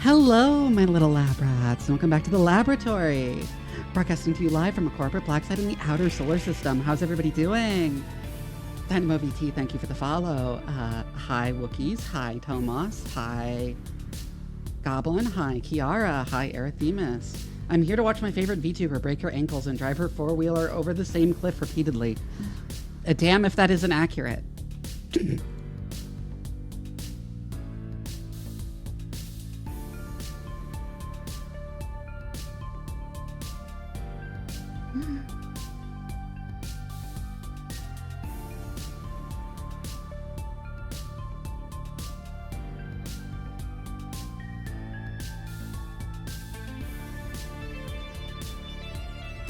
Hello, my little lab rats, and welcome back to the laboratory. Broadcasting to you live from a corporate black site in the outer solar system. How's everybody doing? Dynamo VT, thank you for the follow. Hi, Wookiees. Hi, Tomas. Hi, Goblin. Hi, Kiara. Hi, Erythemus. I'm here to watch my favorite VTuber break her ankles and drive her four-wheeler over the same cliff repeatedly. Damn if that isn't accurate.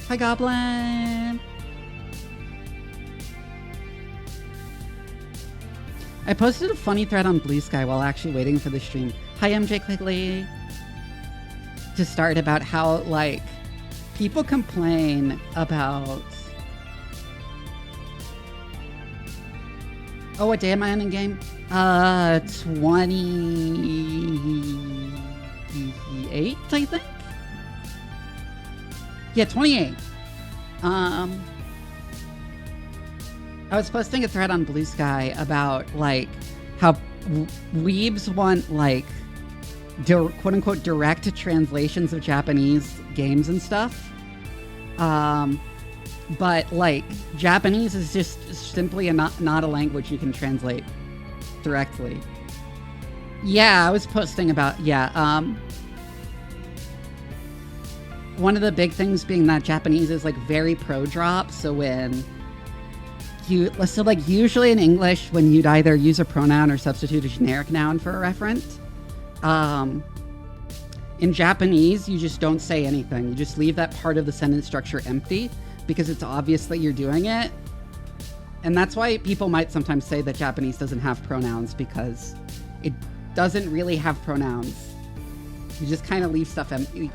Hi, Goblin! I posted a funny thread on Blue Sky while actually waiting for the stream. Hi, MJ Quigley! To start about how, like, people complain about... Oh, what day am I on in game? 28, I think? Yeah, 28. I was posting a thread on Blue Sky about, like, how weebs want, like, quote-unquote direct translations of Japanese games and stuff. But, like, Japanese is just simply not a language you can translate directly. Yeah, I was posting about, one of the big things being that Japanese is, like, very pro-drop, so when usually in English, when you'd either use a pronoun or substitute a generic noun for a referent, in Japanese, you just don't say anything. You just leave that part of the sentence structure empty, because it's obvious that you're doing it. And that's why people might sometimes say that Japanese doesn't have pronouns, because it doesn't really have pronouns. You just kind of leave stuff empty.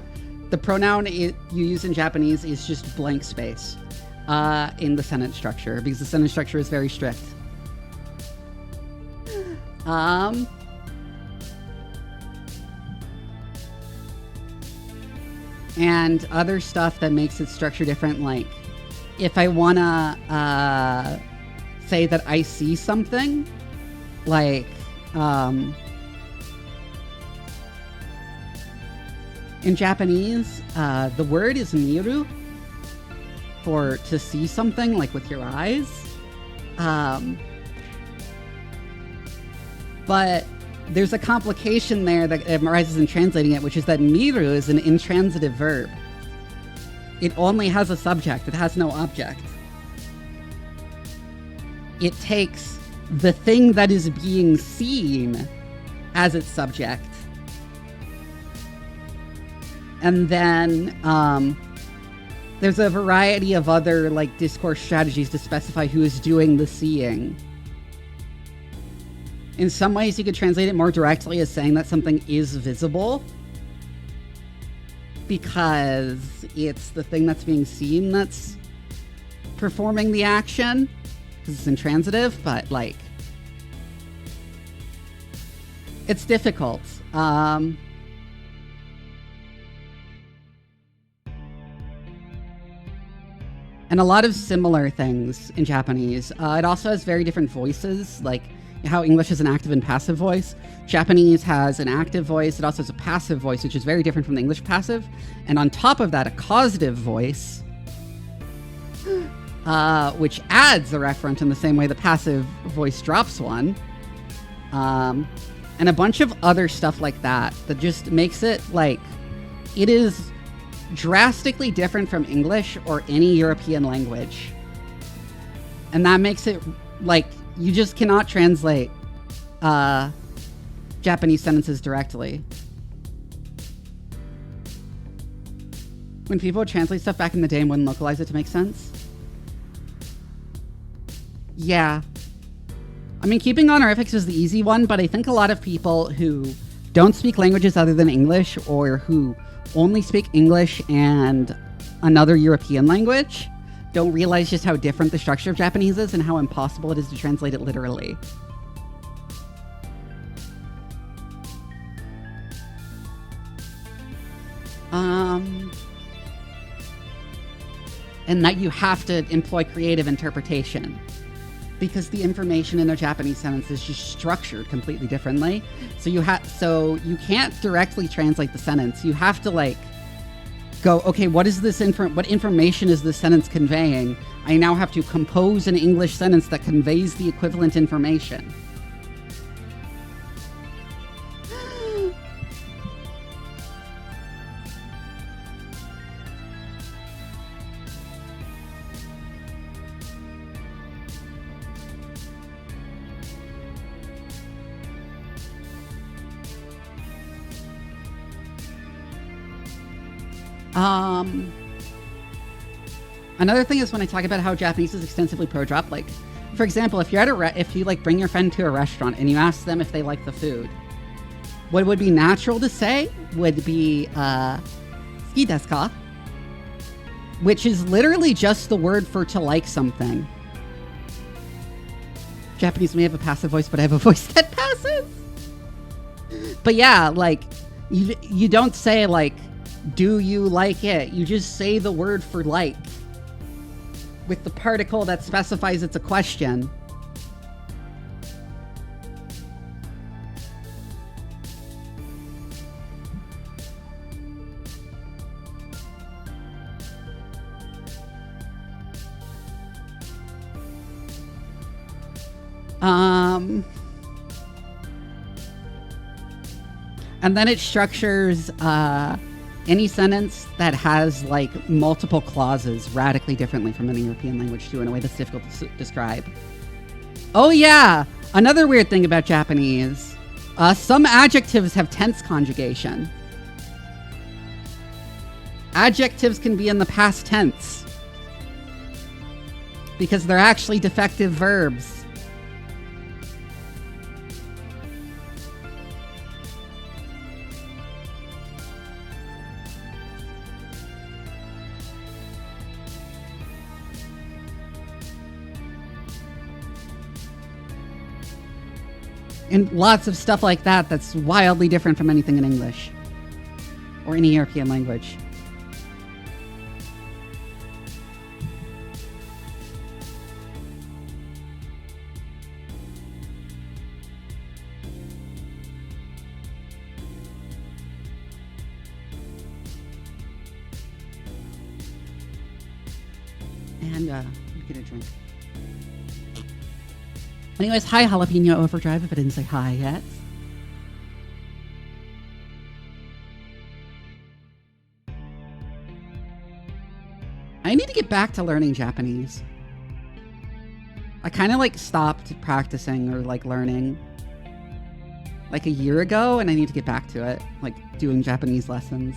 The pronoun you use in Japanese is just blank space in the sentence structure, because the sentence structure is very strict. And other stuff that makes it structure different, like if I want to say that I see something, like... in Japanese, the word is miru for to see something, like with your eyes. But there's a complication there that arises in translating it, which is that miru is an intransitive verb. It only has a subject. It has no object. It takes the thing that is being seen as its subject. And then there's a variety of other, like, discourse strategies to specify who is doing the seeing. In some ways, you could translate it more directly as saying that something is visible, because it's the thing that's being seen that's performing the action, because it's intransitive, but, like, it's difficult. And a lot of similar things in Japanese. It also has very different voices, like how English has an active and passive voice. Japanese has an active voice. It also has a passive voice, which is very different from the English passive. And on top of that, a causative voice, which adds a referent in the same way the passive voice drops one. And a bunch of other stuff like that just makes it, like, it is drastically different from English or any European language. And that makes it, like, you just cannot translate Japanese sentences directly. When people would translate stuff back in the day and wouldn't localize it to make sense. Yeah. I mean, keeping honorifics is the easy one, but I think a lot of people who don't speak languages other than English, or who only speak English and another European language, don't realize just how different the structure of Japanese is and how impossible it is to translate it literally. And that you have to employ creative interpretation because the information in a Japanese sentence is just structured completely differently. So you can't directly translate the sentence. You have to like go, okay, what information is this sentence conveying? I now have to compose an English sentence that conveys the equivalent information. Another thing is when I talk about how Japanese is extensively pro-drop, like, for example, if you're at if you like bring your friend to a restaurant and you ask them if they like the food, what would be natural to say would be, "Suki desu ka?" Which is literally just the word for to like something. Japanese may have a passive voice, but I have a voice that passes. But yeah, like, you don't say like, "Do you like it?" You just say the word for like with the particle that specifies it's a question. And then it structures any sentence that has like multiple clauses radically differently from any European language too, in a way that's difficult to describe. Oh yeah, another weird thing about Japanese, some adjectives have tense conjugation. Adjectives can be in the past tense because they're actually defective verbs. And lots of stuff like that that's wildly different from anything in English or any European language. And get a drink. Anyways, hi, Jalapeno Overdrive, if I didn't say hi yet. I need to get back to learning Japanese. I kind of like stopped practicing or like learning like a year ago, and I need to get back to it, like doing Japanese lessons.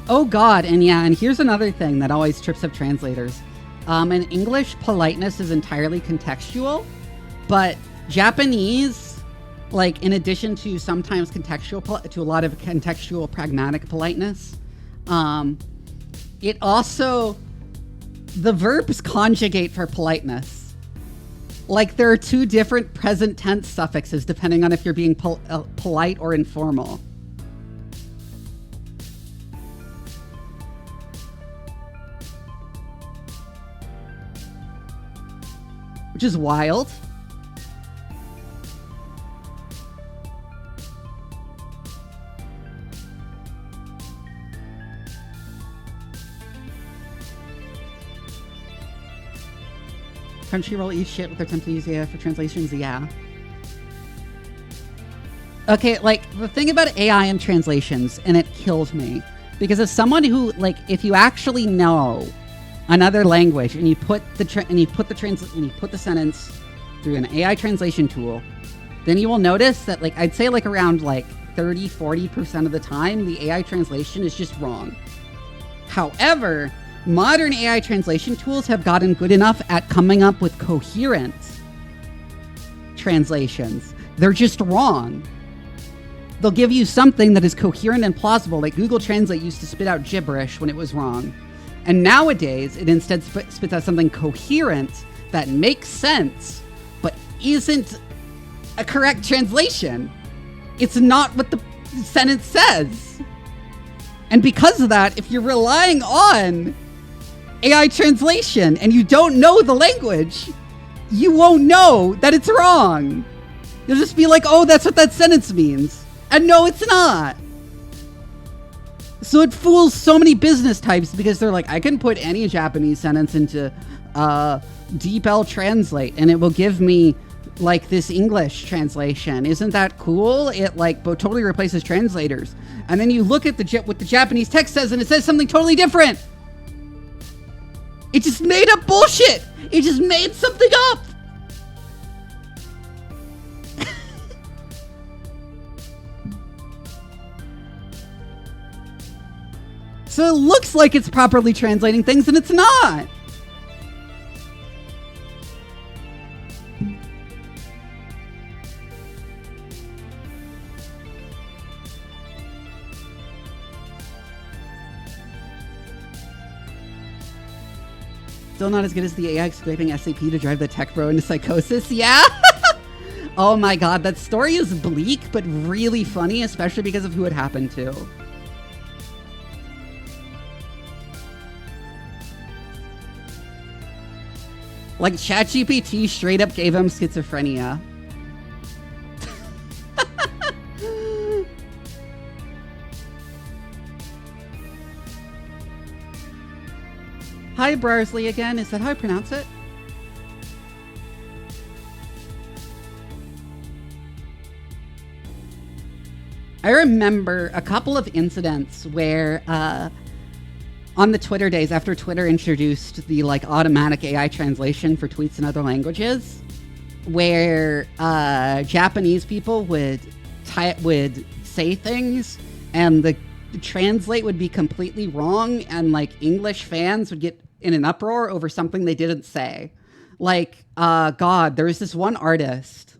Oh God, and yeah, and here's another thing that always trips up translators. In English, politeness is entirely contextual, but Japanese, like in addition to sometimes contextual, to a lot of contextual pragmatic politeness, it also, the verbs conjugate for politeness. Like there are two different present tense suffixes depending on if you're being polite or informal. Which is wild. Crunchyroll eats shit with their attempt to use AI for translations, yeah. Okay, like, the thing about AI and translations, and it kills me, because as someone who, like, if you actually know another language and you put the sentence through an AI translation tool, then you will notice that, like, I'd say like around like 30-40% of the time the AI translation is just wrong. However, modern AI translation tools have gotten good enough at coming up with coherent translations. They're just wrong. They'll give you something that is coherent and plausible, like Google Translate used to spit out gibberish when it was wrong. And nowadays, it instead spits out something coherent that makes sense, but isn't a correct translation. It's not what the sentence says. And because of that, if you're relying on AI translation and you don't know the language, you won't know that it's wrong. You'll just be like, oh, that's what that sentence means. And no, it's not. So it fools so many business types because they're like, I can put any Japanese sentence into DeepL Translate and it will give me like this English translation. Isn't that cool? It like totally replaces translators. And then you look at what the Japanese text says and it says something totally different. It just made up bullshit. It just made something up. So it looks like it's properly translating things and it's not. Still not as good as the AI scraping SAP to drive the tech bro into psychosis. Yeah. Oh my God. That story is bleak, but really funny, especially because of who it happened to. Like ChatGPT straight up gave him schizophrenia. Hi, Brarsley again. Is that how I pronounce it? I remember a couple of incidents where on the Twitter days after Twitter introduced the like automatic AI translation for tweets in other languages, where Japanese people would say things and the translate would be completely wrong, and like English fans would get in an uproar over something they didn't say. Like, God, there was this one artist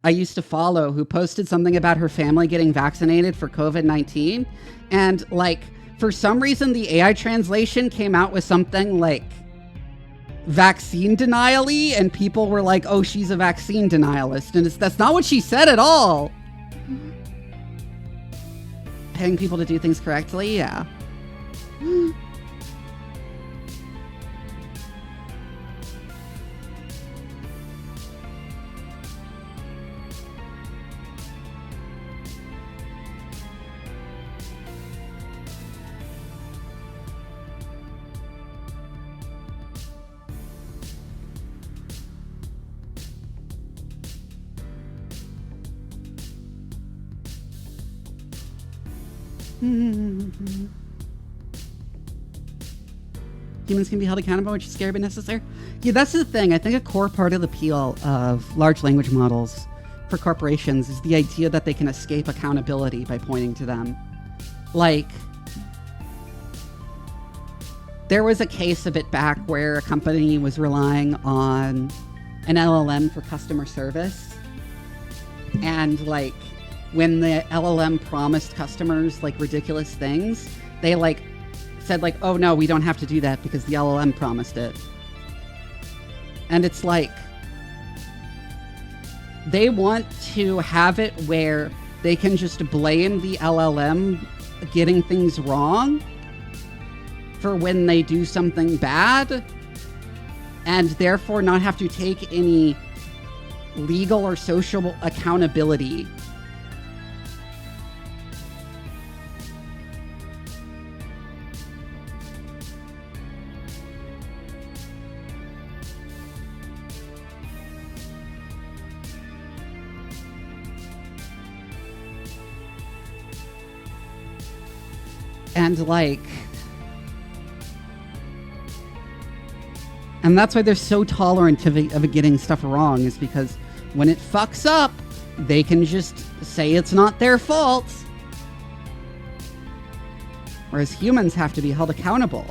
I used to follow who posted something about her family getting vaccinated for COVID-19, and like for some reason the AI translation came out with something like vaccine denial-y, and people were like, oh, she's a vaccine denialist, and that's not what she said at all. Paying people to do things correctly, yeah. Humans can be held accountable, which is scary but necessary. Yeah, that's the thing. I think a core part of the appeal of large language models for corporations is the idea that they can escape accountability by pointing to them. Like, there was a case a bit back where a company was relying on an LLM for customer service, and like when the LLM promised customers like ridiculous things, they like said like, oh no, we don't have to do that because the LLM promised it. And it's like, they want to have it where they can just blame the LLM getting things wrong for when they do something bad, and therefore not have to take any legal or social accountability. And like, and that's why they're so tolerant of it getting stuff wrong, is because when it fucks up, they can just say it's not their fault. Whereas humans have to be held accountable.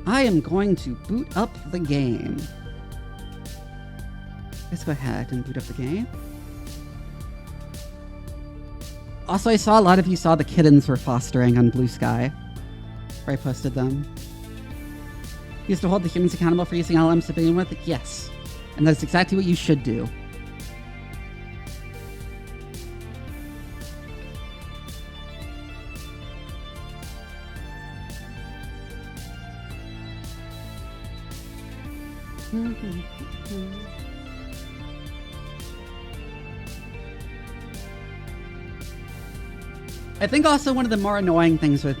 I am going to boot up the game. Let's go ahead and boot up the game. Also, I saw a lot of you saw the kittens were fostering on Blue Sky, where I posted them. You used to hold the humans accountable for using LLMs to begin with? Yes. And that's exactly what you should do. I think also one of the more annoying things with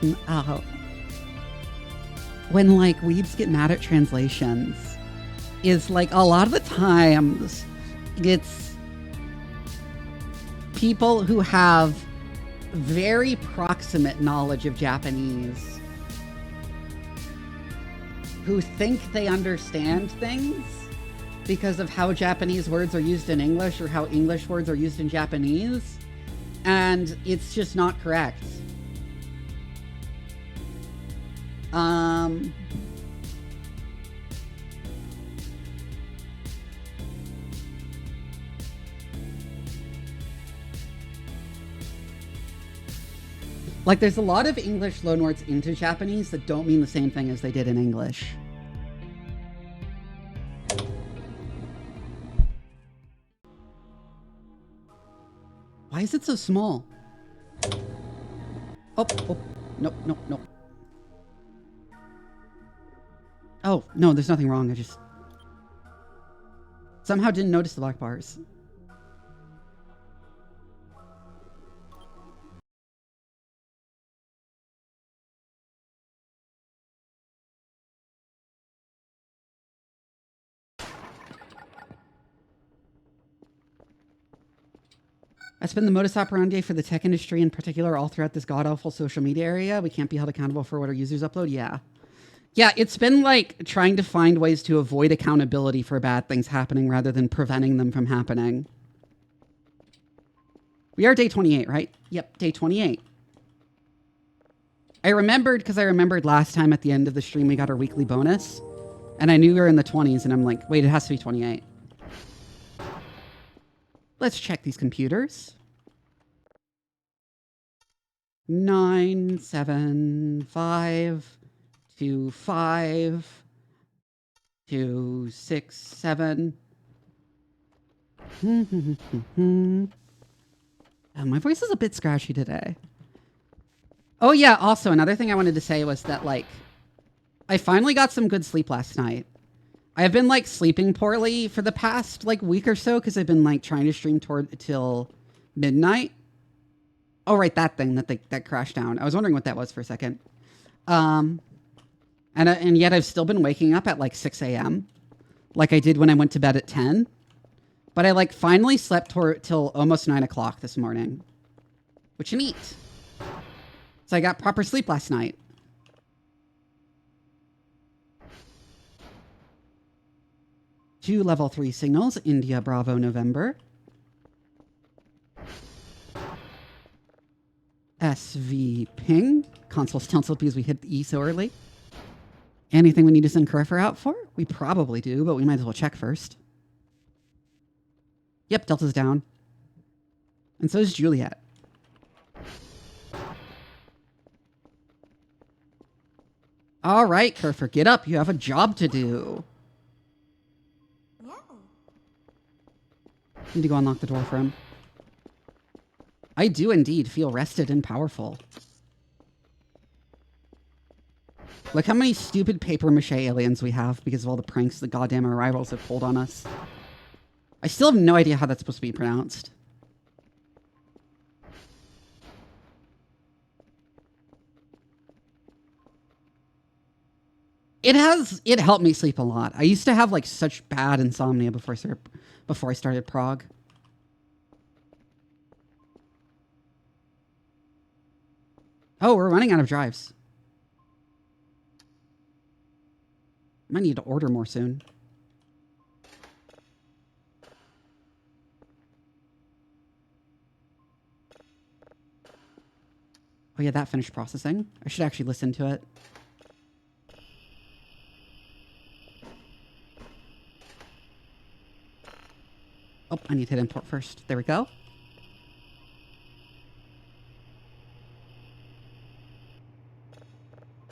when like weebs get mad at translations is like a lot of the times it's people who have very proximate knowledge of Japanese who think they understand things because of how Japanese words are used in English or how English words are used in Japanese. And it's just not correct. Like, there's a lot of English loanwords into Japanese that don't mean the same thing as they did in English. Why is it so small? Oh, nope. Oh, no, there's nothing wrong. I just somehow didn't notice the black bars. That's been the modus operandi for the tech industry in particular all throughout this god-awful social media area. We can't be held accountable for what our users upload. Yeah. Yeah, it's been like trying to find ways to avoid accountability for bad things happening rather than preventing them from happening. We are day 28, right? Yep, day 28. I remembered because I remembered last time at the end of the stream we got our weekly bonus. And I knew we were in the 20s and I'm like, wait, it has to be 28. Let's check these computers. 9, 7, 5, 2, 5, 2, 6, 7. Oh, my voice is a bit scratchy today. Oh yeah, also another thing I wanted to say was that like, I finally got some good sleep last night. I've been like sleeping poorly for the past like week or so because I've been like trying to stream till midnight. Oh, right, that thing that crashed down. I was wondering what that was for a second. And yet I've still been waking up at like 6 a.m. like I did when I went to bed at 10. But I like finally slept till almost 9 o'clock this morning, which is neat. So I got proper sleep last night. Two level 3 signals, India Bravo November. SV ping. Console stencil because we hit the E so early. Anything we need to send Carifer out for? We probably do, but we might as well check first. Yep, Delta's down. And so is Juliet. All right, Carifer, get up. You have a job to do. Need to go unlock the door for him. I do indeed feel rested and powerful. Look how many stupid paper mache aliens we have because of all the pranks the goddamn arrivals have pulled on us. I still have no idea how that's supposed to be pronounced. It helped me sleep a lot. I used to have like such bad insomnia before I started prog. Oh, we're running out of drives. Might need to order more soon. Oh yeah, that finished processing. I should actually listen to it. Oh, I need to hit import first. There we go.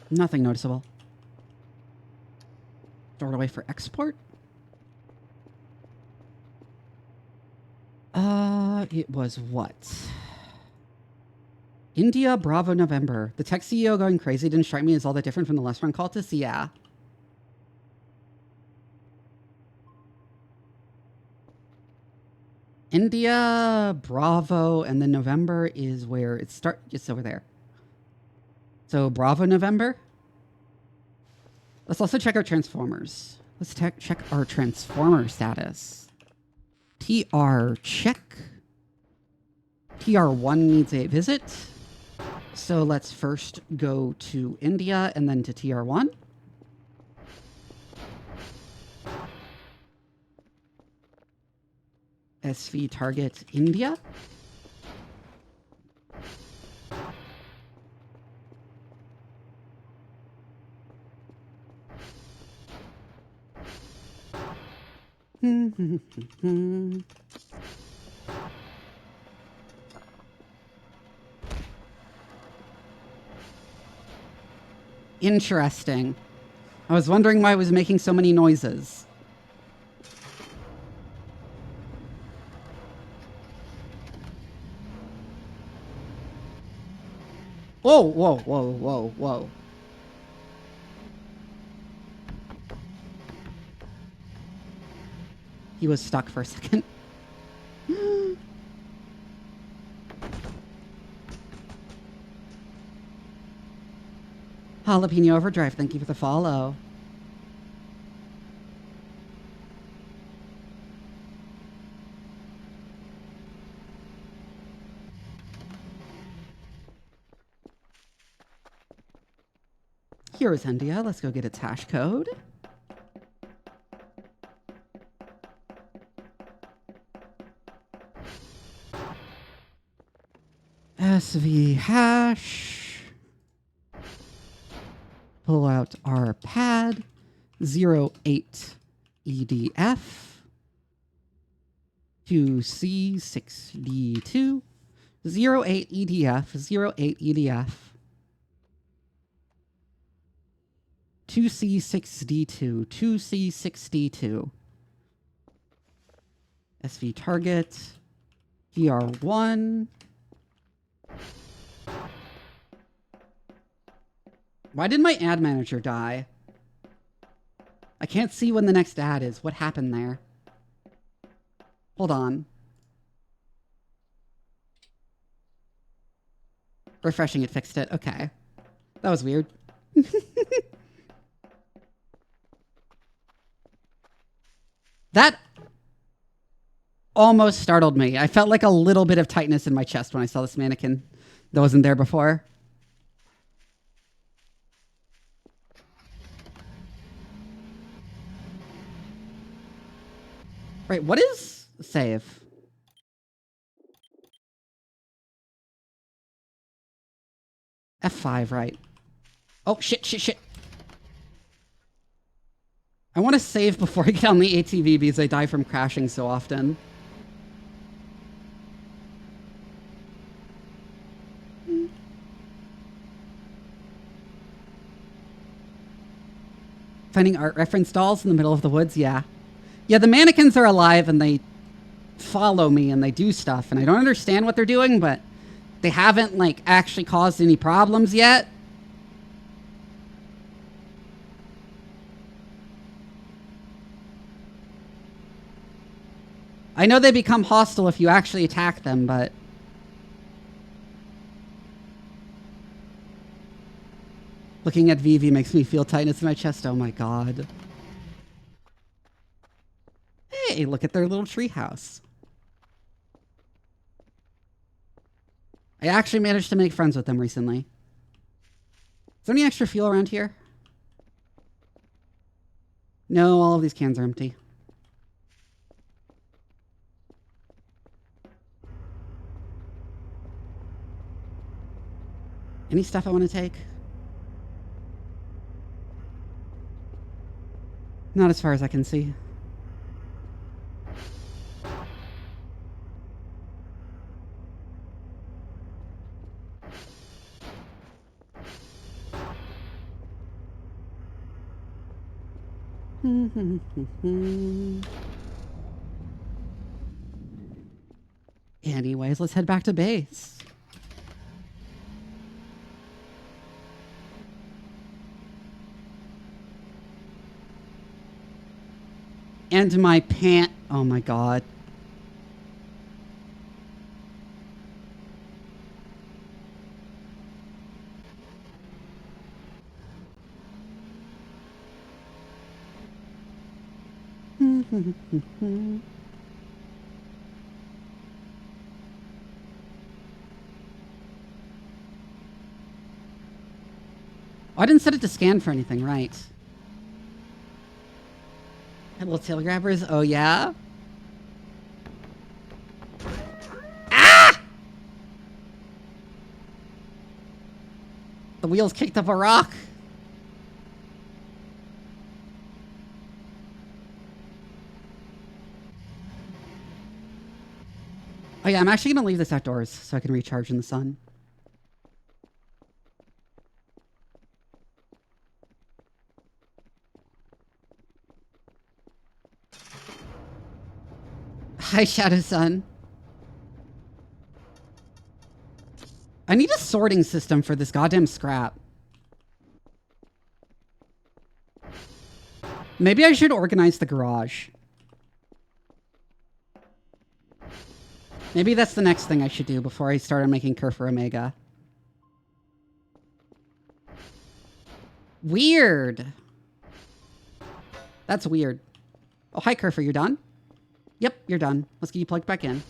Nothing noticeable. Stored away for export. It was what? India, Bravo, November. The tech CEO going crazy didn't strike me as all that different from the last run cultists. Yeah. India, Bravo, and then November is where it starts. Just over there. So Bravo, November. Let's also check our transformers. Let's check our transformer status. TR check. TR1 needs a visit. So let's first go to India and then to TR1. SV target India. Interesting. I was wondering why I was making so many noises. Whoa, whoa, whoa, whoa, whoa. He was stuck for a second. Jalapeno Overdrive, thank you for the follow. Here is India. Let's go get its hash code. SV hash. Pull out our pad. 08 EDF. 2C6D2. 08 EDF. 08 EDF. 2C6D2. 2C6D2. SV target. PR1. Why did my ad manager die? I can't see when the next ad is. What happened there? Hold on. Refreshing it fixed it. Okay. That was weird. That almost startled me. I felt like a little bit of tightness in my chest when I saw this mannequin that wasn't there before. Right, what is save? F5, right. Oh, shit. I want to save before I get on the ATV because I die from crashing so often. Finding art reference dolls in the middle of the woods, yeah. Yeah, the mannequins are alive and they follow me and they do stuff. And I don't understand what they're doing, but they haven't, like, actually caused any problems yet. I know they become hostile if you actually attack them, but... Looking at Vivi makes me feel tightness in my chest. Oh my god. Hey, look at their little treehouse. I actually managed to make friends with them recently. Is there any extra fuel around here? No, all of these cans are empty. Any stuff I want to take? Not as far as I can see. Anyways, let's head back to base. And my pant. Oh my god. Oh, I didn't set it to scan for anything, right? Little tail grabbers. Oh, yeah? Ah! The wheels kicked up a rock. Oh, yeah, I'm actually going to leave this outdoors so I can recharge in the sun. Hi, Shadow Sun. I need a sorting system for this goddamn scrap. Maybe I should organize the garage. Maybe that's the next thing I should do before I start on making Kerfer Omega. Weird. That's weird. Oh, hi, Kerfer. You're done? Yep, you're done. Let's get you plugged back in.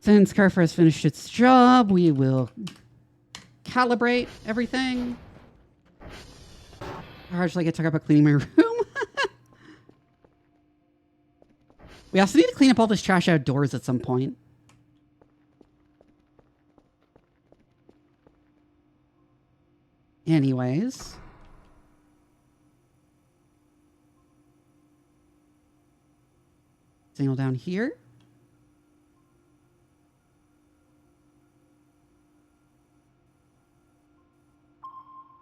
Since Kerfer has finished its job, we will calibrate everything. Or should I get took up by cleaning my room? We also need to clean up all this trash outdoors at some point. Anyways. Signal down here.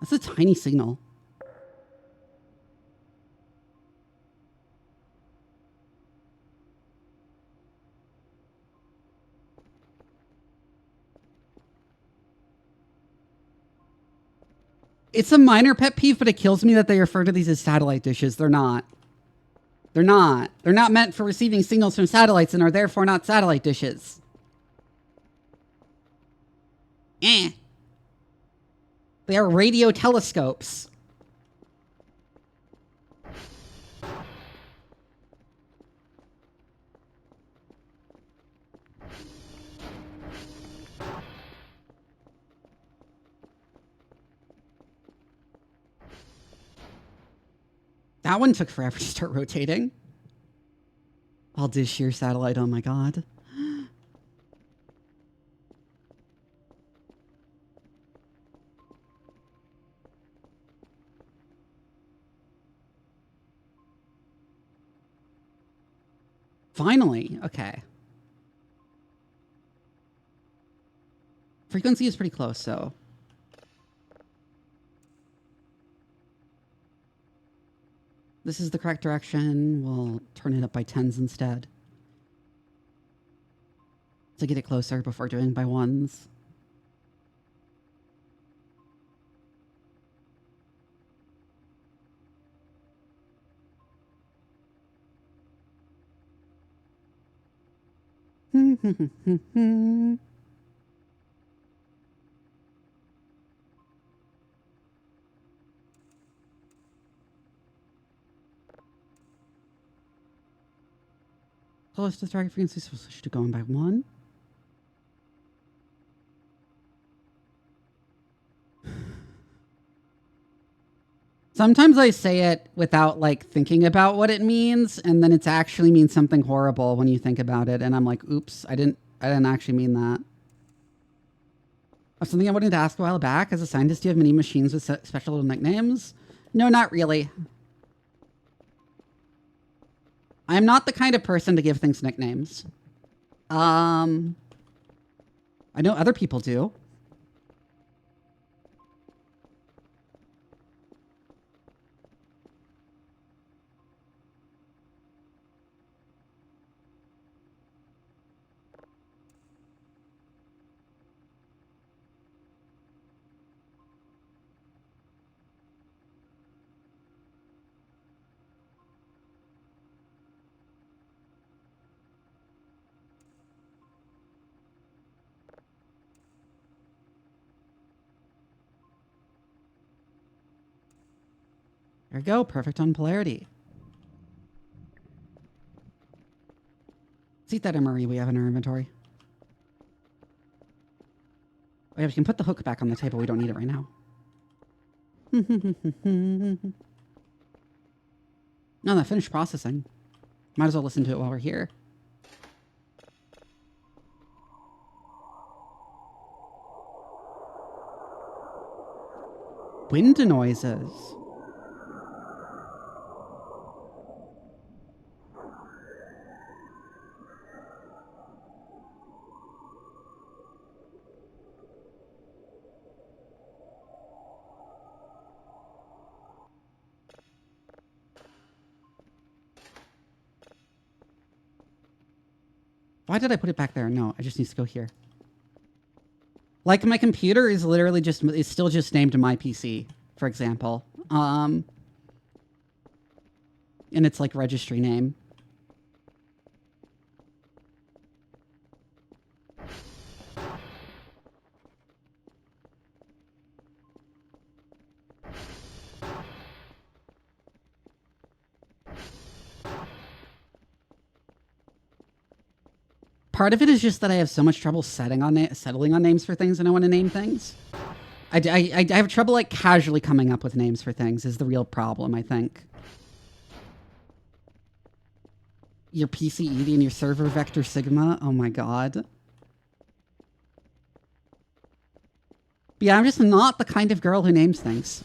That's a tiny signal. It's a minor pet peeve, but it kills me that they refer to these as satellite dishes. They're not. They're not. They're not meant for receiving signals from satellites and are therefore not satellite dishes. Eh. They are radio telescopes. That one took forever to start rotating. All dish your satellite, oh my god. Finally, okay. Frequency is pretty close, so. This is the correct direction. We'll turn it up by 10s instead. To get it closer before doing by 1s. Close to target frequency, so switch to going by 1. Sometimes I say it without like thinking about what it means, and then it actually means something horrible when you think about it, and I'm like, oops, I didn't actually mean that. Oh, something I wanted to ask a while back. As a scientist, do you have many machines with special little nicknames? No, not really. I'm not the kind of person to give things nicknames. I know other people do. There we go. Perfect on polarity. Let's eat that MRE we have in our inventory. Oh, yeah, we can put the hook back on the table. We don't need it right now. No, that finished processing. Might as well listen to it while we're here. Wind noises. Why did I put it back there? No, it just needs to go here. Like my computer is literally just, it's still just named my PC, for example. And it's like registry name. Part of it is just that I have so much trouble settling on names for things and I want to name things. I have trouble like casually coming up with names for things is the real problem, I think. Your PC ED and your server vector sigma. Oh my god. But yeah, I'm just not the kind of girl who names things.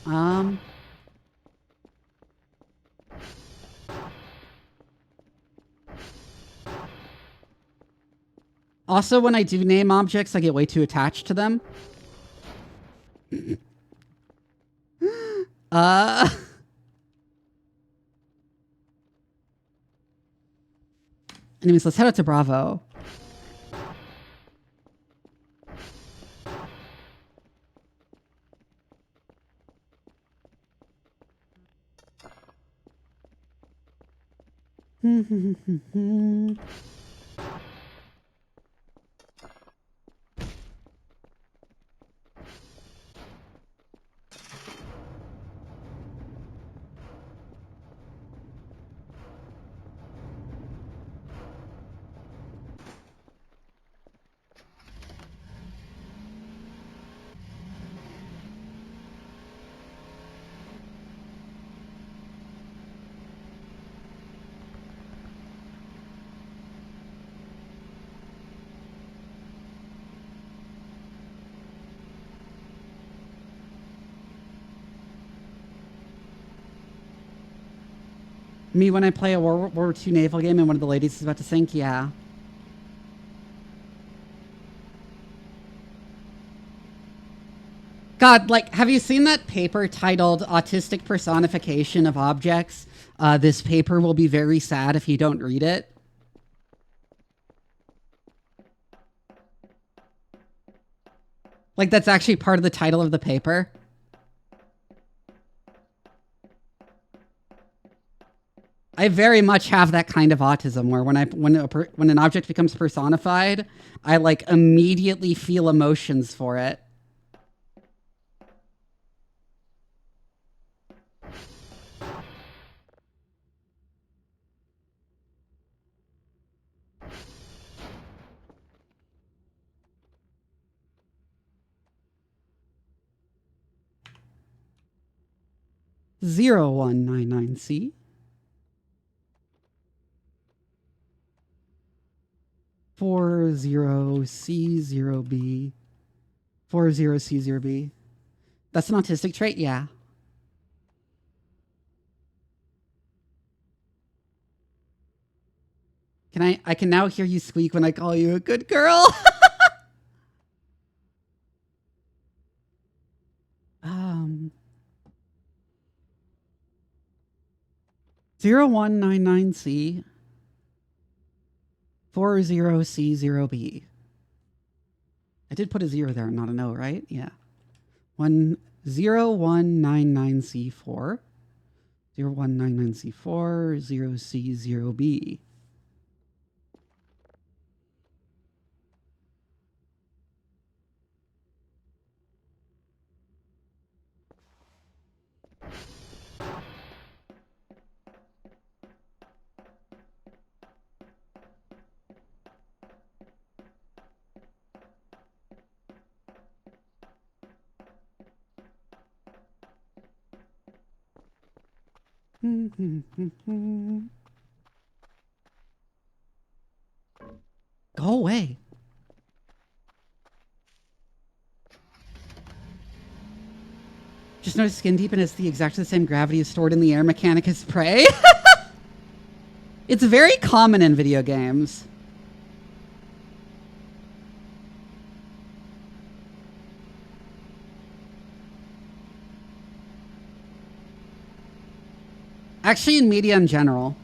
Also, when I do name objects, I get way too attached to them. Anyways, let's head out to Bravo. Me when I play a World War II naval game and one of the ladies is about to sink? Yeah. God, like, have you seen that paper titled Autistic Personification of Objects? This paper will be very sad if you don't read it. Like, that's actually part of the title of the paper. I very much have that kind of autism where when an object becomes personified, I like immediately feel emotions for it. (0199C) 40C0B 40C0B. That's an autistic trait, yeah. I can now hear you squeak when I call you a good girl. 0199C 40C0B. I did put a 0 there, not an O, right? Yeah. 0199C4 0199C4 0C0B. Go away. Just notice skin deepen is the exactly the same gravity is stored in the air mechanic as prey. It's very common in video games. Actually, in media in general.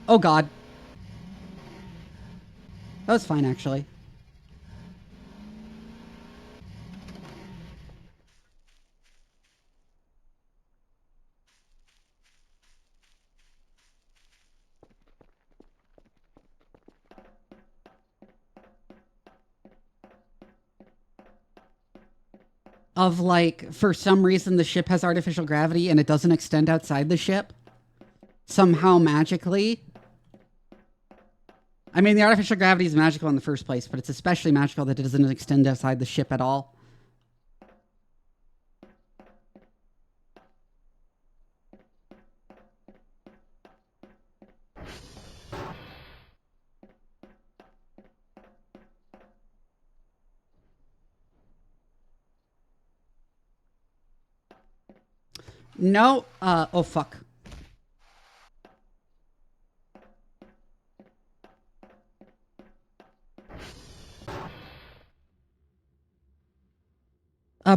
Oh, God. That was fine, actually. Of like, for some reason, the ship has artificial gravity and it doesn't extend outside the ship. Somehow magically. I mean, the artificial gravity is magical in the first place, but it's especially magical that it doesn't extend outside the ship at all. No, oh fuck.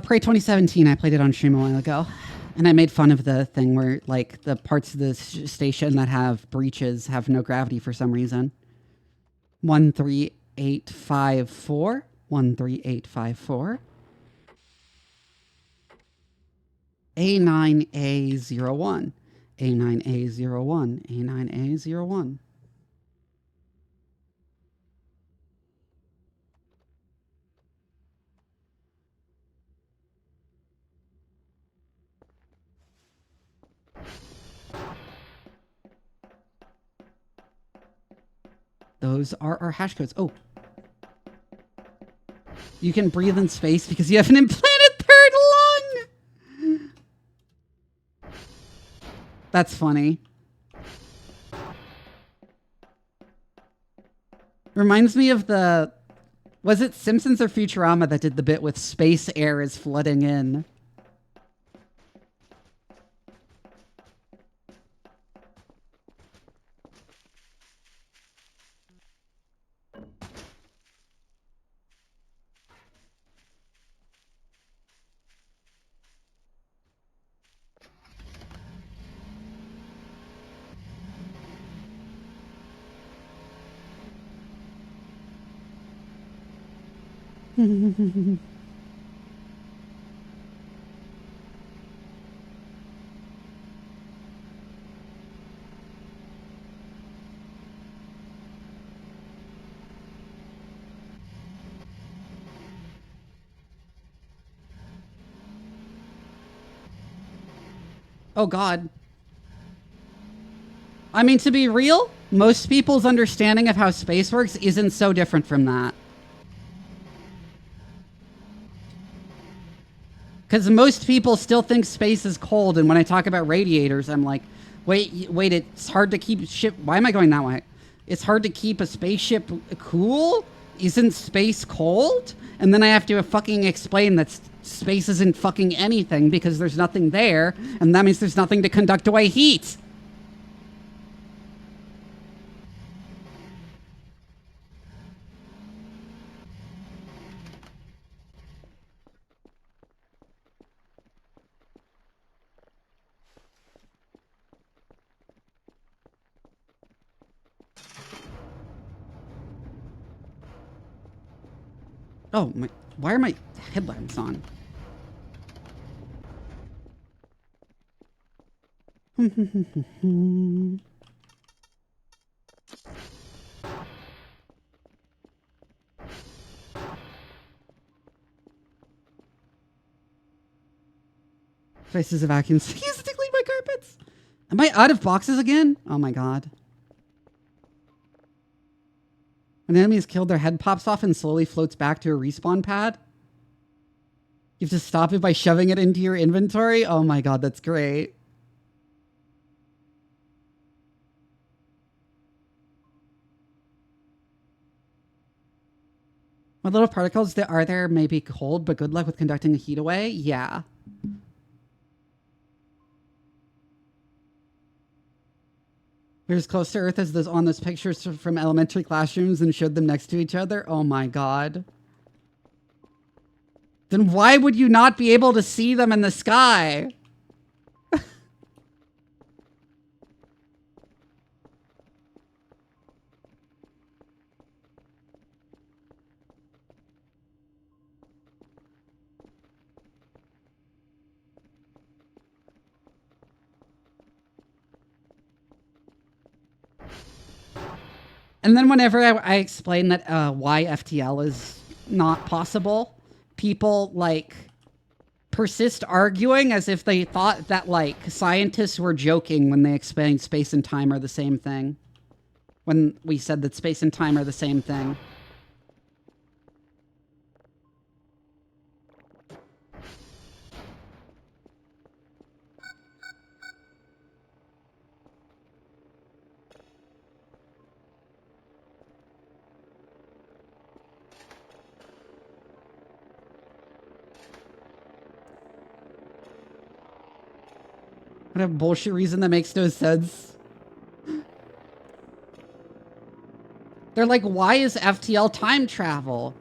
Prey 2017, I played it on stream a while ago. And I made fun of the thing where, like, the parts of the station that have breaches have no gravity for some reason. 13854. 13854. A9A01. A9A01. A9A01. Those are our hash codes. Oh. You can breathe in space because you have an implanted third lung. That's funny. Reminds me of the... Was it Simpsons or Futurama that did the bit with space air is flooding in? Oh, God. I mean, to be real, most people's understanding of how space works isn't so different from that. Because most people still think space is cold, and when I talk about radiators, I'm like, wait, it's hard to keep ship... Why am I going that way? It's hard to keep a spaceship cool? Isn't space cold? And then I have to fucking explain that space isn't fucking anything because there's nothing there, and that means there's nothing to conduct away heat. Oh, my, why are my headlamps on? Space is a vacuum. Use it to clean my carpets. Am I out of boxes again? Oh my god. When the enemy is killed, their head pops off and slowly floats back to a respawn pad. You have to stop it by shoving it into your inventory. Oh my god, that's great. What little particles that are there may be cold, but good luck with conducting a heat away. Yeah. We're as close to Earth as those on those pictures from elementary classrooms and showed them next to each other. Oh my god. Then why would you not be able to see them in the sky? And then whenever I explain that why FTL is not possible, people like persist arguing as if they thought that like scientists were joking when they explained space and time are the same thing. When we said that space and time are the same thing. What a bullshit reason that makes no sense. They're like, why is FTL time travel?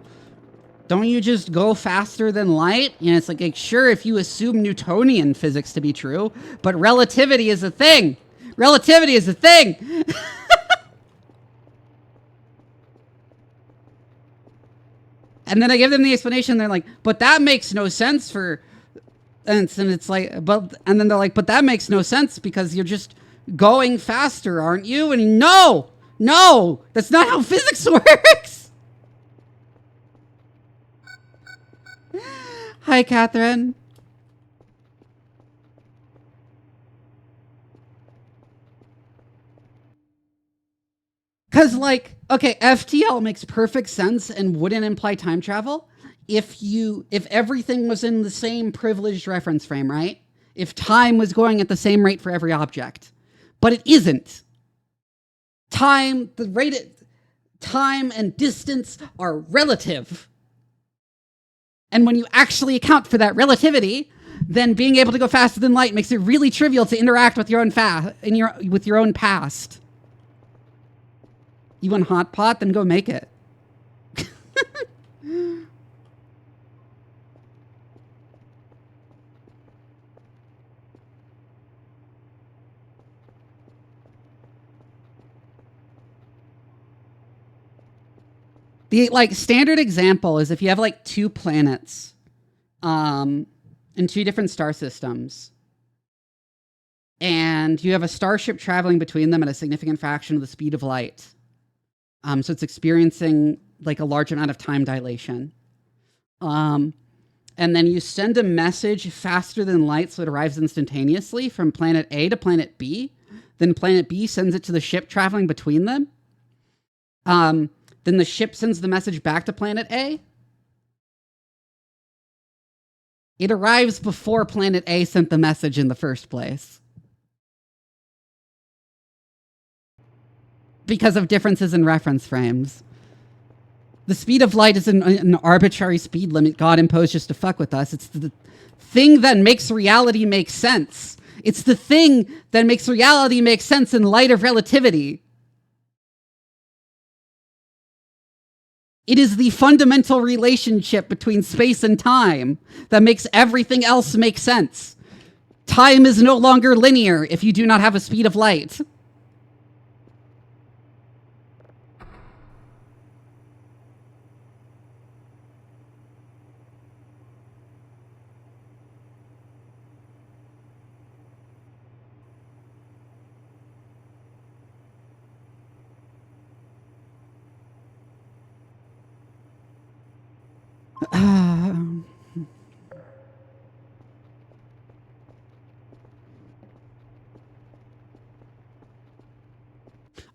Don't you just go faster than light? You know, it's like, sure, if you assume Newtonian physics to be true, but relativity is a thing. Relativity is a thing. And then I give them the explanation. They're like, but that makes no sense for... And it's like, but, and then they're like, but that makes no sense because you're just going faster, aren't you? And no, that's not how physics works. Hi, Catherine. Because, like, okay, FTL makes perfect sense and wouldn't imply time travel if everything was in the same privileged reference frame, right? If time was going at the same rate for every object. But it isn't. Time and distance are relative. And when you actually account for that relativity, then being able to go faster than light makes it really trivial to interact with your own with your own past. You want hot pot? Then go make it. The like standard example is if you have like two planets in two different star systems and you have a starship traveling between them at a significant fraction of the speed of light. So it's experiencing like a large amount of time dilation. And then you send a message faster than light so it arrives instantaneously from planet A to planet B. Then planet B sends it to the ship traveling between them. Then the ship sends the message back to planet A. It arrives before planet A sent the message in the first place. Because of differences in reference frames. The speed of light is an arbitrary speed limit God imposed just to fuck with us. It's the thing that makes reality make sense. It's the thing that makes reality make sense in light of relativity. It is the fundamental relationship between space and time that makes everything else make sense. Time is no longer linear if you do not have a speed of light.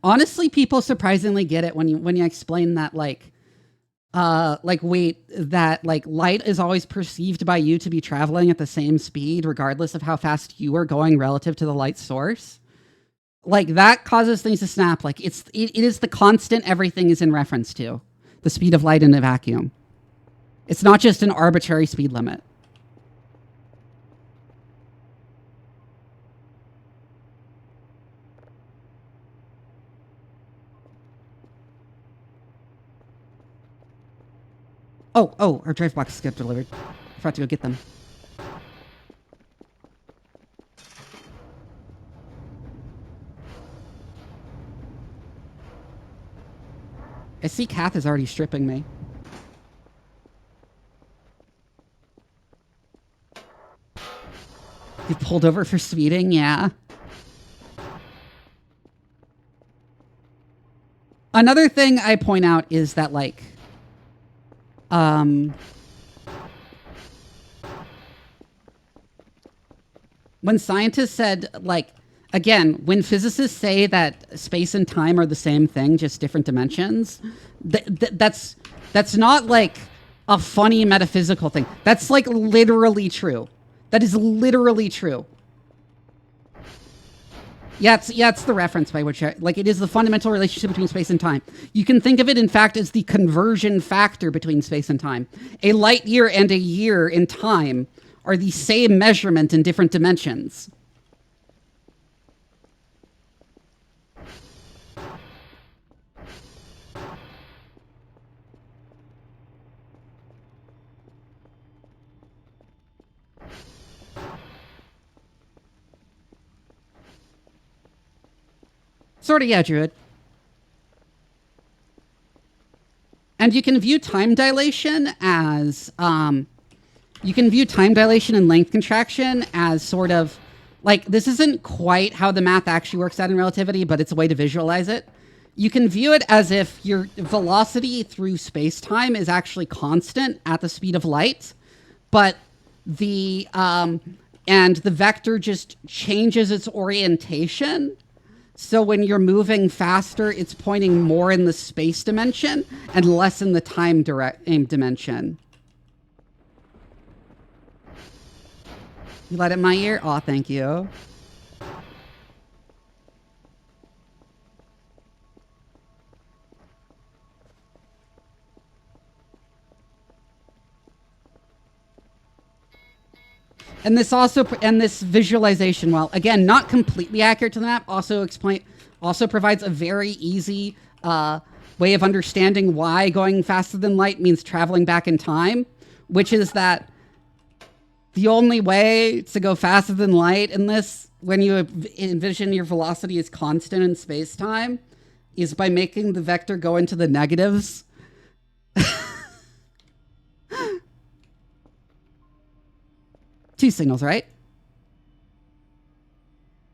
Honestly, people surprisingly get it when you explain that like wait, that like light is always perceived by you to be traveling at the same speed regardless of how fast you are going relative to the light source. Like that causes things to snap. Like it is the constant everything is in reference to, the speed of light in a vacuum. It's not just an arbitrary speed limit. Oh, our drive boxes get delivered. I forgot to go get them. I see Kath is already stripping me. You pulled over for speeding? Yeah. Another thing I point out is that, like, when scientists said, like, again, when physicists say that space and time are the same thing, just different dimensions, that's not like a funny metaphysical thing. That's like literally true. That is literally true. Yeah, it's the reference by which, like, it is the fundamental relationship between space and time. You can think of it, in fact, as the conversion factor between space and time. A light year and a year in time are the same measurement in different dimensions. Sort of, yeah, Druid. And you can view time dilation as, you can view time dilation and length contraction as sort of, like, this isn't quite how the math actually works out in relativity, but it's a way to visualize it. You can view it as if your velocity through space-time is actually constant at the speed of light, but the, and the vector just changes its orientation. So when you're moving faster, it's pointing more in the space dimension and less in the time dimension. You let it in my ear? Aw, thank you. And this visualization, while again not completely accurate to the map, also provides a very easy way of understanding why going faster than light means traveling back in time, which is that the only way to go faster than light in this, when you envision your velocity is constant in space-time, is by making the vector go into the negatives. Two signals, right?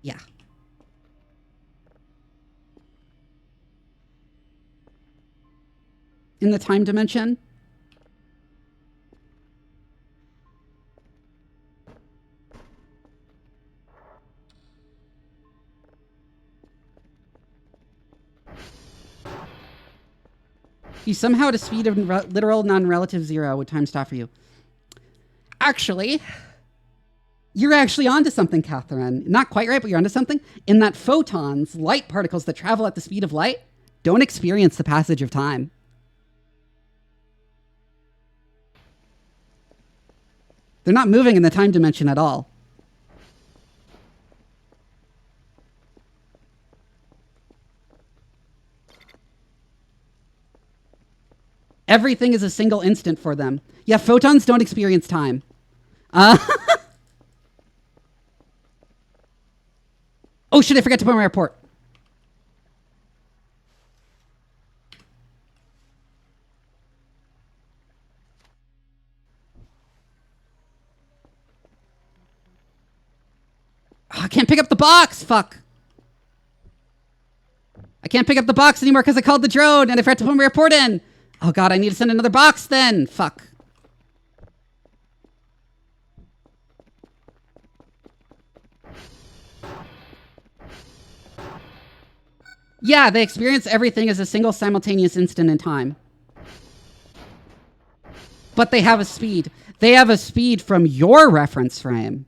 Yeah. In the time dimension? You somehow at a speed of literal non-relative zero would time stop for you. Actually, you're actually onto something, Catherine. Not quite right, but you're onto something. In that photons, light particles that travel at the speed of light, don't experience the passage of time. They're not moving in the time dimension at all. Everything is a single instant for them. Yeah, photons don't experience time. Oh shit, I forgot to put my report. Oh, I can't pick up the box! Fuck. I can't pick up the box anymore because I called the drone and I forgot to put my report in. Oh god, I need to send another box then. Fuck. Yeah, they experience everything as a single simultaneous instant in time. But they have a speed. They have a speed from your reference frame.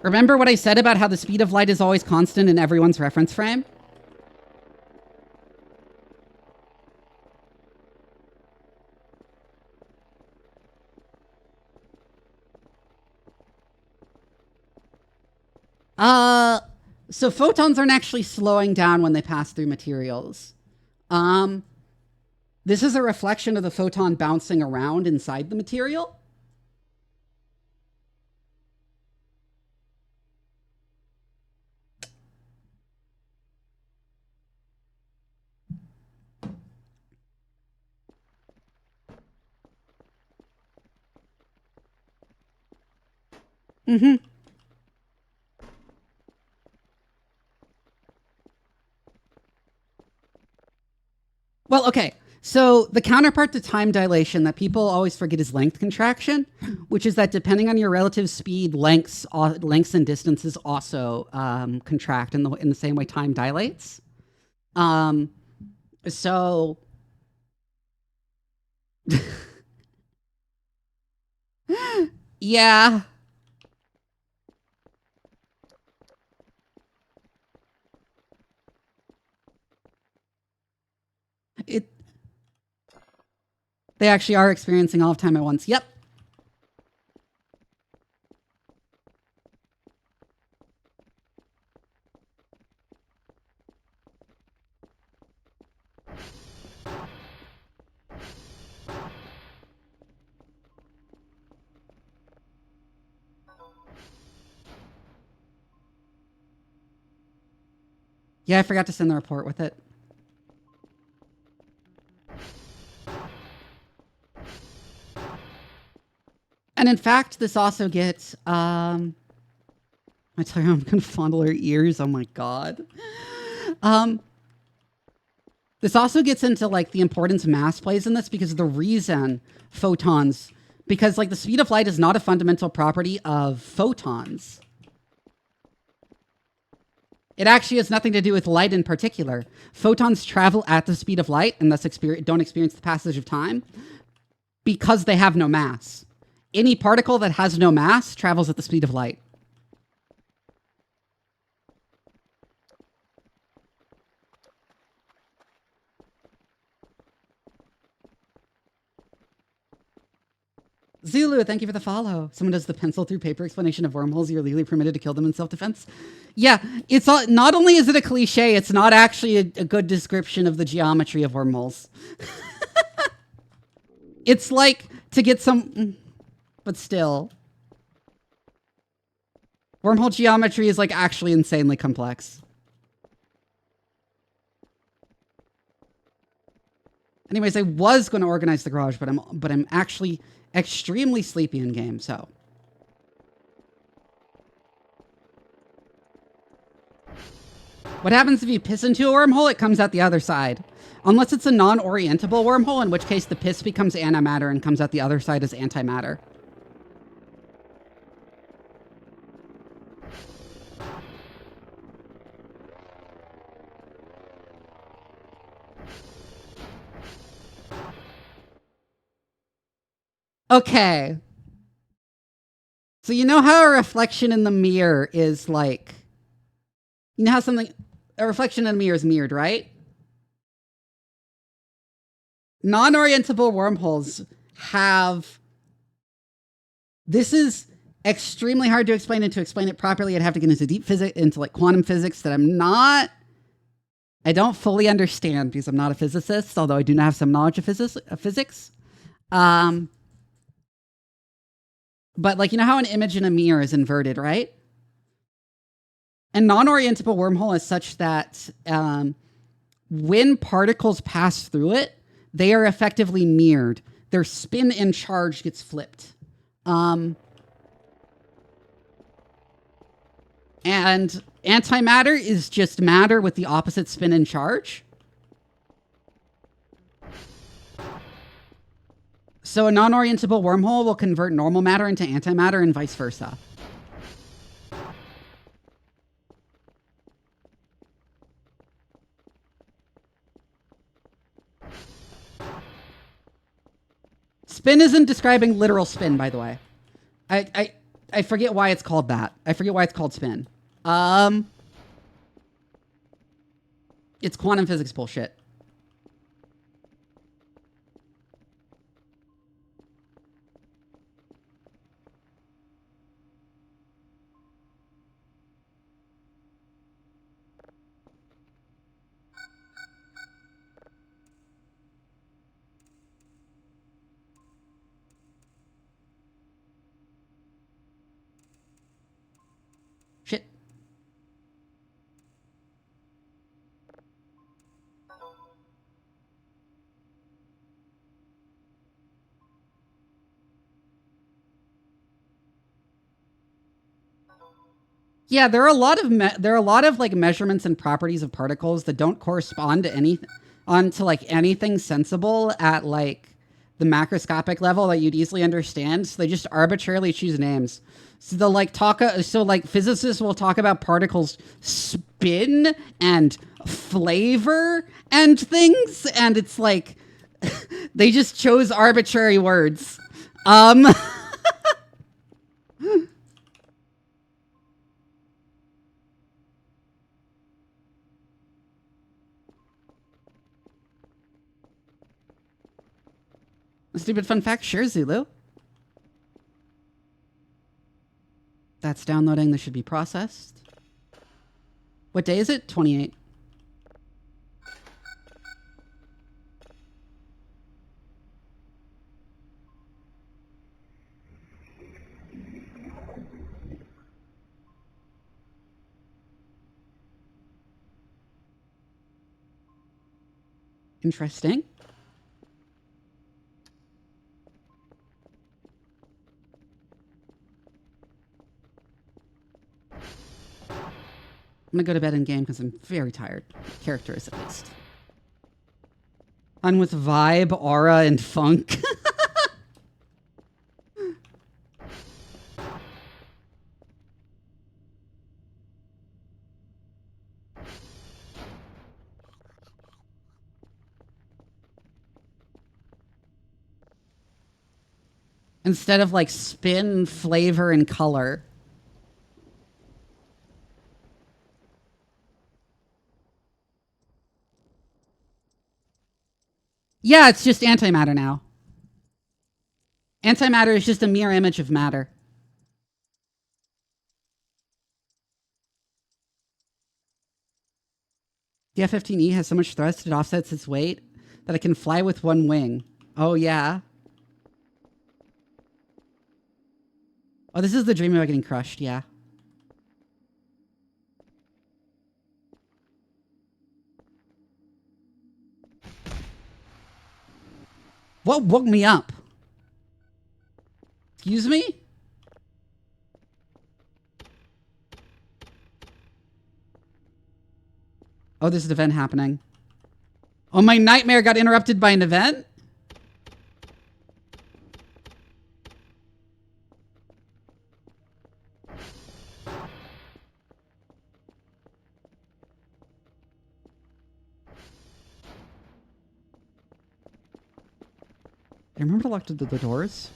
Remember what I said about how the speed of light is always constant in everyone's reference frame? So photons aren't actually slowing down when they pass through materials. This is a reflection of the photon bouncing around inside the material. Mm-hmm. Well, okay. So the counterpart to time dilation that people always forget is length contraction, which is that depending on your relative speed, lengths and distances also contract in the same way time dilates. So yeah. They actually are experiencing all of time at once. Yep. Yeah, I forgot to send the report with it. And in fact, this also gets, I tell you, I'm going to fondle her ears. Oh my God. This also gets into like the importance mass plays in this, because the reason photons, because like the speed of light is not a fundamental property of photons. It actually has nothing to do with light in particular. Photons travel at the speed of light and thus don't experience the passage of time because they have no mass. Any particle that has no mass travels at the speed of light. Zulu, thank you for the follow. Someone does the pencil through paper explanation of wormholes. You're legally permitted to kill them in self-defense. Yeah, it's not only is it a cliche, it's not actually a good description of the geometry of wormholes. It's like to get some, but still. Wormhole geometry is like actually insanely complex. Anyways, I was going to organize the garage, but I'm actually extremely sleepy in game, so. What happens if you piss into a wormhole? It comes out the other side. Unless it's a non-orientable wormhole, in which case the piss becomes antimatter and comes out the other side as antimatter. Okay. So you know how a reflection in the mirror is like... You know how a reflection in a mirror is mirrored, right? Non-orientable wormholes have... This is extremely hard to explain, and to explain it properly, I'd have to get into deep physics, into like quantum physics that I don't fully understand because I'm not a physicist, although I do have some knowledge of physics. But like, you know how an image in a mirror is inverted, right? A non-orientable wormhole is such that when particles pass through it, they are effectively mirrored. Their spin and charge gets flipped. And antimatter is just matter with the opposite spin and charge. So a non-orientable wormhole will convert normal matter into antimatter and vice versa. Spin isn't describing literal spin, by the way. I forget why it's called that. I forget why it's called spin. It's quantum physics bullshit. Shit. Yeah, there are a lot of like measurements and properties of particles that don't correspond to anything sensible at like the macroscopic level that you'd easily understand. So they just arbitrarily choose names. So they'll like physicists will talk about particles spin and flavor and things, and it's like they just chose arbitrary words. Stupid fun fact, sure, Zulu. That's downloading. This should be processed. What day is it? 28. Interesting. I'm gonna go to bed in game because I'm very tired. Characters, at least. On with vibe, aura, and funk. Instead of like spin, flavor, and color. Yeah, it's just antimatter now. Antimatter is just a mirror image of matter. The F-15E has so much thrust it offsets its weight that it can fly with one wing. Oh, yeah. Oh, this is the dream about getting crushed, yeah. What woke me up? Excuse me? Oh, there's an event happening. Oh, my nightmare got interrupted by an event? I remember to lock the doors.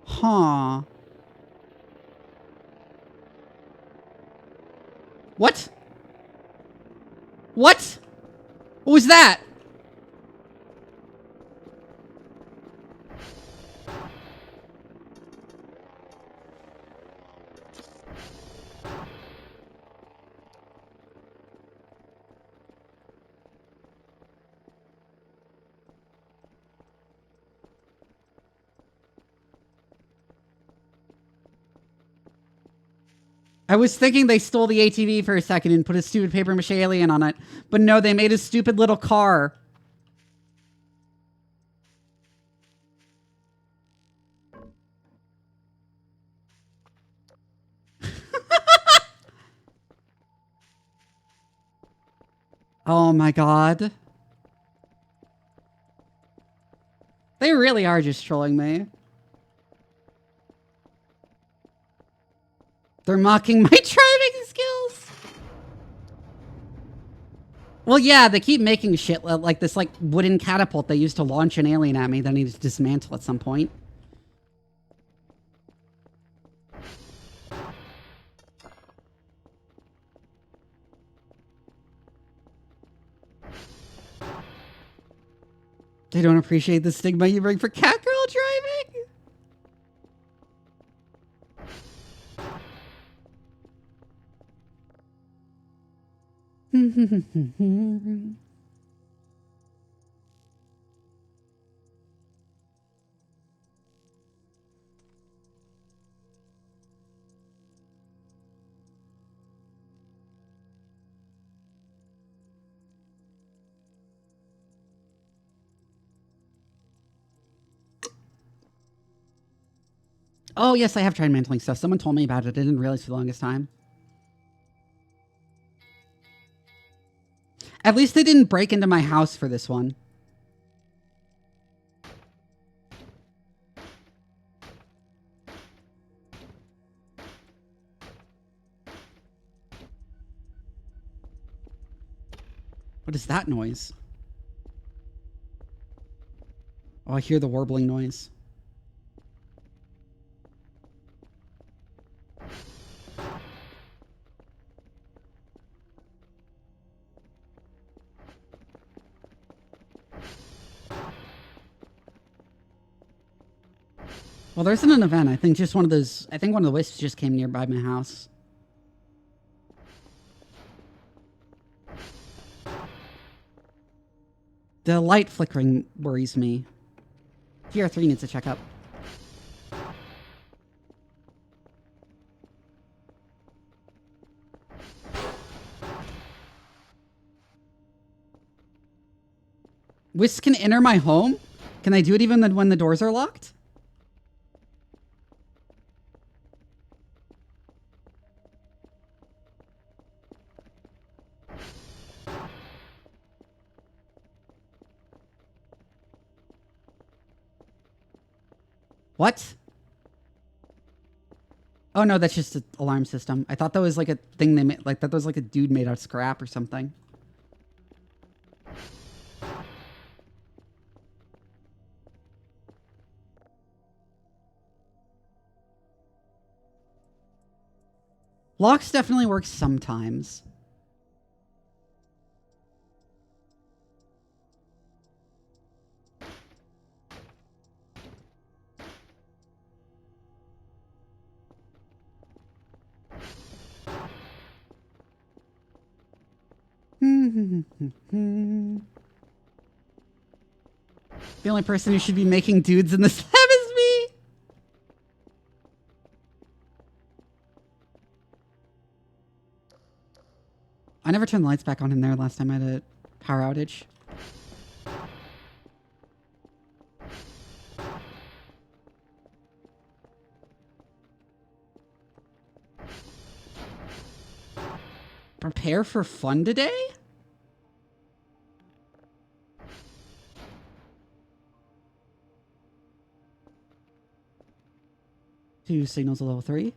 Huh. What? What? What was that? I was thinking they stole the ATV for a second and put a stupid paper mache alien on it. But no, they made a stupid little car. Oh my god. They really are just trolling me. They're mocking my driving skills. Well, yeah, they keep making shit like this, like wooden catapult they used to launch an alien at me that I need to dismantle at some point. They don't appreciate the stigma you bring for catgirl driving. Oh, yes, I have tried mantling stuff. Someone told me about it. I didn't realize for the longest time. At least they didn't break into my house for this one. What is that noise? Oh, I hear the warbling noise. Well, there isn't an event. I think just one of those... I think one of the wisps just came nearby my house. The light flickering worries me. TR3 needs a checkup. Wisps can enter my home? Can I do it even when the doors are locked? What? Oh no, that's just an alarm system. I thought that was like a thing they made, like that was like a dude made out of scrap or something. Locks definitely work sometimes. The only person who should be making dudes in this lab is me. I never turned the lights back on in there last time I had a power outage. Prepare for fun today? Two signals of level 3.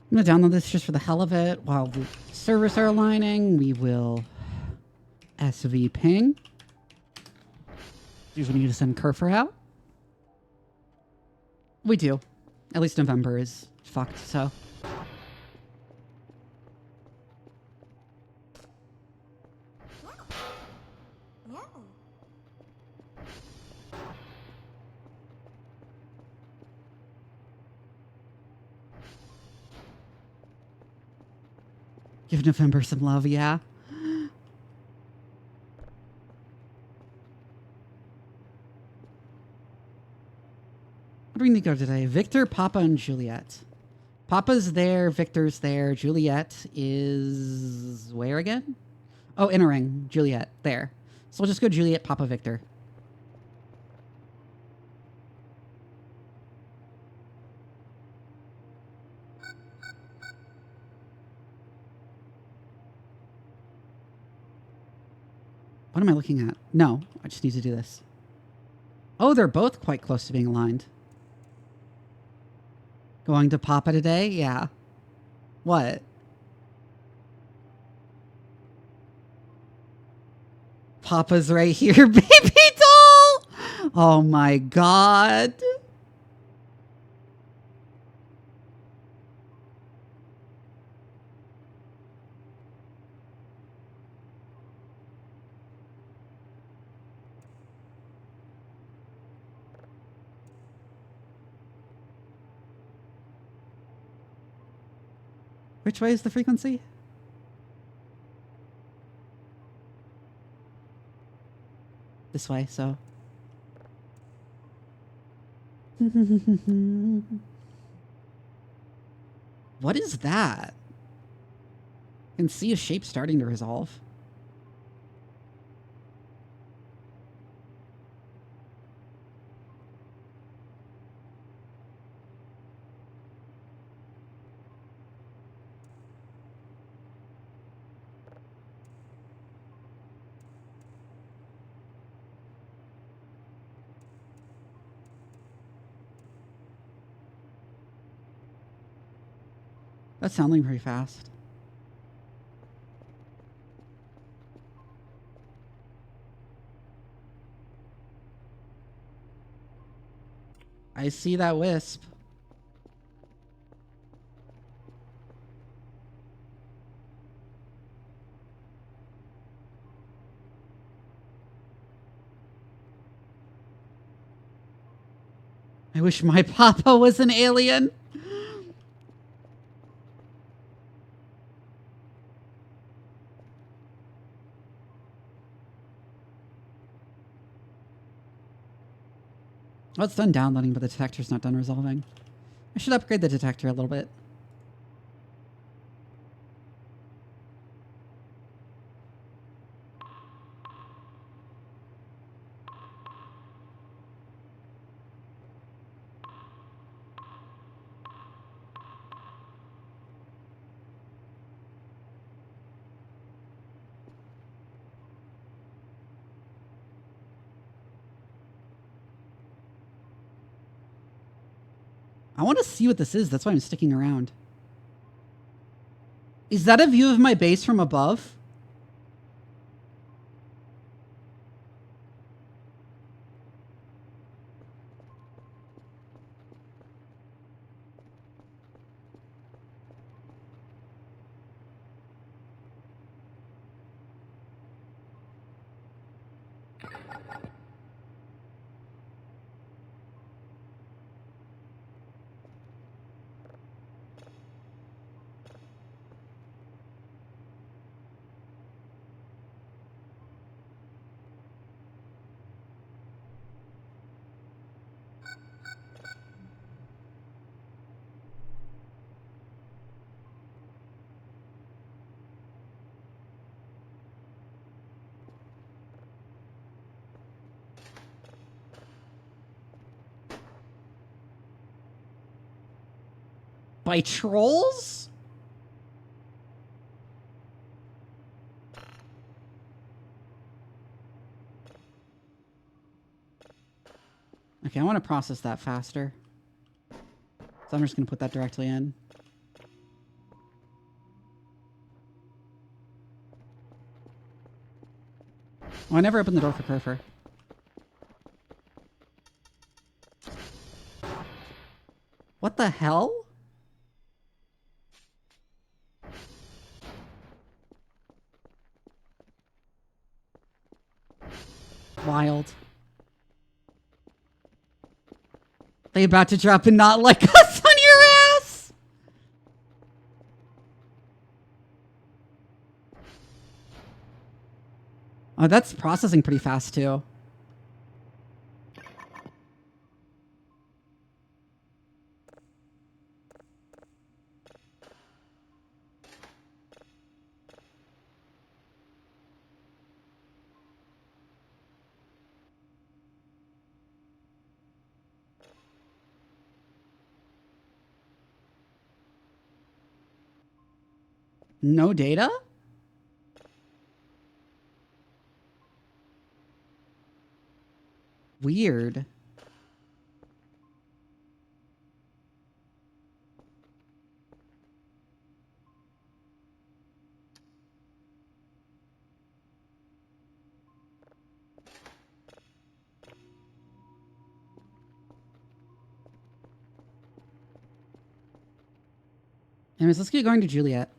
I'm going to download this just for the hell of it. While the servers are aligning, we will SV ping. Do we need to send Kerfer out? We do. At least November is fucked, so. Give November some love, yeah. What do we need to go today? Victor, Papa, and Juliet. Papa's there, Victor's there, Juliet is where again? Oh, entering. Juliet, there. So we'll just go Juliet, Papa, Victor. What am I looking at? No, I just need to do this. Oh, they're both quite close to being aligned. Going to Papa today? Yeah. What? Papa's right here, baby doll! Oh my god. Which way is the frequency? This way, so. What is that? I can see a shape starting to resolve. That's sounding pretty fast. I see that wisp. I wish my papa was an alien. Oh, it's done downloading, but the detector's not done resolving. I should upgrade the detector a little bit. I want to see what this is. That's why I'm sticking around. Is that a view of my base from above? By trolls? Okay, I want to process that faster. So I'm just going to put that directly in. Oh, I never opened the door for Kerfer. What the hell? Wild. They about to drop and not like us on your ass? Oh, that's processing pretty fast, too. No data? Weird. Anyways, let's get going to Juliet.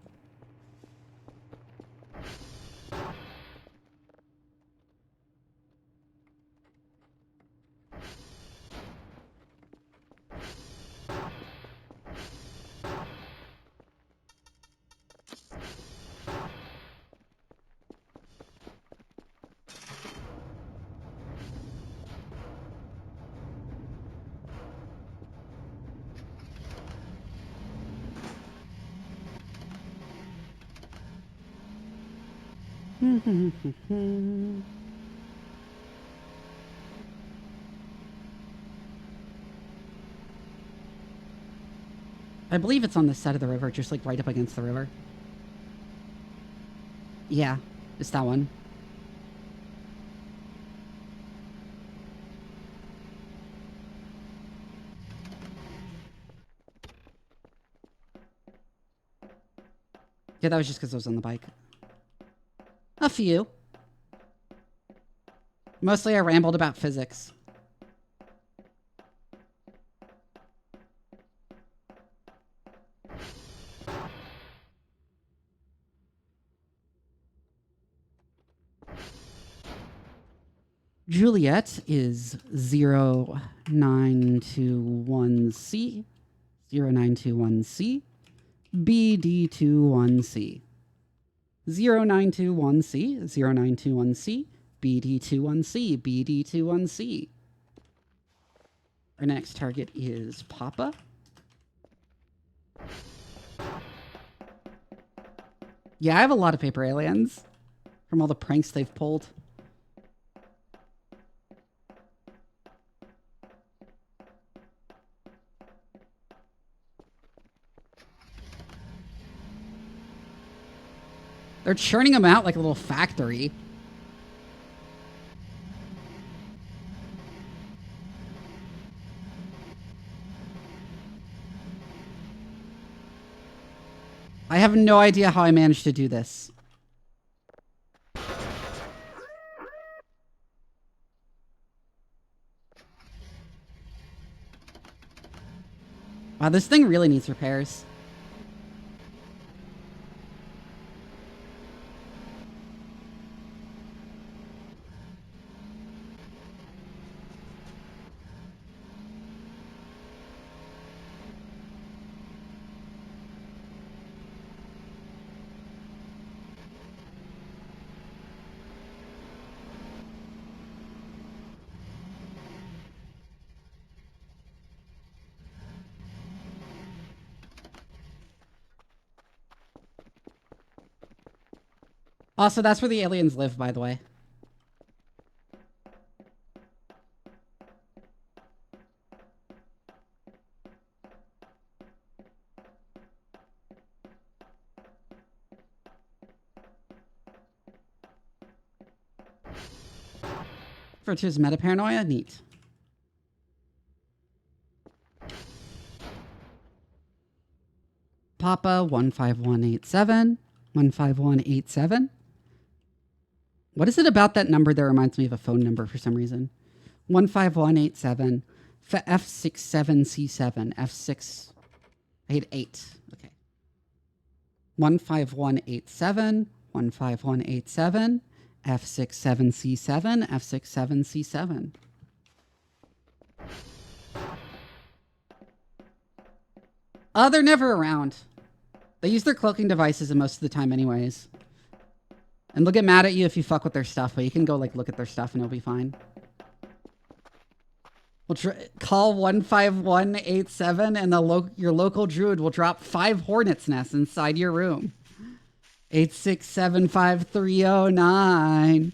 I believe it's on this side of the river, just like right up against the river. Yeah, it's that one. Yeah, that was just because I was on the bike. A few. Mostly I rambled about physics. Juliet is 0921C, 0921C, BD21C. 0921C, 0921C, BD21C, BD21C. Our next target is Papa. Yeah, I have a lot of paper aliens from all the pranks they've pulled. They're churning them out like a little factory. I have no idea how I managed to do this. Wow, this thing really needs repairs. Also, that's where the aliens live, by the way. Referred to as metaparanoia? Neat. Papa 15187. 15187. What is it about that number that reminds me of a phone number for some reason? 15187. F67C7. F6. I hate 8. Okay. 15187. 15187. F67C7. F67C7. They're never around. They use their cloaking devices most of the time anyways. And they'll get mad at you if you fuck with their stuff, but you can go like look at their stuff and it'll be fine. We'll call 15187 and your local druid will drop 5 hornet's nests inside your room. 8675309.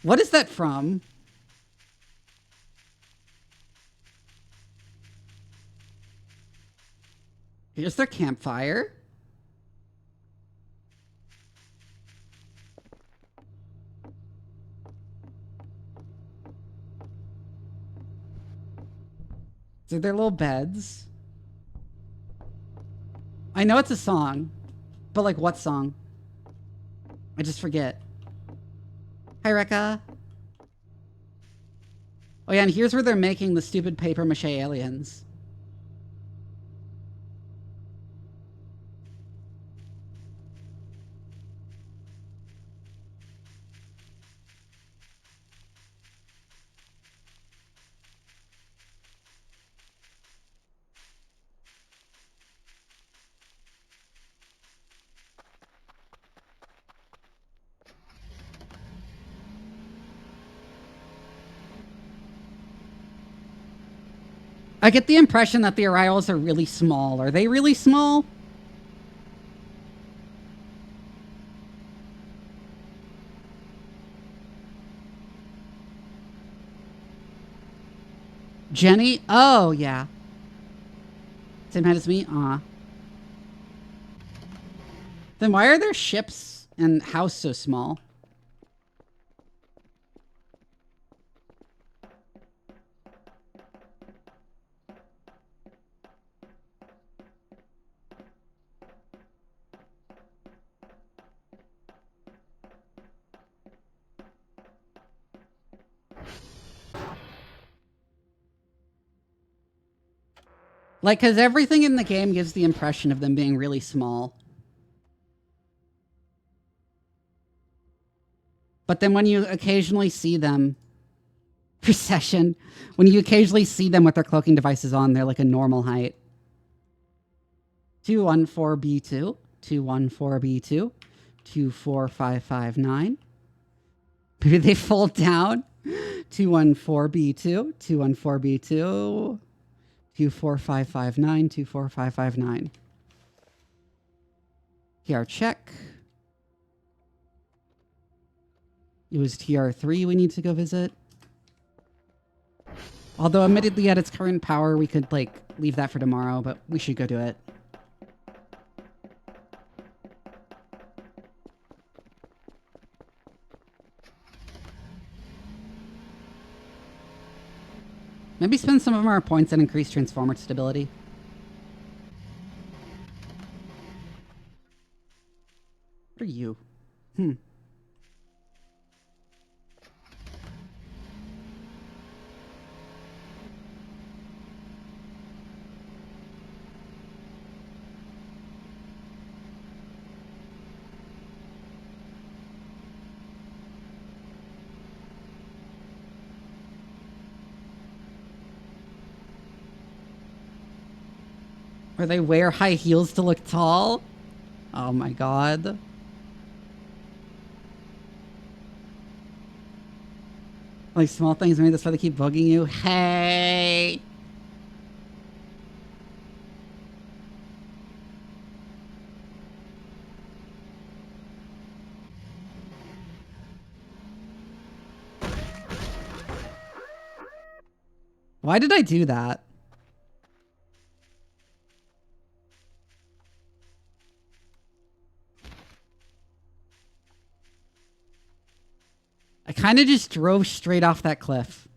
What is that from? Here's their campfire. These are their little beds. I know it's a song, but like what song? I just forget. Hi, Rekka. Oh yeah, and here's where they're making the stupid paper mache aliens. I get the impression that the Ariels are really small. Are they really small? Jenny? Oh, yeah. Same height as me? Aw. Then why are their ships and house so small? Like, because everything in the game gives the impression of them being really small. But then when you occasionally see them... Procession. When you occasionally see them with their cloaking devices on, they're like a normal height. 214B2. 214B2. 24559. Maybe they fold down. 214B2. 214B2. 24559, 24559. TR check. It was TR3 we need to go visit. Although admittedly at its current power we could like leave that for tomorrow, but we should go do it. Maybe spend some of our points and increase transformer stability. What are you? Or they wear high heels to look tall? Oh my god. Like small things, maybe that's why they keep bugging you. Hey! Why did I do that? I kind of just drove straight off that cliff.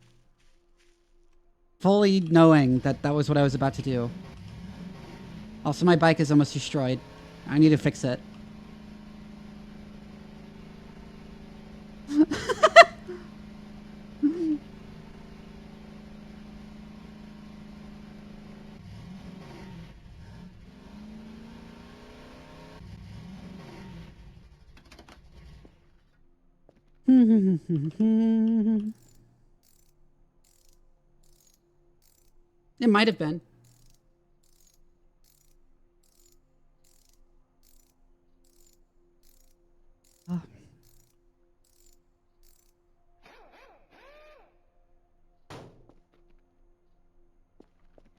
Fully knowing that that was what I was about to do. Also, my bike is almost destroyed. I need to fix it. It might have been. Oh.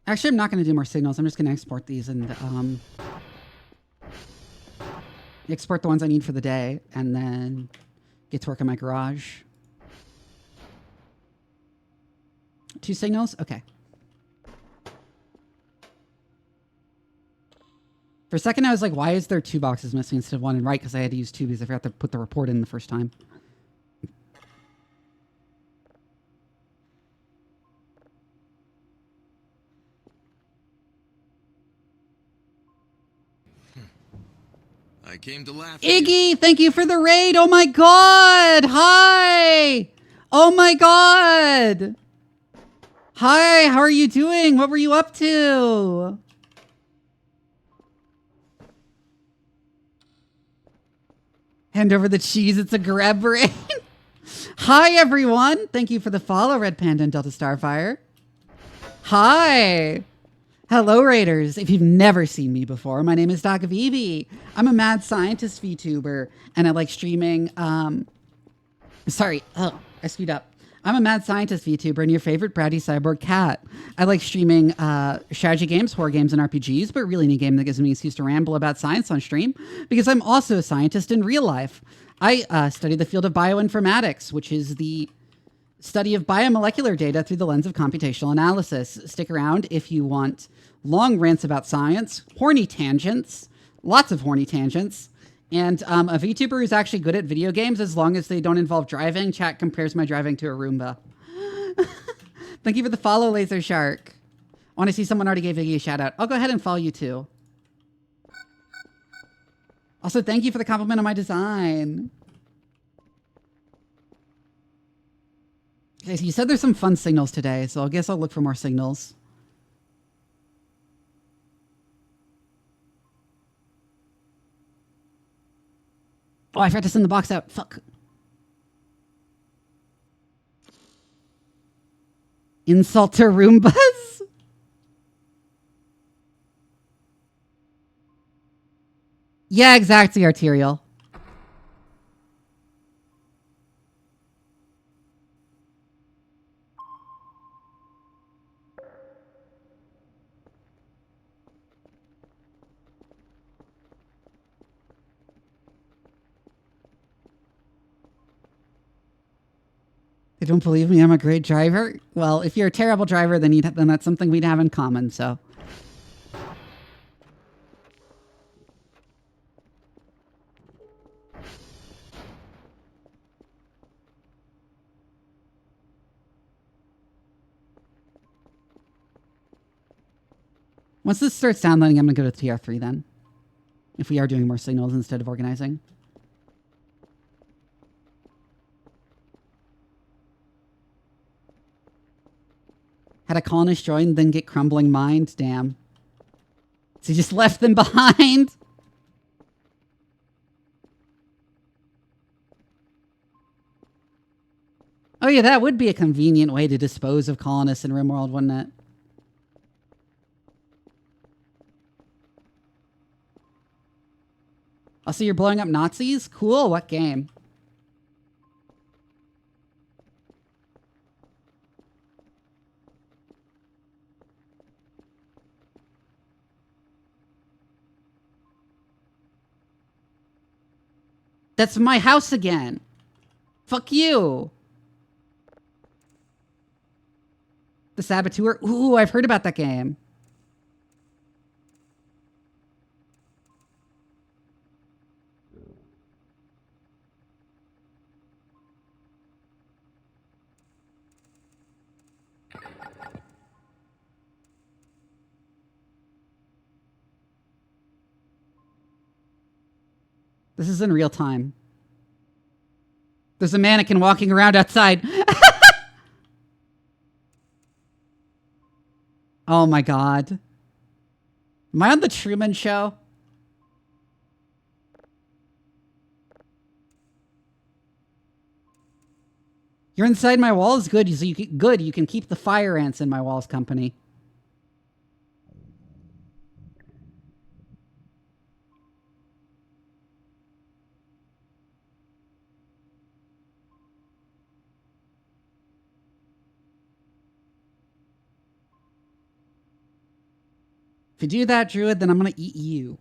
Actually, I'm not going to do more signals. I'm just going to export these and export the ones I need for the day and then get to work in my garage. 2 signals? Okay. For a second, I was like, why is there 2 boxes missing instead of 1 and right? Because I had to use 2 because I forgot to put the report in the first time. I came to laugh. Iggy, thank you for the raid. Oh my god. Hi. Oh my god. Hi, how are you doing? What were you up to? Hand over the cheese. It's a grab brain. Hi, everyone. Thank you for the follow, Red Panda and Delta Starfire. Hi. Hello, Raiders. If you've never seen me before, my name is Doc Vivi. I'm a mad scientist VTuber, and I like streaming. I screwed up. I'm a mad scientist VTuber and your favorite bratty cyborg cat. I like streaming strategy games, horror games, and RPGs, but really any game that gives me an excuse to ramble about science on stream because I'm also a scientist in real life. I study the field of bioinformatics, which is the study of biomolecular data through the lens of computational analysis. Stick around if you want long rants about science, horny tangents, lots of horny tangents, and a VTuber who's actually good at video games as long as they don't involve driving. Chat compares my driving to a Roomba. Thank you for the follow, Laser Shark. I want to see someone already gave Iggy a shout out. I'll go ahead and follow you too. Also, thank you for the compliment on my design. Okay, so you said there's some fun signals today, so I guess I'll look for more signals. Oh, I forgot to send the box out. Fuck. Insult to Roombas? Yeah, exactly, Arterial. They don't believe me I'm a great driver? Well, if you're a terrible driver, then that's something we'd have in common, so. Once this starts downloading, I'm going to go to TR3 then. If we are doing more signals instead of organizing. Had a colonist join, then get crumbling mind. Damn. So you just left them behind? Oh yeah, that would be a convenient way to dispose of colonists in RimWorld, wouldn't it? Also, you're blowing up Nazis? Cool, what game? That's my house again. Fuck you. The Saboteur? Ooh, I've heard about that game. This is in real time. There's a mannequin walking around outside. Oh my god. Am I on the Truman Show? You're inside my walls? Good. So you can keep the fire ants in my walls company. If you do that, Druid, then I'm gonna eat you.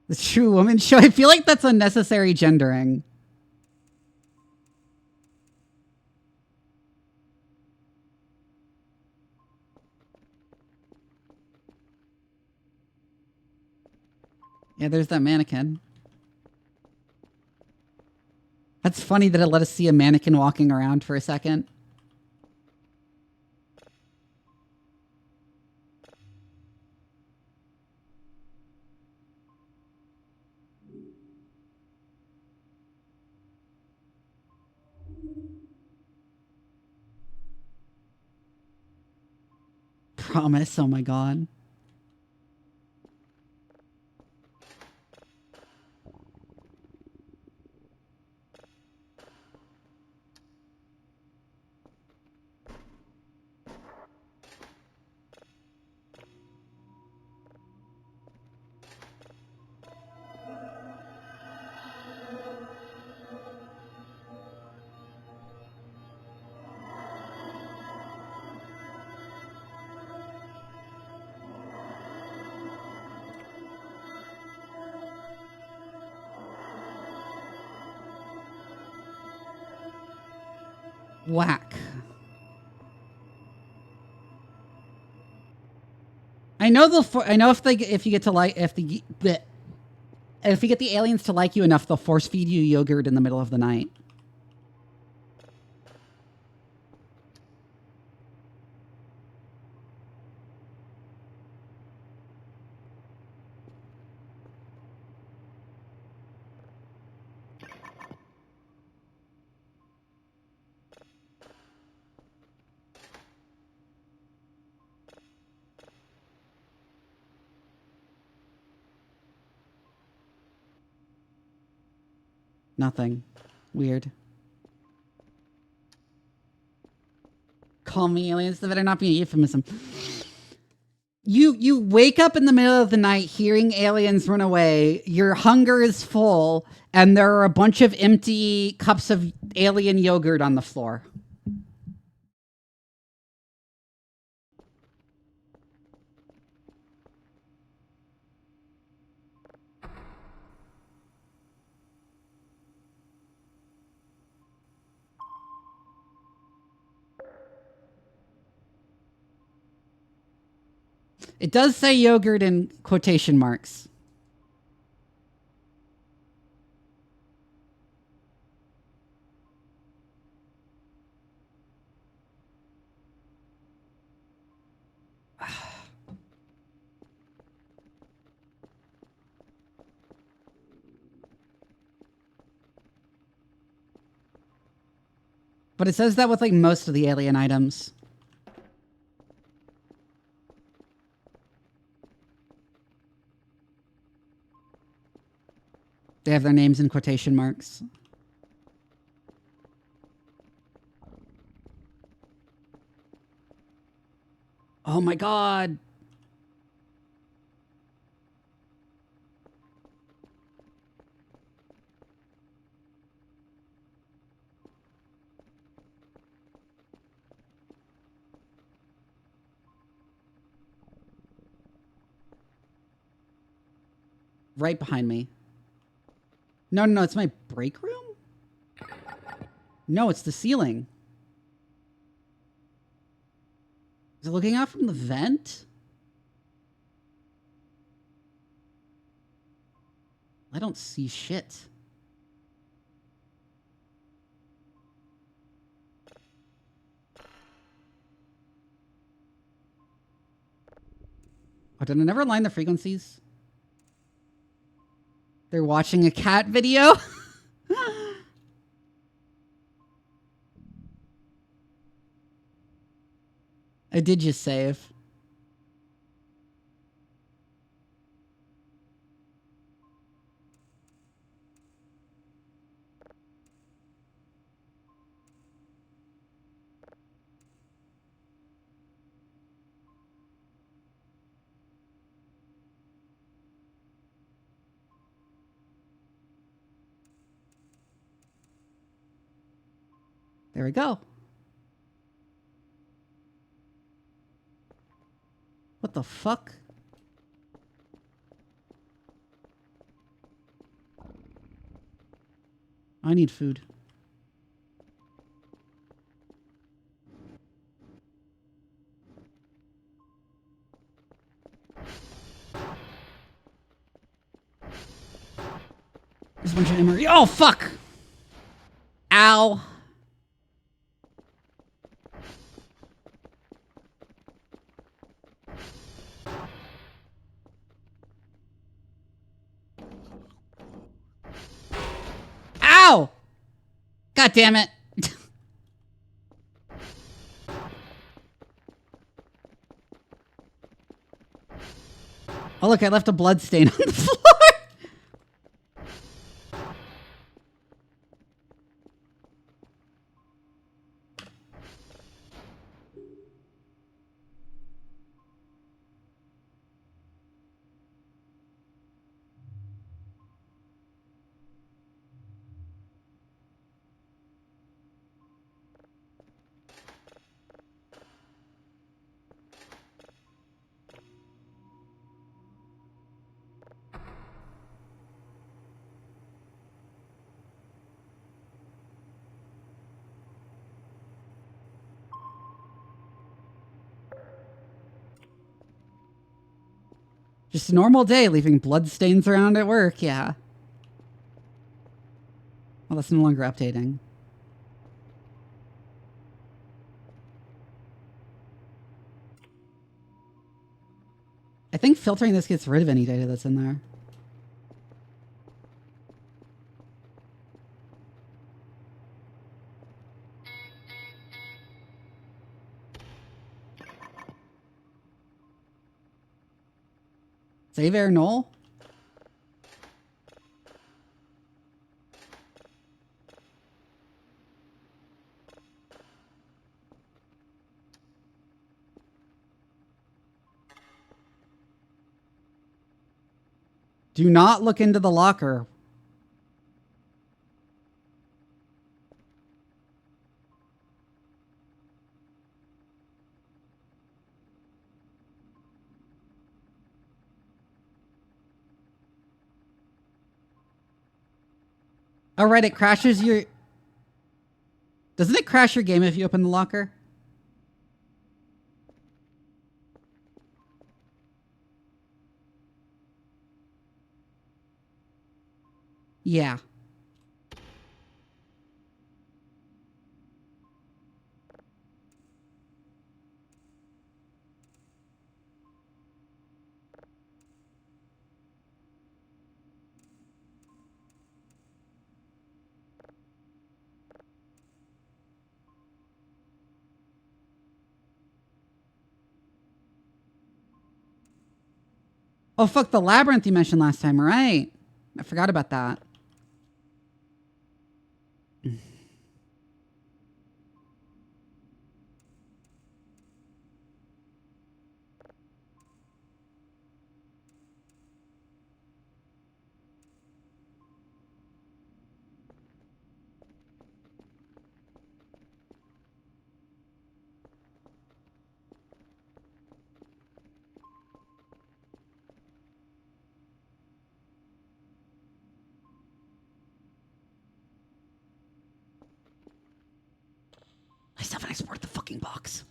The true woman show. I feel like that's unnecessary gendering. Yeah, there's that mannequin. That's funny that it let us see a mannequin walking around for a second. Promise, oh my god. Whack. I know if you get to like if you get the aliens to like you enough, they'll force feed you yogurt in the middle of the night. Nothing. Weird. Call me aliens. That better not be a euphemism. You wake up in the middle of the night hearing aliens run away. Your hunger is full, and there are a bunch of empty cups of alien yogurt on the floor. It does say yogurt in quotation marks. But it says that with like most of the alien items. They have their names in quotation marks. Oh my god. Right behind me. No, it's my break room? No, it's the ceiling. Is it looking out from the vent? I don't see shit. Oh, did I never align the frequencies? They're watching a cat video? I did just save. There we go. the fuck? I need food. There's a bunch of emery. Oh, fuck! Ow. Ow! God damn it. Oh, look, I left a blood stain on the floor. Just a normal day, leaving blood stains around at work, yeah. Well, that's no longer updating. I think filtering this gets rid of any data that's in there. Save air null? Do not look into the locker. Oh, right, it crashes your... Doesn't it crash your game if you open the locker? Yeah. Oh, fuck, the labyrinth you mentioned last time, right? I forgot about that. I still haven't explored the fucking box.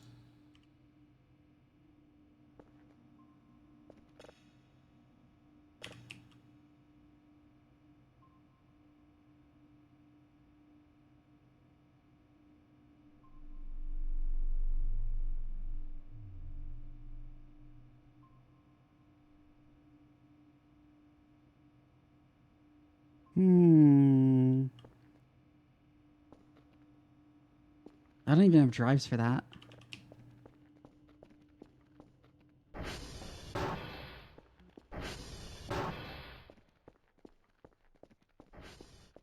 I don't even have drives for that.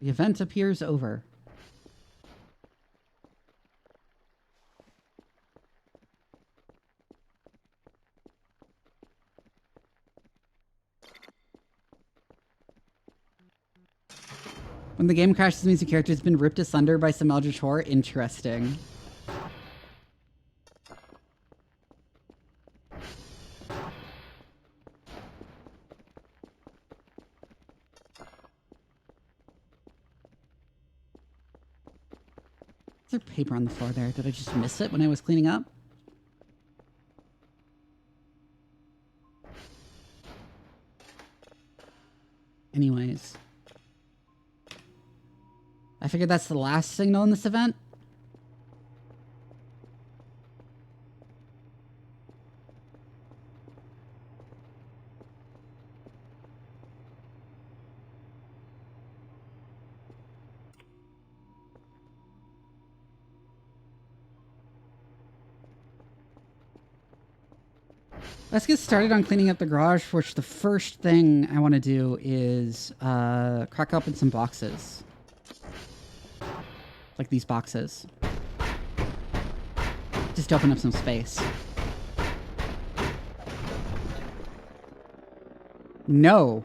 The event appears over. When the game crashes, means the character has been ripped asunder by some eldritch horror. Interesting. there paper on the floor there? Did I just miss it when I was cleaning up? Anyways. I figured that's the last signal in this event. Let's get started on cleaning up the garage, for which the first thing I want to do is crack open some boxes. Like these boxes. Just to open up some space. No.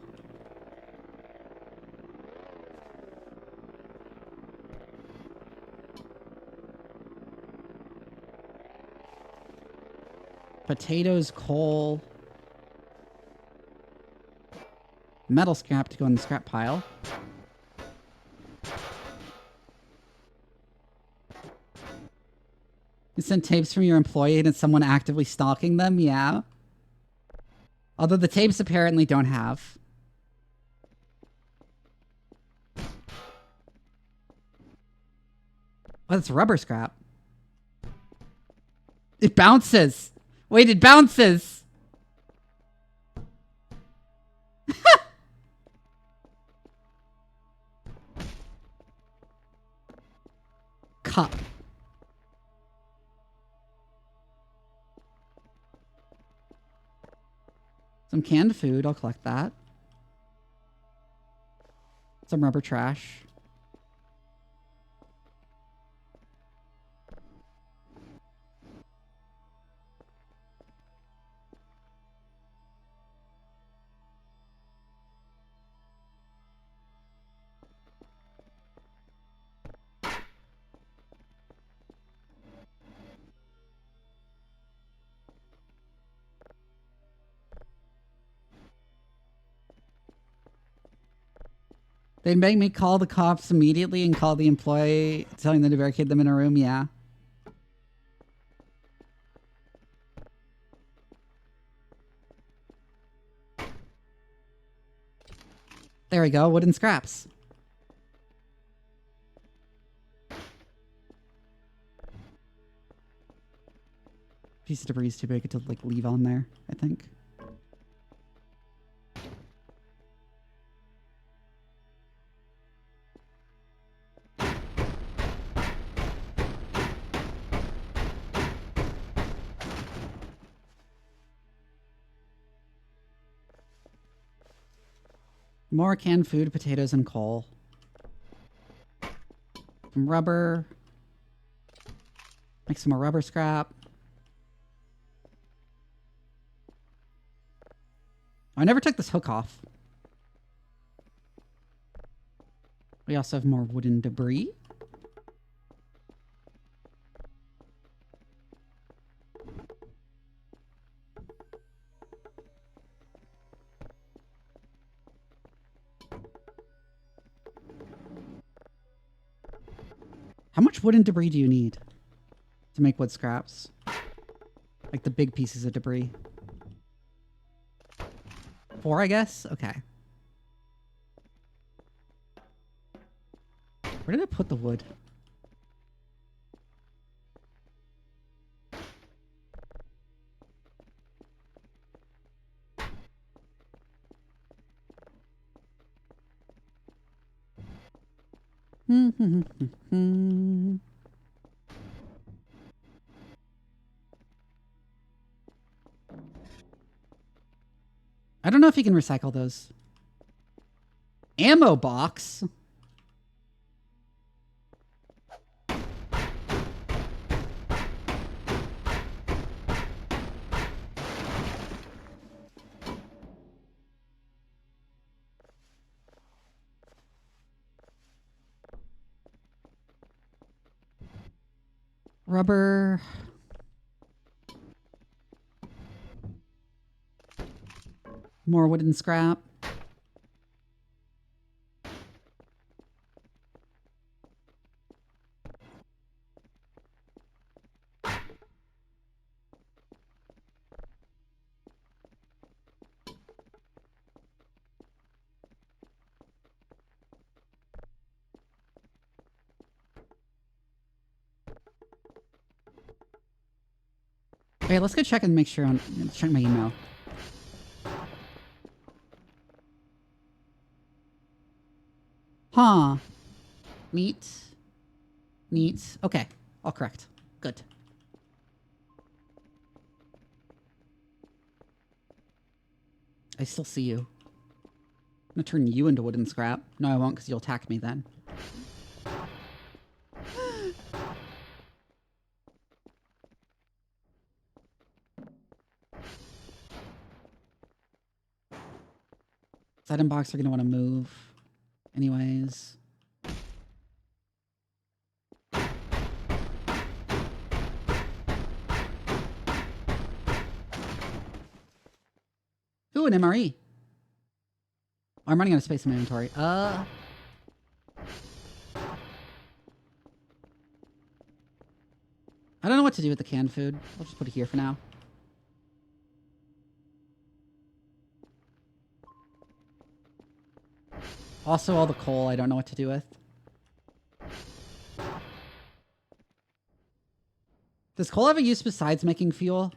Potatoes, coal. Metal scrap to go in the scrap pile. You sent tapes from your employee and it's someone actively stalking them? Yeah. Although the tapes apparently don't have. Oh, that's rubber scrap. It bounces. Wait, it bounces. Cup. Some canned food. I'll collect that. Some rubber trash. They'd make me call the cops immediately and call the employee, telling them to barricade them in a room. Yeah. There we go. Wooden scraps. Piece of debris is too big to like leave on there, I think. More canned food, potatoes, and coal. Some rubber. Make some more rubber scrap. I never took this hook off. We also have more wooden debris. How much wooden debris do you need to make wood scraps? Like the big pieces of debris. 4, I guess? Okay. Where did I put the wood? I don't know if you can recycle those. Ammo box? Rubber. More wooden scrap. Okay, let's go check and make sure on check my email. Huh. Meat. Okay. All correct. Good. I still see you. I'm gonna turn you into wooden scrap. No, I won't, because you'll attack me then. Side and box are gonna want to move. Anyways. Ooh, an MRE. Oh, I'm running out of space in my inventory. I don't know what to do with the canned food. I'll just put it here for now. Also, all the coal I don't know what to do with. Does coal have a use besides making fuel?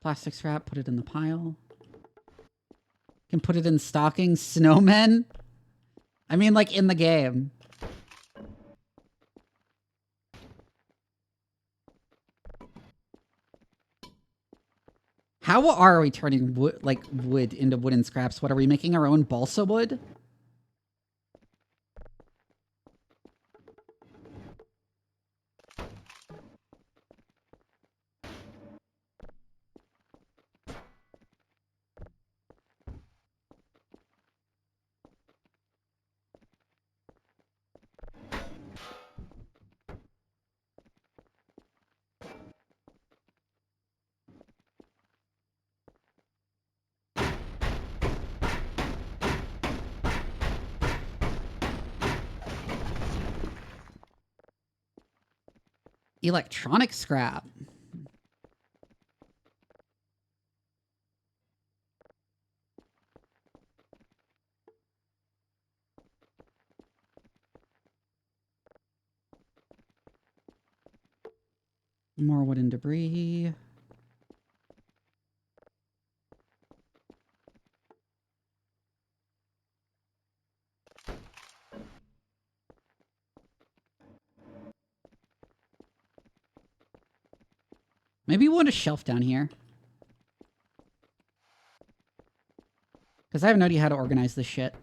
Plastic scrap, put it in the pile. Can put it in stocking. Snowmen? I mean, like, in the game. How are we turning wood, like, wood into wooden scraps? What, are we making our own balsa wood? Electronic scrap. More wooden debris. Maybe we want a shelf down here. Because I have no idea how to organize this shit.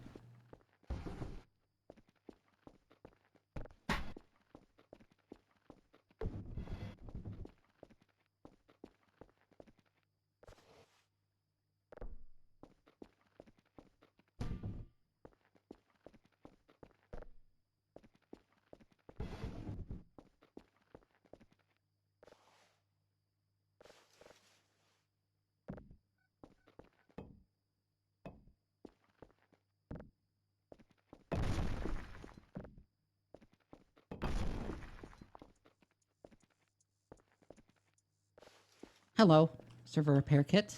Hello. Server repair kit.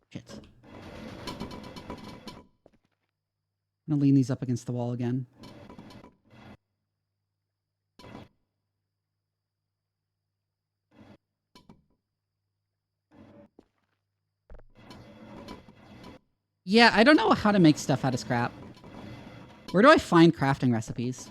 Shit. I'm gonna lean these up against the wall again. Yeah, I don't know how to make stuff out of scrap. Where do I find crafting recipes?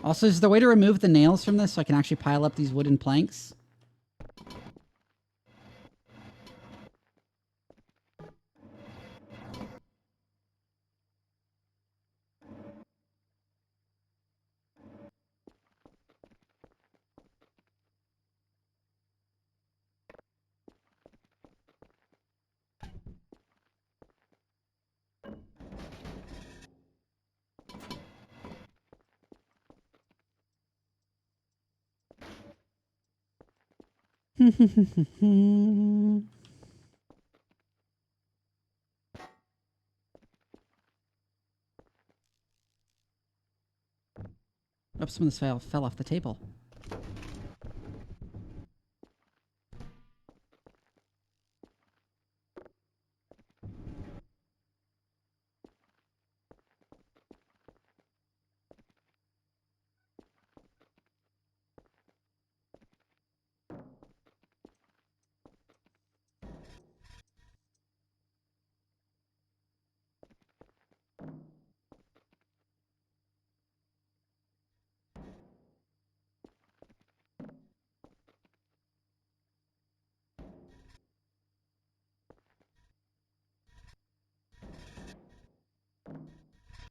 Also, is there a way to remove the nails from this so I can actually pile up these wooden planks? Oops, some of this fell off the table.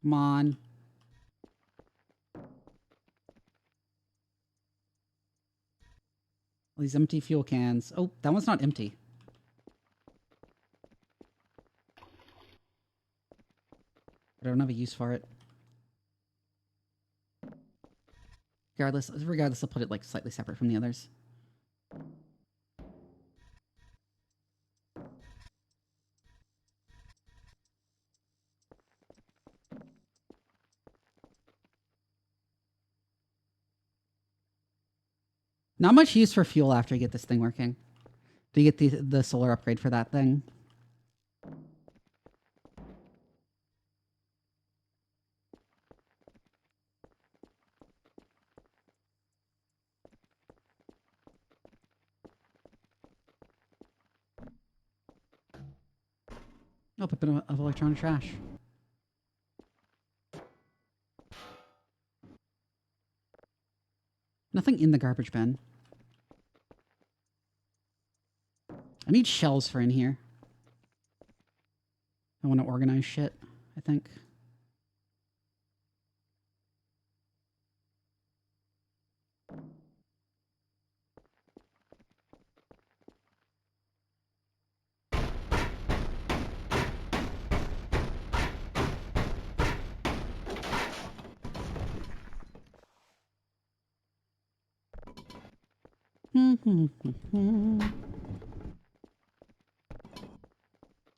Come on. All these empty fuel cans. Oh, that one's not empty. I don't have a use for it. Regardless, I'll put it like slightly separate from the others. Not much use for fuel after you get this thing working. Do you get the solar upgrade for that thing? Oh, a bit of electronic trash. Nothing in the garbage bin. I need shelves for in here. I want to organize shit, I think.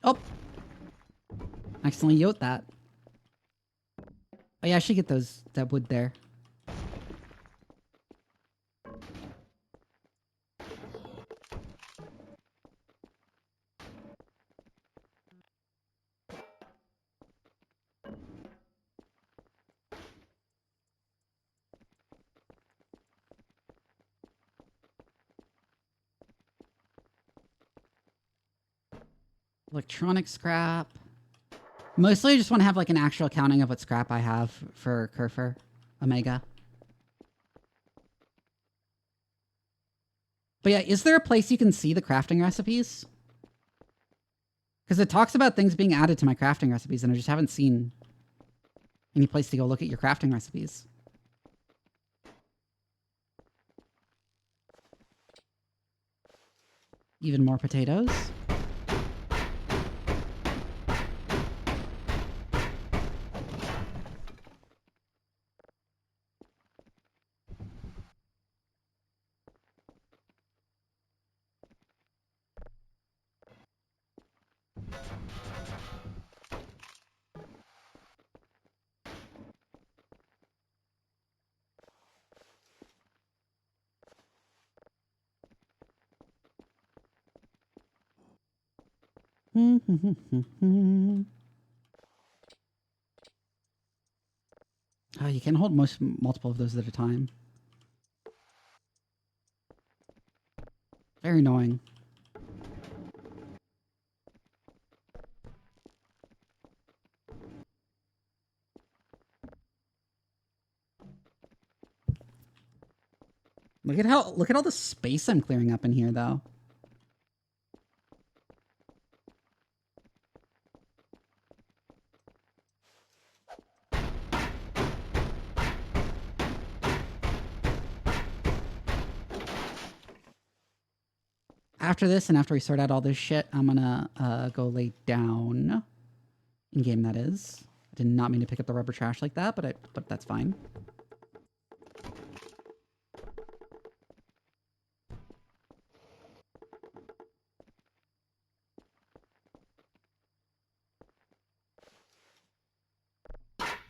Oh! I accidentally yote that. Oh yeah, I should get that wood there. Electronic scrap. Mostly I just want to have like an actual counting of what scrap I have for Kerfer Omega. But yeah, is there a place you can see the crafting recipes? Because it talks about things being added to my crafting recipes and I just haven't seen any place to go look at your crafting recipes. Even more potatoes. Oh, you can hold multiple of those at a time. Very annoying. Look at all the space I'm clearing up in here though. After this and after we sort out all this shit, I'm gonna go lay down. In game, that is. I did not mean to pick up the rubber trash like that, but that's fine.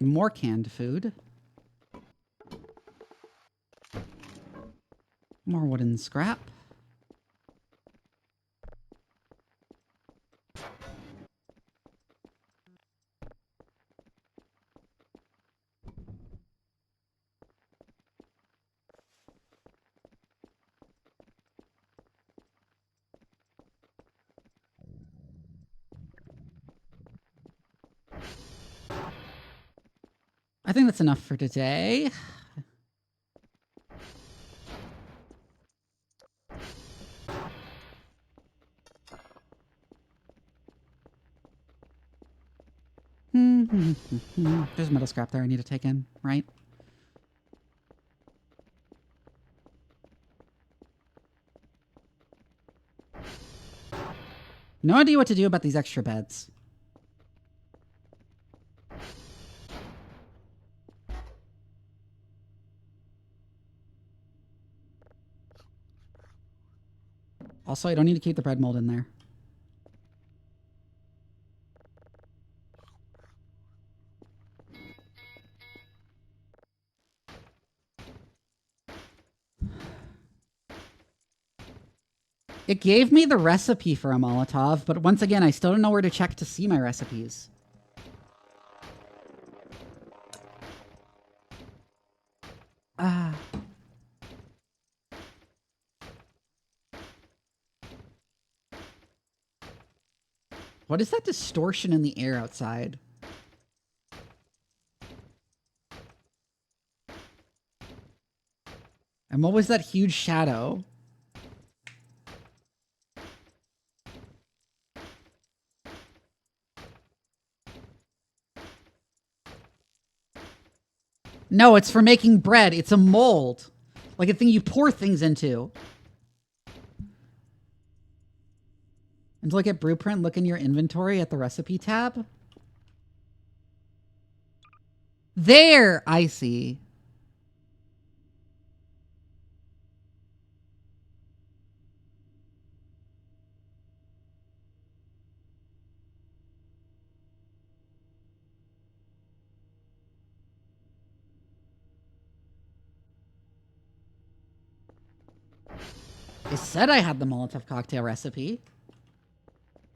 More canned food. More wooden scrap. I think that's enough for today. There's metal scrap there I need to take in, right? No idea what to do about these extra beds. Also, I don't need to keep the bread mold in there. It gave me the recipe for a Molotov, but once again, I still don't know where to check to see my recipes. What is that distortion in the air outside? And what was that huge shadow? No, it's for making bread. It's a mold. Like a thing you pour things into. And to look at Blueprint, look in your inventory at the recipe tab. There! I see. It said I had the Molotov cocktail recipe.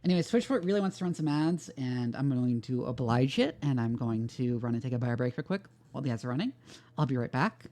Anyway, Switchfoot really wants to run some ads, and I'm going to oblige it, and I'm going to run and take a bio break real quick while the ads are running. I'll be right back.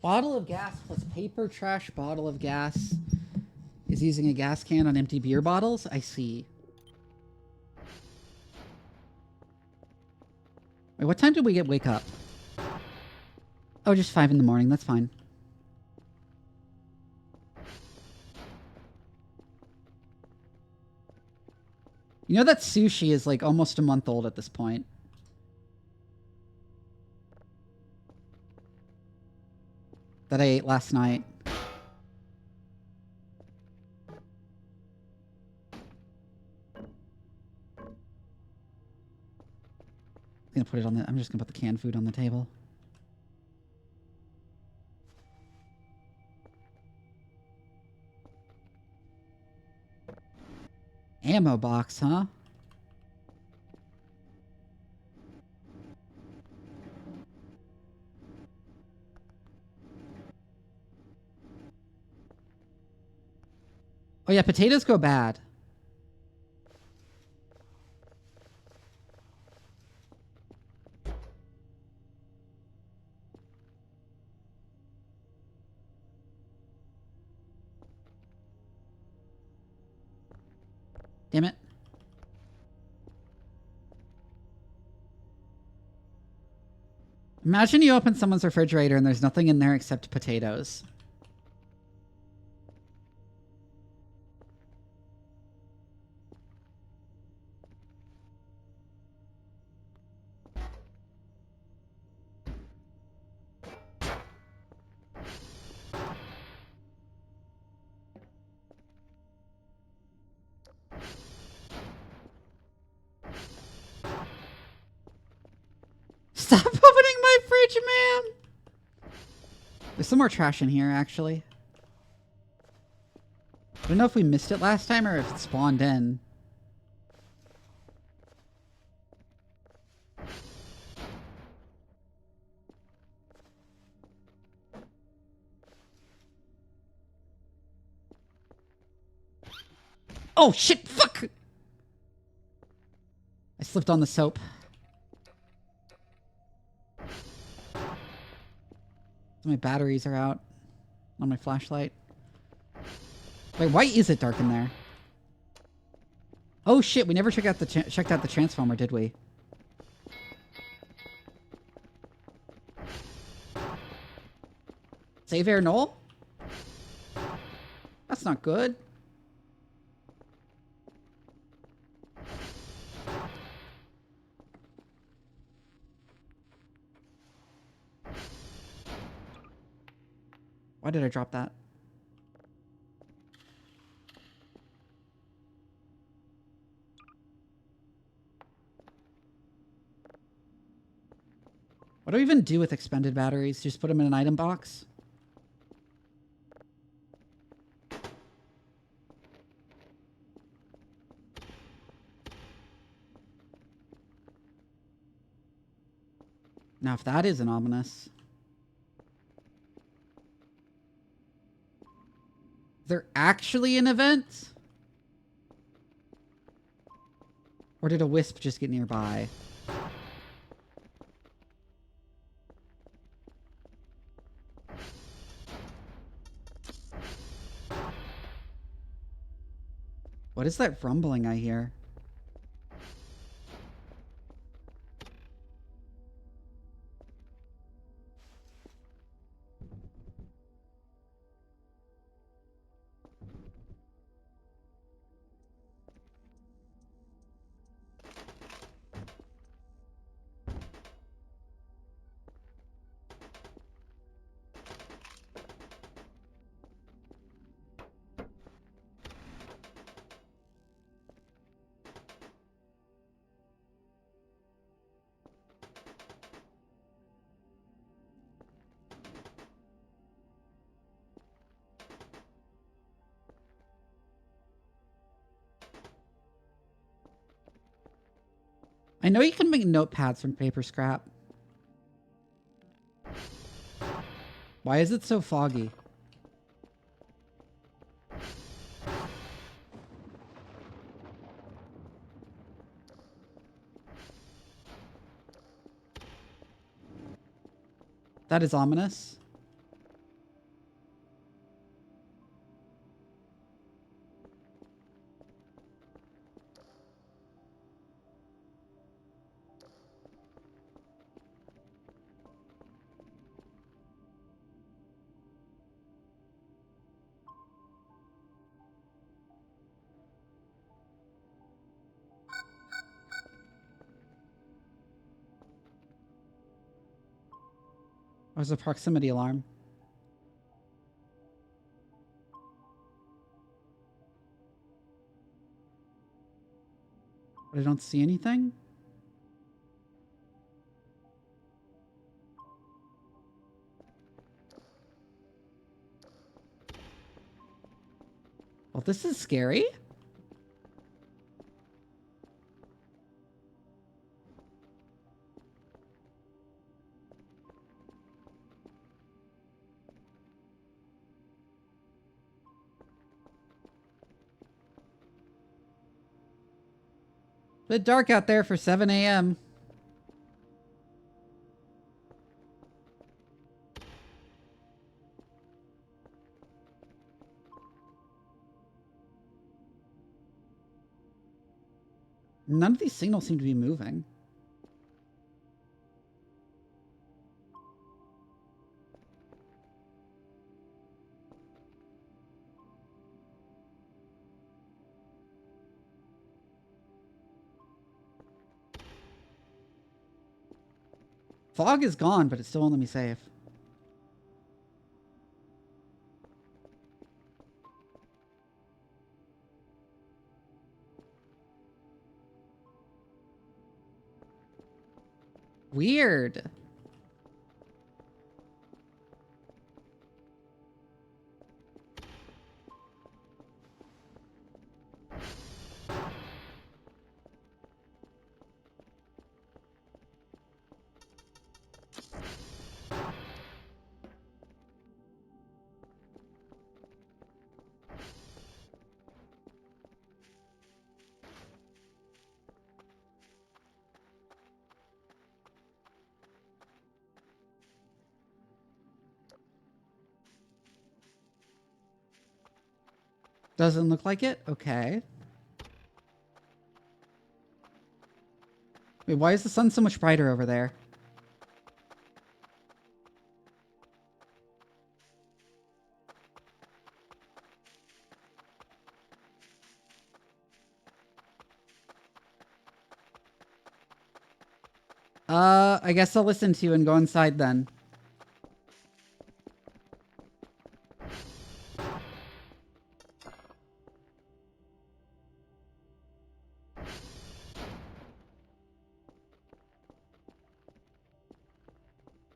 Bottle of gas plus paper trash bottle of gas is using a gas can on empty beer bottles? I see. Wait, what time did we wake up? Oh, just 5 in the morning. That's fine. You know that sushi is like almost a month old at this point. That I ate last night. I'm gonna put it on the. I'm just gonna put the canned food on the table. Ammo box, huh? Oh yeah, potatoes go bad. Damn it. Imagine you open someone's refrigerator and there's nothing in there except potatoes. Stop opening my fridge, man! There's some more trash in here, actually. I don't know if we missed it last time or if it spawned in. Oh, shit! Fuck! I slipped on the soap. My batteries are out on my flashlight. Wait, why is it dark in there? Oh shit, we never checked out the transformer, did we? Save air null? That's not good. Why did I drop that? What do we even do with expended batteries? Just put them in an item box? Now, if that isn't ominous... Is there actually an event? Or did a wisp just get nearby? What is that rumbling I hear? I know you can make notepads from paper scrap. Why is it so foggy? That is ominous. There's a proximity alarm. But I don't see anything. Well, this is scary. Bit dark out there for 7 a.m. None of these signals seem to be moving. Fog is gone, but it still won't let me save. Weird. Doesn't look like it? Okay. Wait, why is the sun so much brighter over there? I guess I'll listen to you and go inside then.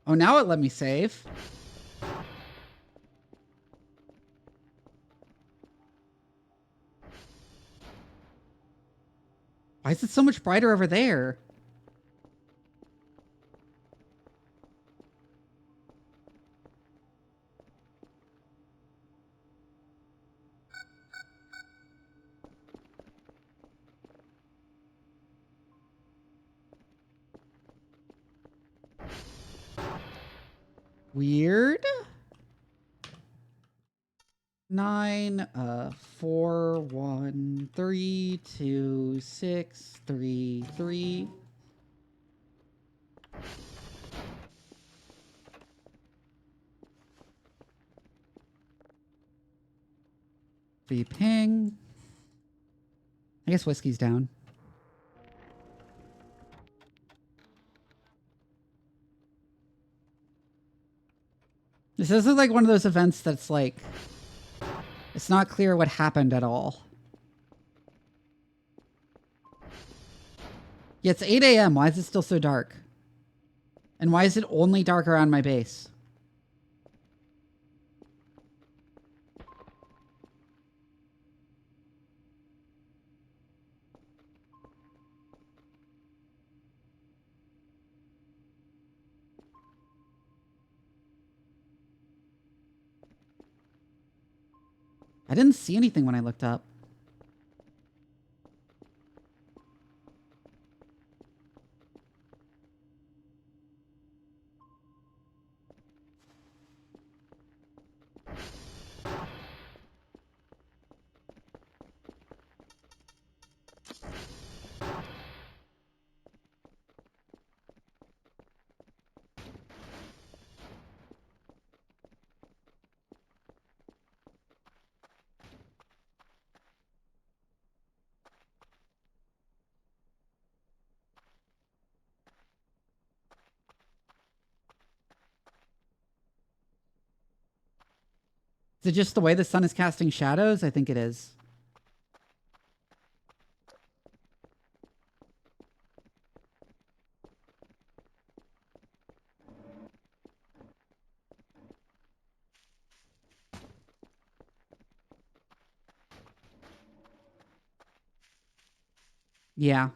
Oh, now it let me save. Why is it so much brighter over there? Weird. 9, 4, 1, 3, 2, 6, 3, 3. V ping. I guess whiskey's down. This is like one of those events that's like, it's not clear what happened at all. Yeah, it's 8 a.m. Why is it still so dark? And why is it only dark around my base? I didn't see anything when I looked up. it just the way the sun is casting shadows? I think it is. Yeah.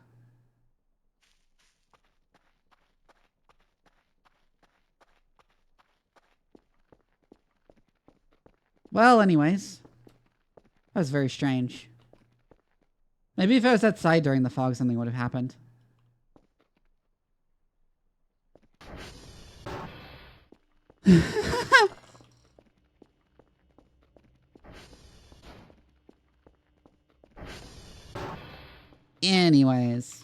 Well, anyways. That was very strange. Maybe if I was outside during the fog, something would have happened. Anyways.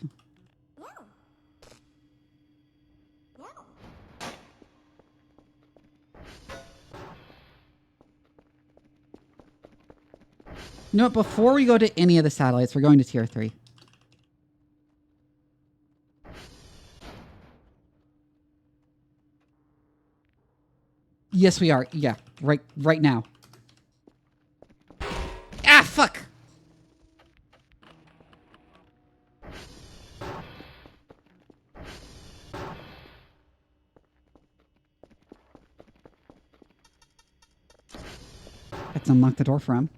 You know what? Before we go to any of the satellites, we're going to tier 3. Yes, we are. Yeah, right now. Ah, fuck! Let's unlock the door for him.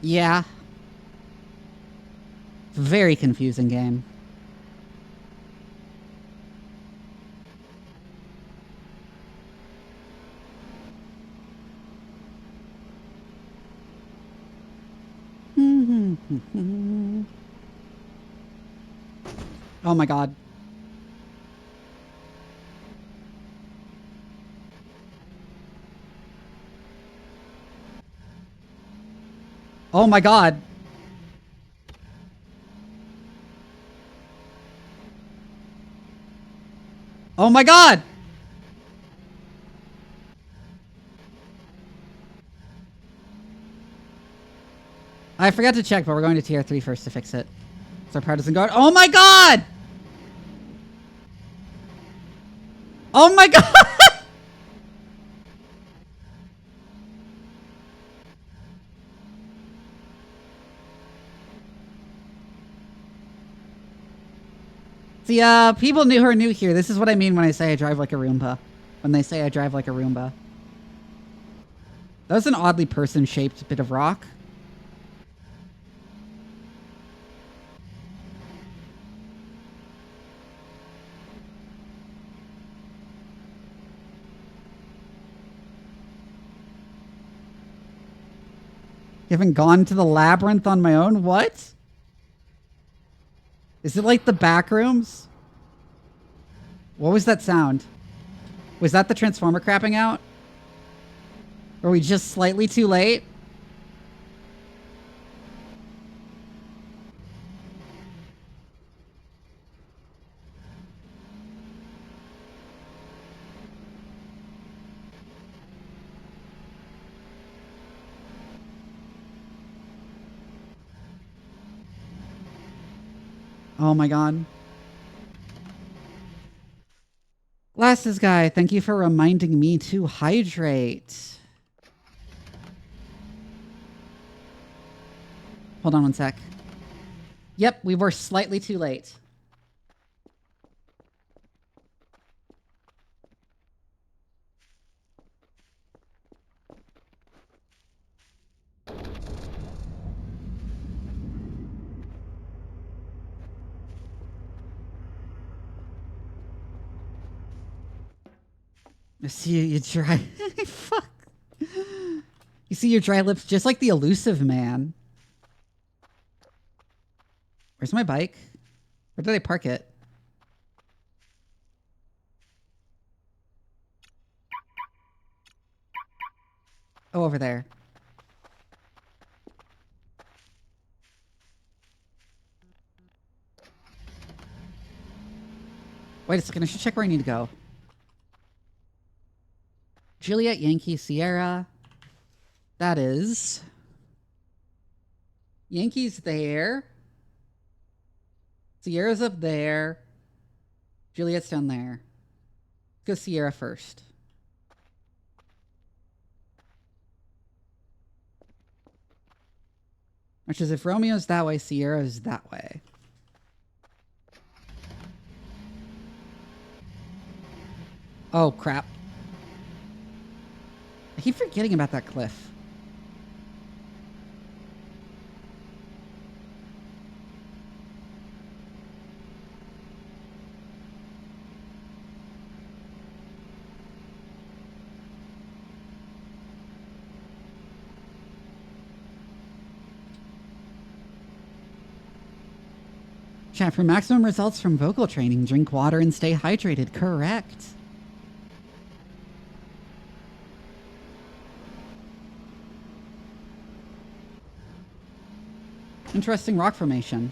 Yeah. Very confusing game. Oh my god. Oh my god. Oh my god! I forgot to check, but we're going to tier 3 first to fix it. So our power doesn't go out. Oh my god! Oh my god! See, people who are new here, this is what I mean when I say I drive like a Roomba. When they say I drive like a Roomba. That was an oddly person-shaped bit of rock. You haven't gone to the labyrinth on my own? What? Is it like the back rooms? What was that sound? Was that the transformer crapping out? Are we just slightly too late? Oh my god. Glasses guy, thank you for reminding me to hydrate. Hold on one sec. Yep, we were slightly too late. I see you dry. Fuck. You see your dry lips just like the elusive man. Where's my bike? Where did I park it? Oh, over there. Wait a second, I should check where I need to go. Juliet, Yankee, Sierra. That is. Yankee's there. Sierra's up there. Juliet's down there. Let's go Sierra first. Which is if Romeo's that way, Sierra's that way. Oh, crap. I keep forgetting about that cliff. Chat, for maximum results from vocal training, drink water and stay hydrated. Correct. Interesting rock formation.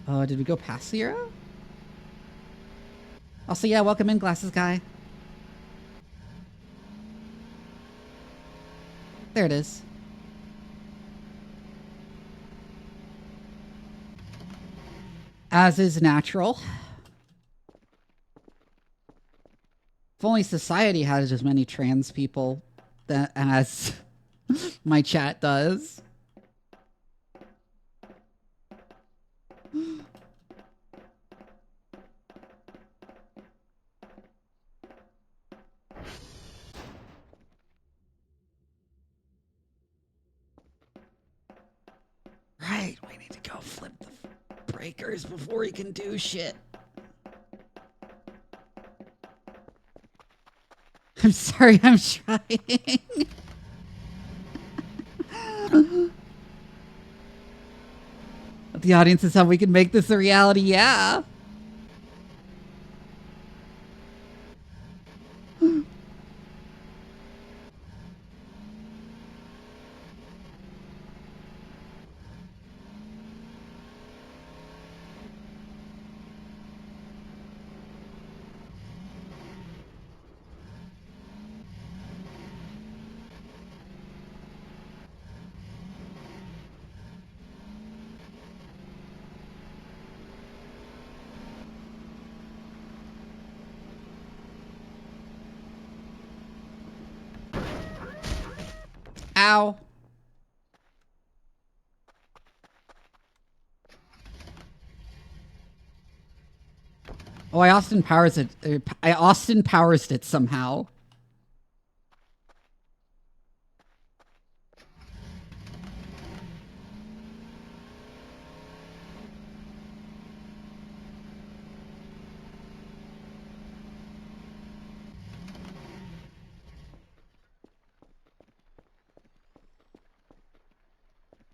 Oh, did we go past Sierra? Also, yeah, welcome in, glasses guy. There it is. As is natural. If only society had as many trans people as my chat does. Right, we need to go flip the breakers before he can do shit. I'm sorry, I'm trying. The audience is how we can make this a reality, yeah. Ow. Oh, I Austin Powers it. I Austin Powers it somehow.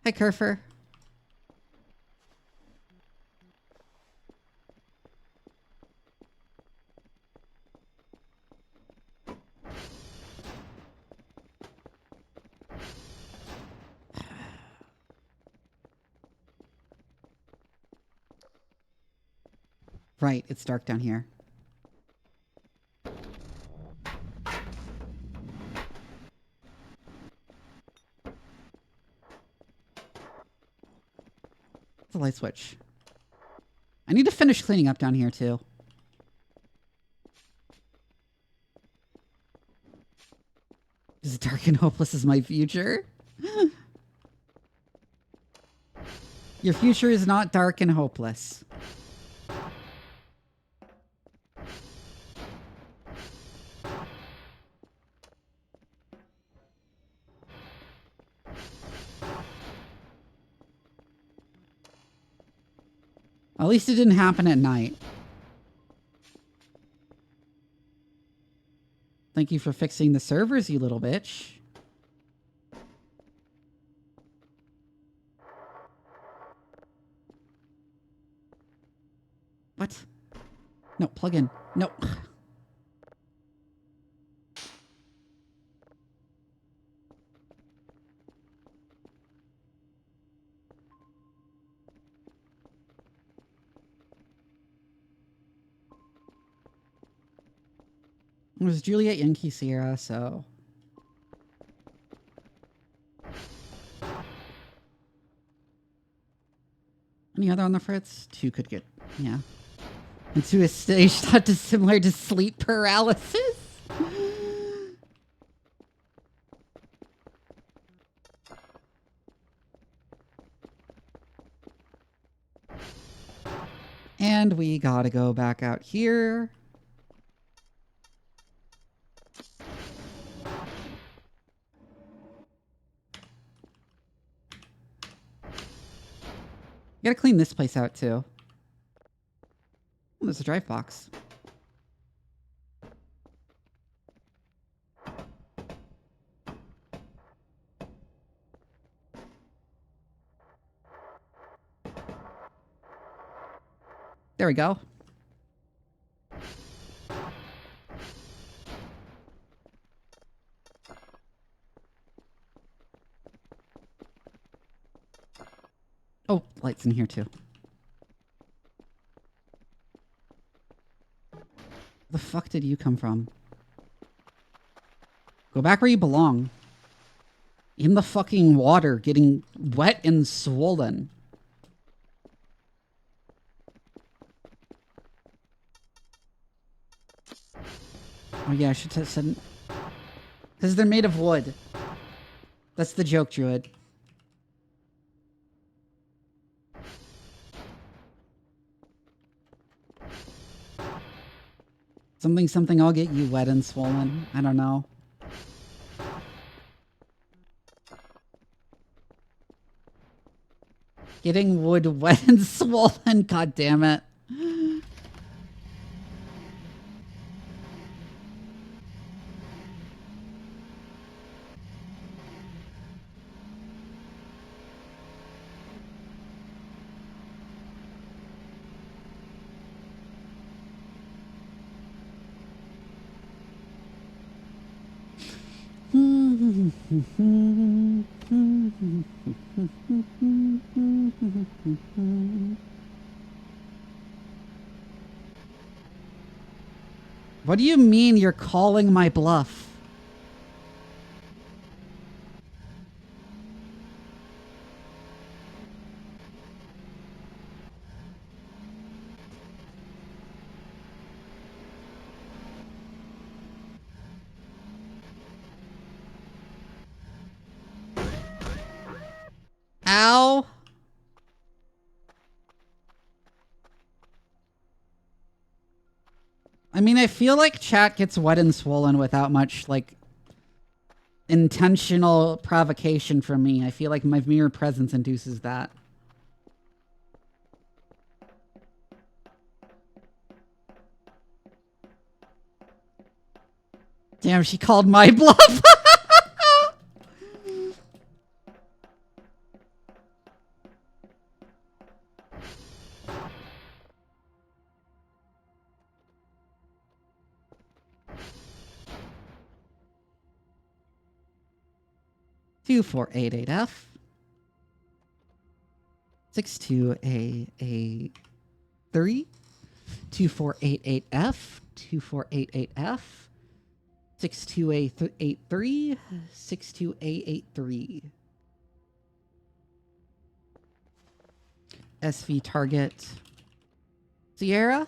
Hi, Kerfer. Right, it's dark down here. It's a light switch. I need to finish cleaning up down here, too. Is dark and hopeless is my future? Your future is not dark and hopeless. At least it didn't happen at night. Thank you for fixing the servers, you little bitch. What? No, plug in. No. It was Juliet Yankee Sierra, so... Any other on the fritz? 2 could get... Yeah. And 2 is stage thought is similar to sleep paralysis. And we gotta go back out here. Gotta clean this place out too. Oh, there's a drive box. There we go. Oh, lights in here too. The fuck did you come from? Go back where you belong. In the fucking water, getting wet and swollen. Oh yeah, I should have said... Because they're made of wood. That's the joke, Druid. Something, something, I'll get you wet and swollen. I don't know. Getting wood wet and swollen, god damn it. What do you mean you're calling my bluff? Ow. I mean, I feel like chat gets wet and swollen without much, like, intentional provocation from me. I feel like my mere presence induces that. Damn, she called my bluff. 2488F 62A3 2488F 2488F 62A83 62A83 SV target Sierra.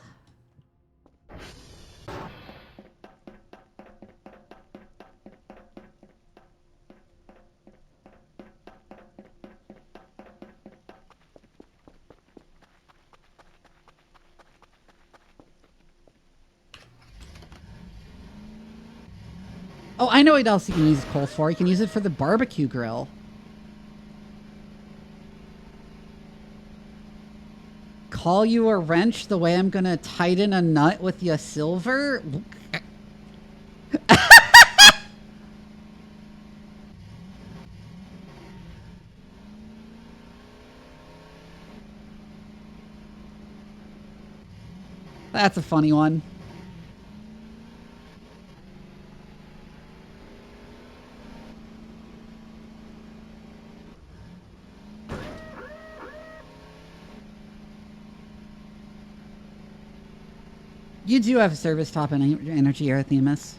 Oh, I know what else you can use coal for. You can use it for the barbecue grill. Call you a wrench the way I'm gonna tighten a nut with your silver? That's a funny one. You do have service top energy, Arathemus.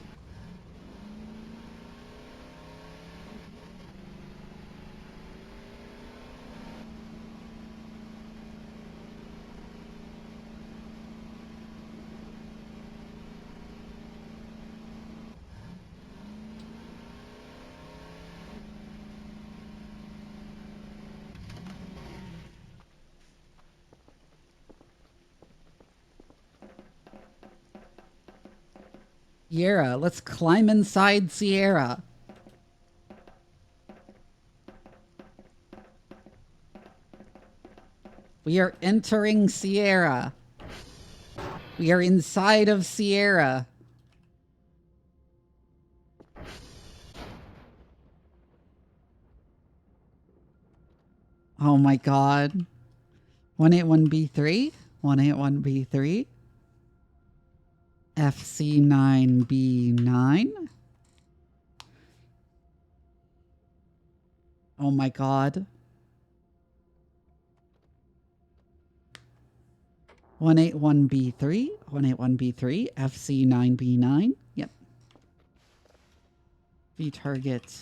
Sierra. Let's climb inside Sierra. We are entering Sierra. We are inside of Sierra. Oh my god. 181B3? 181B3? FC9B9? Oh my god. 181B3? 181B3? FC9B9? Yep. V target.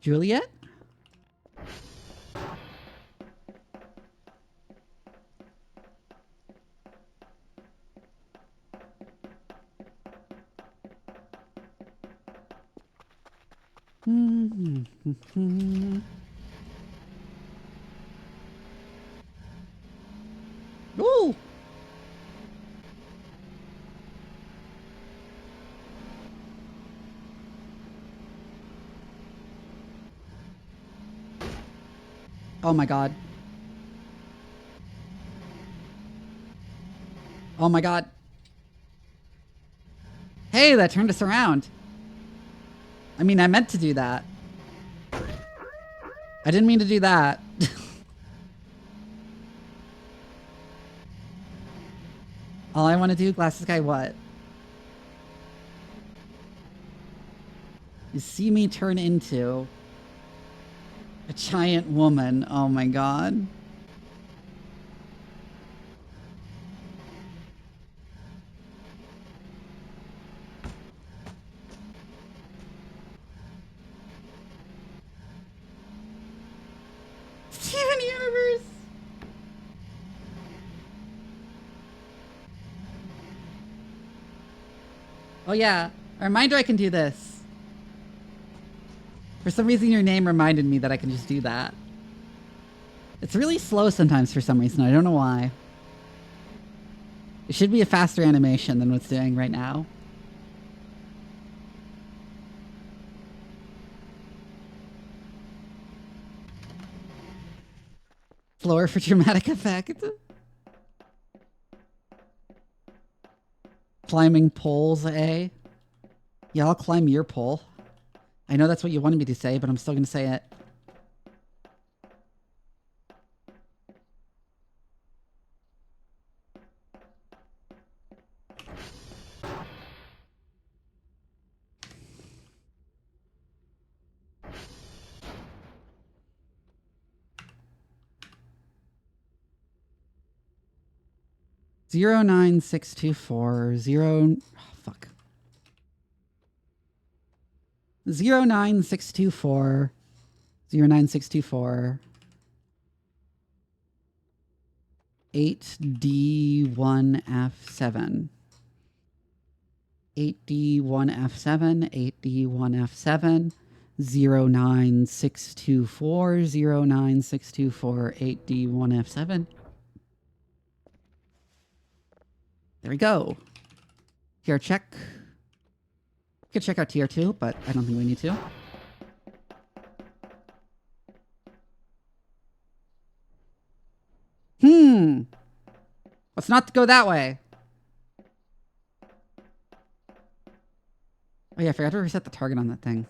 Juliet? Ooh! Oh my god. Oh my god. Hey, that turned us around. I mean, I meant to do that. I didn't mean to do that. All I want to do, glasses guy, what? You see me turn into a giant woman. Oh my god. Steven Universe! Oh yeah, a reminder I can do this. For some reason your name reminded me that I can just do that. It's really slow sometimes for some reason, I don't know why. It should be a faster animation than what's doing right now. Slower for dramatic effect. Climbing poles, eh? Yeah, I'll climb your pole. I know that's what you wanted me to say, but I'm still gonna say it. Zero 09624 0 fuck 09624 09624 8D1F7 8D1F7 8D1F7 09624 09624 8D1F7. There we go. Tier check. You could check out tier 2, but I don't think we need to. Let's not go that way. Oh yeah, I forgot to reset the target on that thing.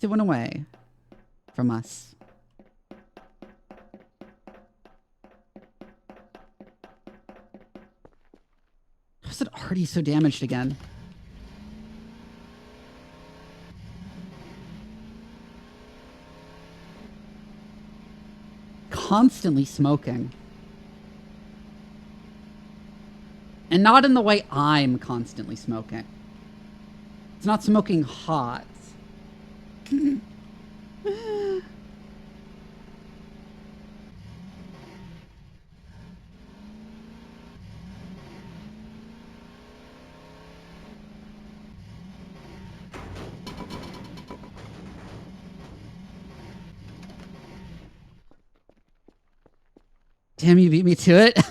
It went away from us. How is it already so damaged again? Constantly smoking. And not in the way I'm constantly smoking. It's not smoking hot. Damn, you beat me to it. Do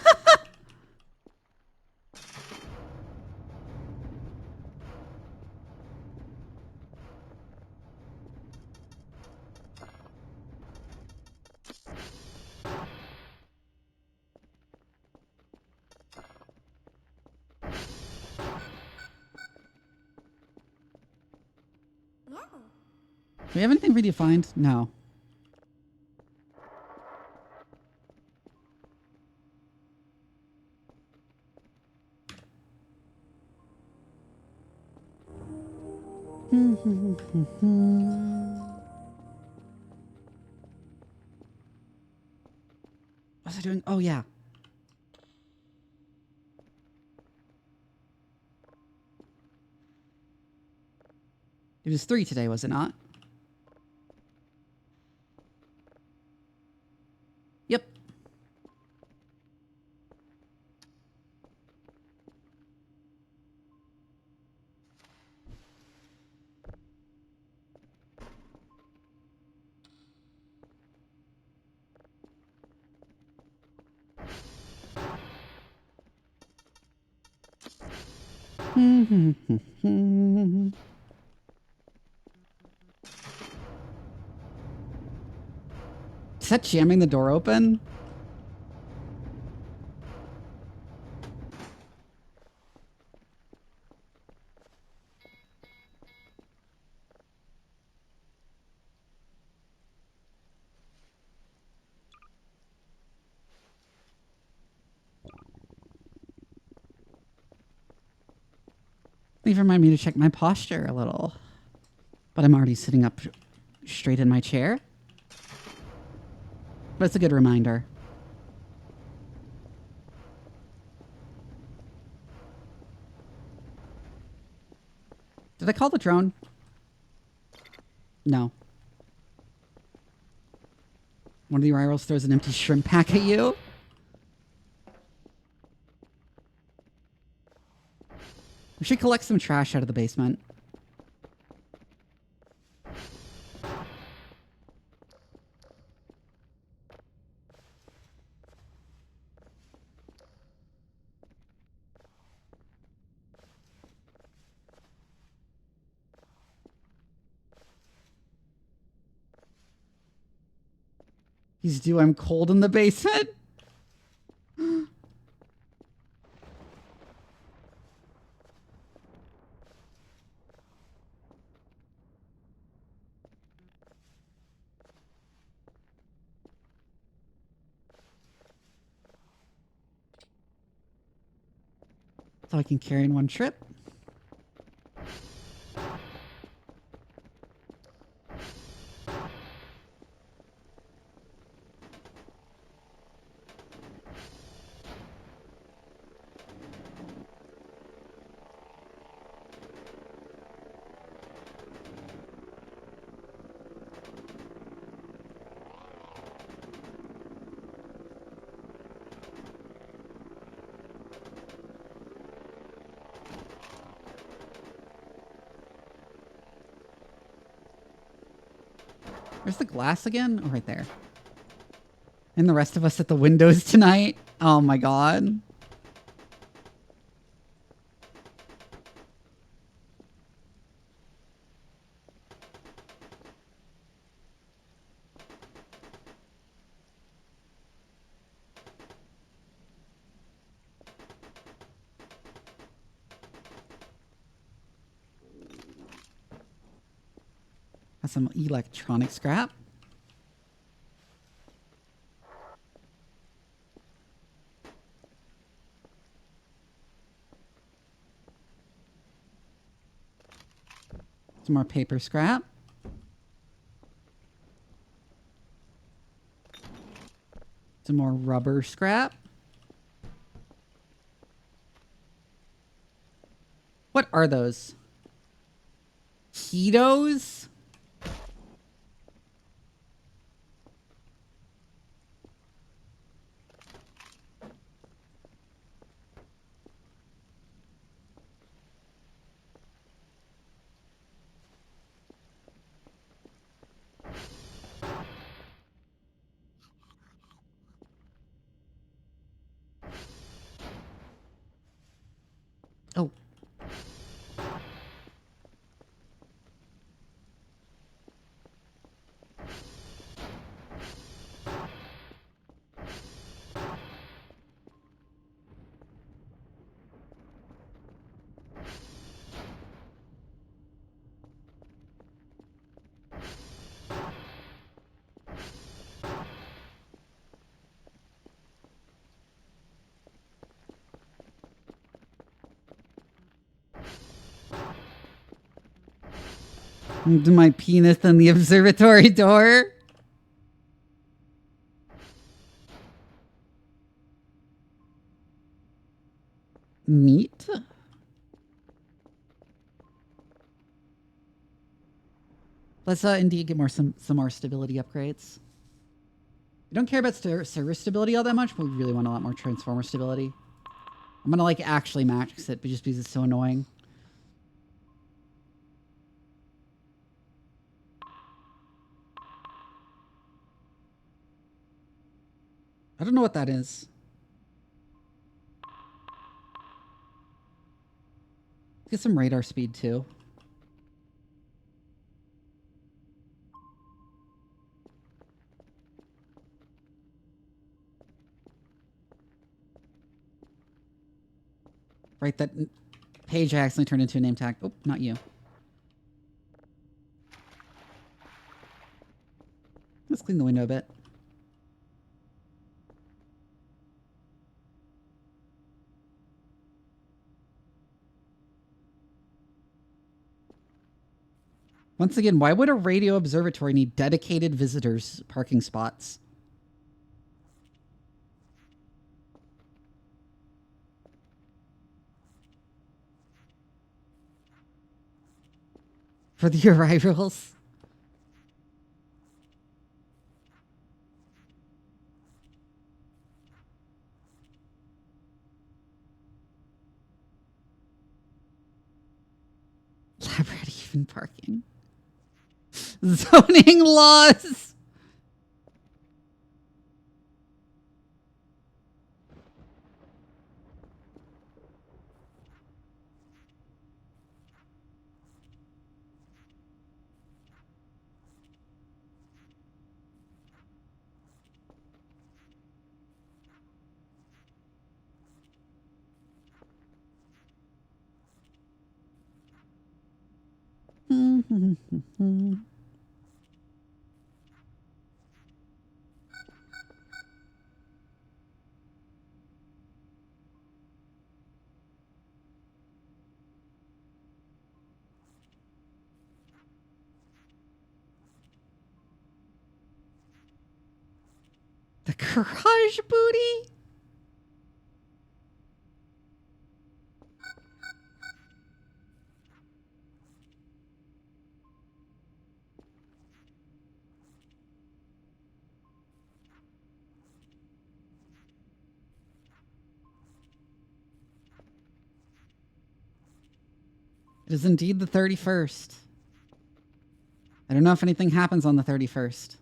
we have anything for you to find? No. What's I doing? Oh, yeah. It was 3 today, was it not? Yep. Is that jamming the door open? Please remind me to check my posture a little. But I'm already sitting up straight in my chair. But it's a good reminder. Did I call the drone? No. One of the rivals throws an empty shrimp pack at you. We should collect some trash out of the basement. He's due. I'm cold in the basement. So I can carry in one trip. Where's the glass again? Oh, right there. And the rest of us at the windows tonight. Oh my god. That's some electronic scrap. Some more paper scrap. Some more rubber scrap. What are those? Cheetos? My penis in the observatory door. Neat. Let's indeed get some more stability upgrades. We don't care about server stability all that much, but we really want a lot more transformer stability. I'm gonna like actually max it, but just because it's so annoying. I don't know what that is. Get some radar speed too. Right, that page I accidentally turned into a name tag. Oh, not you. Let's clean the window a bit. Once again, why would a radio observatory need dedicated visitors parking spots? For the arrivals? Lab rat even parking. Zoning laws! The garage booty? It is indeed the 31st. I don't know if anything happens on the 31st.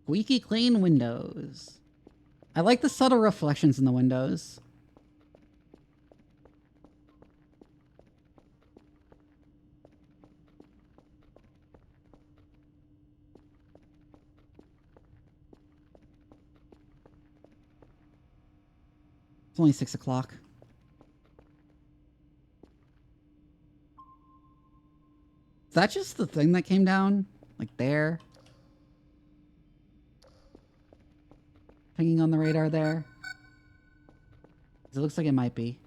Squeaky clean windows. I like the subtle reflections in the windows. It's only 6 o'clock. Is that just the thing that came down? Like there? Pinging on the radar there? It looks like it might be.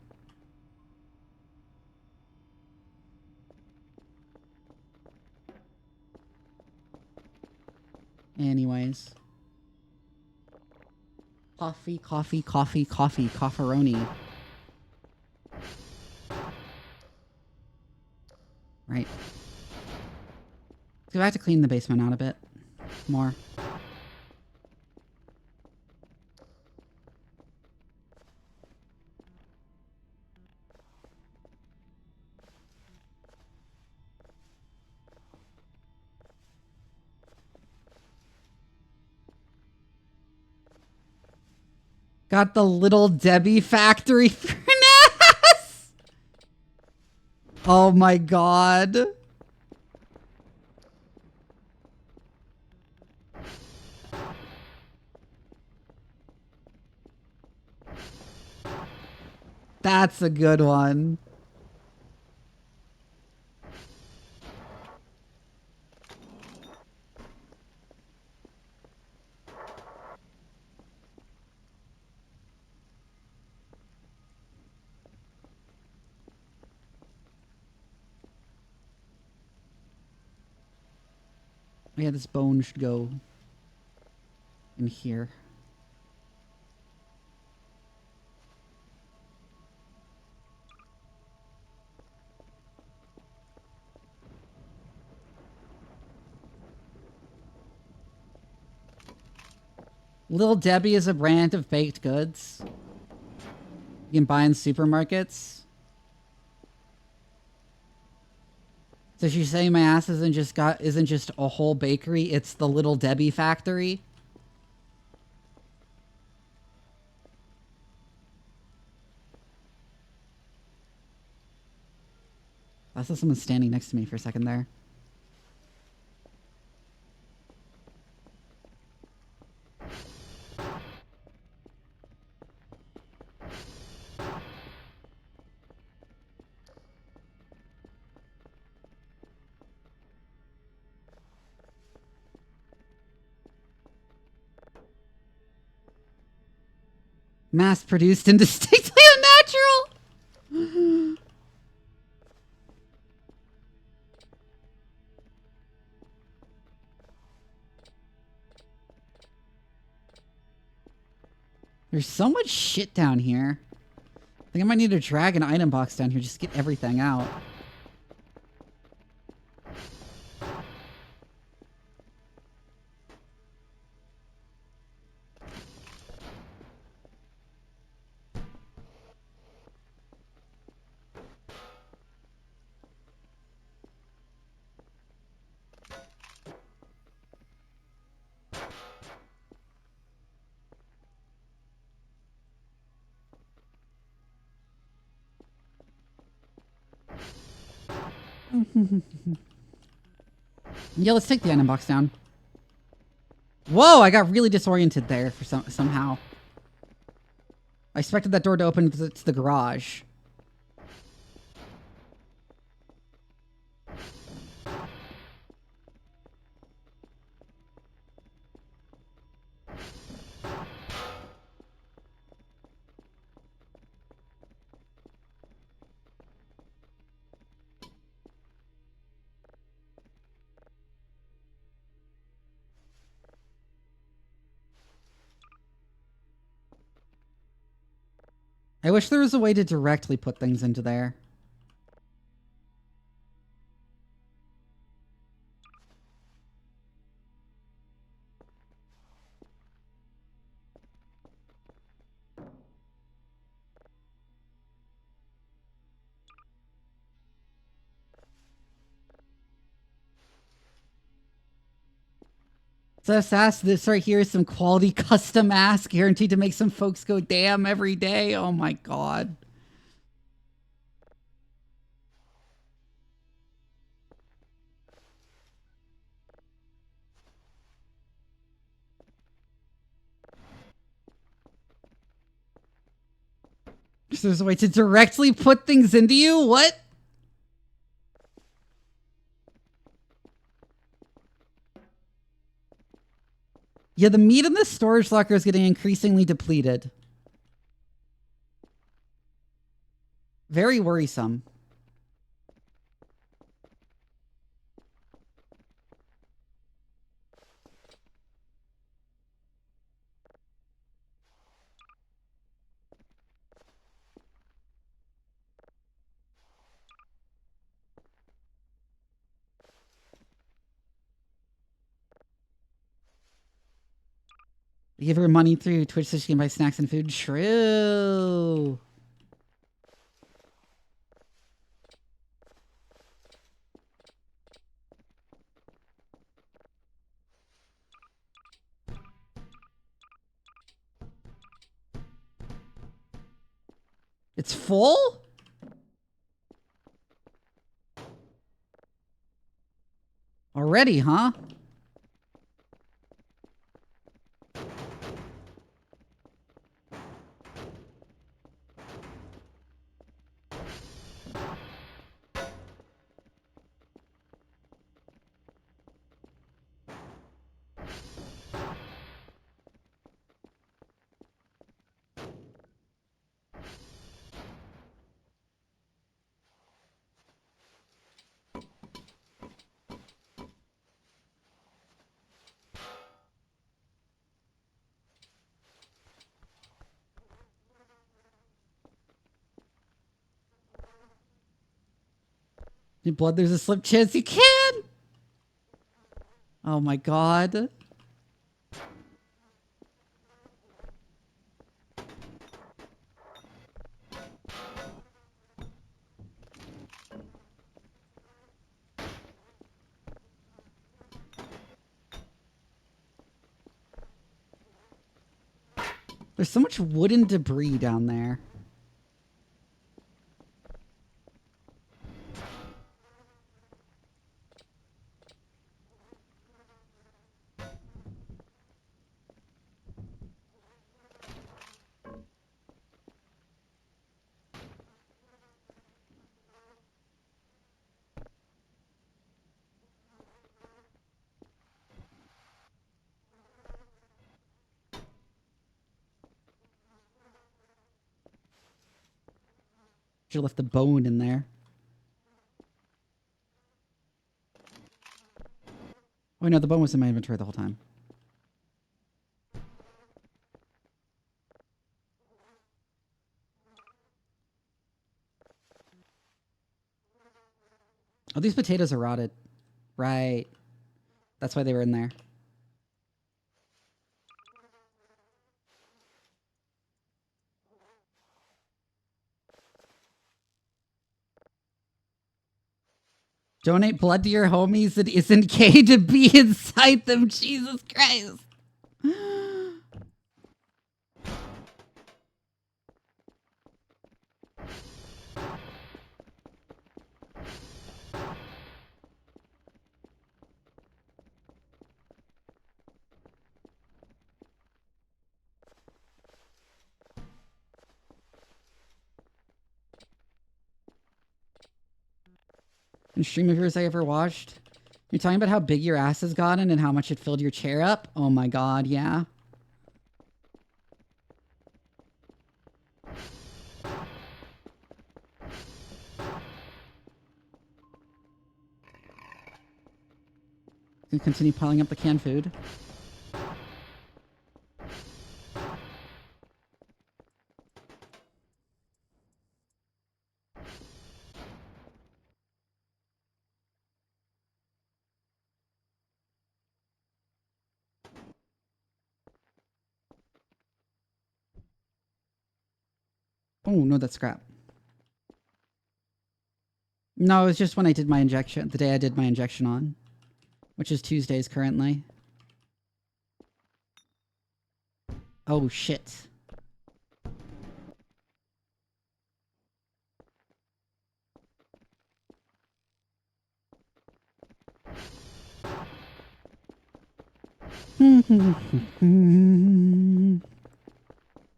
Anyways. Coffee, coffee, coffee, coffee, cofferoni. Right. So I have to clean the basement out a bit more. Got the Little Debbie factory for NAS. Oh my god. That's a good one. Yeah, this bone should go in here. Little Debbie is a brand of baked goods you can buy in supermarkets. So she's saying my ass isn't just a whole bakery, it's the Little Debbie factory. I saw someone standing next to me for a second there. Mass-produced and distinctly unnatural! There's so much shit down here. I think I might need to drag an item box down here just to get everything out. Yeah, let's take the item box down. Whoa, I got really disoriented there for somehow. I expected that door to open to the garage. I wish there was a way to directly put things into there. So Sass, this right here is some quality custom mask guaranteed to make some folks go damn every day. Oh my god. So there's a way to directly put things into you? What? Yeah, the meat in the storage locker is getting increasingly depleted. Very worrisome. You give her money through Twitch so she can buy snacks and food. True. It's full? Already, huh? Need blood, there's a slim chance you can! Oh my god. There's so much wooden debris down there. Should have left the bone in there. Oh no, the bone was in my inventory the whole time. Oh, these potatoes are rotted. Right. That's why they were in there. Donate blood to your homies that isn't gay to be inside them. Jesus Christ. And stream of yours I ever watched. You're talking about how big your ass has gotten and how much it filled your chair up? Oh my god, yeah. Gonna continue piling up the canned food. Oh, no, that's scrap. No, it was just when I did my injection. The day I did my injection on. Which is Tuesdays currently. Oh, shit.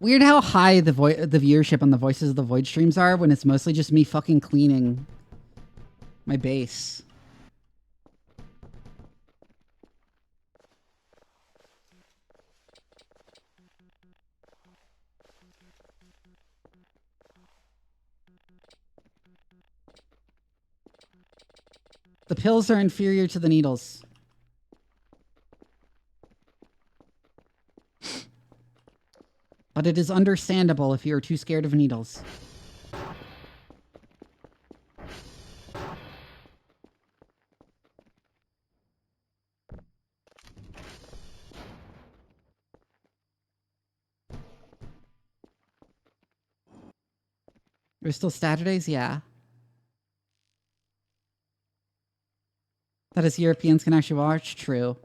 Weird how high the viewership on the Voices of the Void streams are when it's mostly just me fucking cleaning my base. The pills are inferior to the needles. But it is understandable if you are too scared of needles. There's still Saturdays? Yeah. That is Europeans can actually watch? True.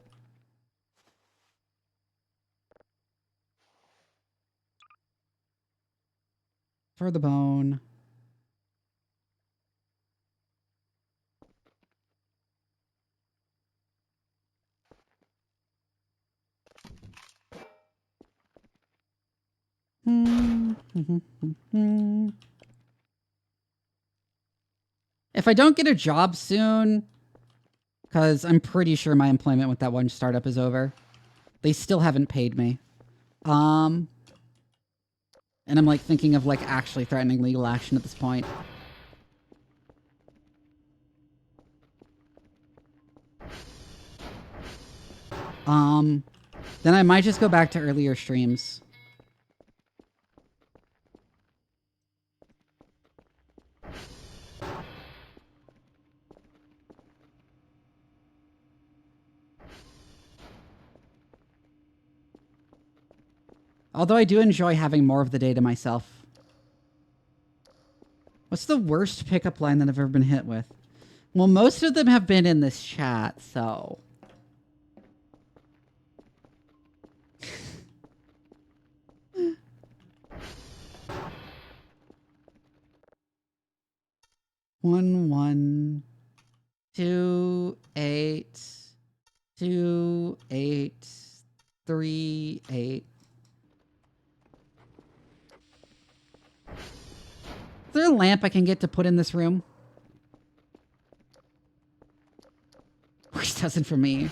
For the bone. If I don't get a job soon, because I'm pretty sure my employment with that one startup is over. They still haven't paid me. And I'm like thinking of like actually threatening legal action at this point. Then I might just go back to earlier streams. Although I do enjoy having more of the day to myself. What's the worst pickup line that I've ever been hit with? Well, most of them have been in this chat, so... One, 2, 8, 2, 8, 3, 8. Is there a lamp I can get to put in this room? Which doesn't for me.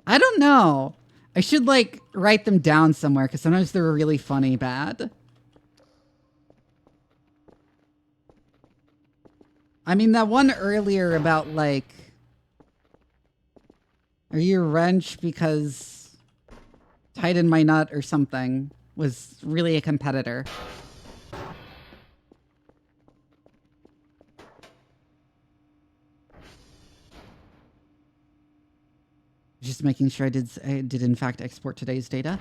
I don't know. I should like write them down somewhere because sometimes they're really funny bad. I mean, that one earlier about like, are you a wrench because tighten my nut or something was really a competitor. Just making sure I did in fact export today's data.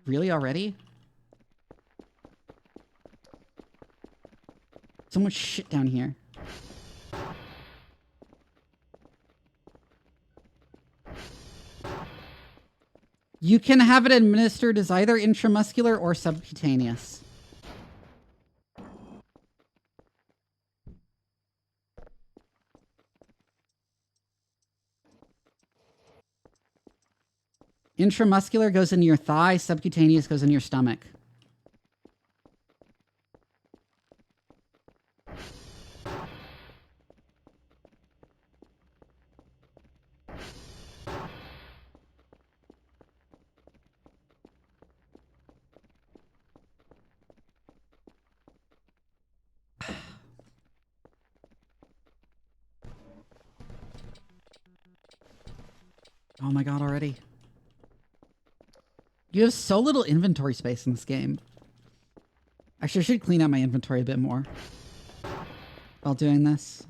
Really already? So much shit down here. You can have it administered as either intramuscular or subcutaneous. Intramuscular goes in your thigh, subcutaneous goes in your stomach. Oh my god, already. You have so little inventory space in this game. Actually, I should clean out my inventory a bit more while doing this.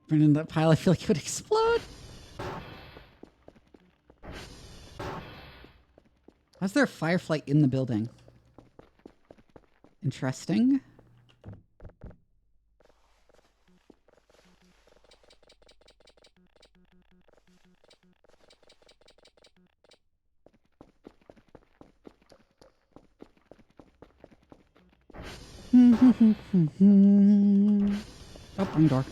Burn in that pile, I feel like it would explode. How's there a firefly in the building? Interesting. Oh, wrong door.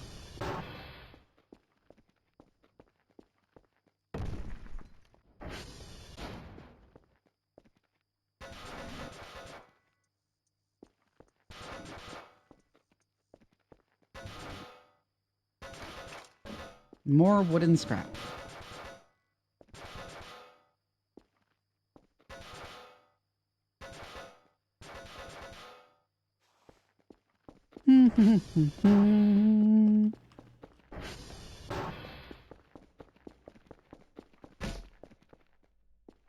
More wooden scrap.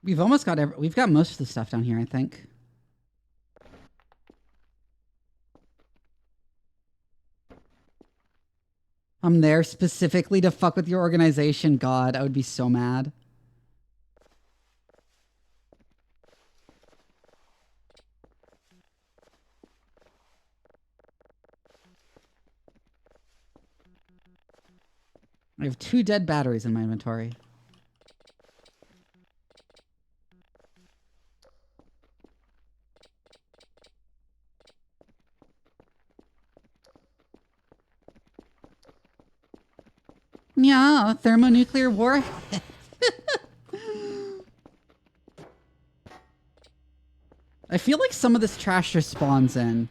We've almost got we've got most of the stuff down here, I think. I'm there specifically to fuck with your organization. God, I would be so mad. I have 2 dead batteries in my inventory. Yeah, thermonuclear warhead. I feel like some of this trash just spawns in.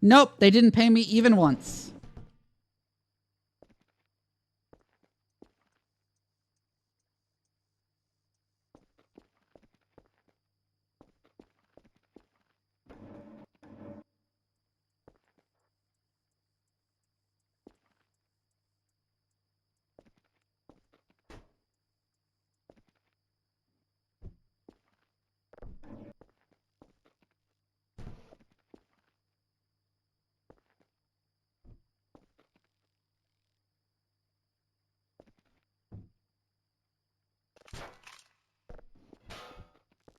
Nope, they didn't pay me even once.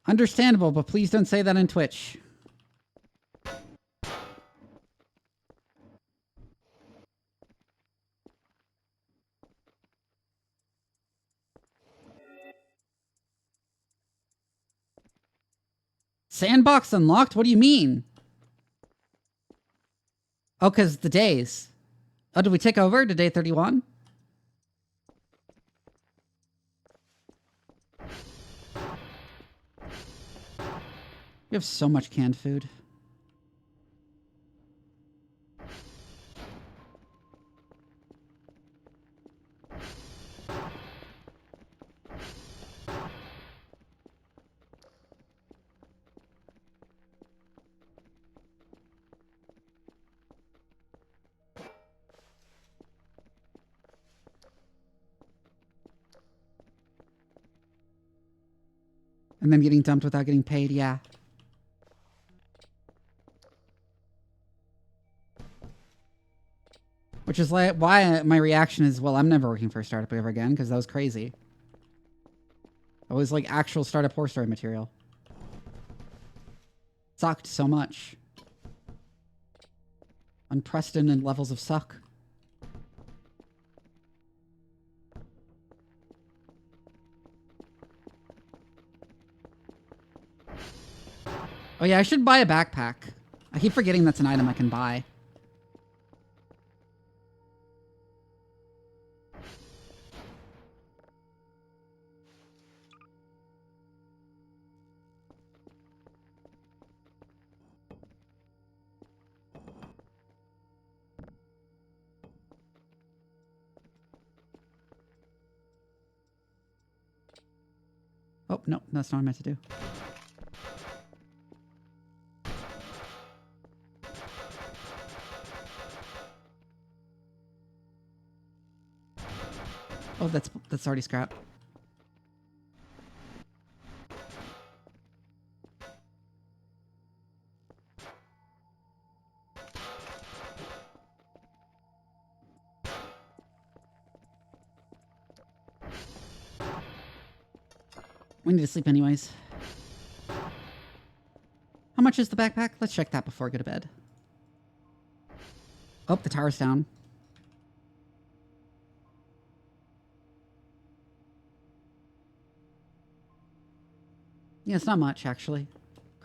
Understandable, but please don't say that on Twitch. Sandbox unlocked? What do you mean? Oh, because the days. Oh, did we take over to day 31? We have so much canned food. And then getting dumped without getting paid, yeah. Which is like why my reaction is, well, I'm never working for a startup ever again, because that was crazy. It was like actual startup horror story material. Sucked so much. Unprecedented levels of suck. Oh yeah, I should buy a backpack. I keep forgetting that's an item I can buy. Oh, no, that's not what I meant to do. Oh, that's already scrap. We need to sleep anyways. How much is the backpack? Let's check that before I go to bed. Oh, the tower's down. Yeah, it's not much, actually.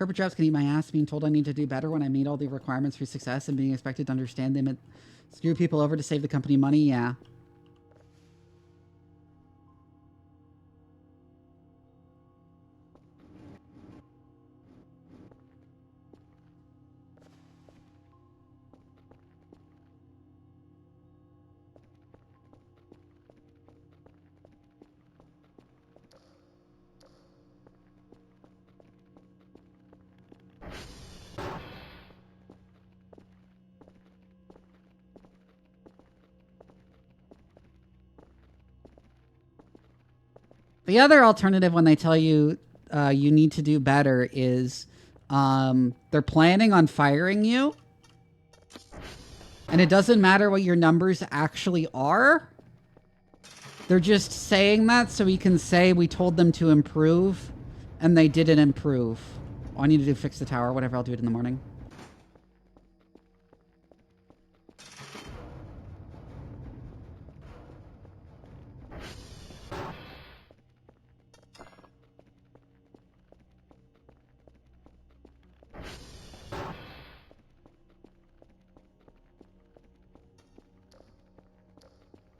Corporate jobs can eat my ass. Being told I need to do better when I meet all the requirements for success and being expected to understand them and screw people over to save the company money. Yeah. The other alternative when they tell you you need to do better is they're planning on firing you. And it doesn't matter what your numbers actually are. They're just saying that so we can say we told them to improve and they didn't improve. All I need to do is fix the tower. Whatever, I'll do it in the morning.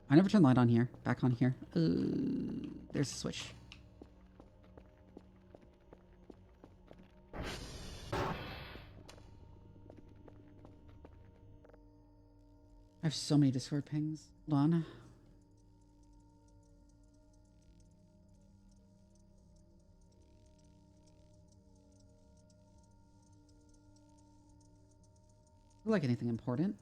I never turned the light on here. Back on here. There's a switch. I have so many Discord pings. Hold on. Like anything important.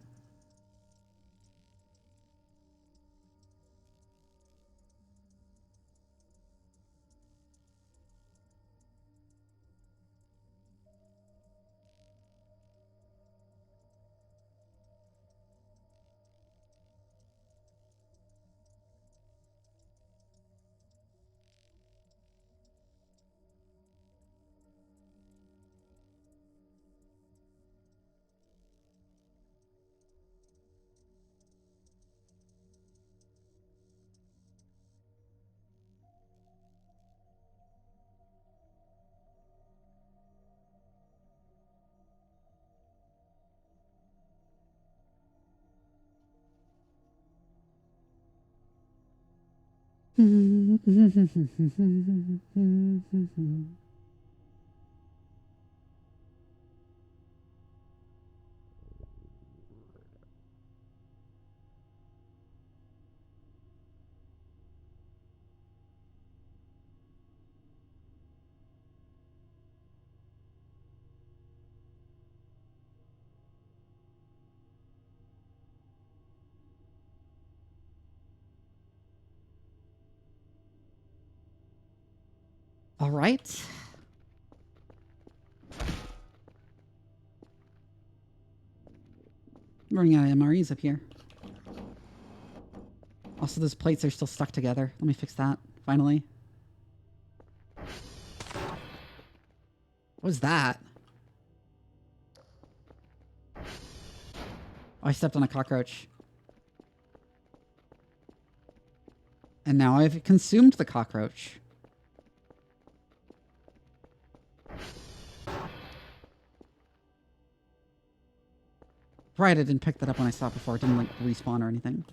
All right. I'm running out of MREs up here. Also, those plates are still stuck together. Let me fix that, finally. What was that? Oh, I stepped on a cockroach. And now I've consumed the cockroach. Right, I didn't pick that up when I saw it before. It didn't, like, respawn or anything.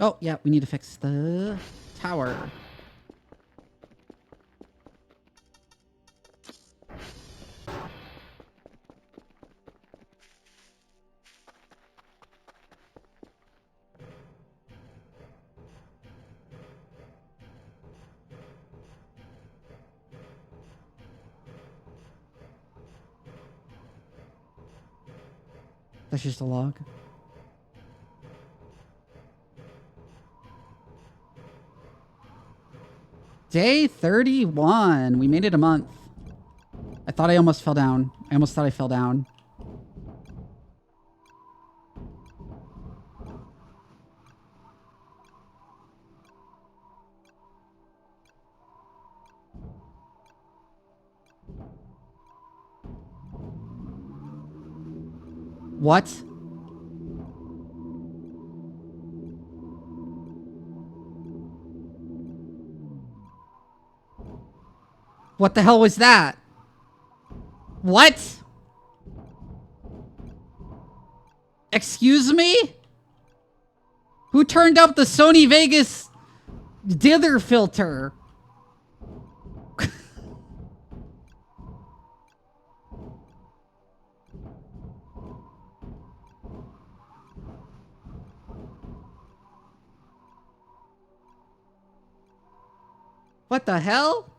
Oh, yeah, we need to fix the tower. That's just a log. Day 31. We made it a month. I thought I almost fell down. I almost thought I fell down. What? What the hell was that? What? Excuse me? Who turned up the Sony Vegas dither filter? What the hell?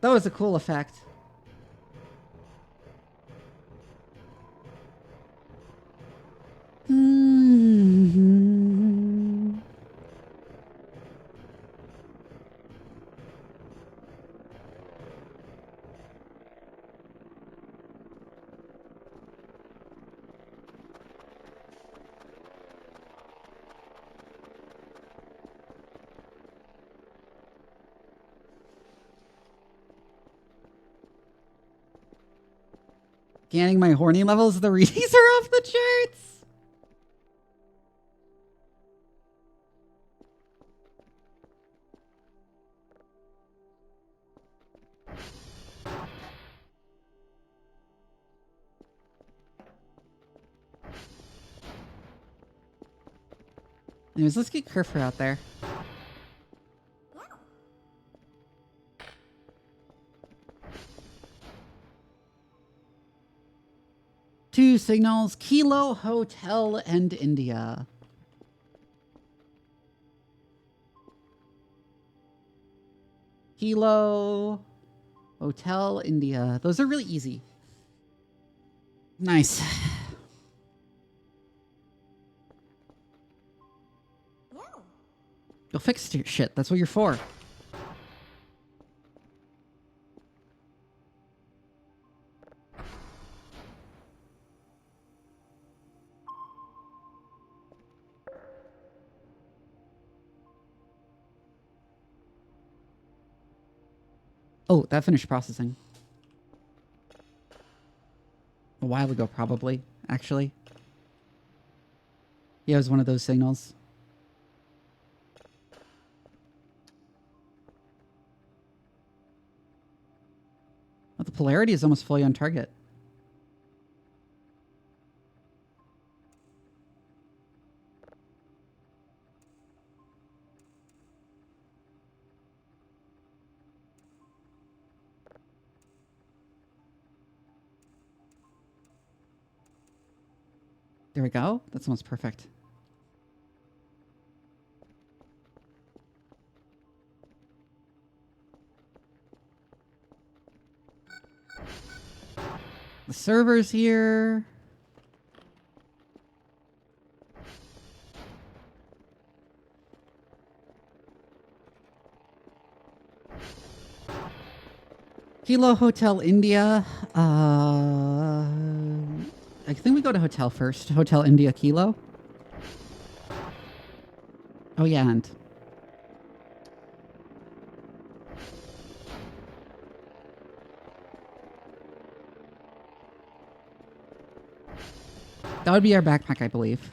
That was a cool effect. Scanning my horny levels, the readings are off the charts. Anyways, let's get Kerfer out there. Two signals, Kilo, Hotel, and India. Kilo, Hotel, India. Those are really easy. Nice. You'll fix your shit. That's what you're for. Oh, that finished processing. A while ago, probably, actually. Yeah, it was one of those signals. Well, the polarity is almost fully on target. There we go. That's almost perfect. The server's here. Kilo Hotel India. I think we go to hotel first. Hotel India Kilo. Oh yeah, and that would be our backpack, I believe.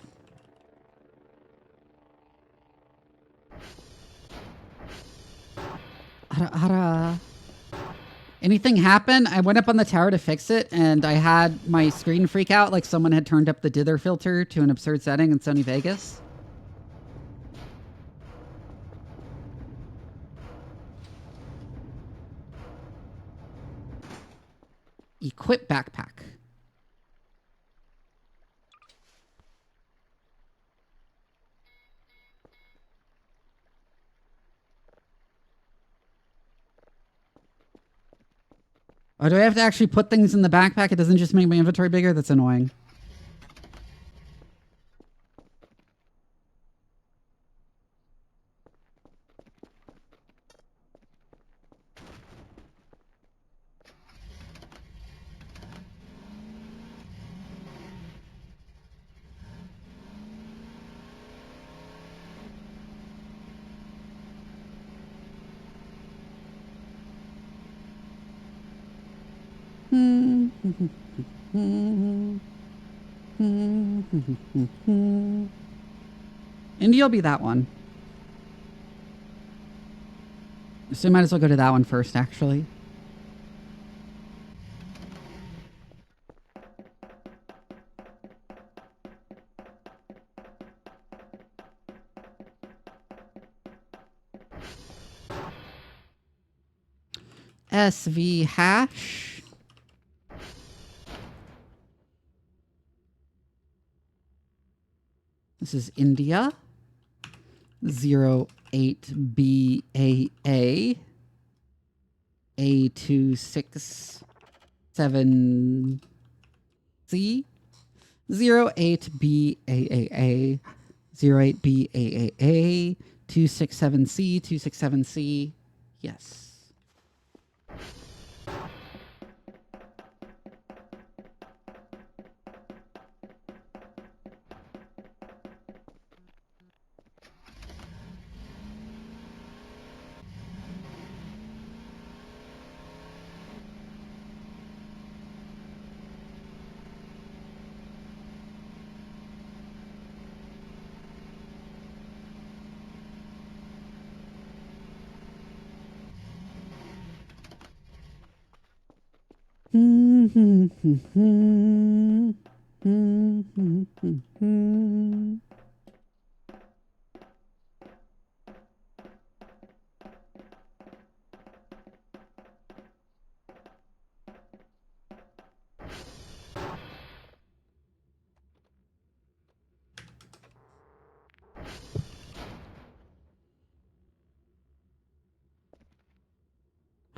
Anything happen? I went up on the tower to fix it, and I had my screen freak out like someone had turned up the dither filter to an absurd setting in Sony Vegas. Equip backpack. Oh, do I have to actually put things in the backpack? It doesn't just make my inventory bigger? That's annoying. India will be that one. So we might as well go to that one first, actually. SV hash. This is India. 08BAA. A267C. 08BAAA. 08BAAA. 267C. 267C. Yes.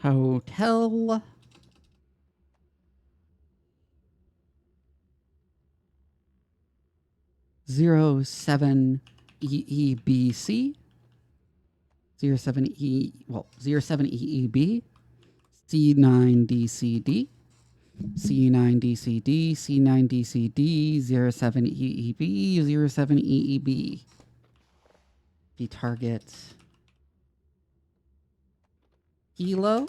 Hotel. Zero 07 EEBC. 07 07 EEB. C9DCD. C9DCD. C9DCD. 07 EEB. 07 EEB. The target. Kilo.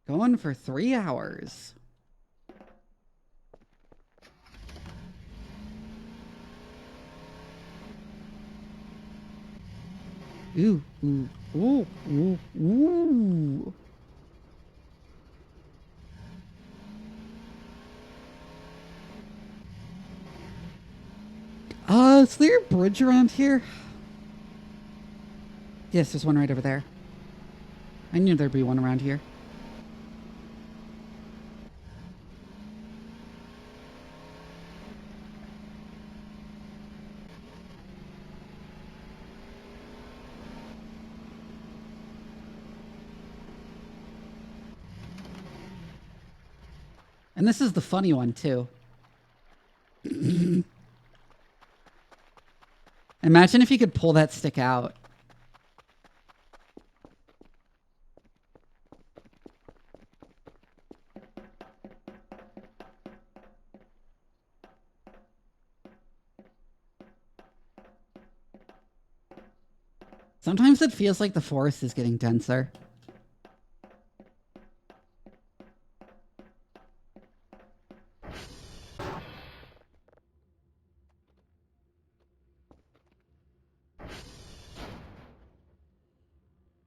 Going for 3 hours. Ooh, ooh, ooh, ooh, ooh. Is there a bridge around here? Yes, there's one right over there. I knew there'd be one around here. And this is the funny one, too. Imagine if you could pull that stick out. Sometimes it feels like the forest is getting denser.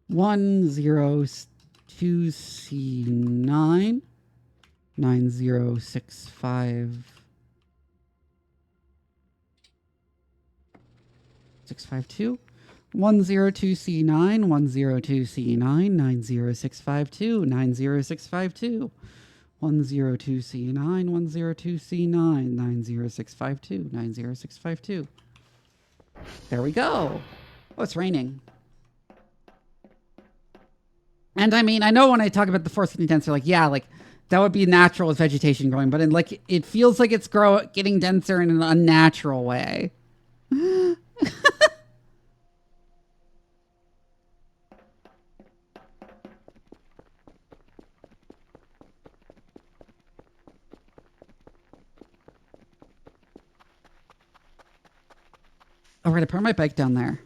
One 02C9 9065 652 102C9 102C9 90652 90652 102C9 102C9 90652 90652. There we go. Oh, it's raining. And I mean, I know when I talk about the forest getting denser, like, yeah, like that would be natural with vegetation growing, but in like it feels like it's getting denser in an unnatural way. Oh, we're gonna put my bike down there.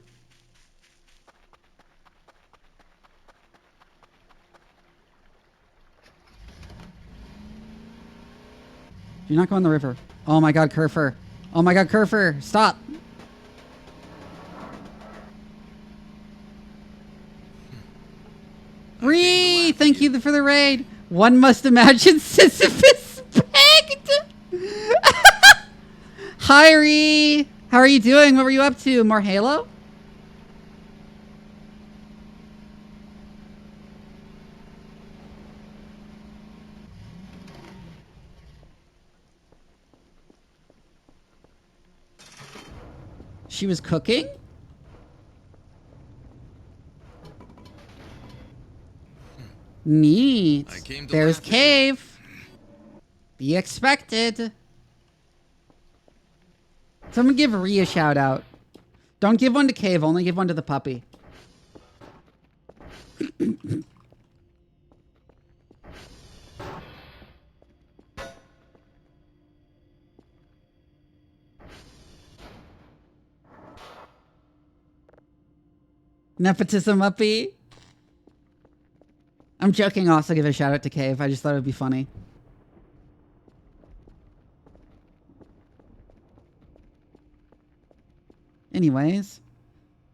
Do not go in the river. Oh my god, Kerfer. Oh my god, Kerfer. Stop. Ree! Thank you for the raid. One must imagine Sisyphus begged. Hi, Ree. How are you doing? What were you up to? More Halo? She was cooking? Neat. There's Cave. Be expected. Someone give Ree a shout out. Don't give one to Cave, only give one to the puppy. Nepotism uppy. I'm joking, also give a shout out to Cave. I just thought it would be funny. Anyways.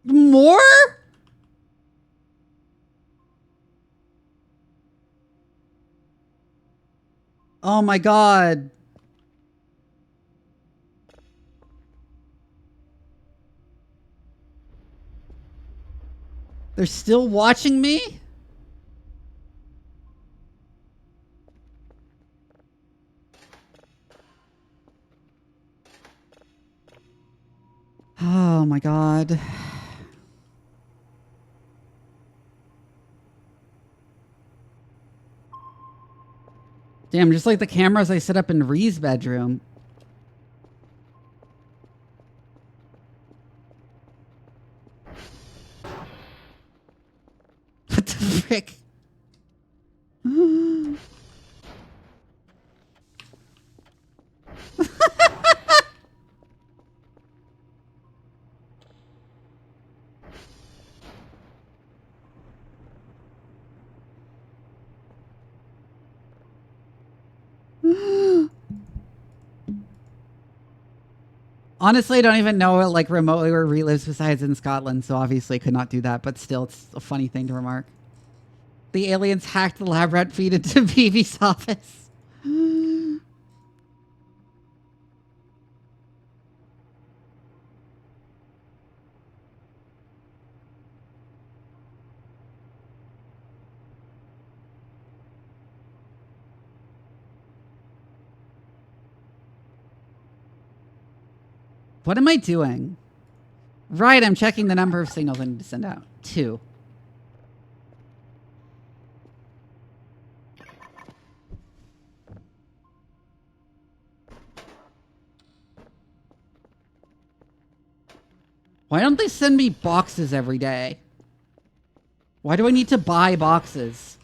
More? Oh my god. They're still watching me? Oh my god. Damn, just like the cameras I set up in Ree's bedroom. What the frick? Honestly, I don't even know like remotely where Ree lives besides in Scotland, so obviously could not do that, but still it's a funny thing to remark. The aliens hacked the lab rat feed into Vivi's office. What am I doing? Right, I'm checking the number of signals I need to send out. 2. Why don't they send me boxes every day? Why do I need to buy boxes?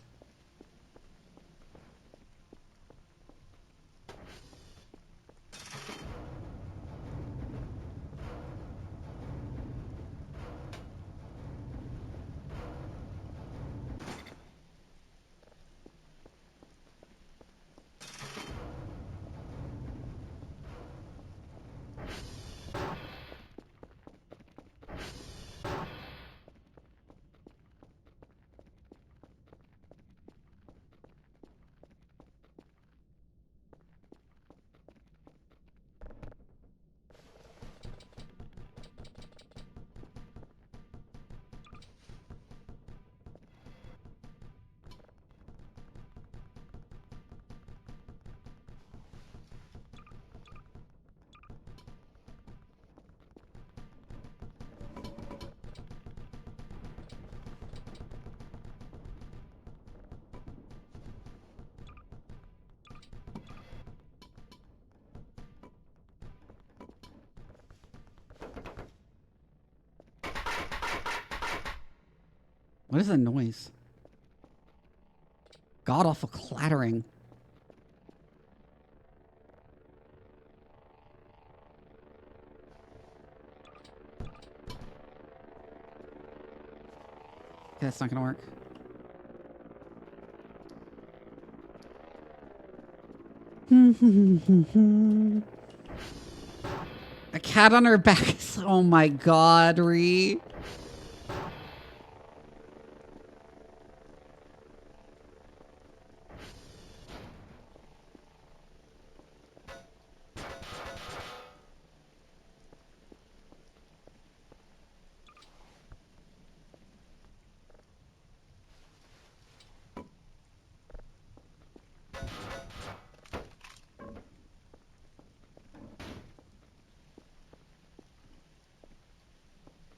What is that noise? God awful clattering. that's not gonna work. A cat on her back. Oh my god, Ree.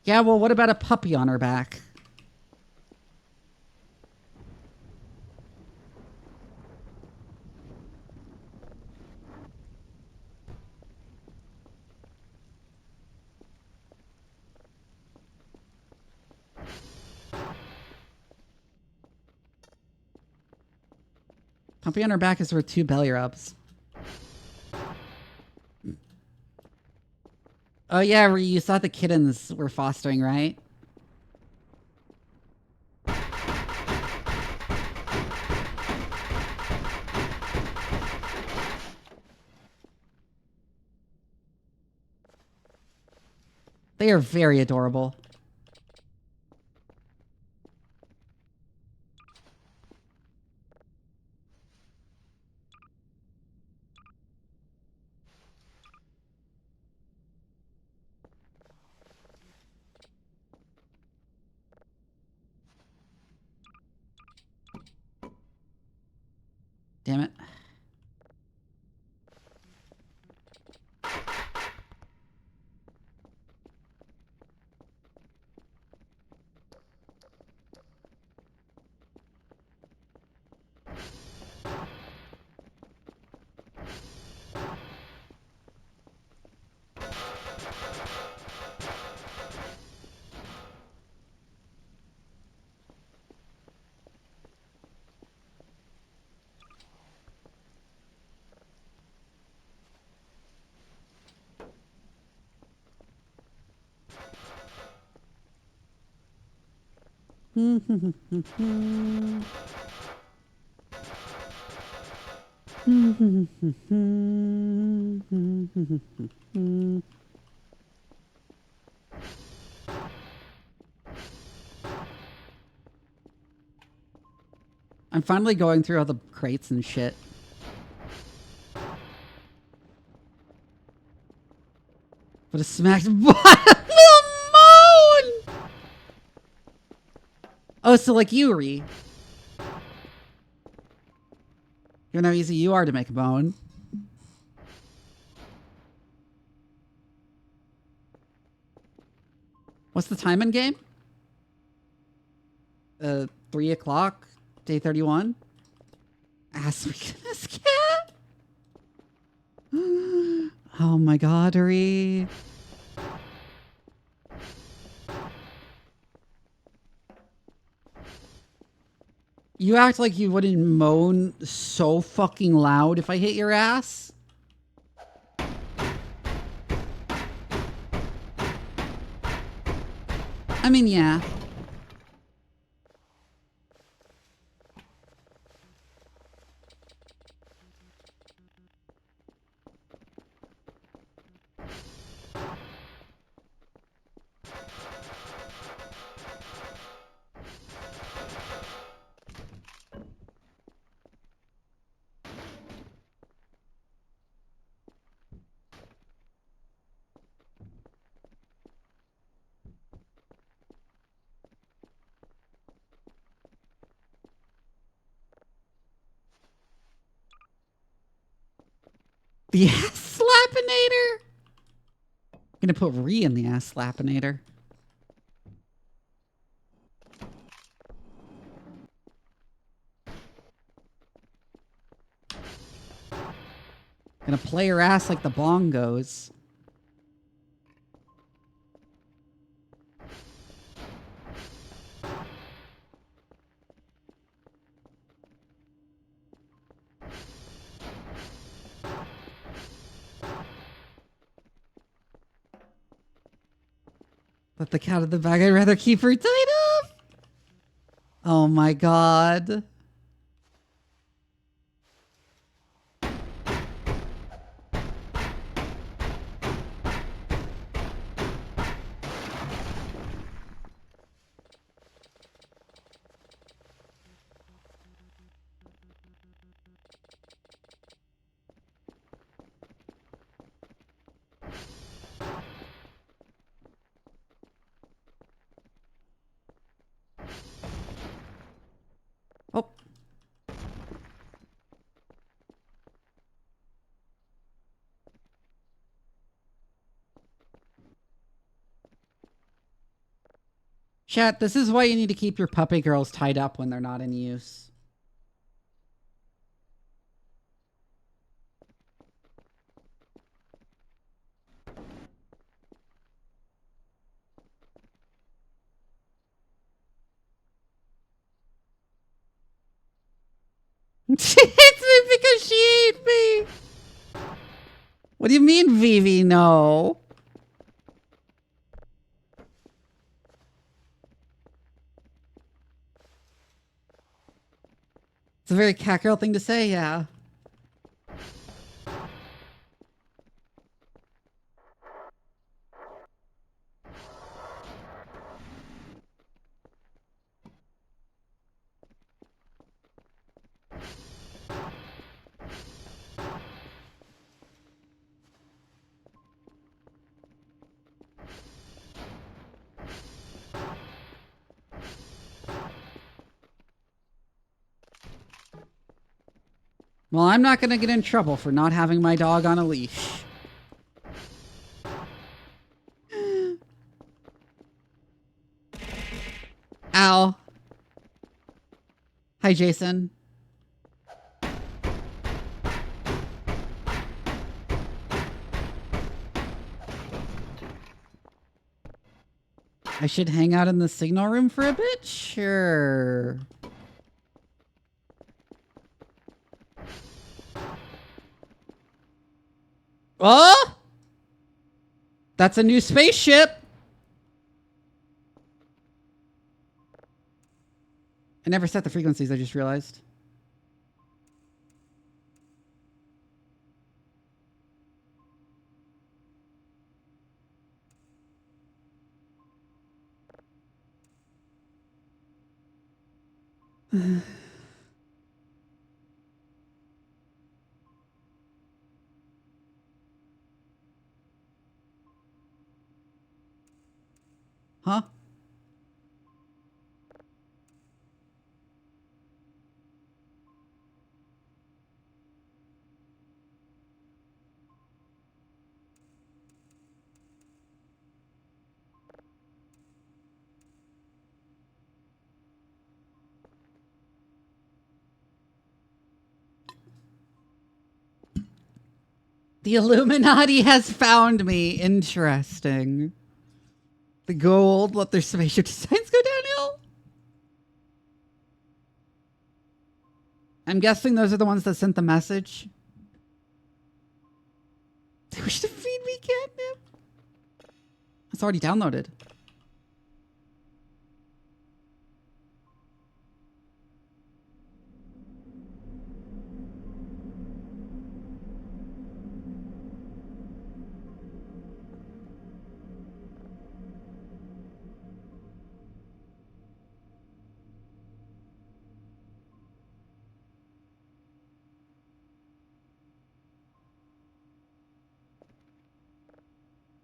Yeah, well, what about a puppy on her back? Puppy on her back is worth 2 belly rubs. Oh yeah, you thought the kittens were fostering, right? They are very adorable. Damn it. I'm finally going through all the crates and shit. But a smacked little moan! Oh, so like Yuri. You know how easy you are to make a moan. What's the time in game? 3 o'clock, day 31. Ass weakness cat. Oh my god, Ree. You act like you wouldn't moan so fucking loud if I hit your ass. I mean, yeah. The ass slappinator? I'm gonna put Ree in the ass slappinator. Gonna play her ass like the bongos. Let the cat in the bag. I'd rather keep her tied up. Oh my god. Oh. Chat, this is why you need to keep your puppy girls tied up when they're not in use. It's because she ate me. What do you mean, Vivi? No. It's a very catgirl thing to say, yeah. Well, I'm not going to get in trouble for not having my dog on a leash. Ow. Hi, Jason. I should hang out in the signal room for a bit? Sure. Oh! That's a new spaceship! I never set the frequencies, I just realized. Huh? The Illuminati has found me. Interesting. The gold let their spaceship designs go downhill. I'm guessing those are the ones that sent the message. They wish to feed me catnip. It's already downloaded.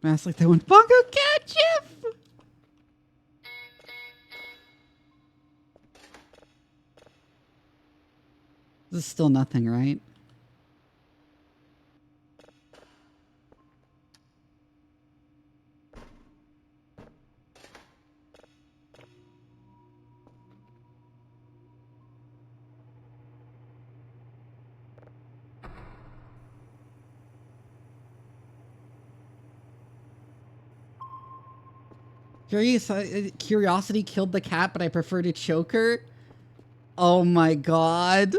That's like they want bongo ketchup. This is still nothing, right? Curiosity killed the cat, but I prefer to choke her. Oh my god.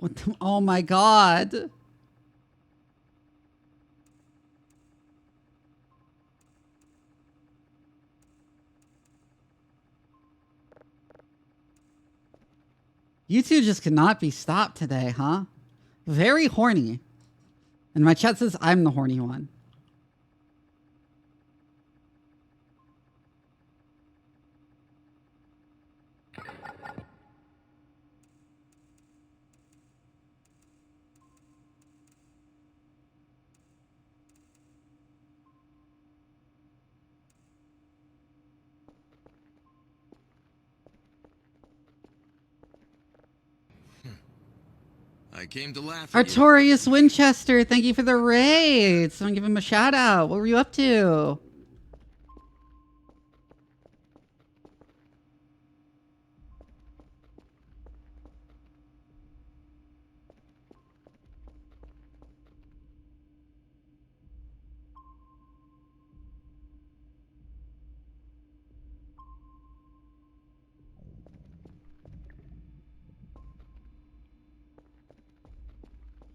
What the, oh my god. You two just cannot be stopped today, huh? Very horny. And my chat says I'm the horny one. I came to laugh at you. Artorius Winchester, thank you for the raid. Someone give him a shout out. What were you up to?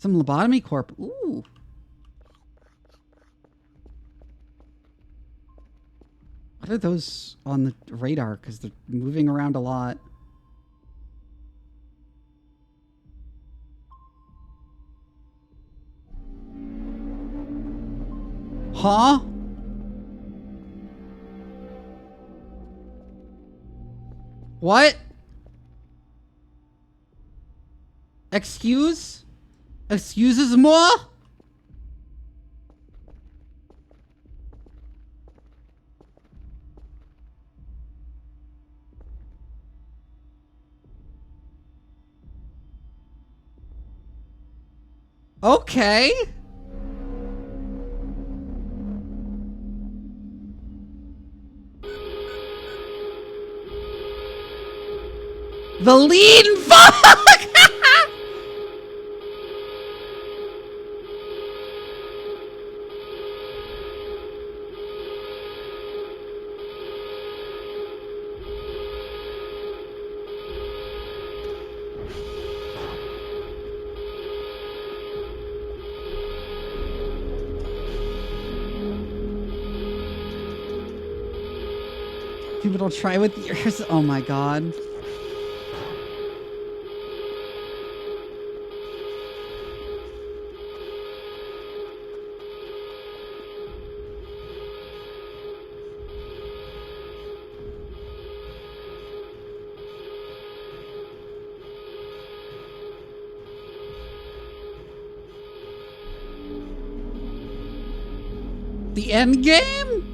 Some lobotomy corp. Ooh. What are those on the radar? Because they're moving around a lot. Huh? What? Excuse? Excuses more? Okay. The lean fuck! People don't try with yours. Oh my god. The end game?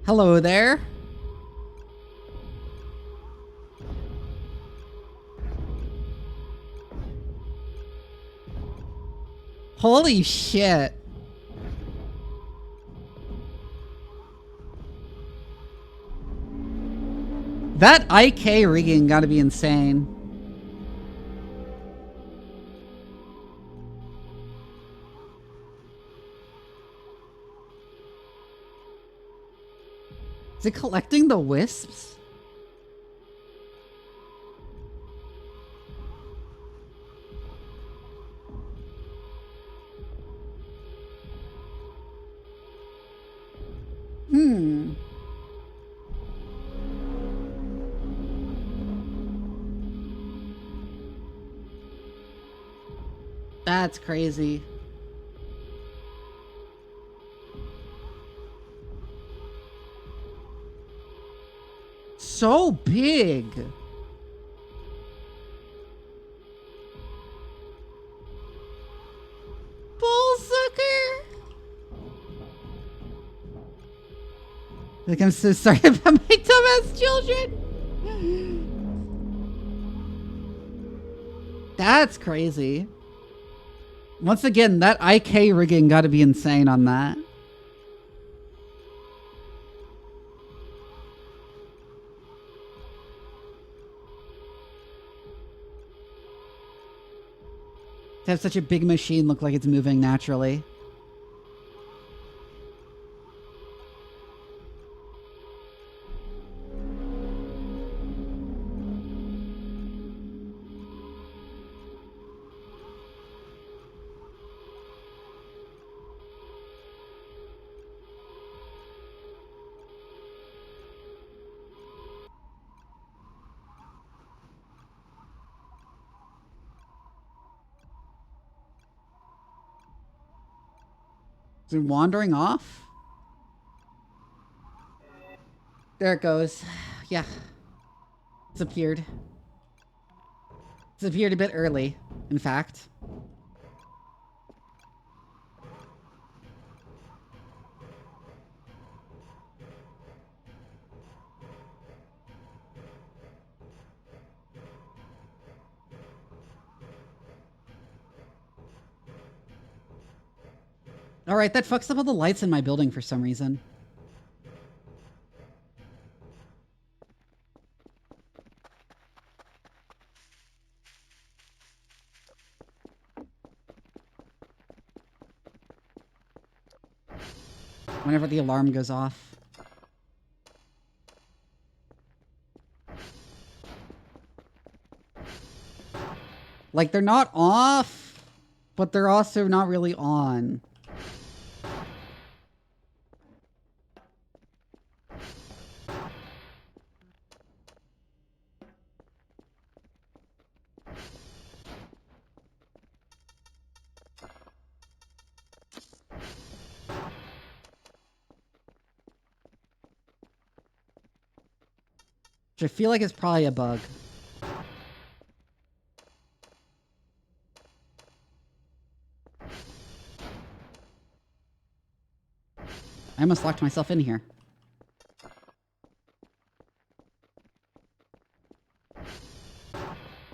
Hello there. Holy shit. That IK rigging gotta be insane. Is it collecting the wisps? Hmm. That's crazy. So big. Bullsucker. Like, I'm so sorry about my dumbass children. That's crazy. Once again, that IK rigging gotta be insane on that. To have such a big machine look like it's moving naturally. Is it wandering off? There it goes. Yeah. Disappeared. Disappeared a bit early, in fact. Alright, that fucks up all the lights in my building for some reason. Whenever the alarm goes off. Like, they're not off, but they're also not really on. Which I feel like is probably a bug. I almost locked myself in here.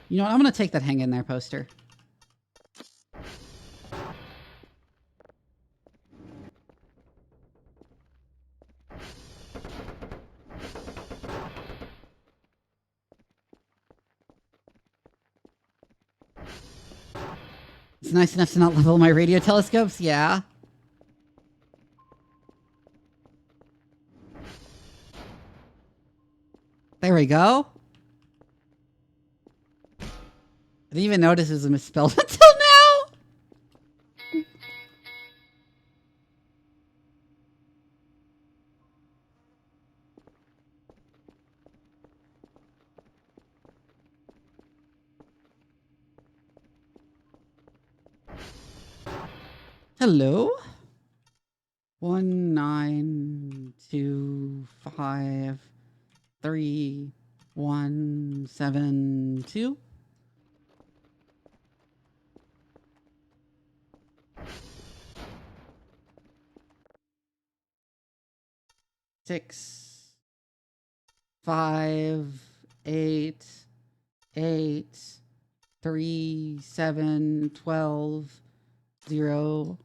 You know what? I'm going to take that hang in there poster. It's nice enough to not level my radio telescopes, yeah. There we go. I didn't even notice it was misspelled until now. Hello? 19253 172. Six, 5, 8, 8, 3, 7, 12, 0.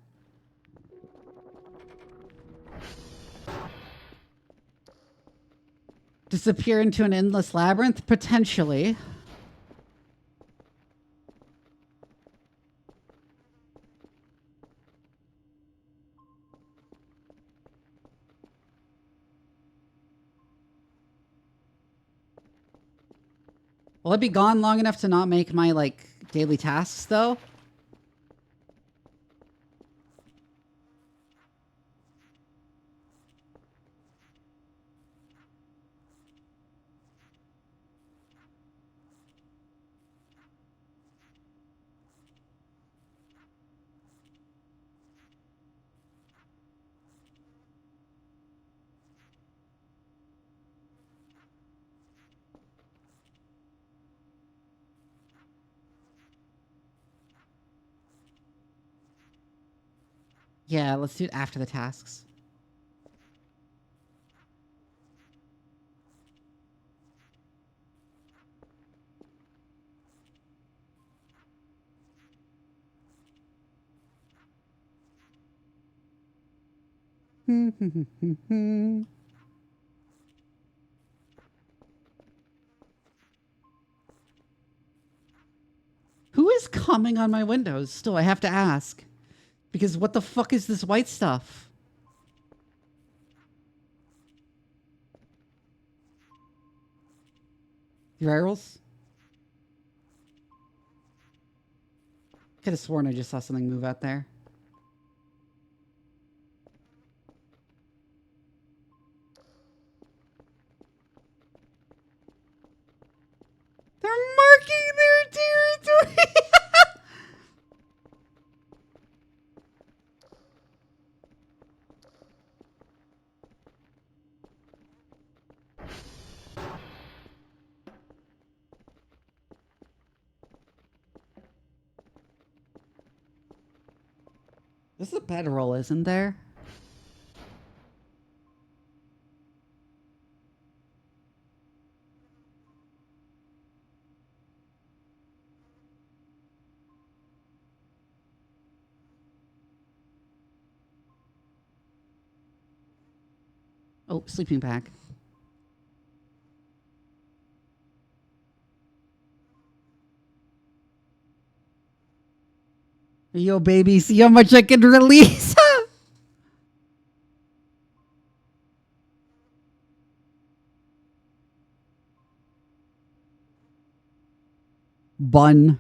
Disappear into an endless labyrinth? Potentially. Will it be gone long enough to not make my, like, daily tasks, though? Yeah, let's do it after the tasks. Who is humming on my windows? Still, I have to ask. Because what the fuck is this white stuff? Virals? Could have sworn I just saw something move out there. They're marking their territory. This is a bedroll, isn't there? Oh, sleeping bag. Yo, baby, see how much I can release? Bun.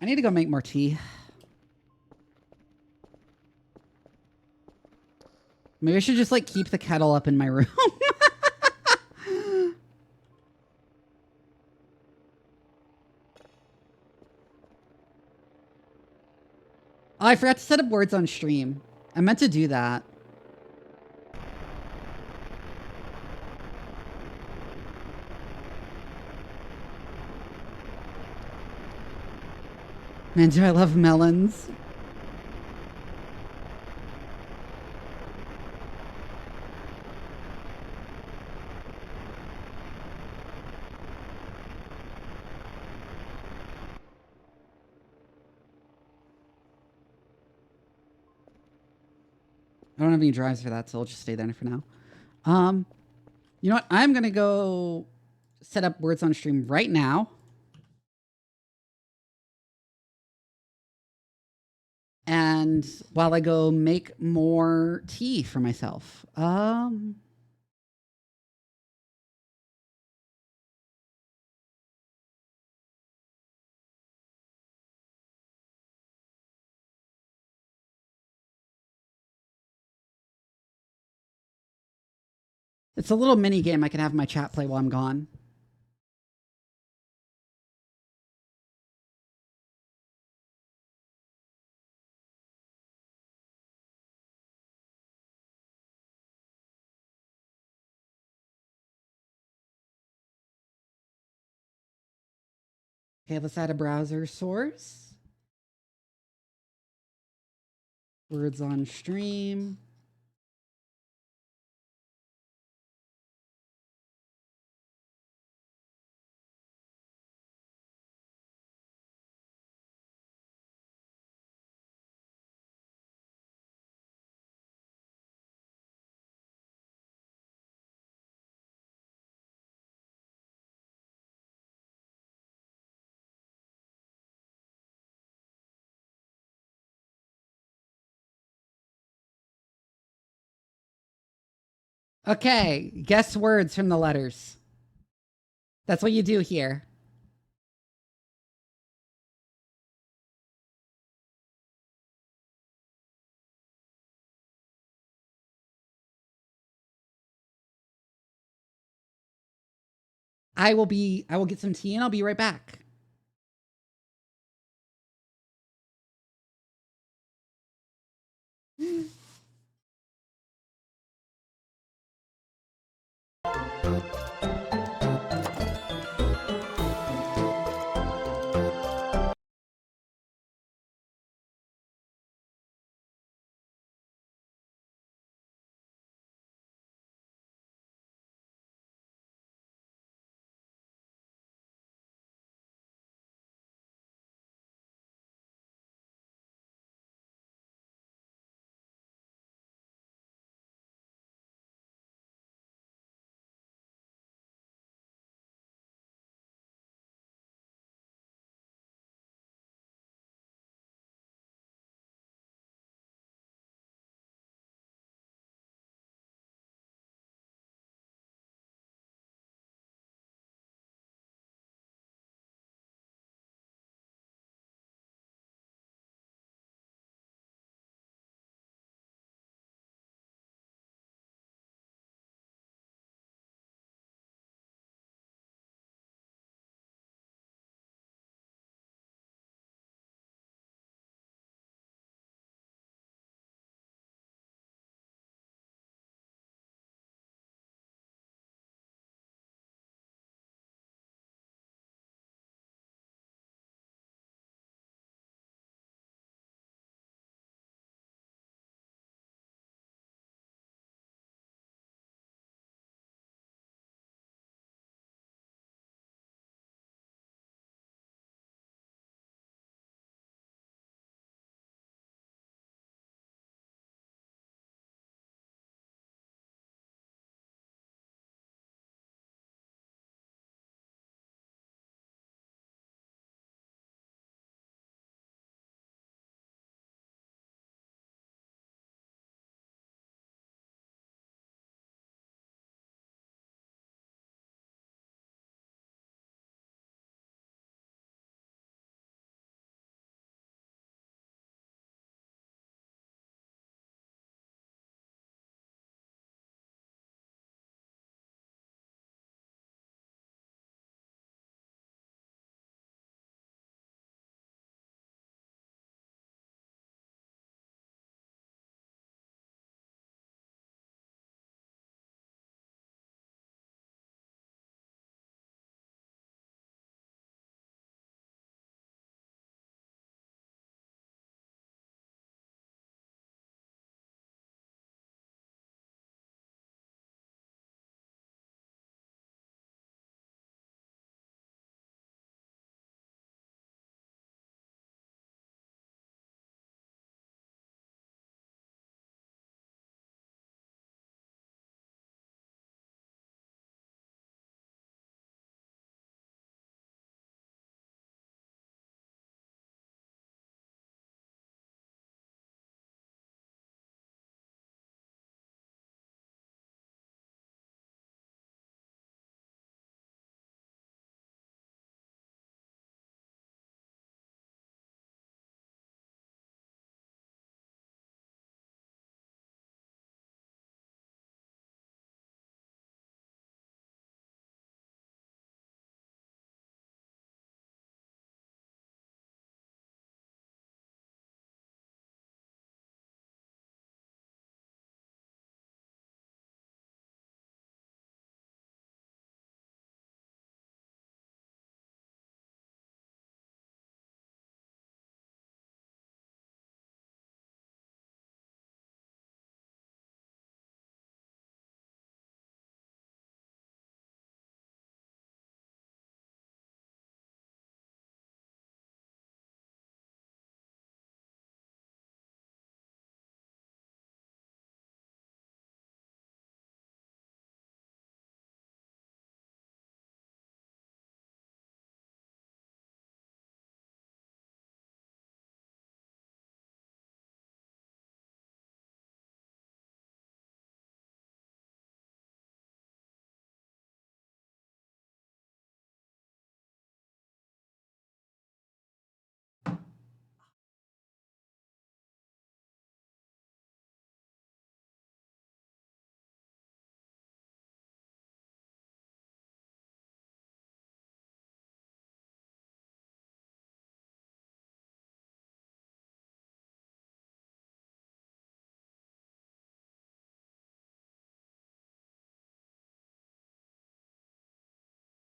I need to go make more tea. Maybe I should just like keep the kettle up in my room. Oh, I forgot to set up words on stream. I meant to do that. Man, do I love melons. I don't have any drives for that, so I'll just stay there for now. You know what? I'm going to go set up words on stream right now. And while I go make more tea for myself. It's a little mini game I can have my chat play while I'm gone. Okay, let's add a browser source. Words on stream. Okay, guess words from the letters. That's what you do here. I will get some tea and I'll be right back.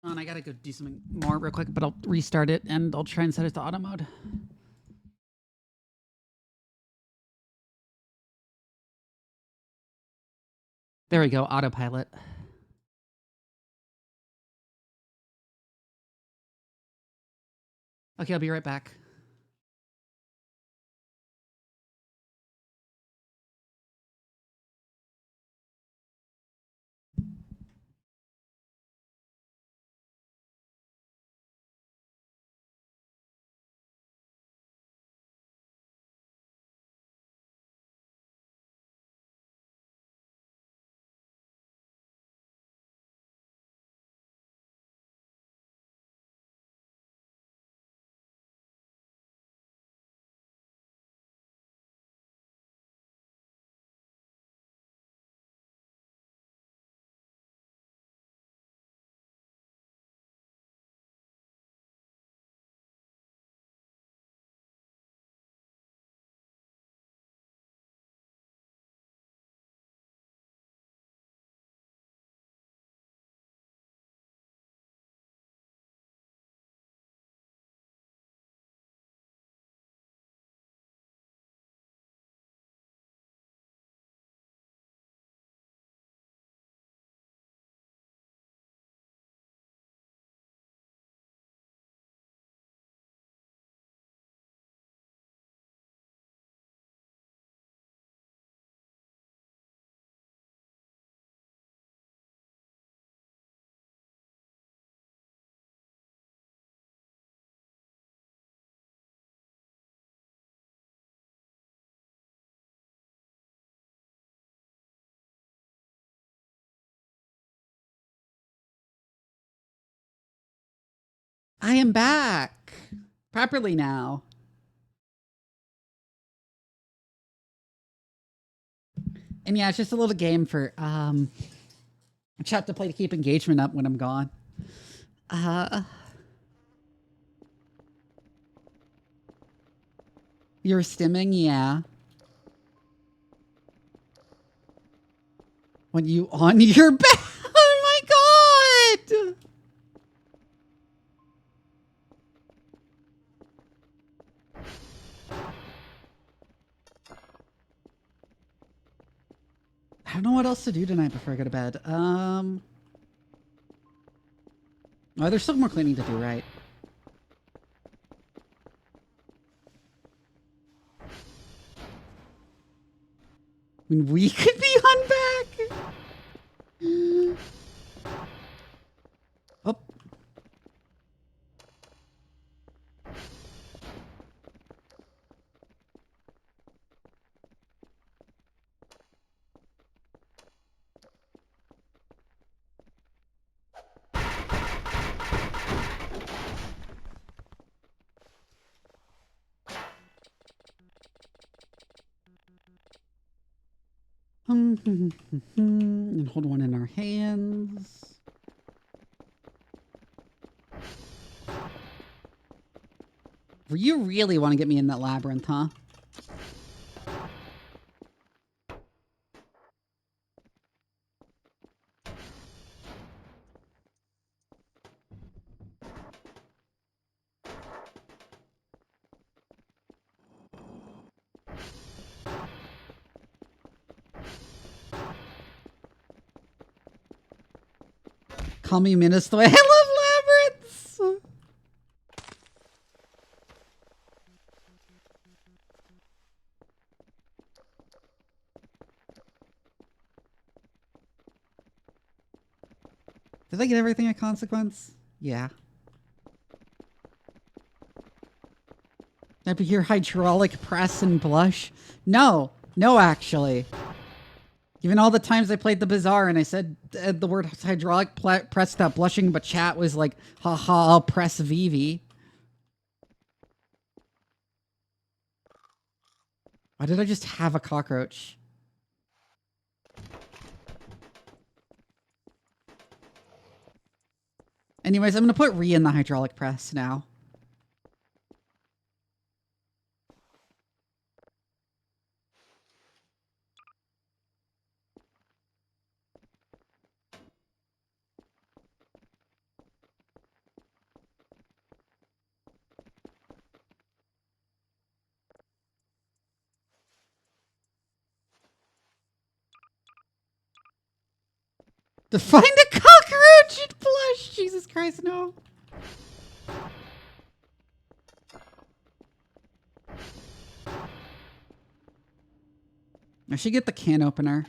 I gotta go do something more real quick, but I'll restart it and I'll try and set it to auto mode. There we go, autopilot. Okay, I'll be right back. I am back properly now. And yeah, it's just a little game for chat to play to keep engagement up when I'm gone. You're stimming, yeah. When you on your back, oh my god! I don't know what else to do tonight before I go to bed. Oh, there's still more cleaning to do, right? I mean, we could be on back. Oh. And hold one in our hands. You really want to get me in that labyrinth, huh? Call me Minister. I love labyrinths. Did I get everything at consequence? Yeah. Did I hear hydraulic press and blush? No. No, actually. Even all the times I played the Bazaar and I said the word hydraulic press without blushing, but chat was like, haha, I'll press Vivi. Why did I just have a cockroach? Anyways, I'm going to put Ree in the hydraulic press now. To find a cockroach in flesh! Jesus Christ, no. I should get the can opener.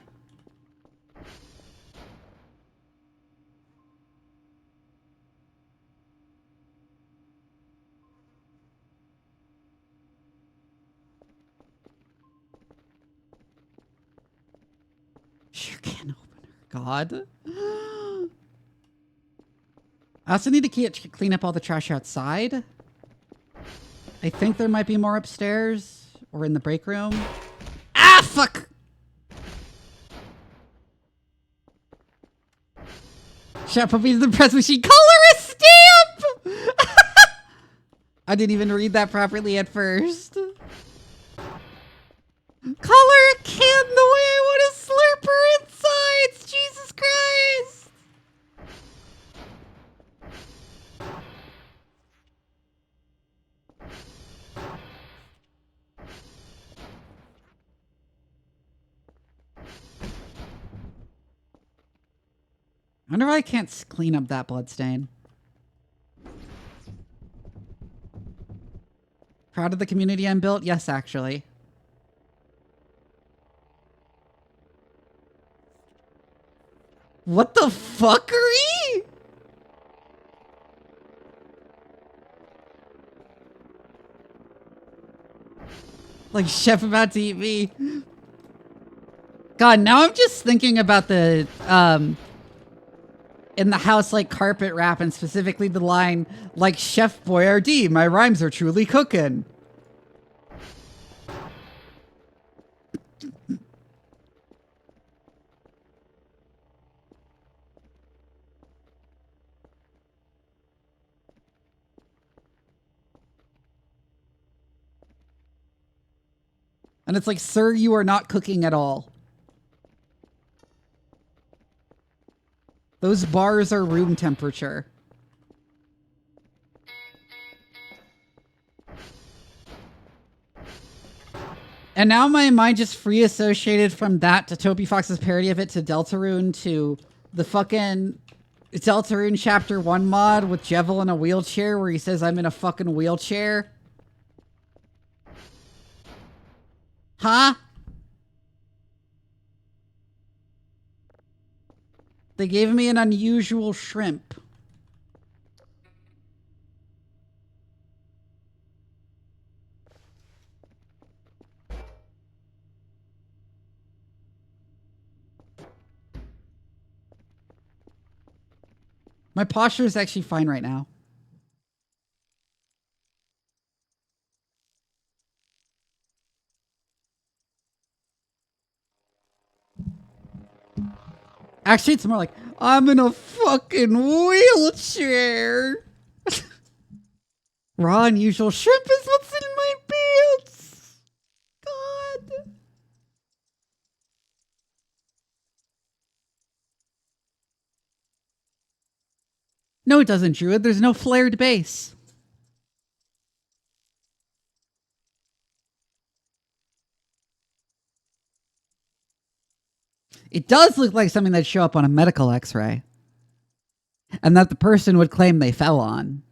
Sure can opener. God. I also need to clean up all the trash outside. I think there might be more upstairs or in the break room. Ah, fuck! Chef put me to the press machine. Color a stamp! I didn't even read that properly at first. Color a can the way I want a slurper insides! Jesus Christ! I wonder why I can't clean up that bloodstain. Proud of the community I'm built? Yes, actually. What the fuckery? Like chef about to eat me. God, now I'm just thinking about the in the house like carpet wrap, and specifically the line like Chef Boyardee, my rhymes are truly cooking. And it's like, sir, you are not cooking at all. Those bars are room temperature. And now my mind just free associated from that to Toby Fox's parody of it to Deltarune to the fucking Deltarune Chapter 1 mod with Jevil in a wheelchair where he says, I'm in a fucking wheelchair. Huh? They gave me an unusual shrimp. My posture is actually fine right now. Actually, it's more like, I'm in a fucking wheelchair. Raw unusual shrimp is what's in my pants. God. No, it doesn't, Druid. There's no flared base. It does look like something that'd show up on a medical x-ray. And that the person would claim they fell on.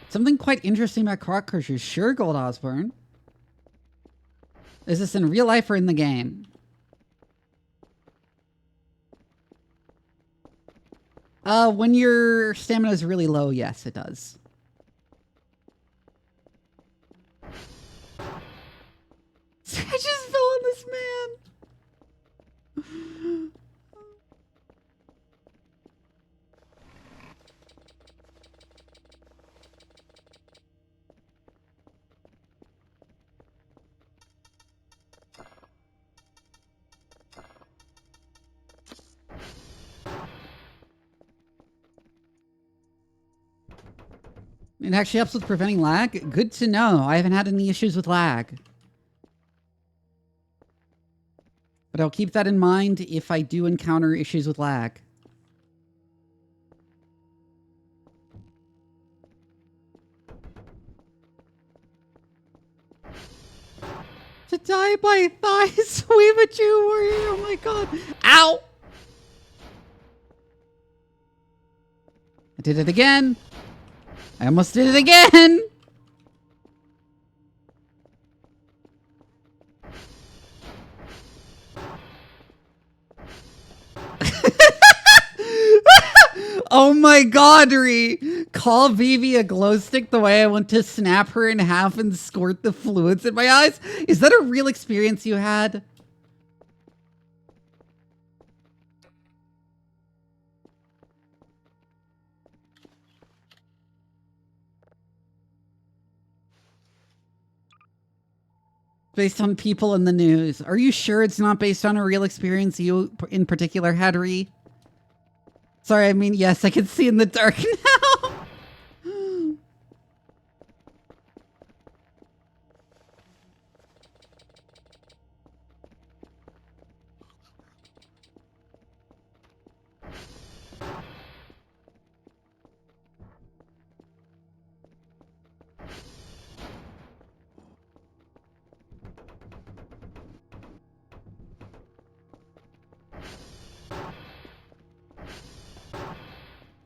Something quite interesting about Croc Cursors. Sure, Gold Osborne. Is this in real life or in the game? When your stamina is really low, yes, it does. I just fell on this man. It actually helps with preventing lag? Good to know. I haven't had any issues with lag. But I'll keep that in mind if I do encounter issues with lag. To die by thighs, wave at you, warrior. Oh my god. Ow! I did it again. I almost did it again. Oh my god, Ree! Call Vivi a glow stick the way I want to snap her in half and squirt the fluids in my eyes? Is that a real experience you had? Based on people in the news. Are you sure it's not based on a real experience you in particular had, Ree? Sorry, I mean, yes, I can see in the dark now.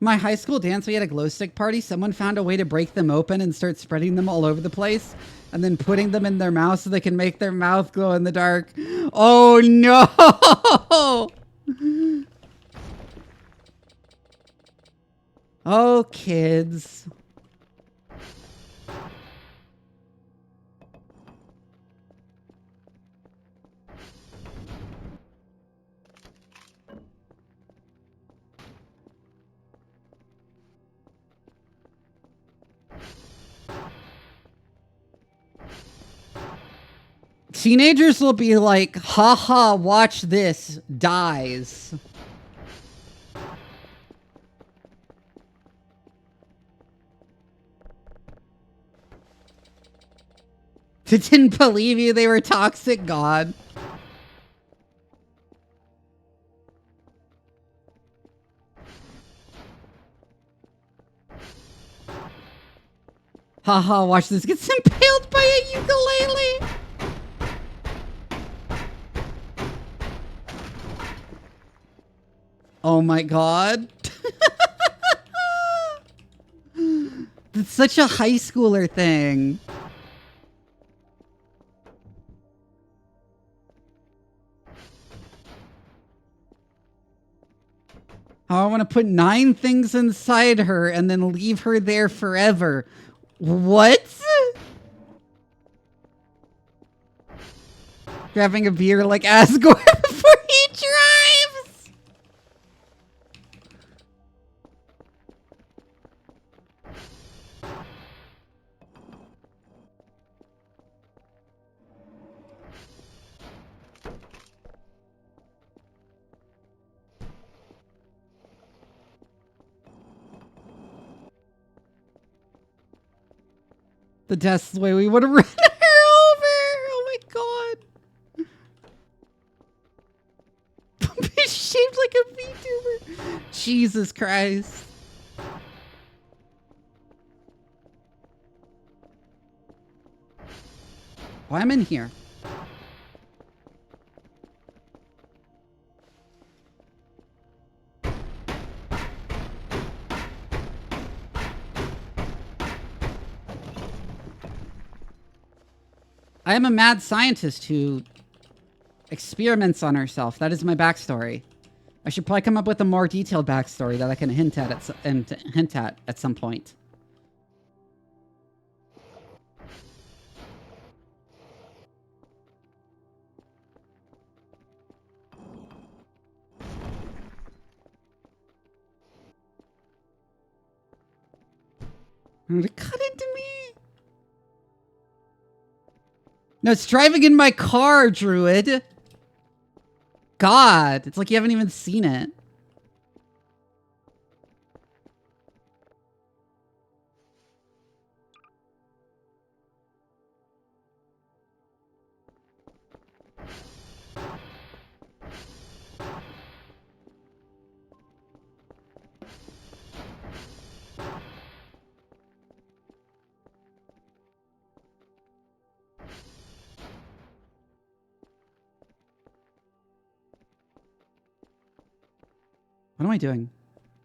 My high school dance, we had a glow stick party. Someone found a way to break them open and start spreading them all over the place and then putting them in their mouth so they can make their mouth glow in the dark. Oh no! Oh, kids. Teenagers will be like, haha, watch this, dies. They didn't believe you, they were toxic, God. Haha, watch this gets impaled by a ukulele. Oh my god. That's such a high schooler thing. How I want to put 9 things inside her and then leave her there forever. What? Grabbing a beer like Asgore before he drives. The death's the way we would have run her over. Oh my god. It's shaped like a VTuber. Jesus Christ. Why am I in here? I am a mad scientist who experiments on herself. That is my backstory. I should probably come up with a more detailed backstory that I can hint at at some point. It cut into me. No, it's driving in my car, Druid. God, it's like you haven't even seen it. What am I doing?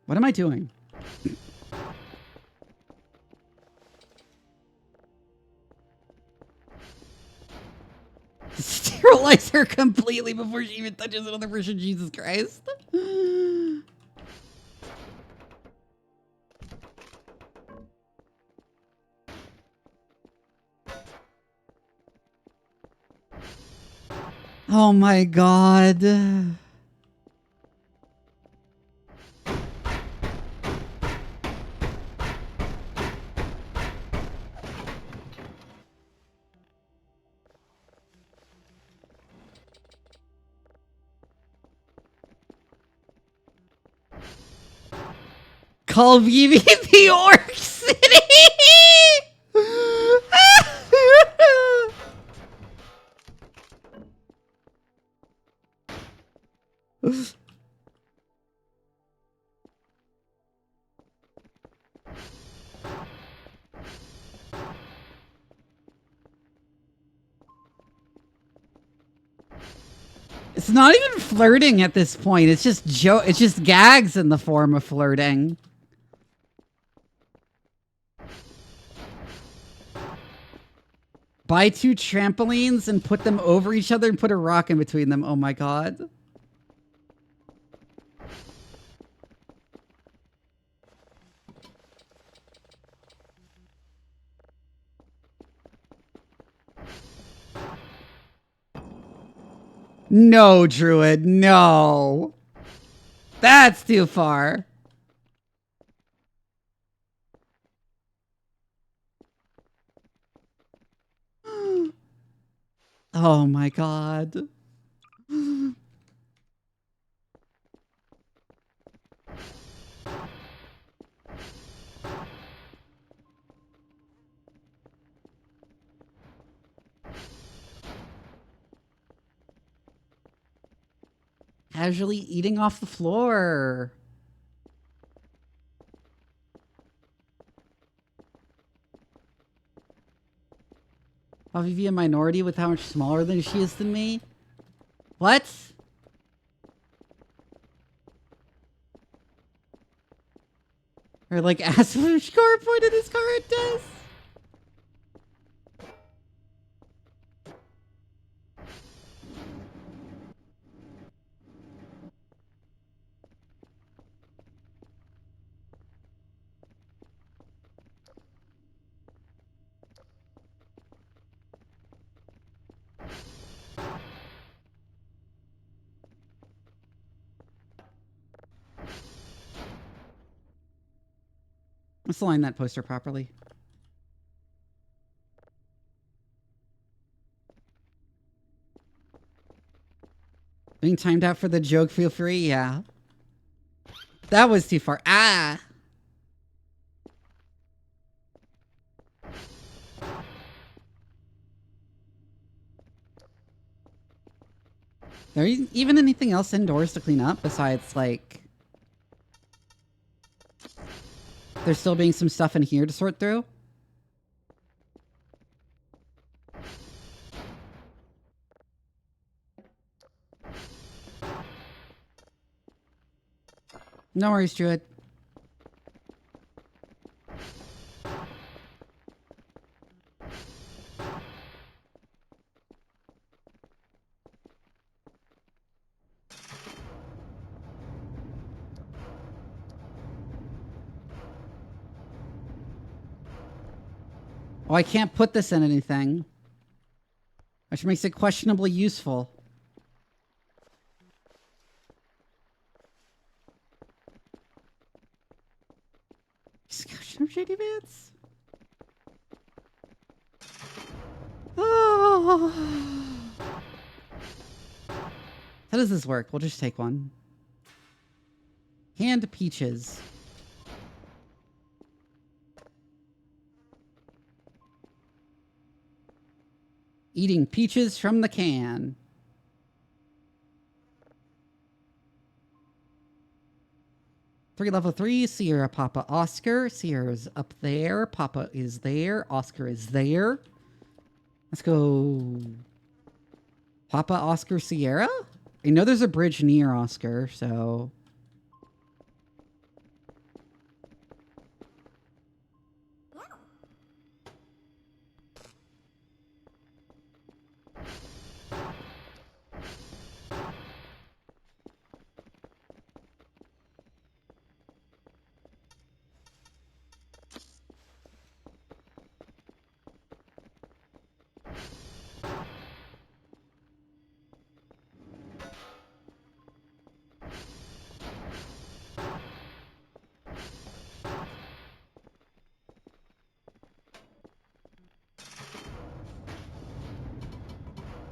What am I doing? Sterilize her completely before she even touches another person. Jesus Christ. Oh my God. Call Vivi the Orc City. It's not even flirting at this point. It's just it's just gags in the form of flirting. Buy 2 trampolines and put them over each other and put a rock in between them. Oh my God. No, Druid, no. That's too far. Oh my God. Casually eating off the floor. I'll be a minority with how much smaller than she is than me? What? Or like ask which car pointed his car at does? Let's align that poster properly. Being timed out for the joke, feel free? Yeah. That was too far. Ah! There even anything else indoors to clean up besides, like... There's still being some stuff in here to sort through? No worries, Druid. Oh, I can't put this in anything. Which makes it questionably useful. Discussion of shady bits. Oh. How does this work? We'll just take one. Hand peaches. Eating peaches from the can. Level 3, Sierra, Papa, Oscar. Sierra's up there. Papa is there. Oscar is there. Let's go. Papa, Oscar, Sierra? I know there's a bridge near Oscar, so...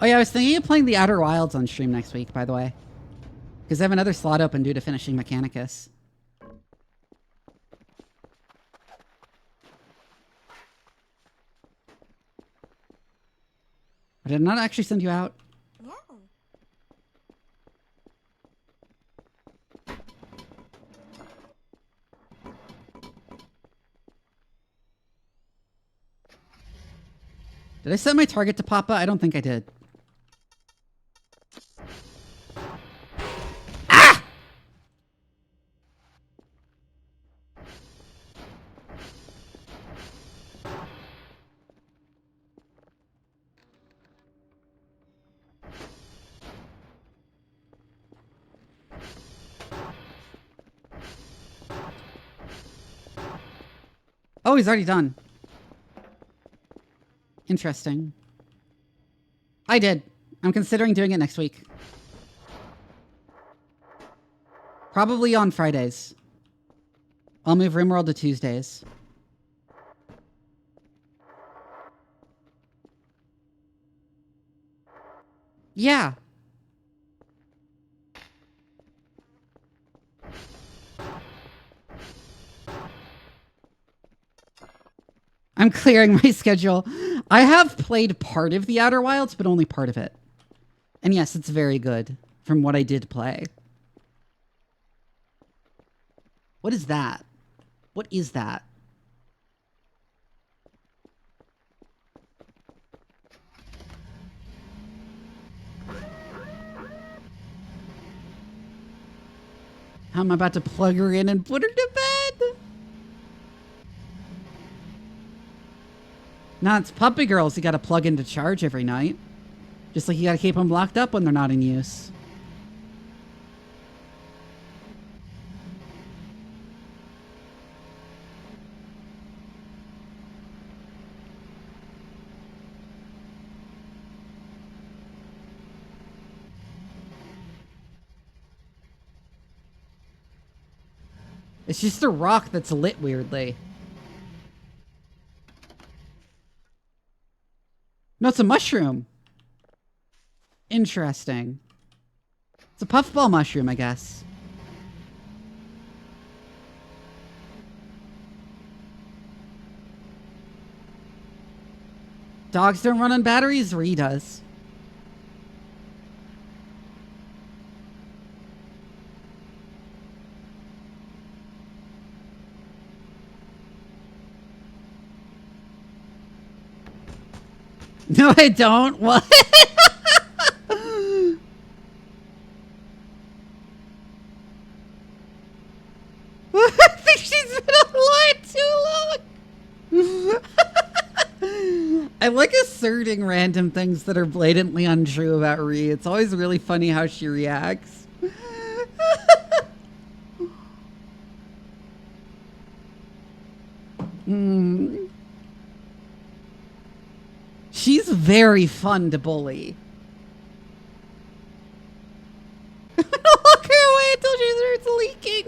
Oh yeah, I was thinking of playing the Outer Wilds on stream next week, by the way. Because I have another slot open due to finishing Mechanicus. I did not actually send you out. No. Did I set my target to Papa? I don't think I did. Ah! Oh, he's already done. Interesting. I did. I'm considering doing it next week. Probably on Fridays. I'll move RimWorld to Tuesdays. Yeah. I'm clearing my schedule. I have played part of the Outer Wilds, but only part of it. And yes, it's very good from what I did play. What is that? What is that? I'm about to plug her in and put her to bed. Nah, it's puppy girls you gotta plug into charge every night. Just like you gotta keep them locked up when they're not in use. It's just a rock that's lit weirdly. No, it's a mushroom. Interesting. It's a puffball mushroom, I guess. Dogs don't run on batteries? Ree does. No, I don't. What? I think she's been online too long. I like asserting random things that are blatantly untrue about Ree. It's always really funny how she reacts. She's very fun to bully. Lock her away until she starts leaking.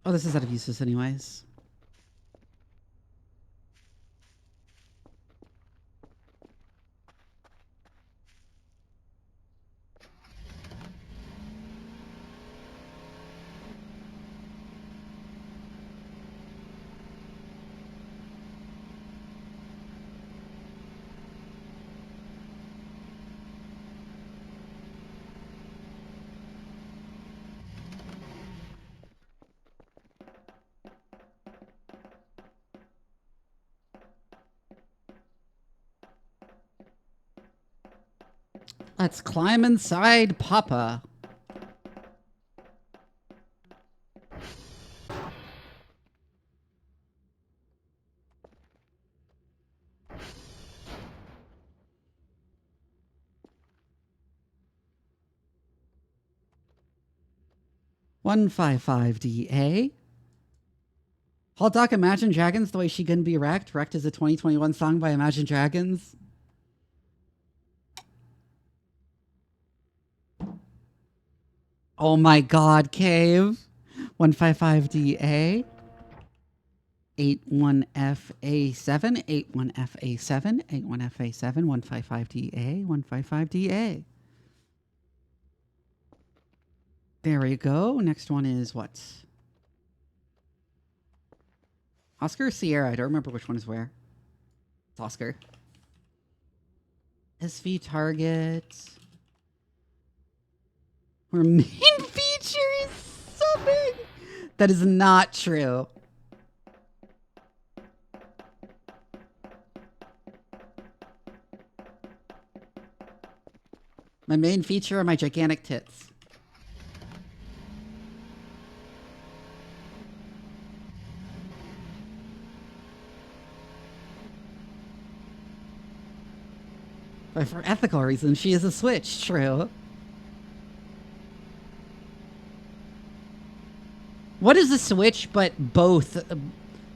Oh, this is out of useless anyways. Let's climb inside Papa. $155 DA. Hot Dog Imagine Dragons, the way she gonna be wrecked. Wrecked is a 2021 song by Imagine Dragons. Oh my god, Cave. 155DA. 81FA7. 81FA7. 81FA7. 155DA. 155DA. There we go. Next one is what? Oscar or Sierra? I don't remember which one is where. It's Oscar. SV target. Our main feature is subbing. That is not true. My main feature are my gigantic tits. But for ethical reasons, she is a switch, true. What is a switch but both?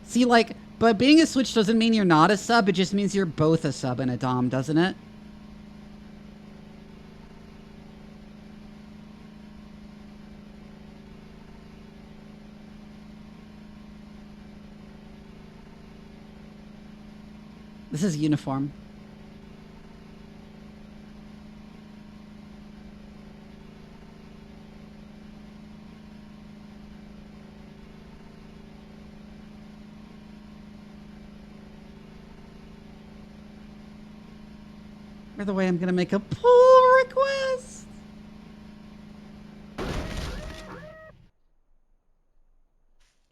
See, like, but being a switch doesn't mean you're not a sub, it just means you're both a sub and a dom, doesn't it? This is uniform. By the way, I'm gonna make a pull request.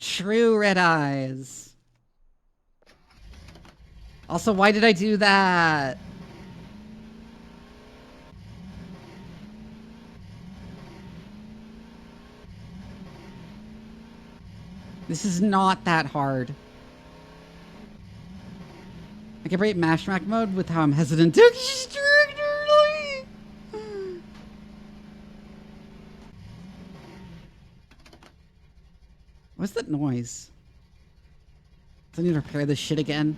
True, red eyes. Also, why did I do that? This is not that hard. I can rate mashrack mode with how I'm hesitant to extract early. What's that noise? Do I need to repair this shit again?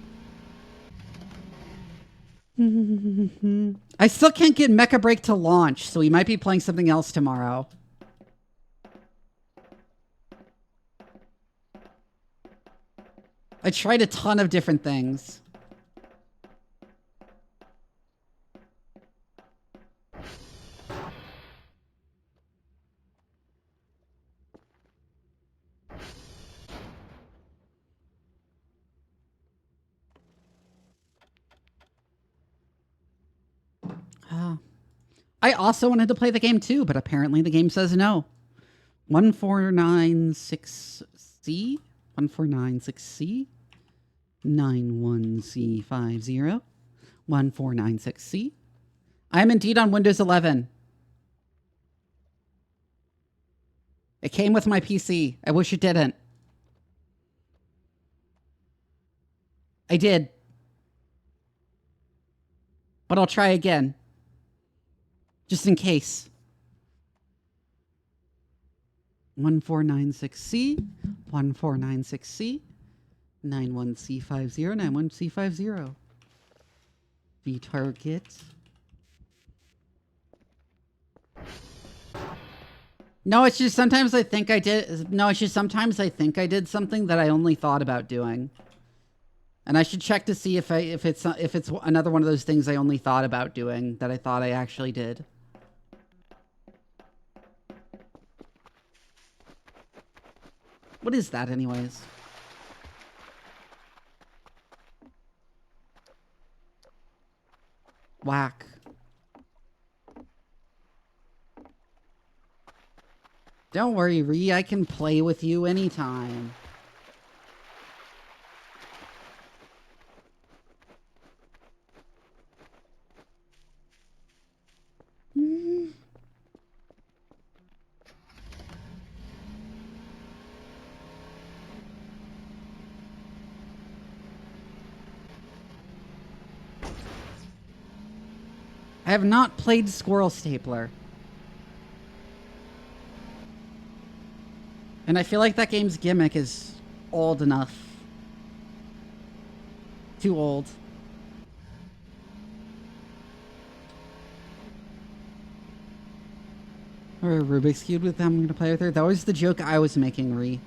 I still can't get Mecha Break to launch, so we might be playing something else tomorrow. I tried a ton of different things. I also wanted to play the game too, but apparently the game says no. 1496C? 1496C? 91C50. 1496C. I am indeed on Windows 11. It came with my PC. I wish it didn't. I did. But I'll try again. Just in case. 1496C, 1496C, 91C50, 91C50. V target. No, it's just sometimes I think I did. No, it's just sometimes I think I did something that I only thought about doing. And I should check to see if it's another one of those things I only thought about doing that I thought I actually did. What is that anyways? Whack. Don't worry, Ree, I can play with you anytime. I have not played Squirrel Stapler. And I feel like that game's gimmick is old enough. Too old. Or a Rubik's Cube with them. I'm gonna play with her. That was the joke I was making, Ree.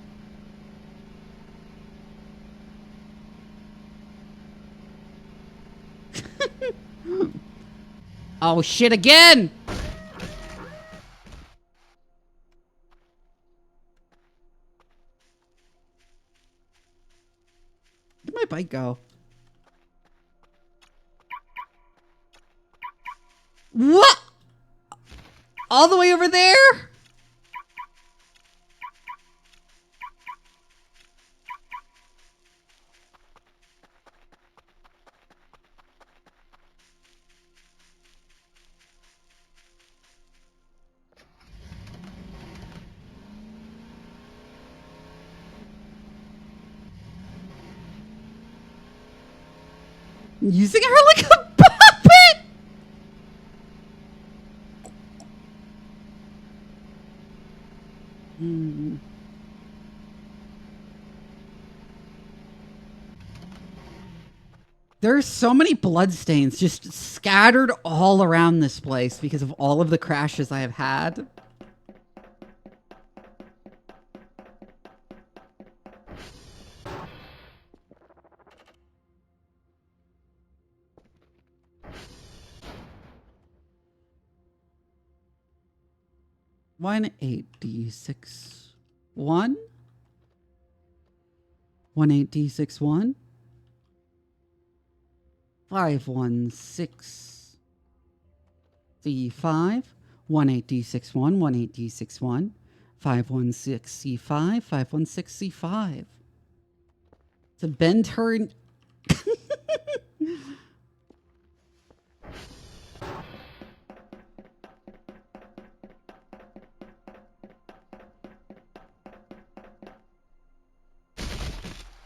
Oh shit again! Where'd my bike go? What? All the way over there? Using her like a puppet? There are so many bloodstains just scattered all around this place because of all of the crashes I have had. One 8d6 1 1 8d6 1 5 1 6 c5 1 8d6 1 1 8d6 1 5 1 6 c5 5 1 6 c5. To bend her.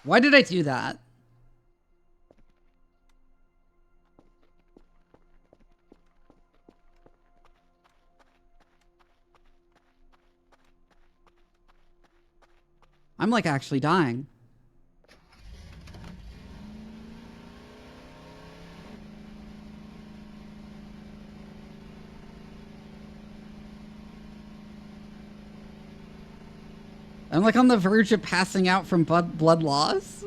Why did I do that? I'm like actually dying. I'm like on the verge of passing out from blood loss.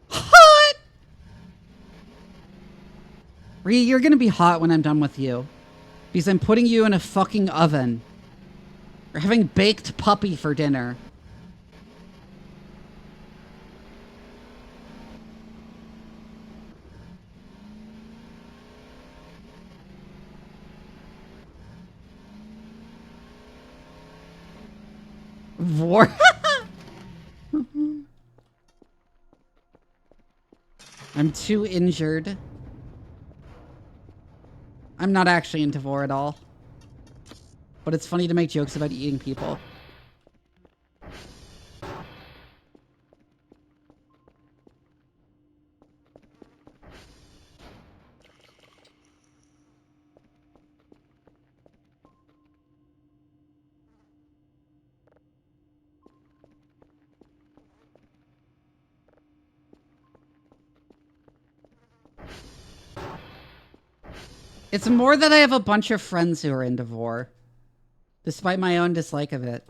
Hot! Rhea, you're gonna be hot when I'm done with you. Because I'm putting you in a fucking oven. We're having baked puppy for dinner. Vor. I'm too injured. I'm not actually into Vor at all. But it's funny to make jokes about eating people. It's more that I have a bunch of friends who are into Vor. Despite my own dislike of it.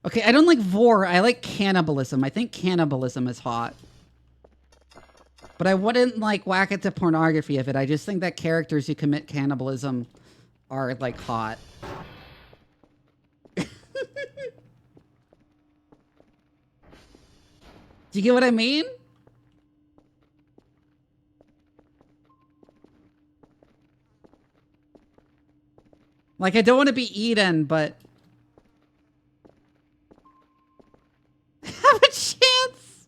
Okay, I don't like Vor. I like cannibalism. I think cannibalism is hot. But I wouldn't, like, whack it to pornography of it. I just think that characters who commit cannibalism are, like, hot. Do you get what I mean? Like, I don't want to be eaten, but... have a chance!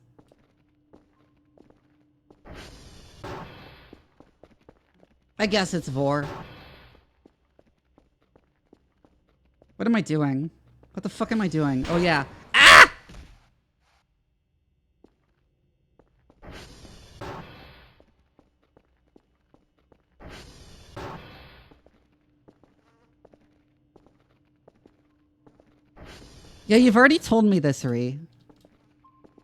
I guess it's Vor. What am I doing? What the fuck am I doing? Oh, yeah. Ah! Yeah, you've already told me this, Ree.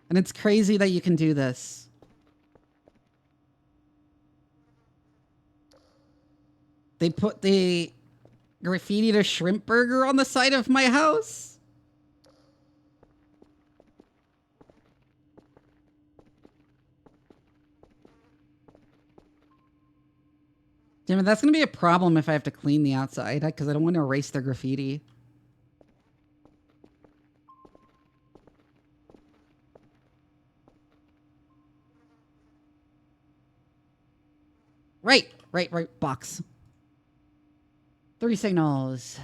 And it's crazy that you can do this. They put the graffitied a shrimp burger on the side of my house. Damn it, that's going to be a problem if I have to clean the outside, because I don't want to erase their graffiti. Right, box. 3 signals.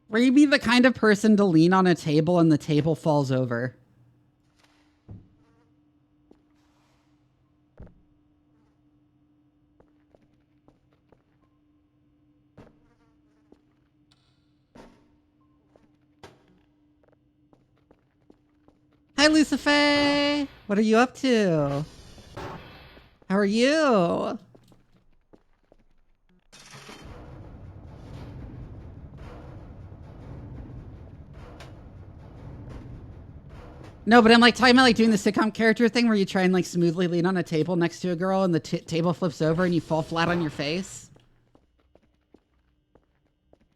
Were you be the kind of person to lean on a table and the table falls over? Hi, Lucifer! What are you up to? How are you? No, but I'm like talking about like doing the sitcom character thing where you try and like smoothly lean on a table next to a girl and the table flips over and you fall flat on your face.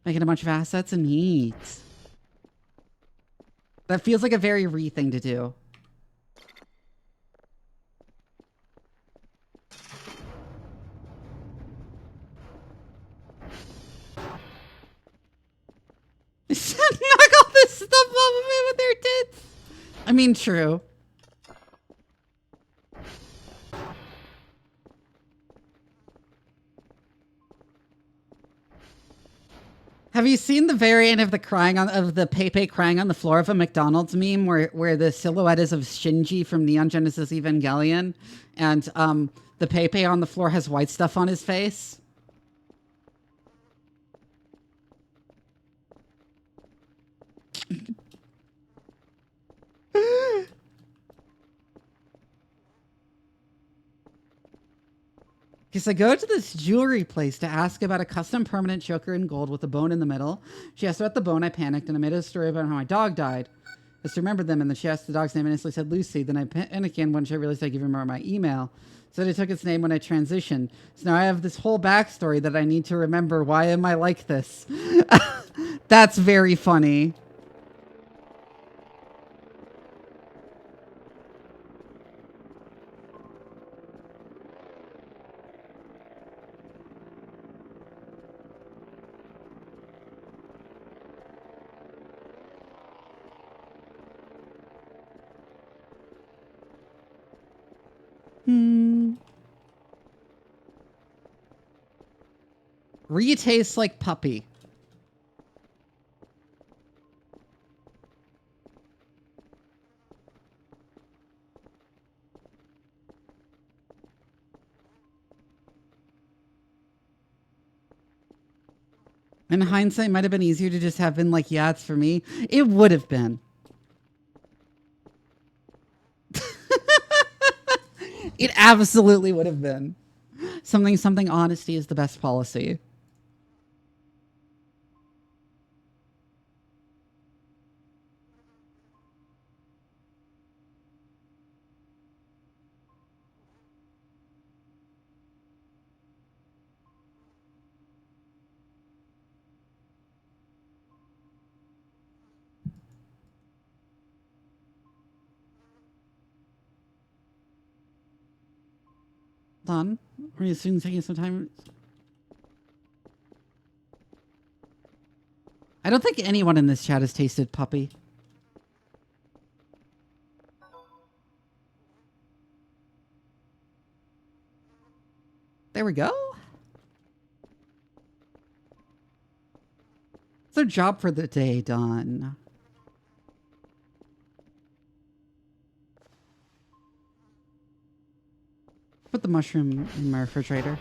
Making a bunch of assets and neat. That feels like a very Ree thing to do. Knock all this stuff off of me with their tits. I mean, true. Have you seen the variant of the Pepe crying on the floor of a McDonald's meme where the silhouette is of Shinji from Neon Genesis Evangelion, and the Pepe on the floor has white stuff on his face? Because I go to this jewelry place to ask about a custom permanent choker in gold with a bone in the middle. She asked about the bone. I panicked and I made a story about how my dog died. I just remembered them, and then she asked the dog's name and instantly said Lucy. Then I panicked again when I realized I gave her my email. So I took its name when I transitioned. So now I have this whole backstory that I need to remember. Why am I like this? That's very funny. Ree tastes like puppy. In hindsight, it might have been easier to just have been like, yeah, it's for me. It would have been. It absolutely would have been. Something honesty is the best policy. Done. Are you soon taking some time? I don't think anyone in this chat has tasted puppy. There we go. It's their job for the day done. put the mushroom in my refrigerator.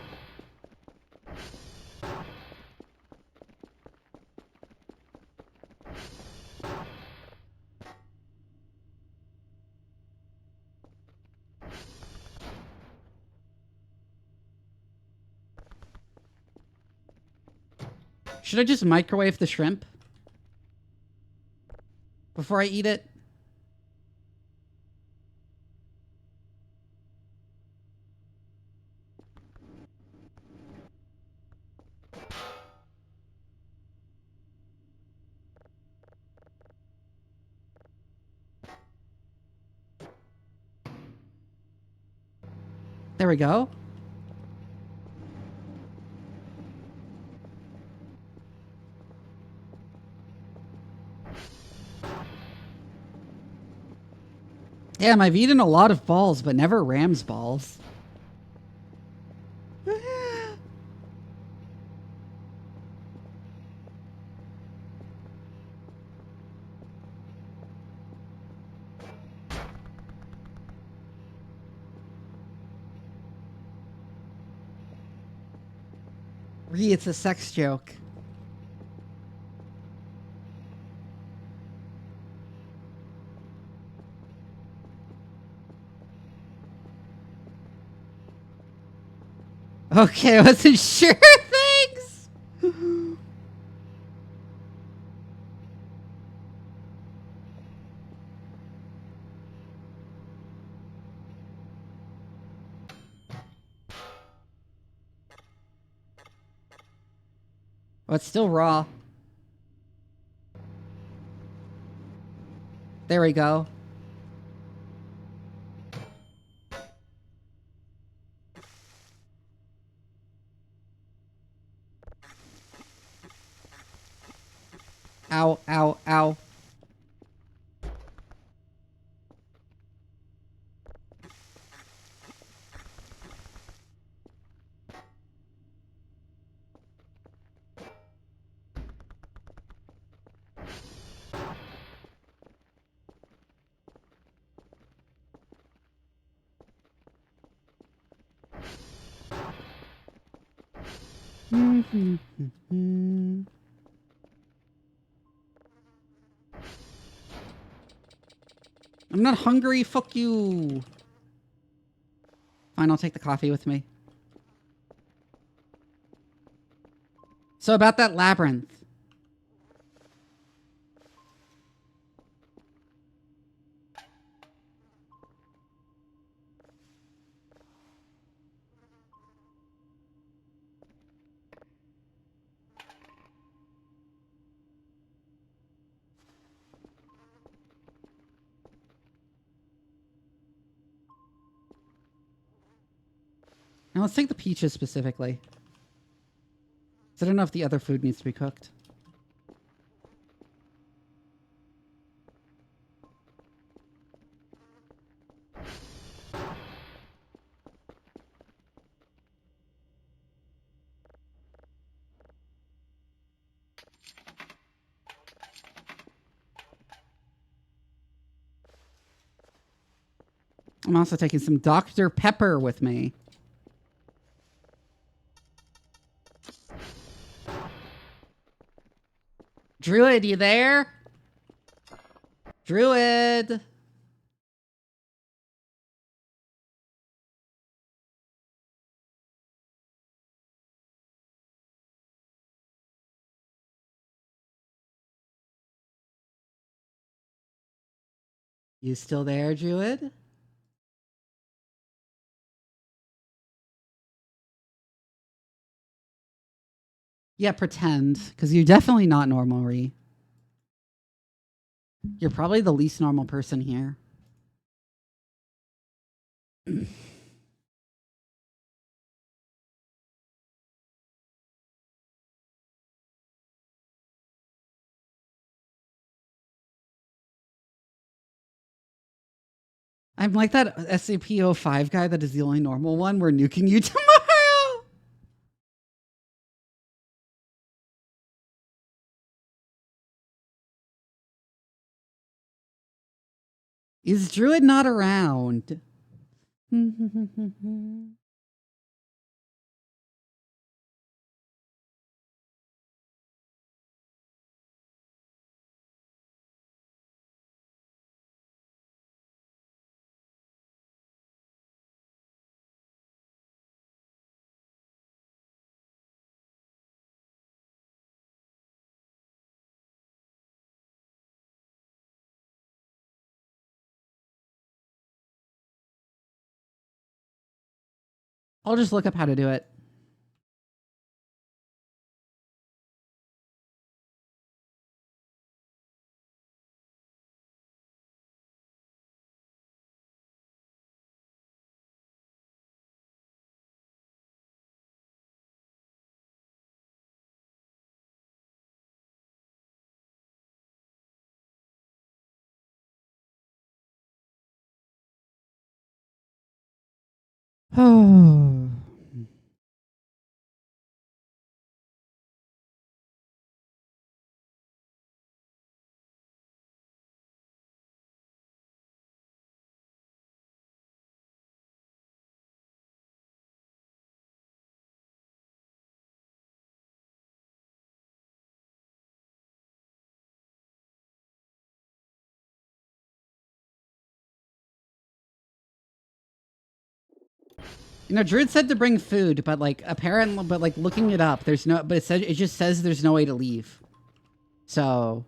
Should I just microwave the shrimp before I eat it? There we go. Damn, I've eaten a lot of balls, but never ram's balls. It's a sex joke. Okay, I wasn't sure. Thanks. Oh, it's still raw. There we go. Ow, ow, ow. I'm not hungry, fuck you. Fine, I'll take the coffee with me. So about that labyrinth. Now let's take the peaches specifically. So I don't know if the other food needs to be cooked. I'm also taking some Dr. Pepper with me. Druid, you there? Druid! You still there, Druid? Yeah, pretend, because you're definitely not normal, Ree. You're probably the least normal person here. I'm like that SCP-05 guy that is the only normal one. We're nuking you tomorrow. Is Druid not around? I'll just look up how to do it. Oh. You know, Druid said to bring food, but like apparently, but like looking it up, there's no. But it just says there's no way to leave. So.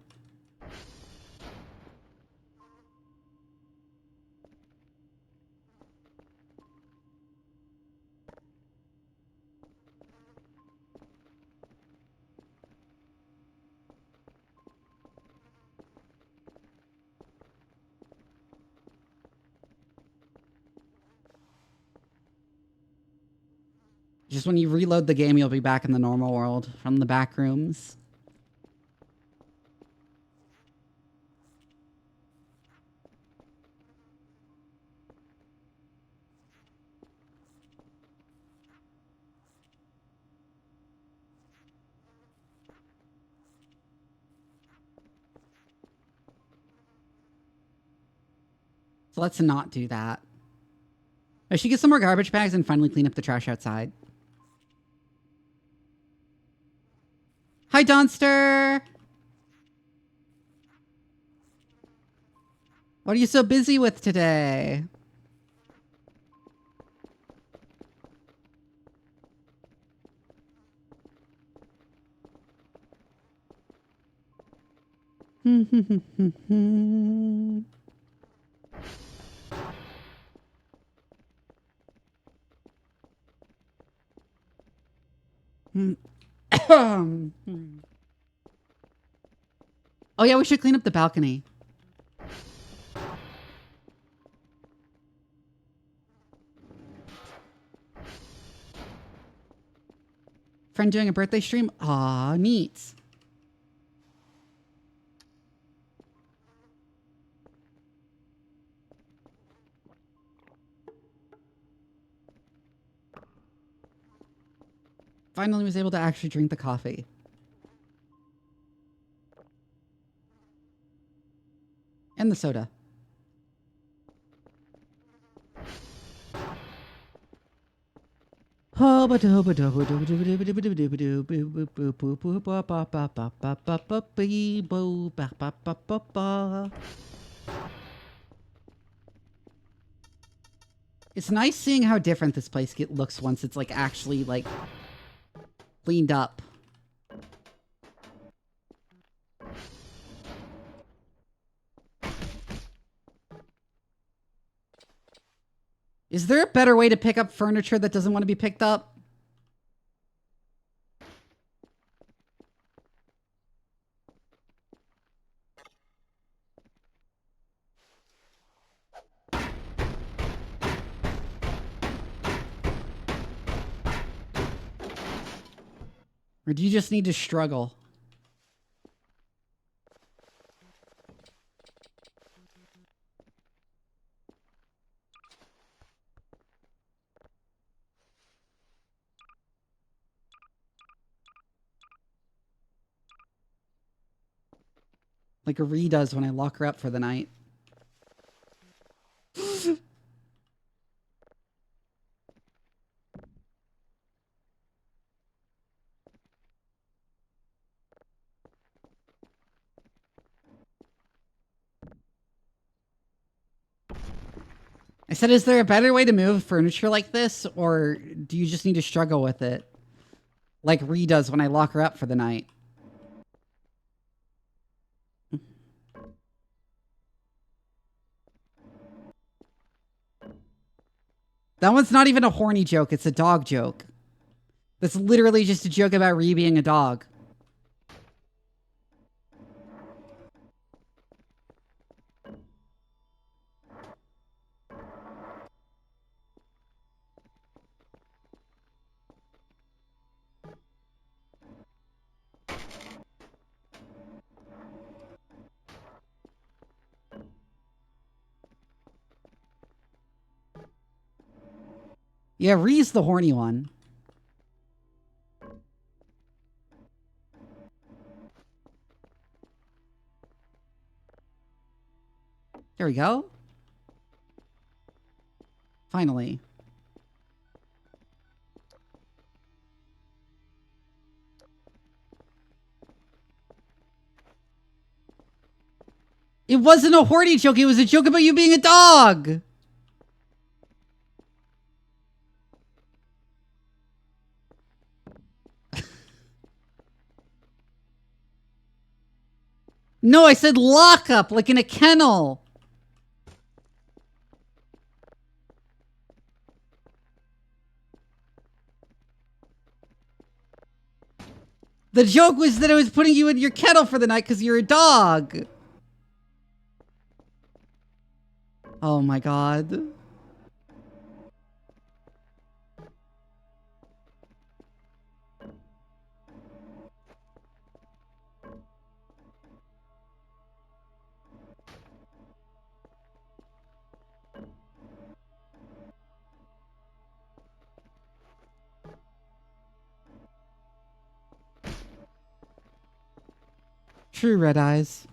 Just when you reload the game, you'll be back in the normal world from the back rooms. So let's not do that. I should get some more garbage bags and finally clean up the trash outside. Hi, Donster! What are you so busy with today? Oh yeah, we should clean up the balcony. Friend doing a birthday stream? Aw, neat. Finally was able to actually drink the coffee. And the soda. It's nice seeing how different this place looks once it's like actually like cleaned up. Is there a better way to pick up furniture that doesn't want to be picked up? Or do you just need to struggle? Like Ree does when I lock her up for the night. I said, is there a better way to move furniture like this? Or do you just need to struggle with it? Like Ree does when I lock her up for the night. That one's not even a horny joke. It's a dog joke. That's literally just a joke about Ree being a dog. Yeah, Ree's the horny one. There we go. Finally. It wasn't a horny joke. It was a joke about you being a dog. No, I said lock up, like in a kennel. The joke was that I was putting you in your kennel for the night because you're a dog. Oh my god. True, Red Eyes.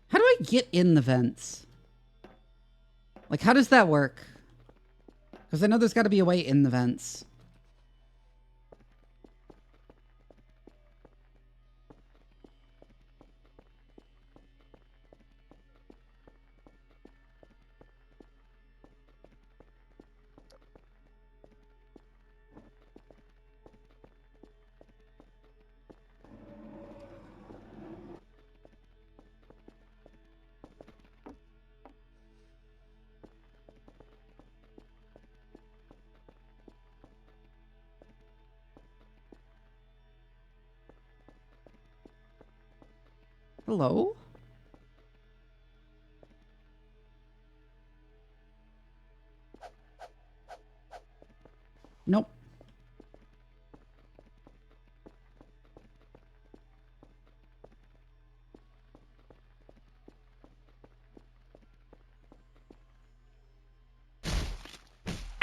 How do I get in the vents? Like, how does that work? Because I know there's got to be a way in the vents. Hello? Nope.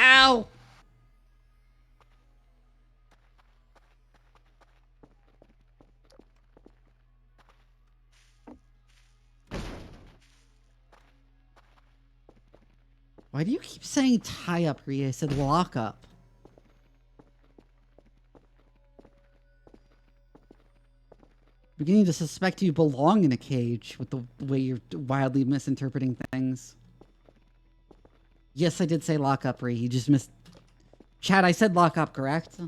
Ow! Why do you keep saying tie up, Rhea? I said lock up. Beginning to suspect you belong in a cage with the way you're wildly misinterpreting things. Yes, I did say lock up, Rhea. You just missed... Chad, I said lock up, correct?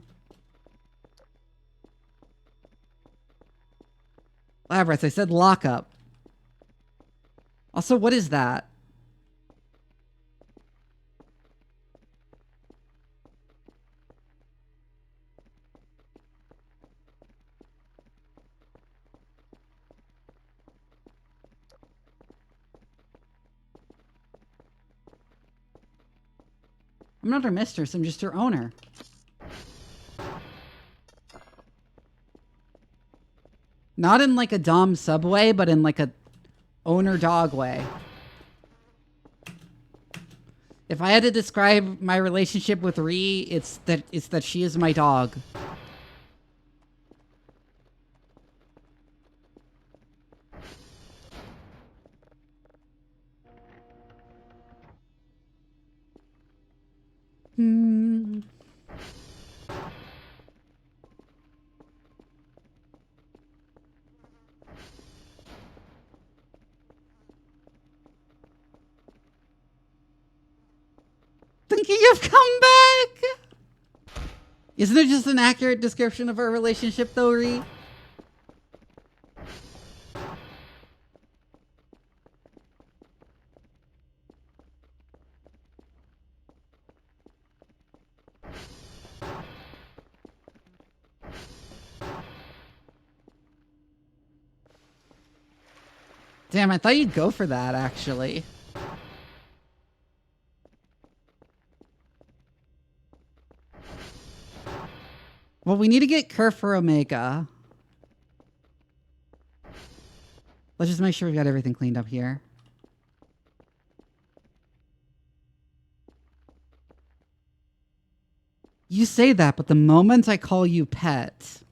Labrys, I said lock up. Also, what is that? I'm not her mistress, I'm just her owner. Not in like a Dom subway, but in like a owner dog way. If I had to describe my relationship with Ree, it's that she is my dog. Hmm. The thinking you've come back. Isn't it just an accurate description of our relationship, though, Ree? Damn, I thought you'd go for that, actually. Well, we need to get Kerr for Omega. Let's just make sure we've got everything cleaned up here. You say that, but the moment I call you pet...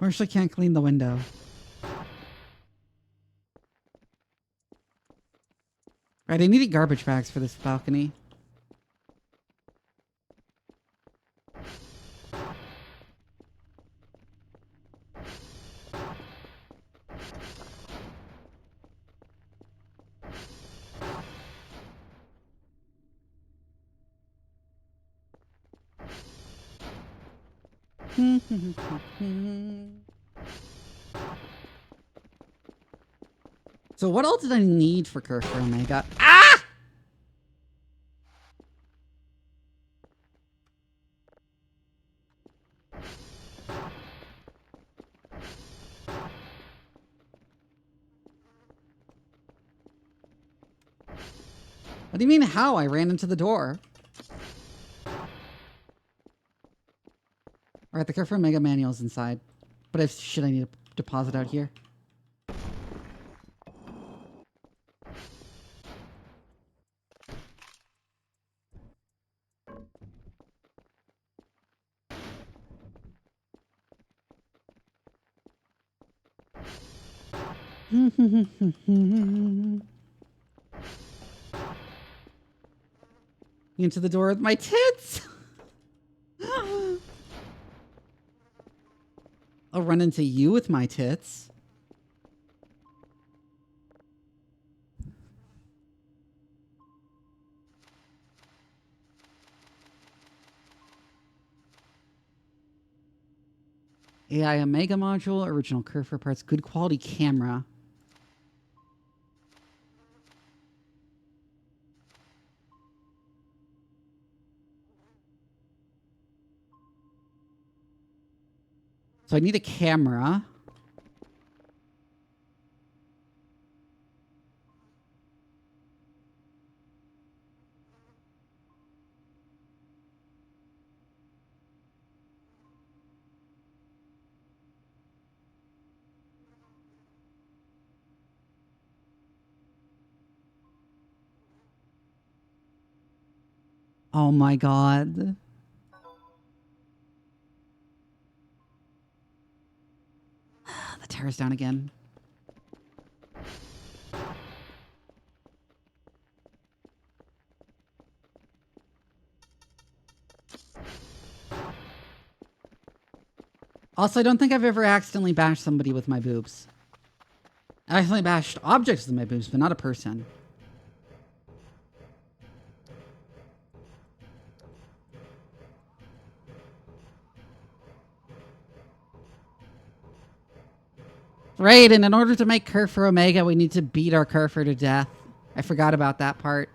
Marshall can't clean the window. Right, I needed garbage bags for this balcony. So what else did I need for Kerr for Omega? Ah! What do you mean how? I ran into the door. Alright, the Kerr for Omega manual's inside. But shit, I need a deposit out here. Into the door with my tits. I'll run into you with my tits. AI Omega module, original Kerr for parts, good quality camera. So I need a camera. Oh my god. The tower's down again. Also, I don't think I've ever accidentally bashed somebody with my boobs. I accidentally bashed objects with my boobs, but not a person. Right, and in order to make Kerr for Omega, we need to beat our Kerr to death. I forgot about that part.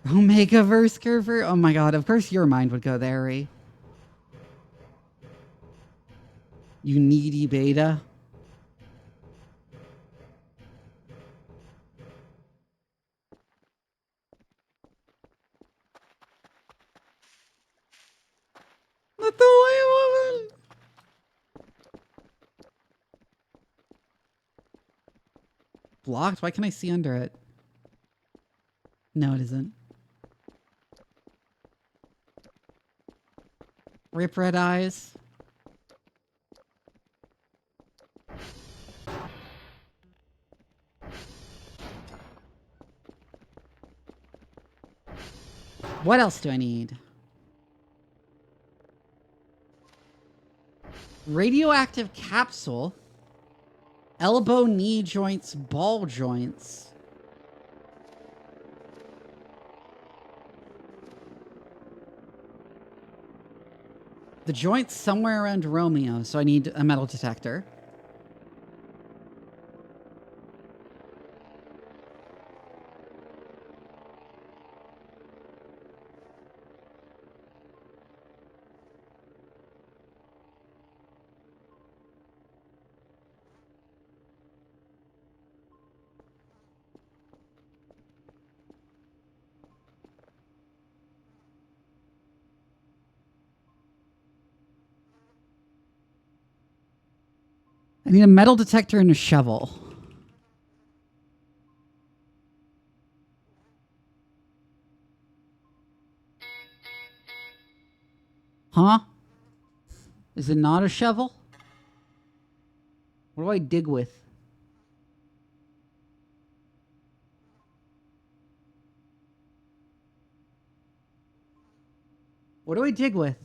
Omega-verse Kerr. Oh my god, of course your mind would go there, Ree. You needy beta. Not the white woman. blocked? Why can't I see under it? No, it isn't. Rip red eyes. What else do I need? Radioactive capsule. Elbow, knee joints, ball joints. The joint's somewhere around Romeo, so I need a metal detector. I need a metal detector and a shovel. Huh? Is it not a shovel? What do I dig with? What do I dig with?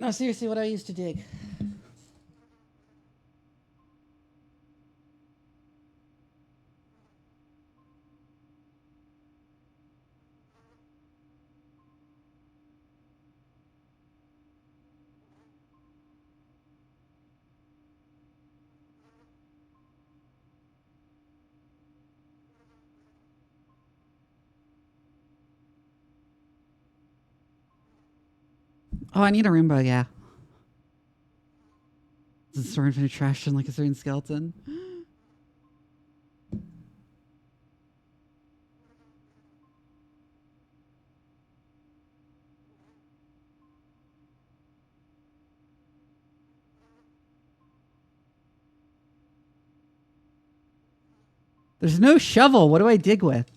No, seriously, what do I used to dig? Oh, I need a Roomba, yeah. Is it storing infinite trash in like a certain skeleton? There's no shovel. What do I dig with?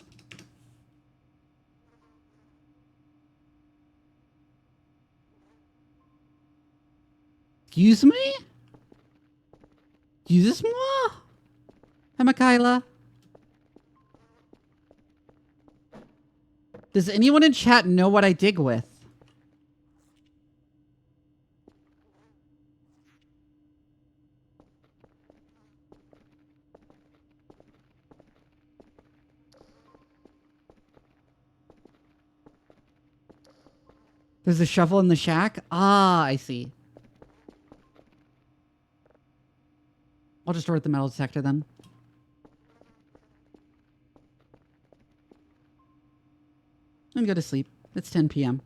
Excuse me? Excuse-moi? Hi, Michaela. Does anyone in chat know what I dig with? There's a shovel in the shack? Ah, I see. I'll just store it at the metal detector then. And go to sleep. It's 10 p.m.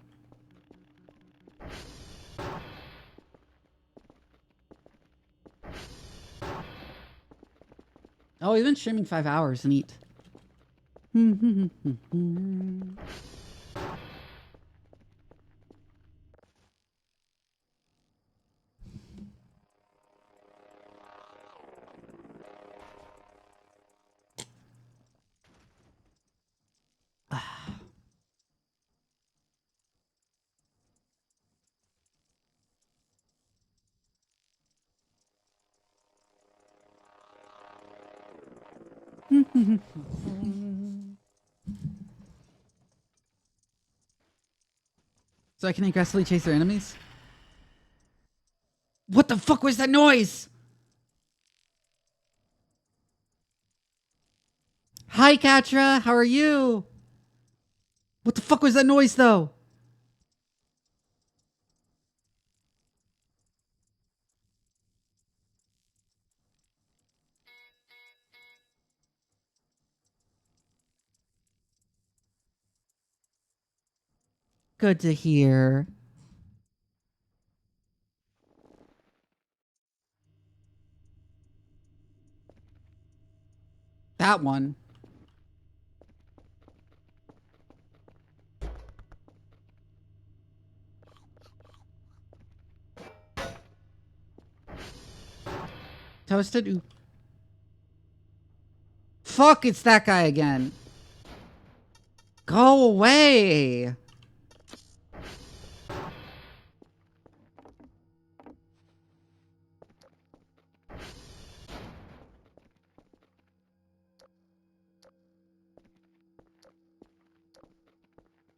Oh, we've been streaming 5 hours. Neat. So I can aggressively chase their enemies? What the fuck was that noise? Hi, Katra. How are you? What the fuck was that noise, though? Good to hear. That one. Toasted. Ooh. Fuck, it's that guy again. Go away.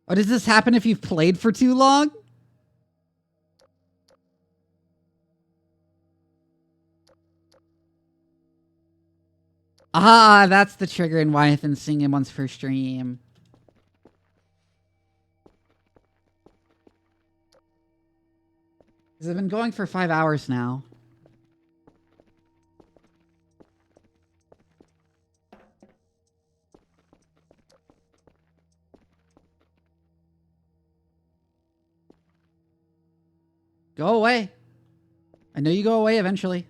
Oh, does this happen if you've played for too long? Ah, that's the trigger in Wyathan seeing him once per stream. Because I've been going for 5 hours now. Go away. I know you go away eventually.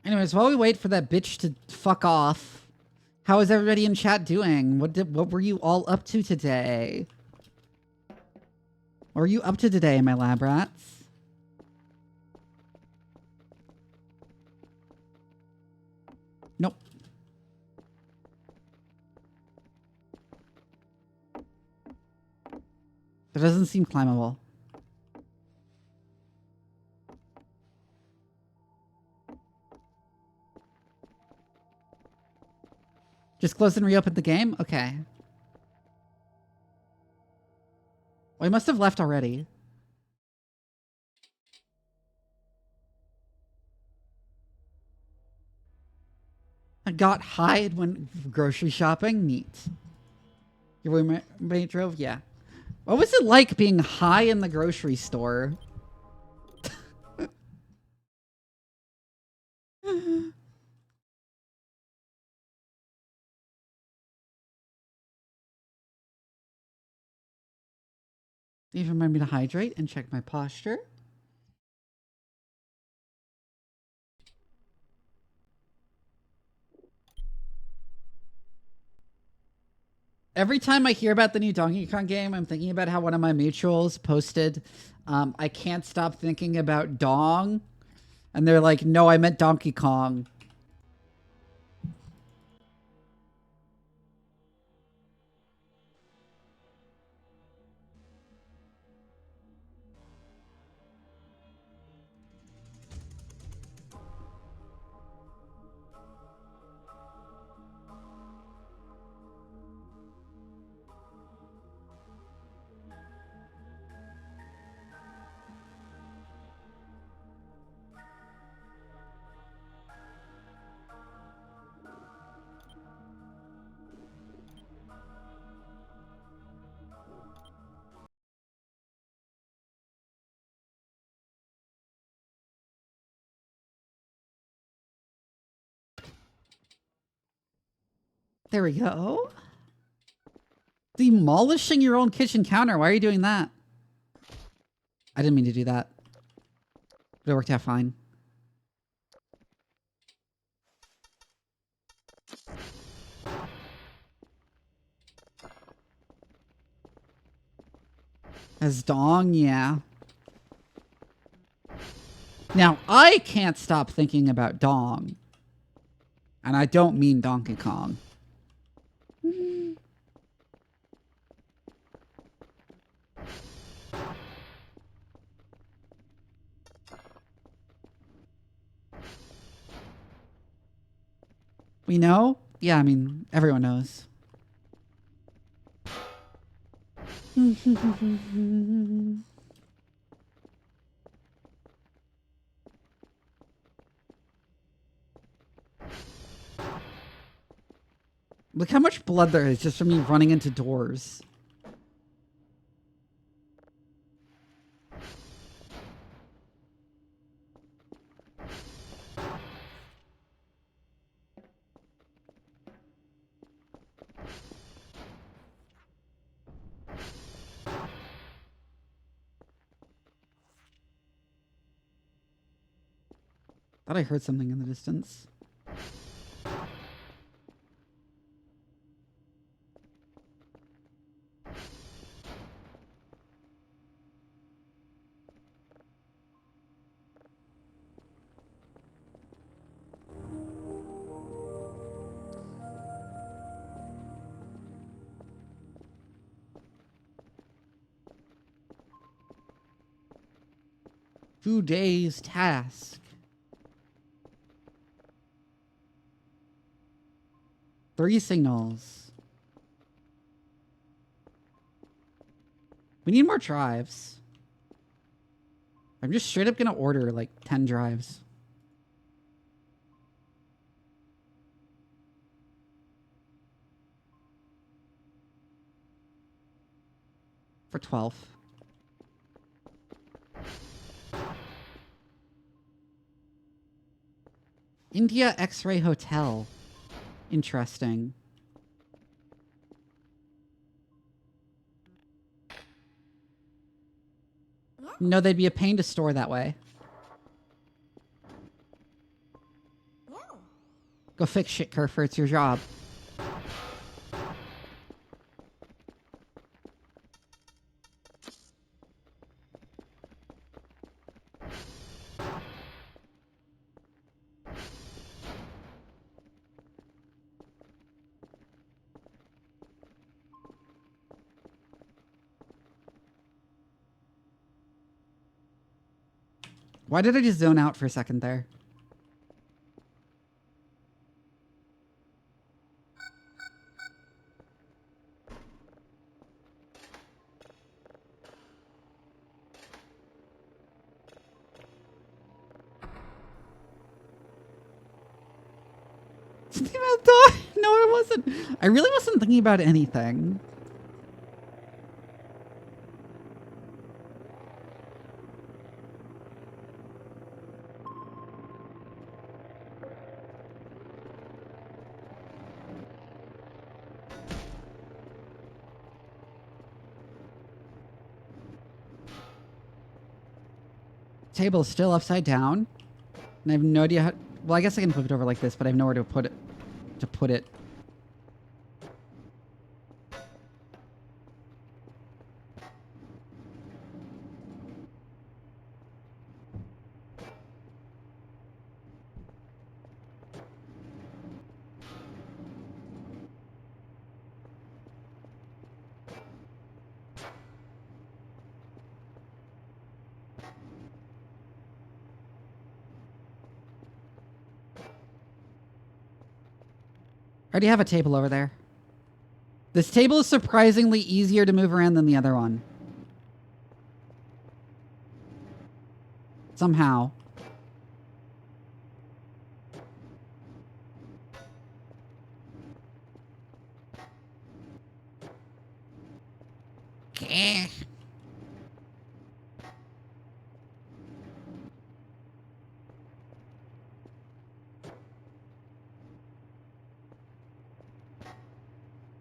Anyways, while we wait for that bitch to fuck off, how is everybody in chat doing? What were you all up to today? What were you up to today, my lab rats? Nope. That doesn't seem climbable. Just close and reopen the game? Okay. Well, he must have left already. I got high and went grocery shopping. Neat. Your roommate drove? Yeah. What was it like being high in the grocery store? Please remind me to hydrate and check my posture. Every time I hear about the new Donkey Kong game, I'm thinking about how one of my mutuals posted, I can't stop thinking about Dong. And they're like, no, I meant Donkey Kong. There we go. Demolishing your own kitchen counter. Why are you doing that? I didn't mean to do that. But it worked out fine. As Dong, yeah. Now, I can't stop thinking about Dong. And I don't mean Donkey Kong. We know? Yeah, I mean, everyone knows. Look how much blood there is just from me running into doors. Thought I heard something in the distance. Today's task. 3 signals. We need more drives. I'm just straight up gonna order like 10 drives. For 12. India X-Ray Hotel. Interesting. No, they'd be a pain to store that way. Go fix shit, Kerfer. It's your job. Why did I just zone out for a second there? Thinking about dog? No, I wasn't. I really wasn't thinking about anything. Table is still upside down, and I have no idea how. Well, I guess I can flip it over like this, but I have nowhere to put it. I already have a table over there. This table is surprisingly easier to move around than the other one. Somehow.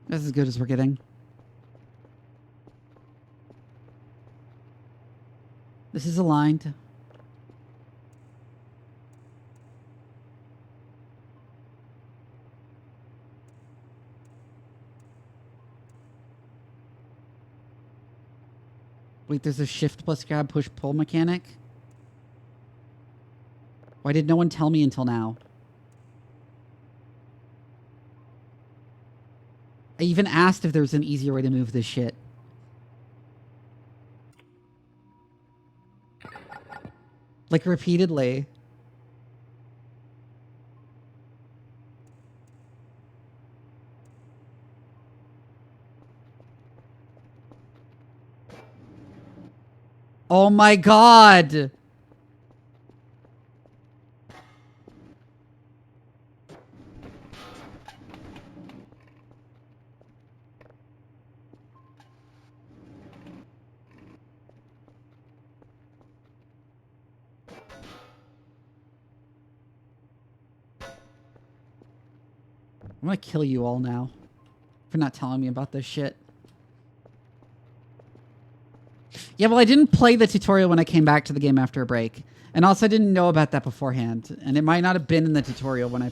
That's as good as we're getting. This is aligned. Wait, there's a shift plus grab push pull mechanic? Why did no one tell me until now? I even asked if there was an easier way to move this shit. Like repeatedly. Oh my god! I'm gonna kill you all now for not telling me about this shit. Yeah, well, I didn't play the tutorial when I came back to the game after a break. And also I didn't know about that beforehand. And it might not have been in the tutorial when I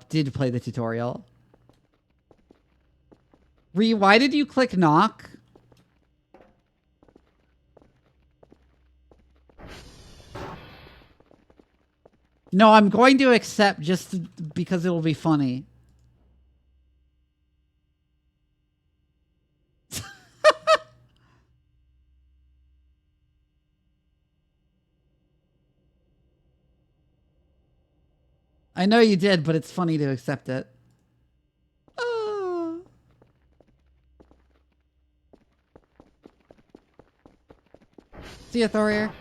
did play the tutorial. Ree, why did you click knock? No, I'm going to accept just because it will be funny. I know you did, but it's funny to accept it. Oh. See ya, Thorir.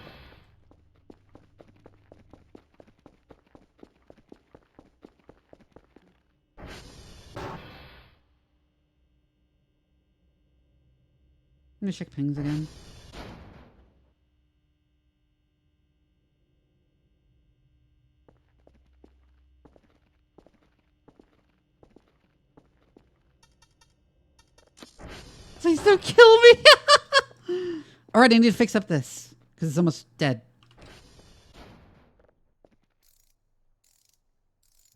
I'm gonna check pings again. Please don't kill me. All right, I need to fix up this because it's almost dead.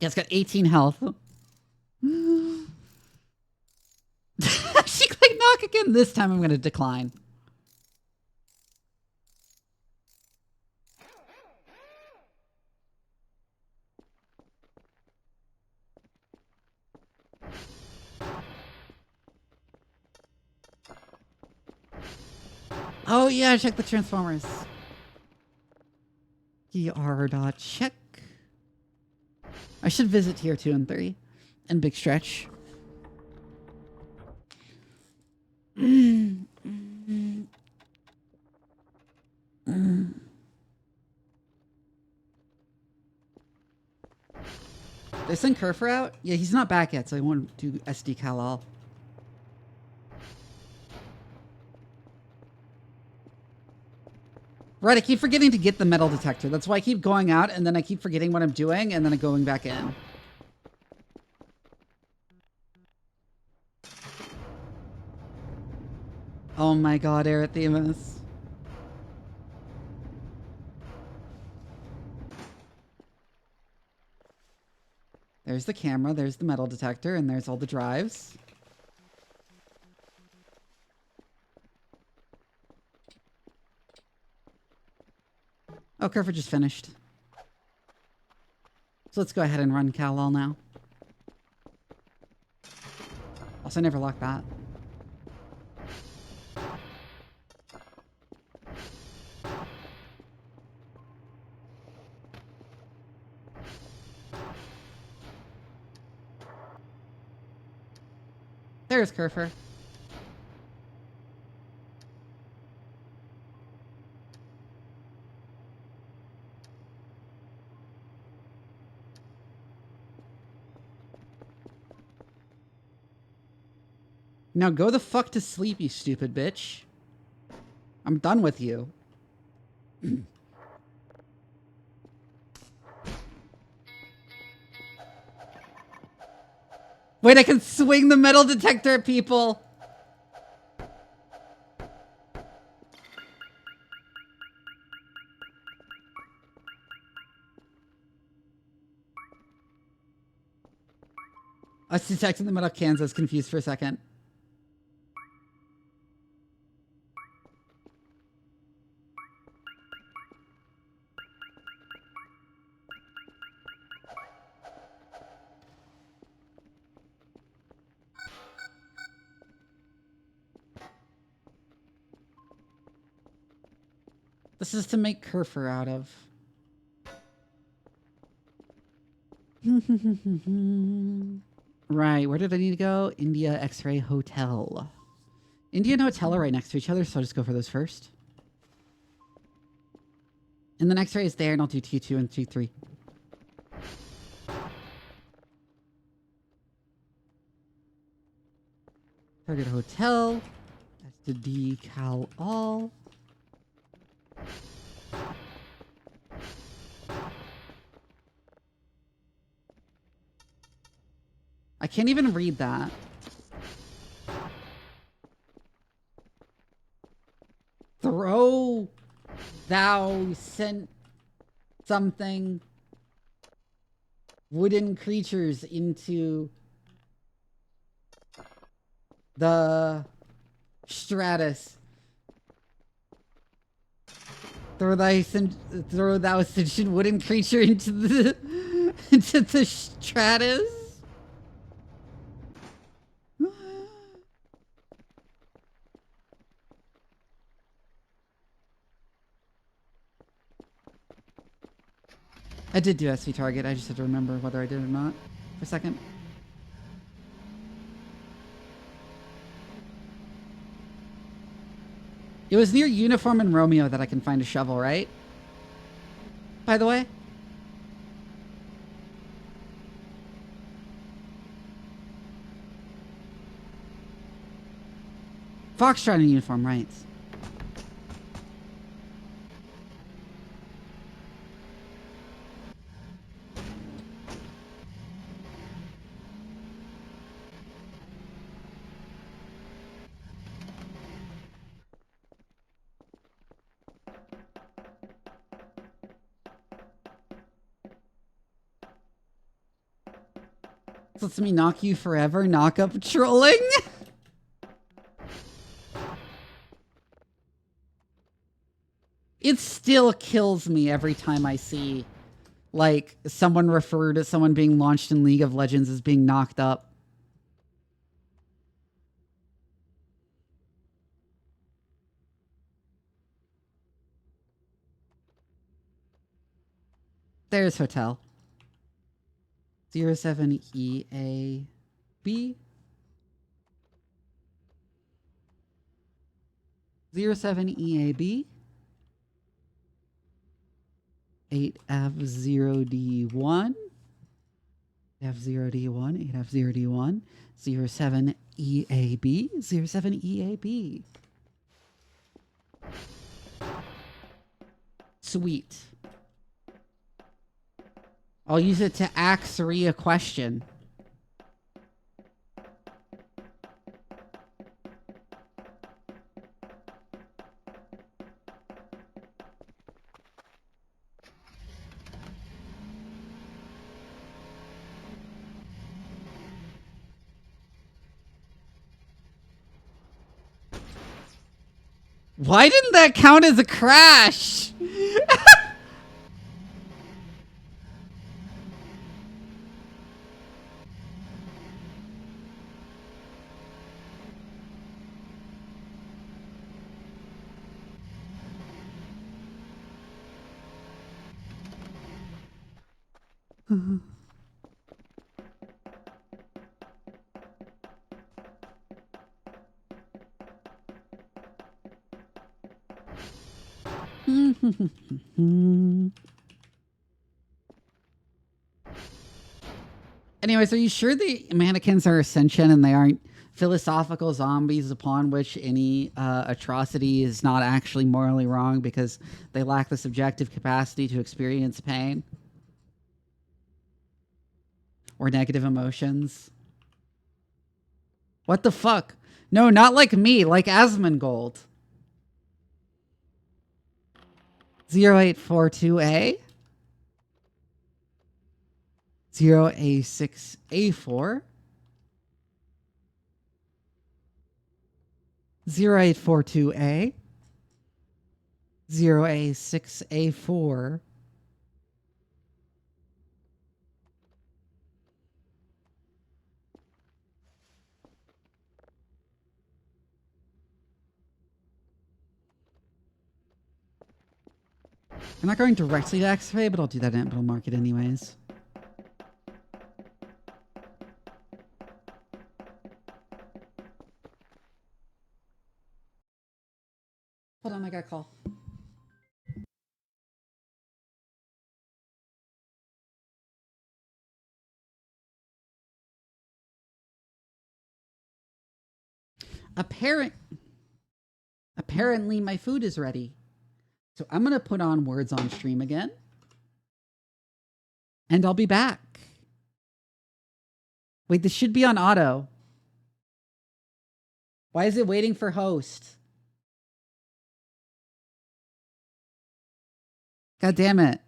Yeah, it's got 18 health. She clicked knock again. This time I'm going to decline. Oh yeah, check the transformers. ER.check. I should visit tier 2 and 3 and big stretch. They sent Kerfer out? Yeah, he's not back yet, so I won't do SD Kal-Al. Right, I keep forgetting to get the metal detector. That's why I keep going out, and then I keep forgetting what I'm doing, and then I'm going back in. Oh my god, Erythemus. There's the camera, there's the metal detector, and there's all the drives. Oh, Kerfer just finished. So let's go ahead and run Kal-Al now. Also, I never locked that. There's Kerfer. Now go the fuck to sleep, you stupid bitch. I'm done with you. Wait, I can swing the metal detector at people. I was detecting the metal cans. I was confused for a second. This is to make Kerfer out of. Right, where did I need to go? India X-Ray Hotel. India and Hotel are right next to each other, so I'll just go for those first. And the next ray is there, and I'll do T2 and T3. Target Hotel. That's the decal all. I can't even read that. Throw thou sent something wooden creatures into the stratus. Throw thou sentient wooden creature into the stratus. I did do SV target. I just had to remember whether I did or not for a second. It was near Uniform and Romeo that I can find a shovel, right? By the way. Foxtrot and Uniform, right? Lets me knock you forever, knock up trolling. It still kills me every time I see, like, someone refer to someone being launched in League of Legends as being knocked up. There's Hotel. 07 EAB. 07 EAB. 8F0D1. F0D1. 8F0D1. 07 EAB. 07 EAB. Sweet. I'll use it to ask Rhea a question. Why didn't that count as a crash? Anyways, are you sure the mannequins are ascension and they aren't philosophical zombies upon which any atrocity is not actually morally wrong because they lack the subjective capacity to experience pain or negative emotions? What the fuck? No, not like me, like Asmongold. 0842A. 0A6A4. 0842A. 0A6A4. I'm not going directly to X-Ray, but I'll do that in Ample Market anyways. Apparently my food is ready. So I'm going to put on words on stream again. And I'll be back. Wait, this should be on auto. Why is it waiting for host? God damn it.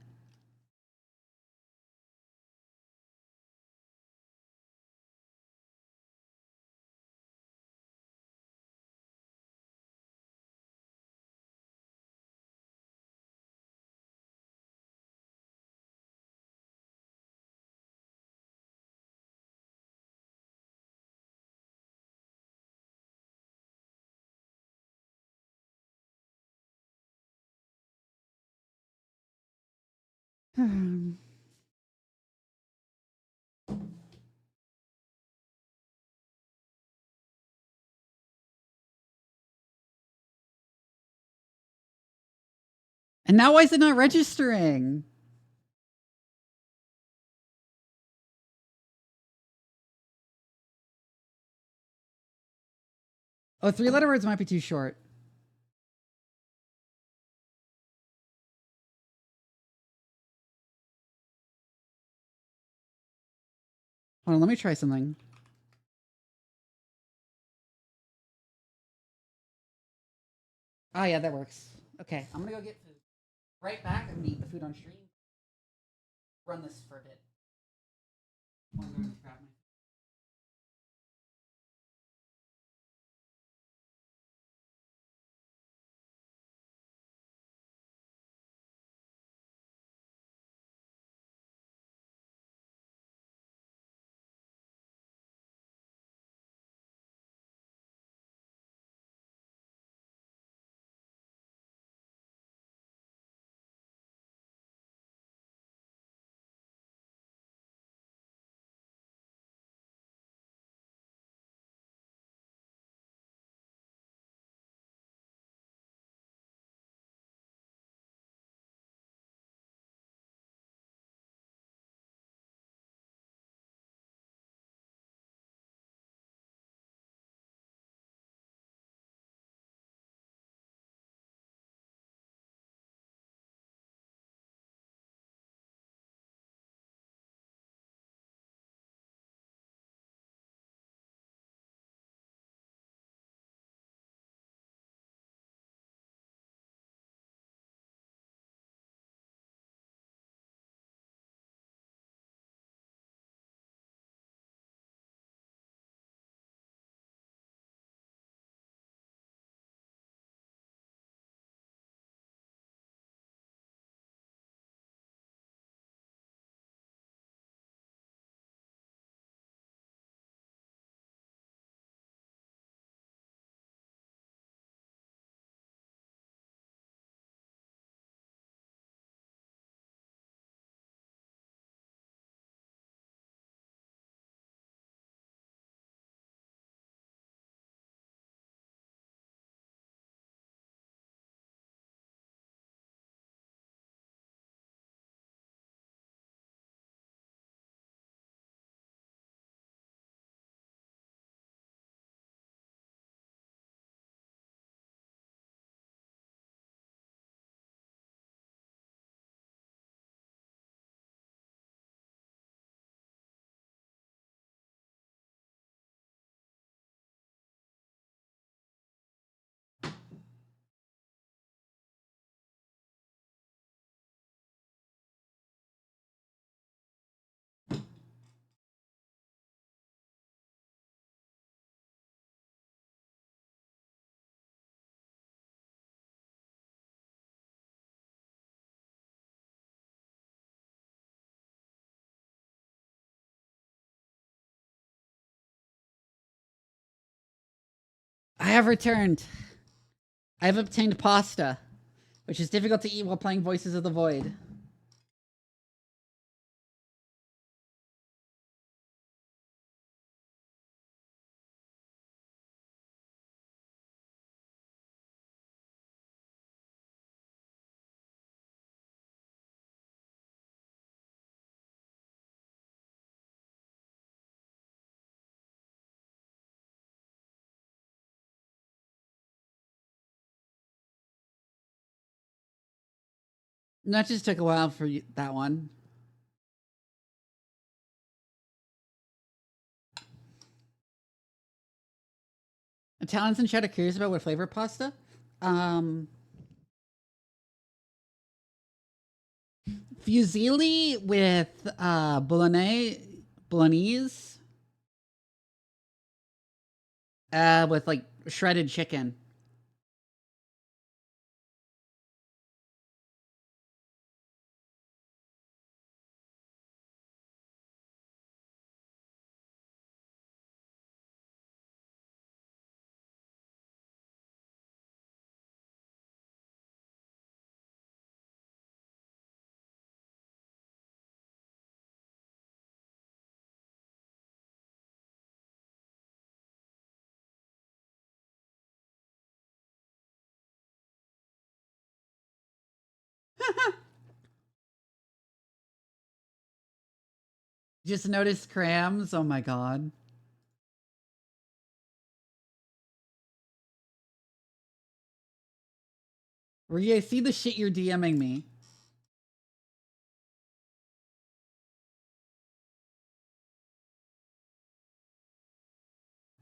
And now why is it not registering? Oh, 3-letter words might be too short. Hold on, let me try something. Oh, yeah, that works. Okay, I'm going to go get food. Right back and eat the food on stream. Run this for a bit. I'm going to grab my I have returned. I have obtained pasta, which is difficult to eat while playing Voices of the Void. That just took a while for you, that one. Italians in chat are curious about what flavor pasta. Fusilli with bolognese with like shredded chicken. Just noticed crams. Oh my god. Ria, I see the shit you're DMing me.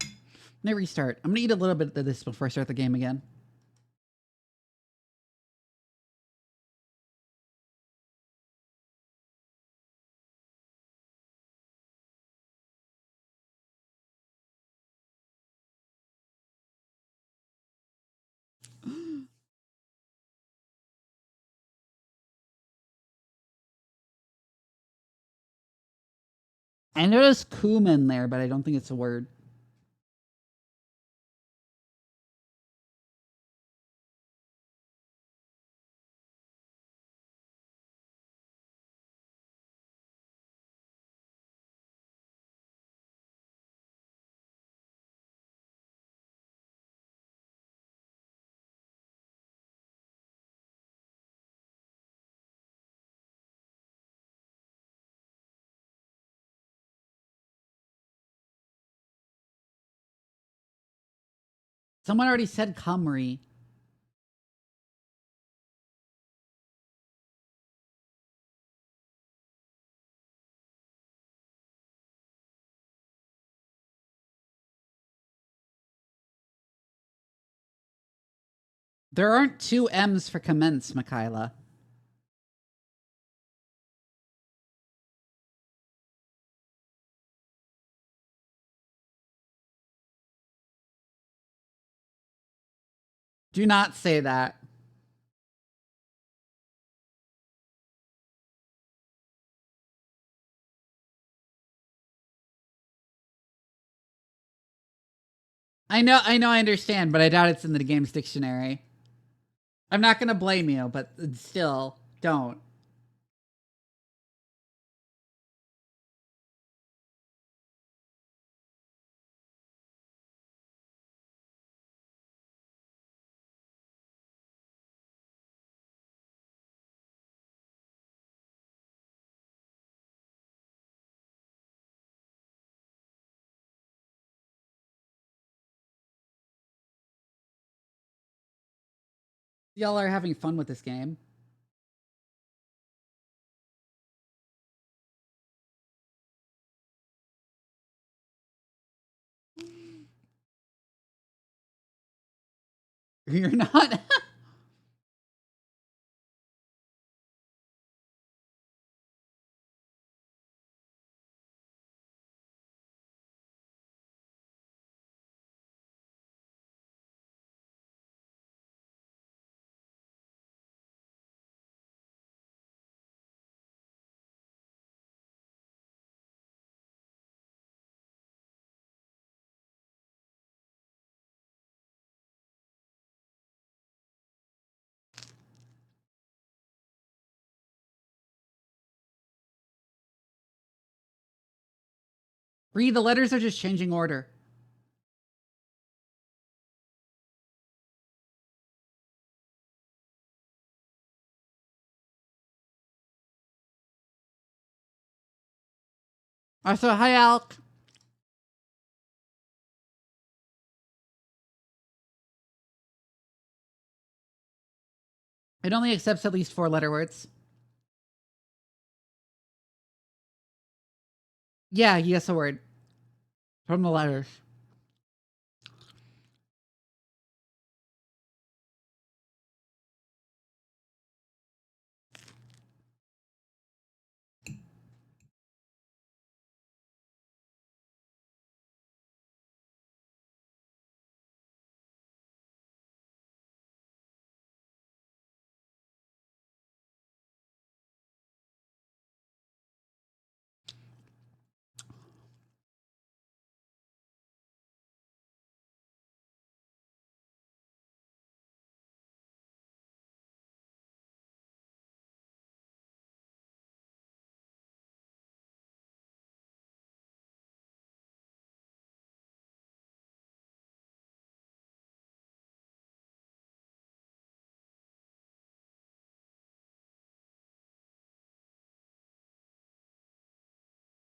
Let me restart. I'm gonna eat a little bit of this before I start the game again. I noticed cumin there, but I don't think it's a word. Someone already said Camry. There aren't two M's for commence, Michaela. Do not say that. I understand, but I doubt it's in the game's dictionary. I'm not gonna blame you, but still, don't. Y'all are having fun with this game. You're not. Read, the letters are just changing order. Also, hi, Alk. It only accepts at least 4-letter words. Yeah, yes, a word. From the letters.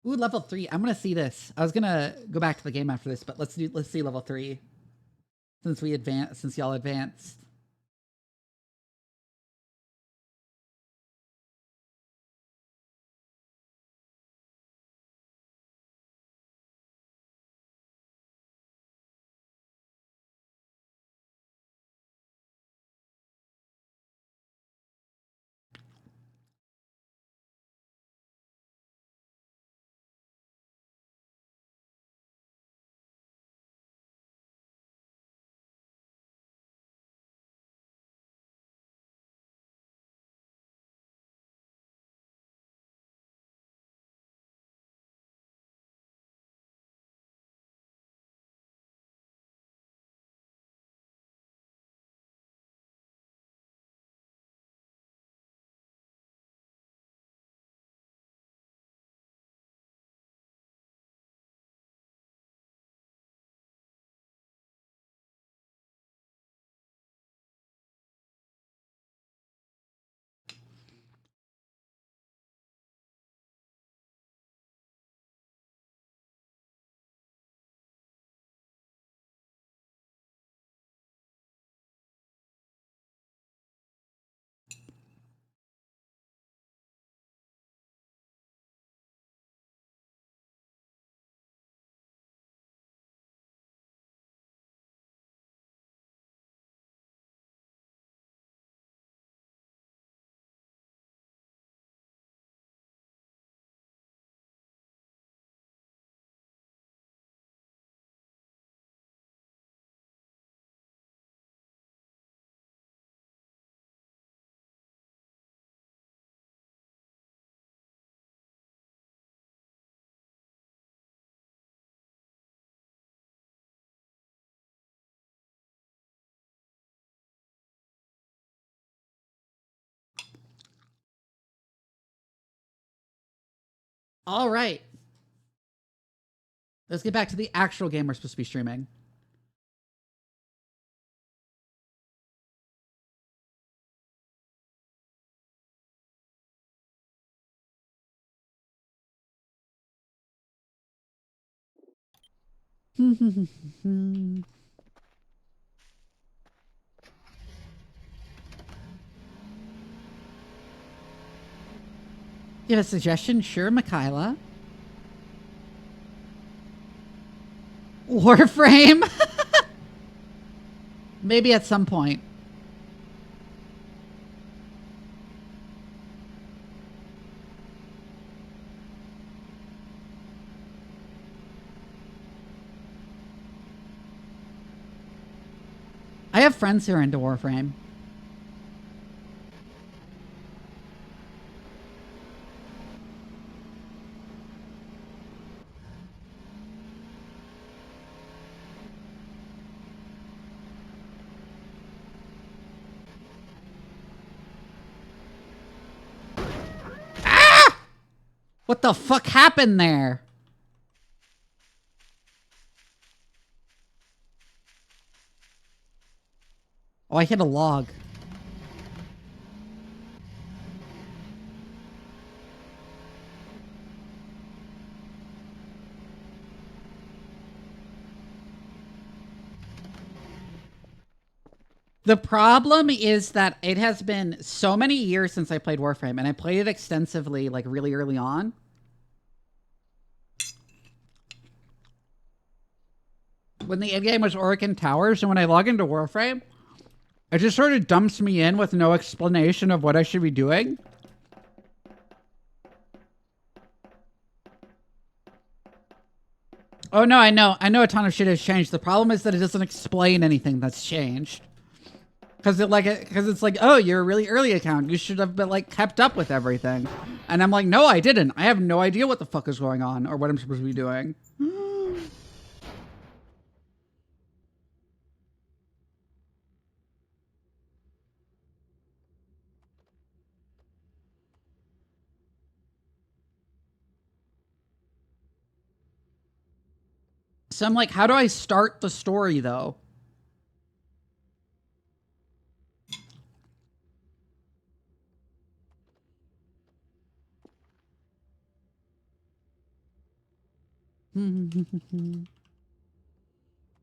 Ooh, level 3. I'm gonna see this. I was gonna go back to the game after this, but let's see level 3. Since y'all advanced. All right. Let's get back to the actual game we're supposed to be streaming. You have a suggestion? Sure, Michaela. Warframe? Maybe at some point. I have friends who are into Warframe. Ah! What the fuck happened there? Oh, I hit a log. The problem is that it has been so many years since I played Warframe, and I played it extensively, like really early on. When the end game was Oregon Towers, and when I log into Warframe, it just sort of dumps me in with no explanation of what I should be doing. Oh no, I know a ton of shit has changed. The problem is that it doesn't explain anything that's changed. Because it's like, oh, you're a really early account. You should have been like kept up with everything. And I'm like, no, I didn't. I have no idea what the fuck is going on or what I'm supposed to be doing. So I'm like, how do I start the story though?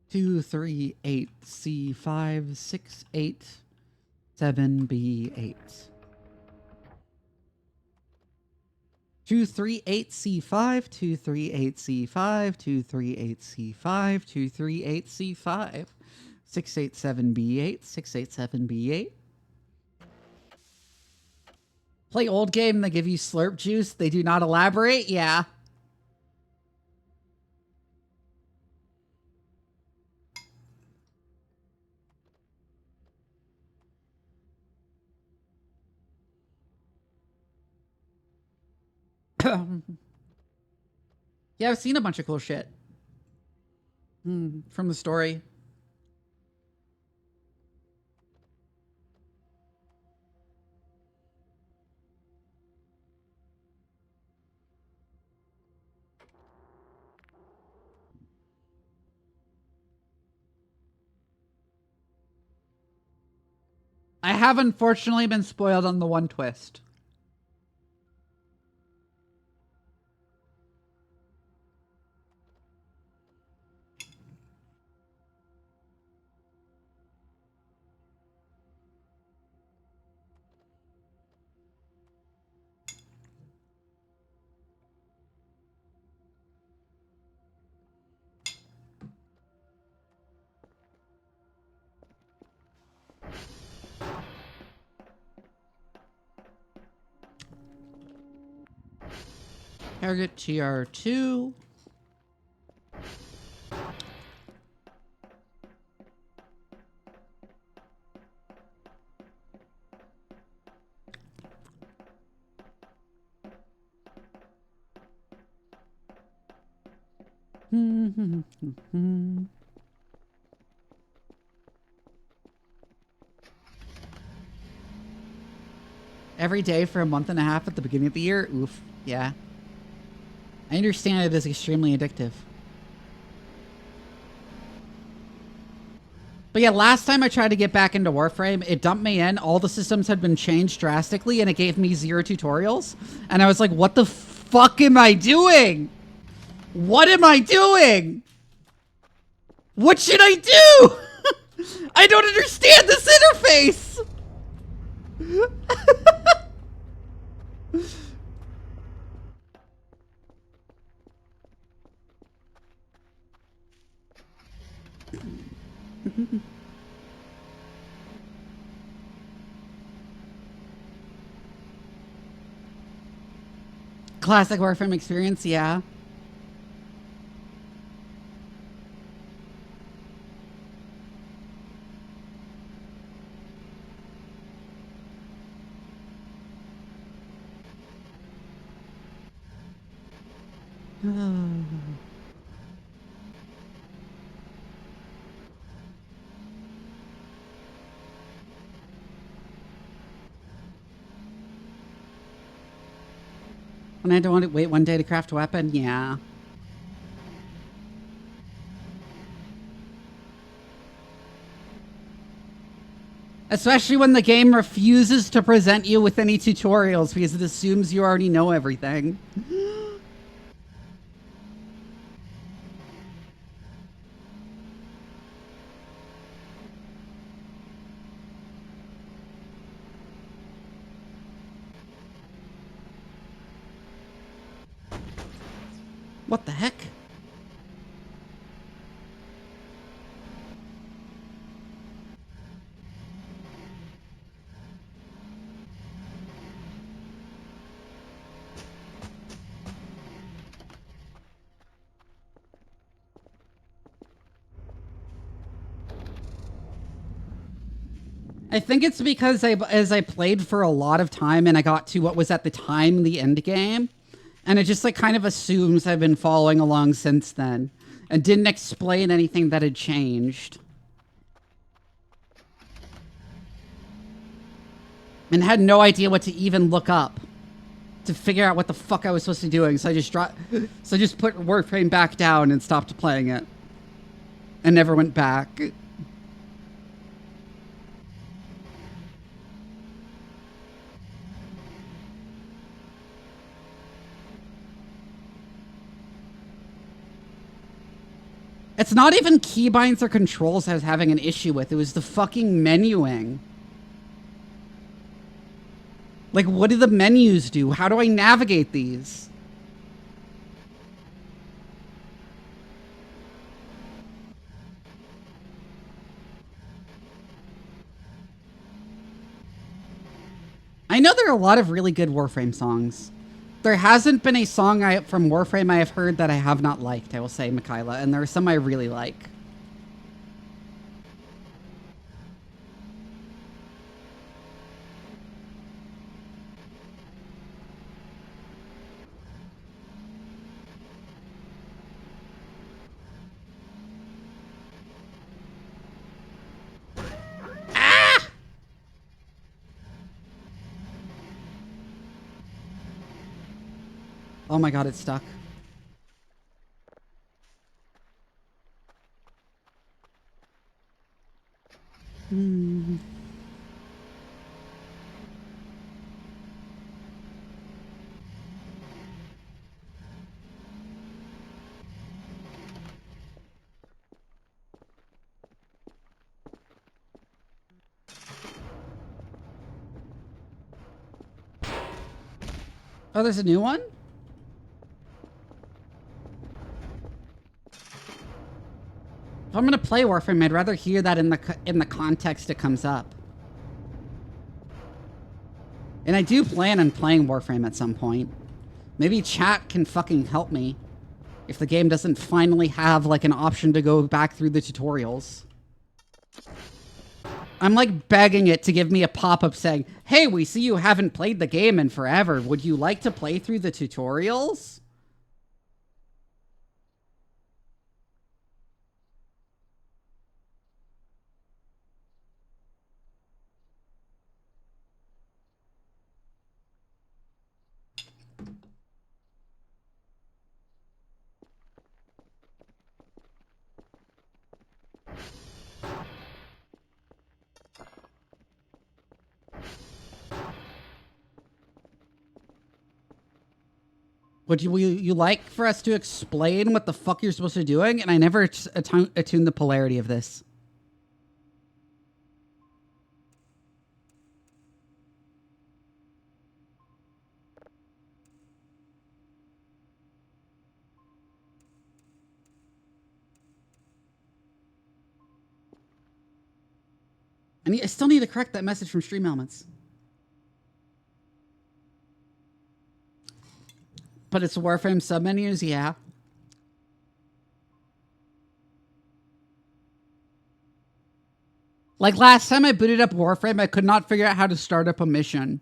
Two, 3, 8, C, 5, 6, 8, 7, B, 8. 2, 3, 8, C5, 2, 3, 8, C5, 2, 3, 8, C5, 2, 3, 8, C5, 6, 8, 7, B8, 6, 8, 7, B8. Play old game, they give you slurp juice, they do not elaborate, yeah. Yeah, I've seen a bunch of cool shit from the story. I have unfortunately been spoiled on the one twist. Target TR2. Every day for a month and a half at the beginning of the year? Oof. Yeah. I understand it is extremely addictive. But yeah, last time I tried to get back into Warframe, it dumped me in. All the systems had been changed drastically, and it gave me 0 tutorials. And I was like, what the fuck am I doing? What am I doing? What should I do? I don't understand this interface. Classic Warframe experience, yeah. When I don't want to wait one day to craft a weapon, yeah. Especially when the game refuses to present you with any tutorials because it assumes you already know everything. What the heck? I think it's because as I played for a lot of time and I got to what was at the time the end game, and it just like kind of assumes I've been following along since then and didn't explain anything that had changed. And had no idea what to even look up to figure out what the fuck I was supposed to be doing. So I just put Warframe back down and stopped playing it. And never went back. It's not even keybinds or controls I was having an issue with. It was the fucking menuing. Like, what do the menus do? How do I navigate these? I know there are a lot of really good Warframe songs. There hasn't been a song from Warframe I have heard that I have not liked, I will say, Mikaela, and there are some I really like. Ah! Oh my god, it's stuck. Oh, there's a new one? If I'm gonna play Warframe, I'd rather hear that in the context it comes up. And I do plan on playing Warframe at some point. Maybe chat can fucking help me if the game doesn't finally have like an option to go back through the tutorials. I'm like begging it to give me a pop-up saying, hey, we see you haven't played the game in forever. Would you like to play through the tutorials? Would you like for us to explain what the fuck you're supposed to be doing? And I never attuned the polarity of this. I still need to correct that message from Stream Elements. But it's Warframe submenus, yeah. Like last time I booted up Warframe, I could not figure out how to start up a mission.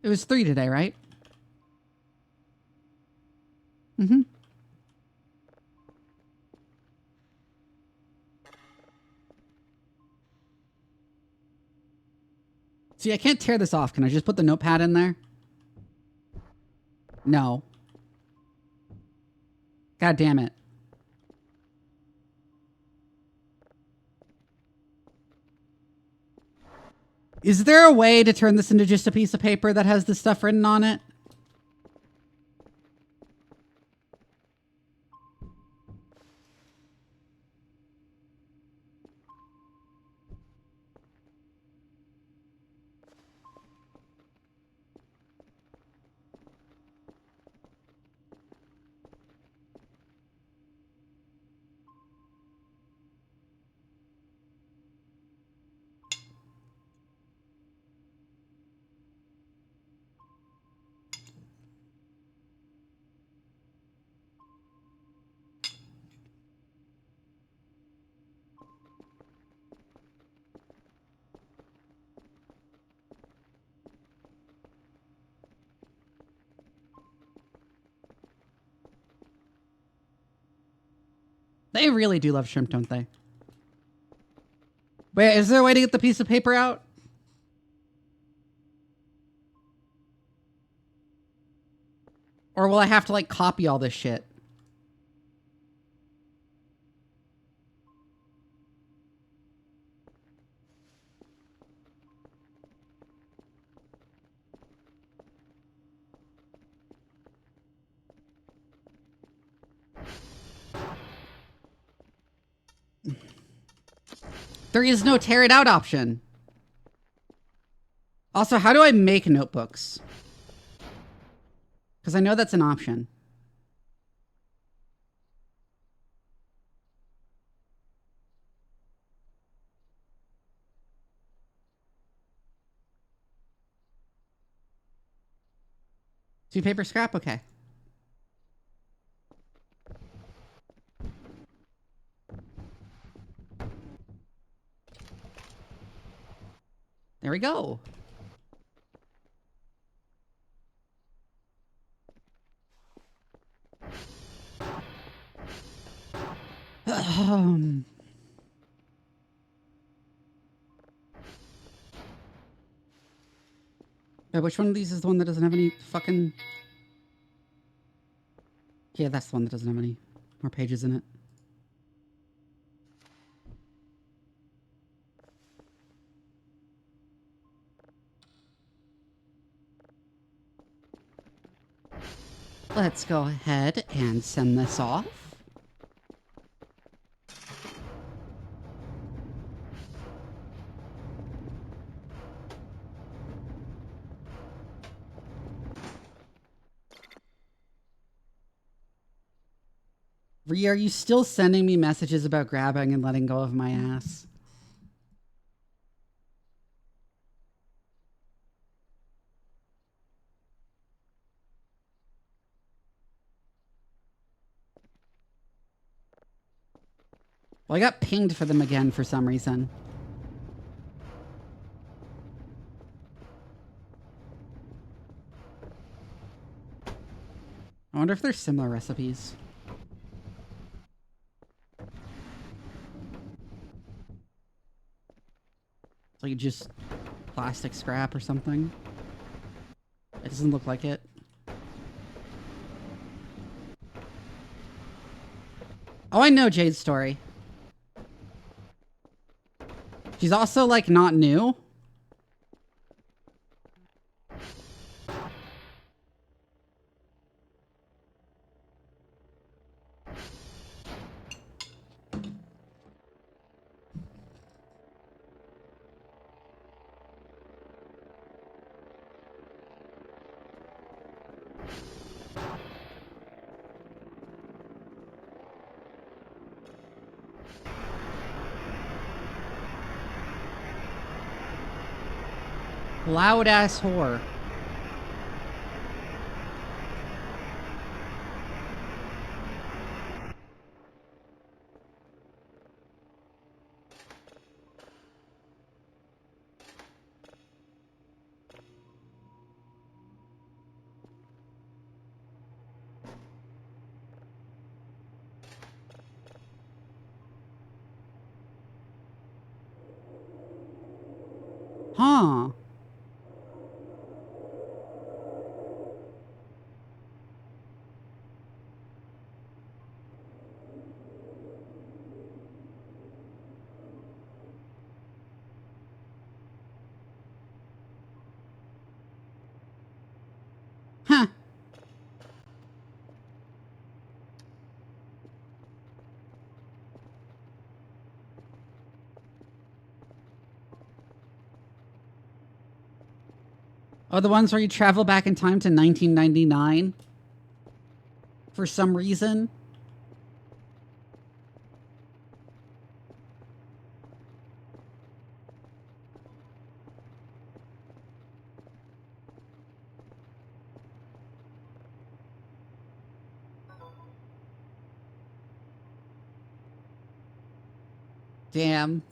It was 3 today, right? Mm-hmm. See, I can't tear this off. Can I just put the notepad in there? No. God damn it. Is there a way to turn this into just a piece of paper that has this stuff written on it? They really do love shrimp, don't they? Wait, is there a way to get the piece of paper out? Or will I have to, like, copy all this shit? There is no tear it out option. Also, how do I make notebooks? Because I know that's an option. Two paper scrap? Okay. There we go. Yeah, which one of these is the one that doesn't have any fucking... Yeah, that's the one that doesn't have any more pages in it. Let's go ahead and send this off. Rhea, are you still sending me messages about grabbing and letting go of my ass? Well, I got pinged for them again for some reason. I wonder if there's similar recipes. It's like just plastic scrap or something. It doesn't look like it. Oh, I know Jade's story. She's also, like, not new. Loud ass whore. Huh. Oh, the ones where you travel back in time to 1999 for some reason. Damn.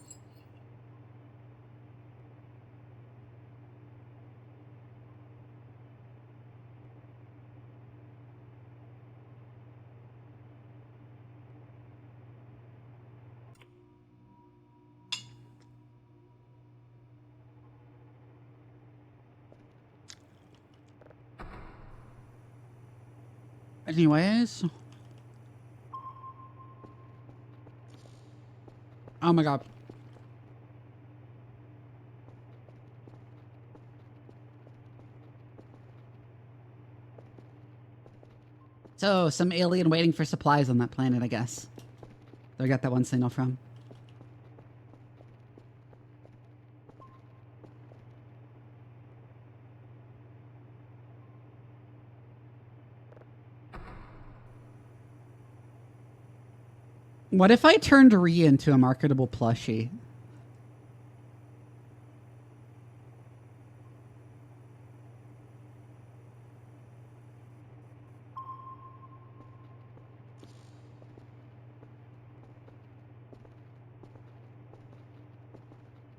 Anyways. Oh my god. So, some alien waiting for supplies on that planet, I guess. They got that one signal from. What if I turned Ree into a marketable plushie?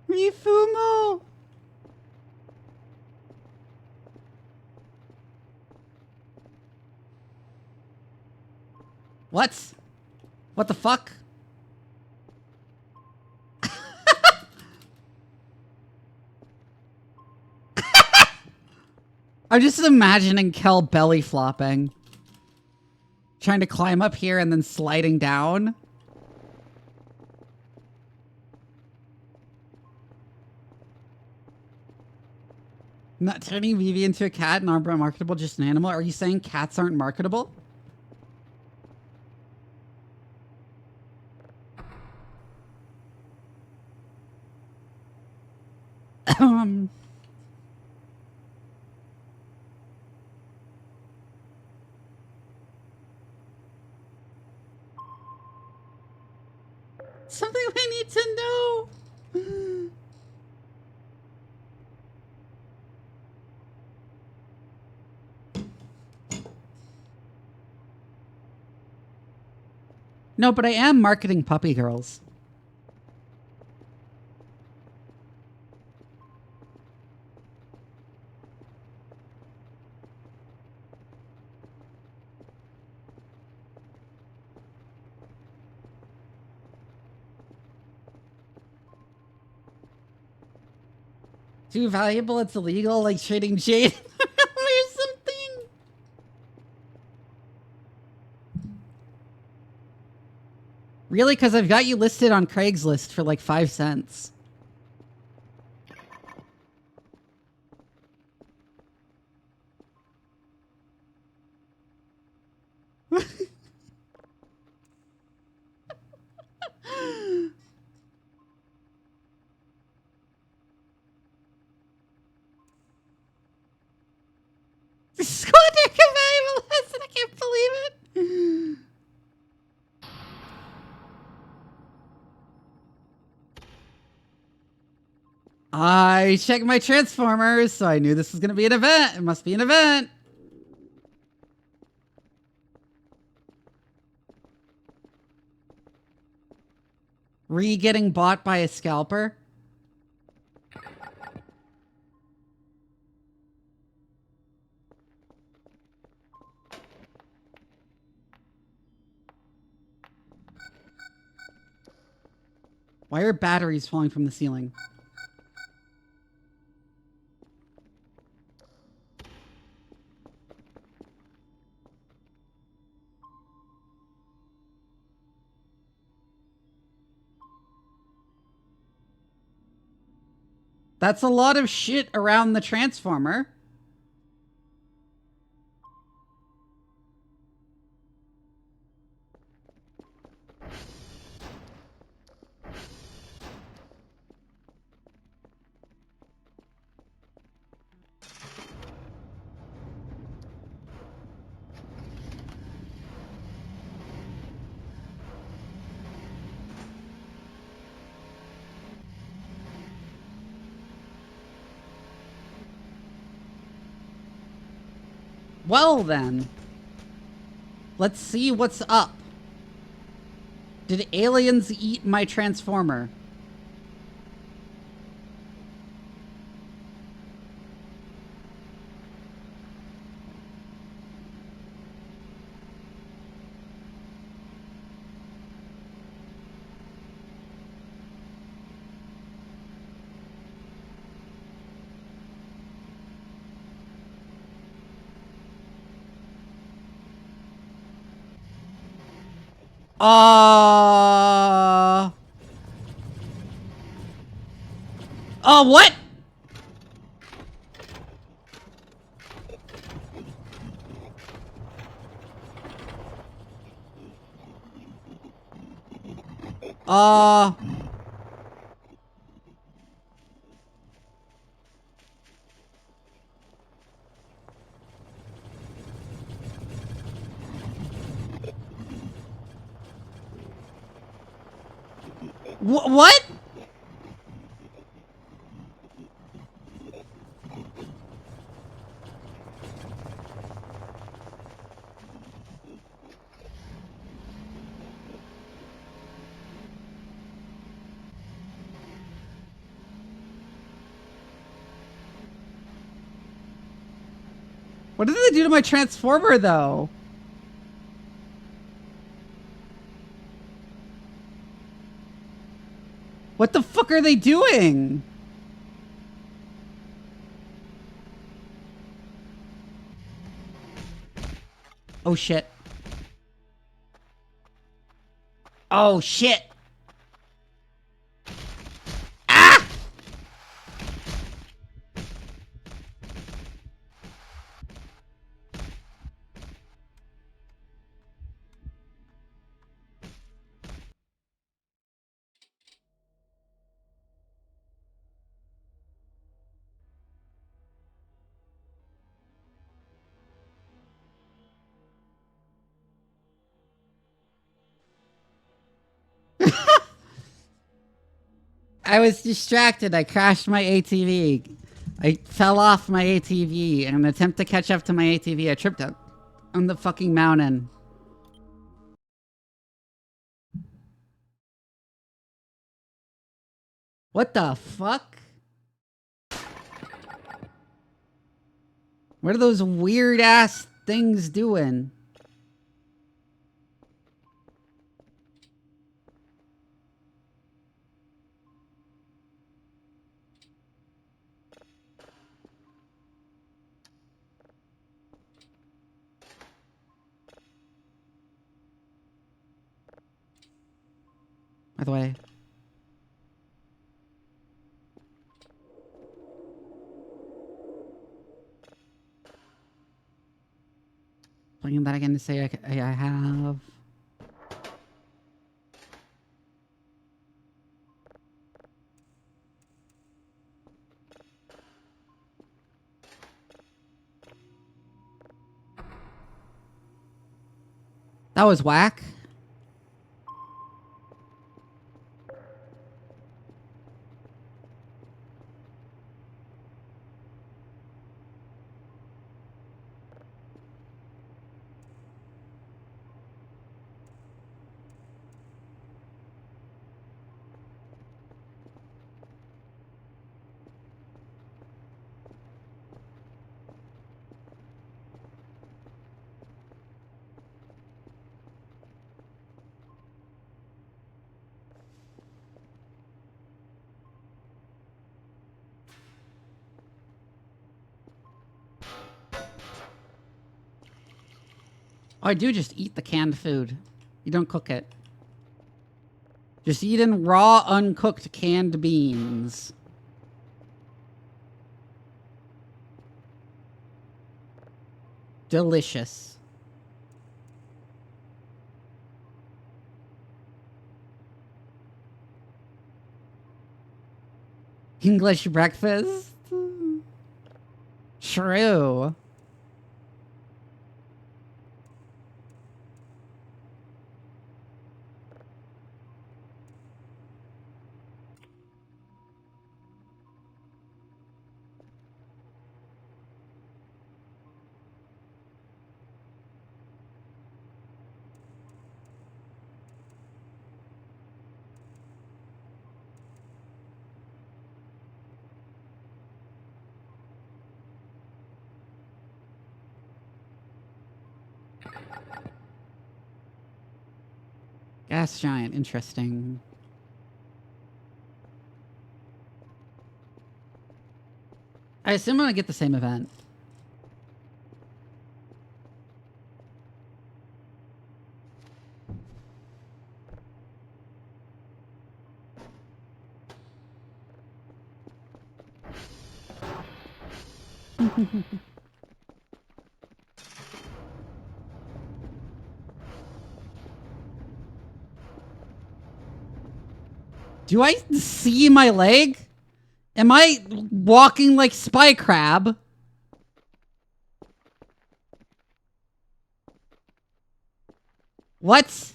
Rifumo! What? What the fuck? I'm just imagining Kel belly flopping. Trying to climb up here and then sliding down. Not turning Vivi into a cat and aren't marketable, just an animal. Are you saying cats aren't marketable? Something we need to know. No, but I am marketing puppy girls. Too valuable, it's illegal, like trading jade or something. Really? Because I've got you listed on Craigslist for like 5 cents. Squander valuable lesson, I can't believe it. I checked my transformers, so I knew this was going to be an event. It must be an event. Getting bought by a scalper. Why are batteries falling from the ceiling? That's a lot of shit around the transformer. Well then. Let's see what's up. Did aliens eat my transformer? Oh, what? What? What did they do to my transformer, though? What the fuck are they doing? Oh, shit. Oh, shit. Ah! I was distracted. I crashed my ATV. I fell off my ATV. In an attempt to catch up to my ATV, I tripped up on the fucking mountain. What the fuck? What are those weird ass things doing? By the way. Playing that again to say I have. That was whack. Oh, I do just eat the canned food. You don't cook it. Just eating raw, uncooked canned beans. Delicious. English breakfast? True. Gas giant, interesting. I assume I'm gonna get the same event. Do I see my leg? Am I walking like Spy Crab? What?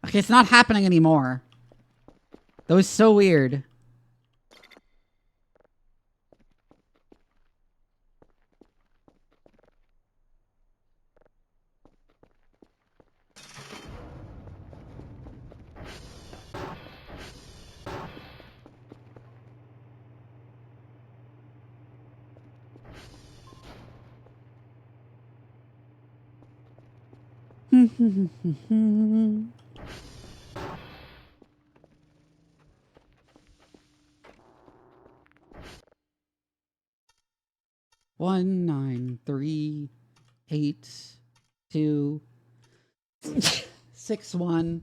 Okay, it's not happening anymore. That was so weird. One, 9, 3, 8, 2, 6, 1,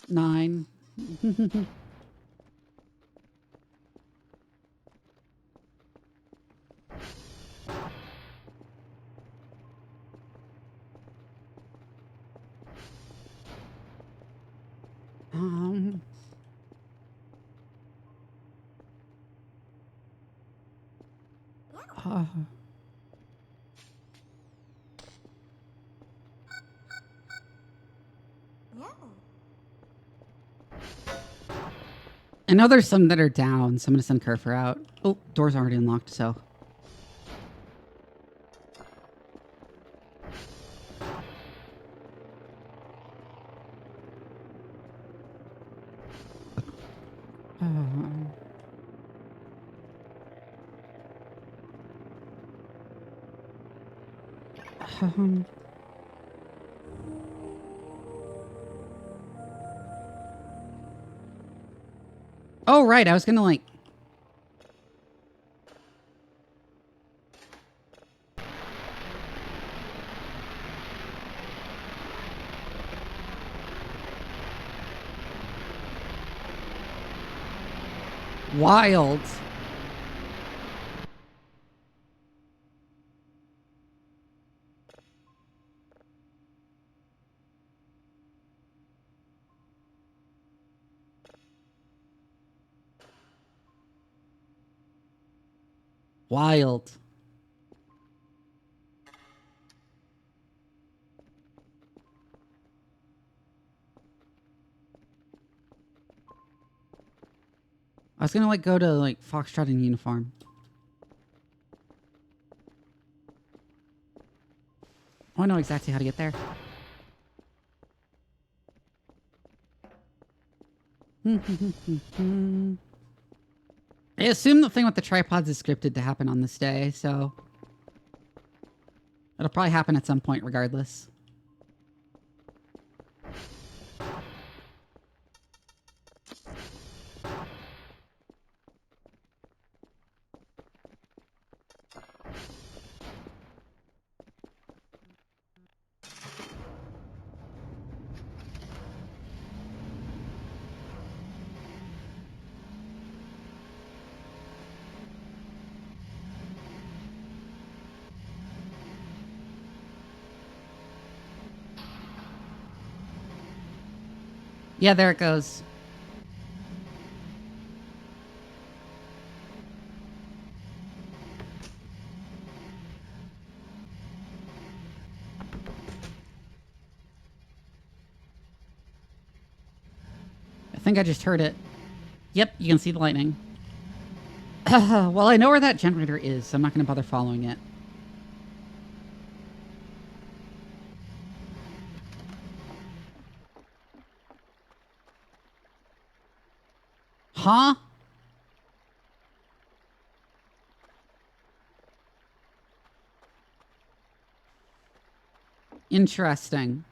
9. I know there's some that are down, so I'm gonna send Kerfer out. Oh, door's already unlocked, so. Oh, right. I was gonna like. Wild. Wild. I was gonna like go to like Foxtrot in uniform. Oh, I know exactly how to get there. I assume the thing with the tripods is scripted to happen on this day, so it'll probably happen at some point regardless. Yeah, there it goes. I think I just heard it. Yep, you can see the lightning. Well, I know where that generator is, so I'm not going to bother following it. Huh? Interesting.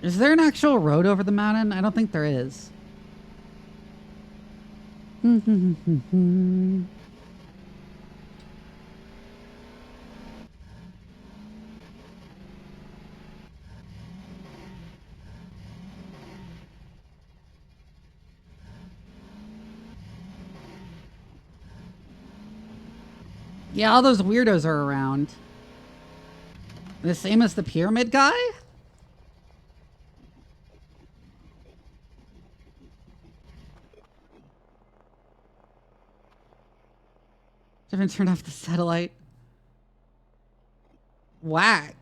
Is there an actual road over the mountain? I don't think there is. Yeah, all those weirdos are around. The same as the pyramid guy? Haven't turned off the satellite. Whack.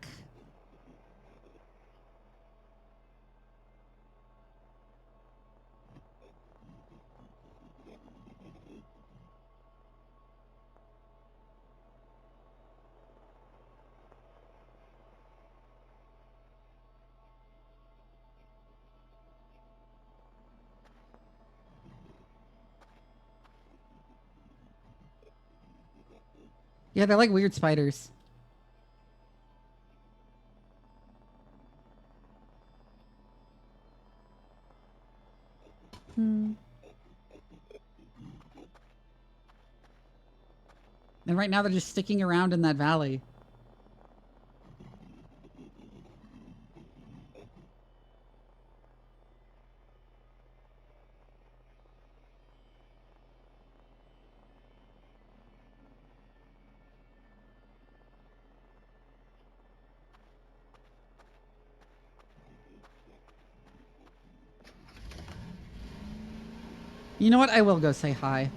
Yeah, they're like weird spiders. And right now they're just sticking around in that valley. You know what? I will go say hi.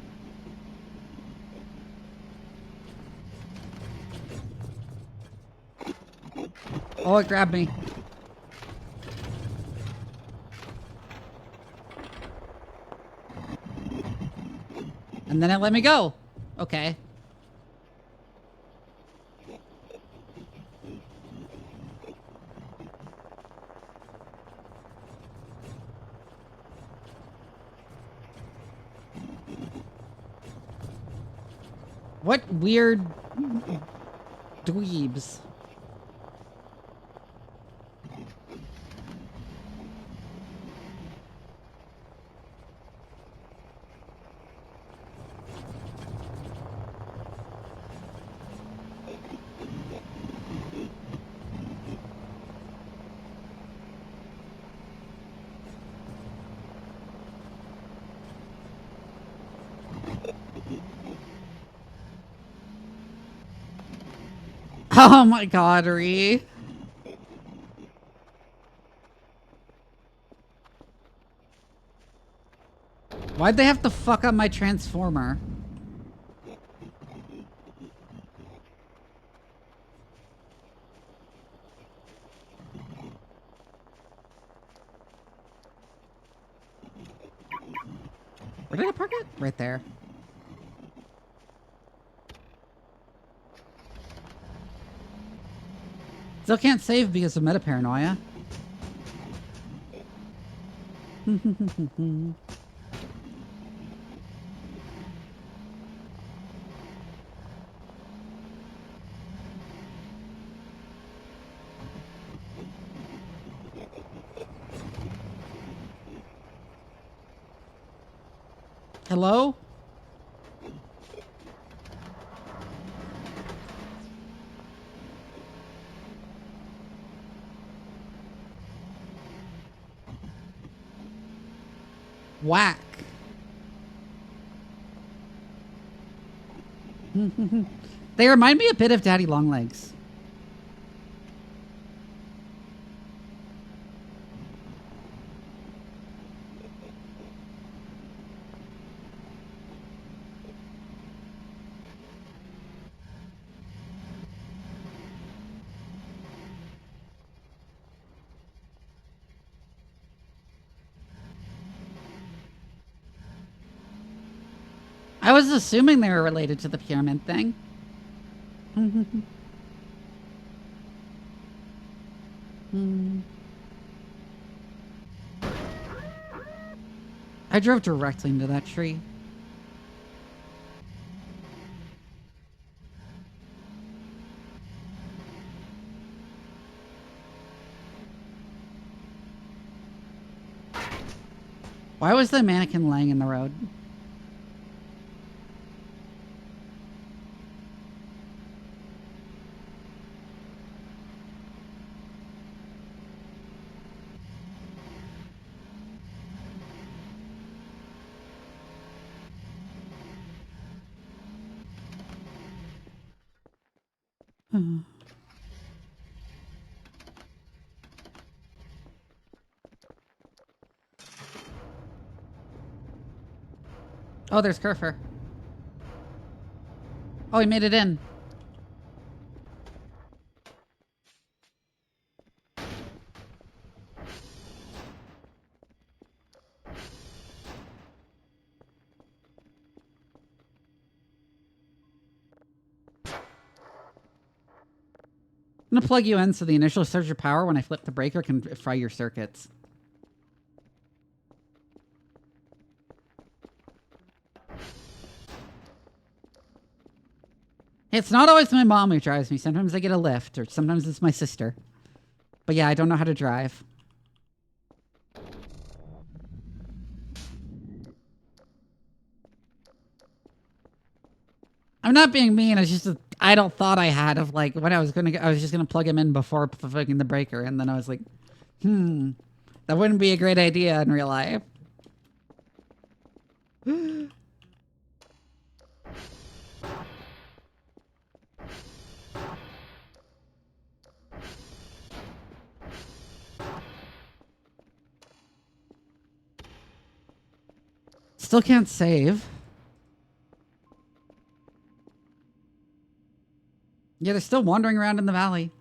Oh, it grabbed me. And then it let me go. Okay. What weird dweebs. Oh my god, Ree. Why'd they have to fuck up my transformer? Where did I park it? Right there. Still can't save because of meta paranoia. Hello? Whack. They remind me a bit of Daddy Longlegs. I was assuming they were related to the pyramid thing. I drove directly into that tree. Why was the mannequin laying in the road? Oh, there's Kerfer. Oh, he made it in. I'm gonna plug you in so the initial surge of power when I flip the breaker can fry your circuits. It's not always my mom who drives me. Sometimes I get a lift, or sometimes it's my sister. But yeah, I don't know how to drive. I'm not being mean. It's just a idle thought I had of like when I was just gonna plug him in before fucking the breaker, and then I was like, that wouldn't be a great idea in real life. Still can't save. Yeah, they're still wandering around in the valley.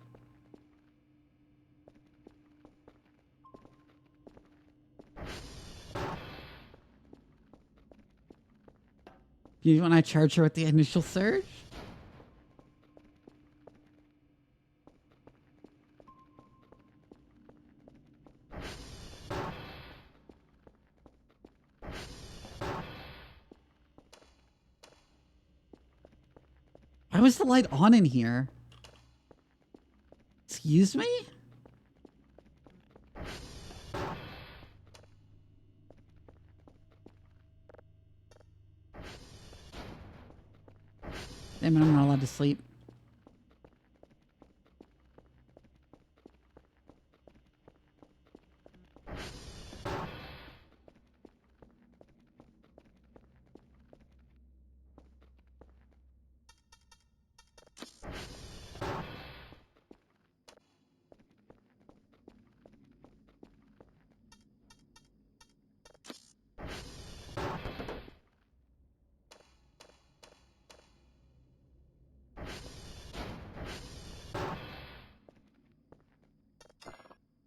You want to charge her with the initial surge? Why was the light on in here? Excuse me? Damn it, I'm not allowed to sleep.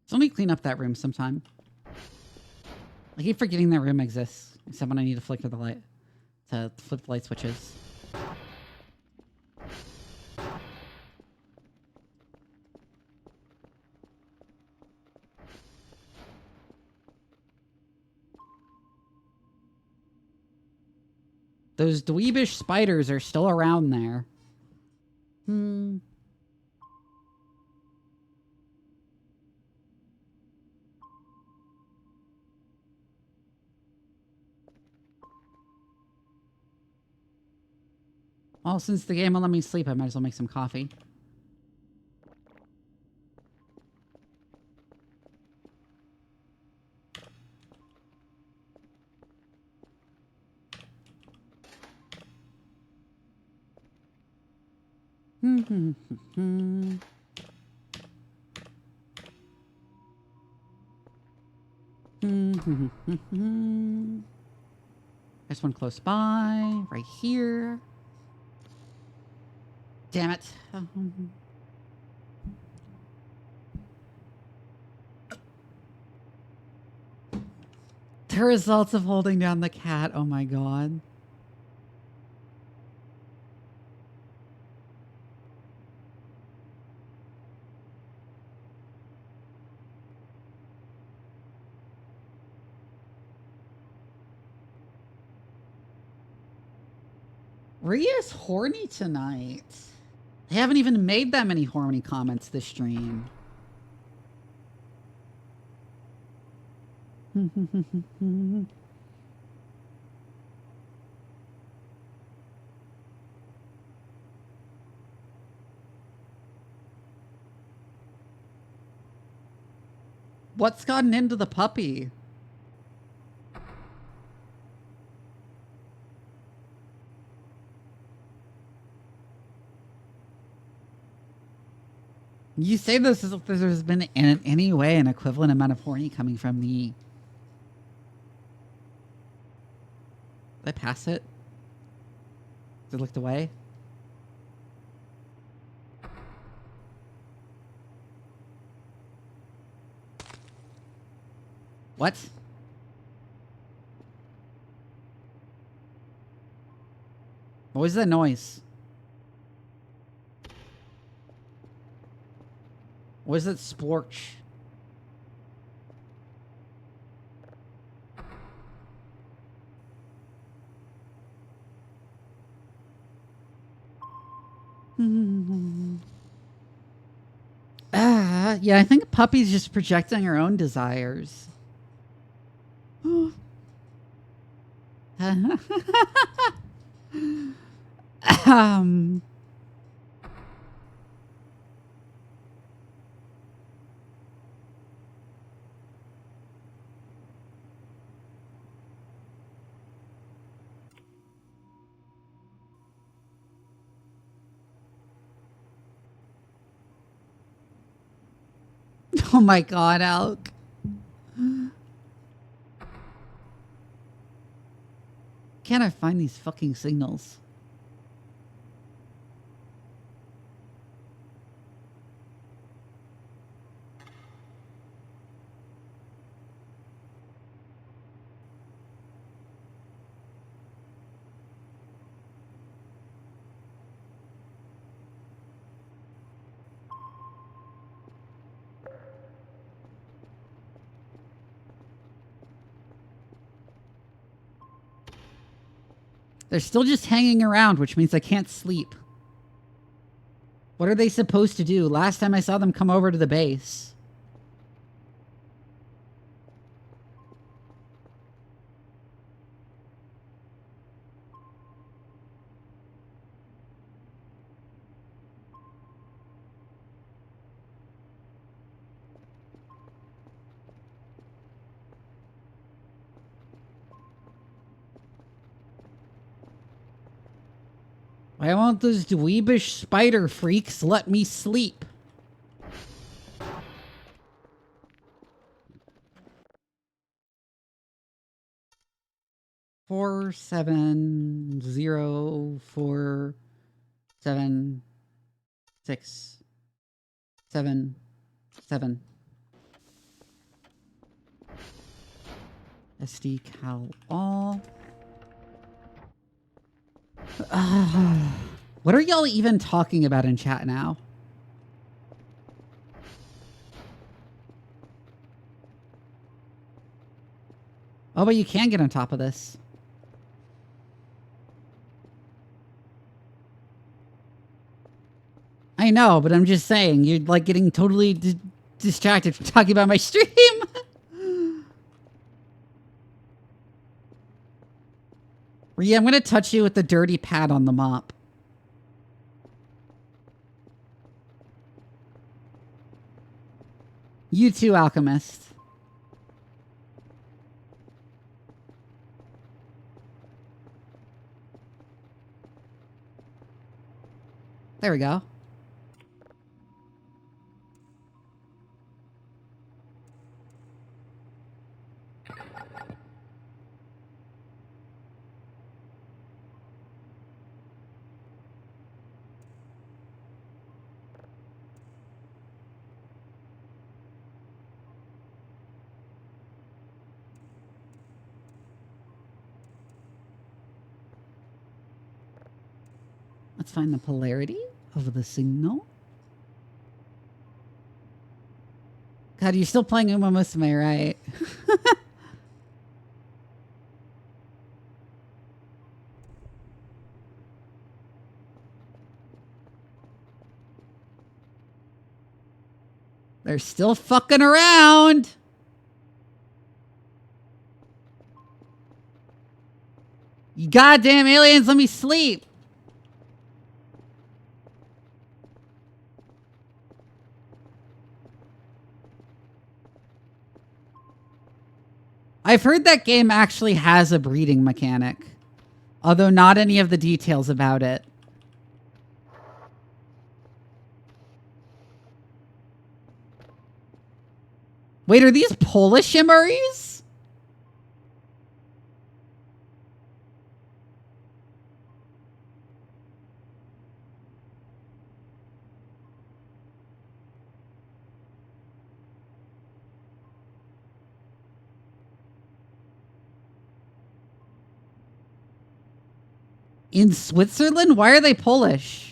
So let me clean up that room sometime. I keep forgetting that room exists, except when I need to flicker the light, to flip the light switches. Those dweebish spiders are still around there. Well, since the game will let me sleep, I might as well make some coffee. There's one close by, right here. Damn it. The results of holding down the cat. Oh my god. Ria's horny tonight. They haven't even made that many horny comments this stream. What's gotten into the puppy? You say this as if there's been in any way an equivalent amount of horny coming from the... Did I pass it? Did it looked away? What? What was that noise? What is that splorch? Yeah, I think Puppy's just projecting her own desires. Oh my god, Alk. Can't I find these fucking signals? They're still just hanging around, which means I can't sleep. What are they supposed to do? Last time I saw them come over to the base. Why won't those dweebish spider freaks let me sleep? Four, 7, 0, 4, 7, 6, 7, 7. SD cal all. What are y'all even talking about in chat now? Oh, but you can get on top of this. I know, but I'm just saying, you're like getting totally distracted from talking about my stream. Rhea, I'm going to touch you with the dirty pad on the mop. You too, Alchemist. There we go. Let's find the polarity of the signal. God, you're still playing Uma Musume, right? They're still fucking around. You goddamn aliens, let me sleep. I've heard that game actually has a breeding mechanic, although not any of the details about it. Wait, are these Polish Emeries? In Switzerland? Why are they Polish?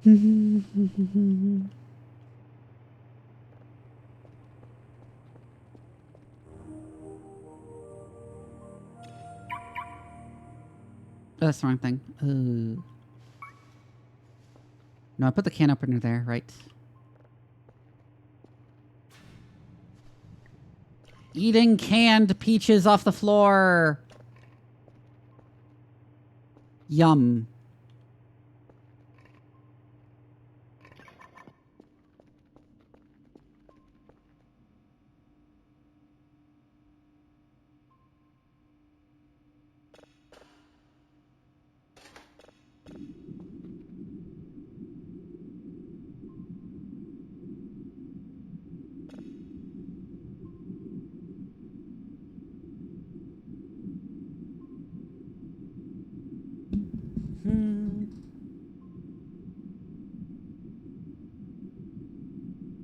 Oh, that's the wrong thing. No, I put the can opener there, right? Eating canned peaches off the floor. Yum.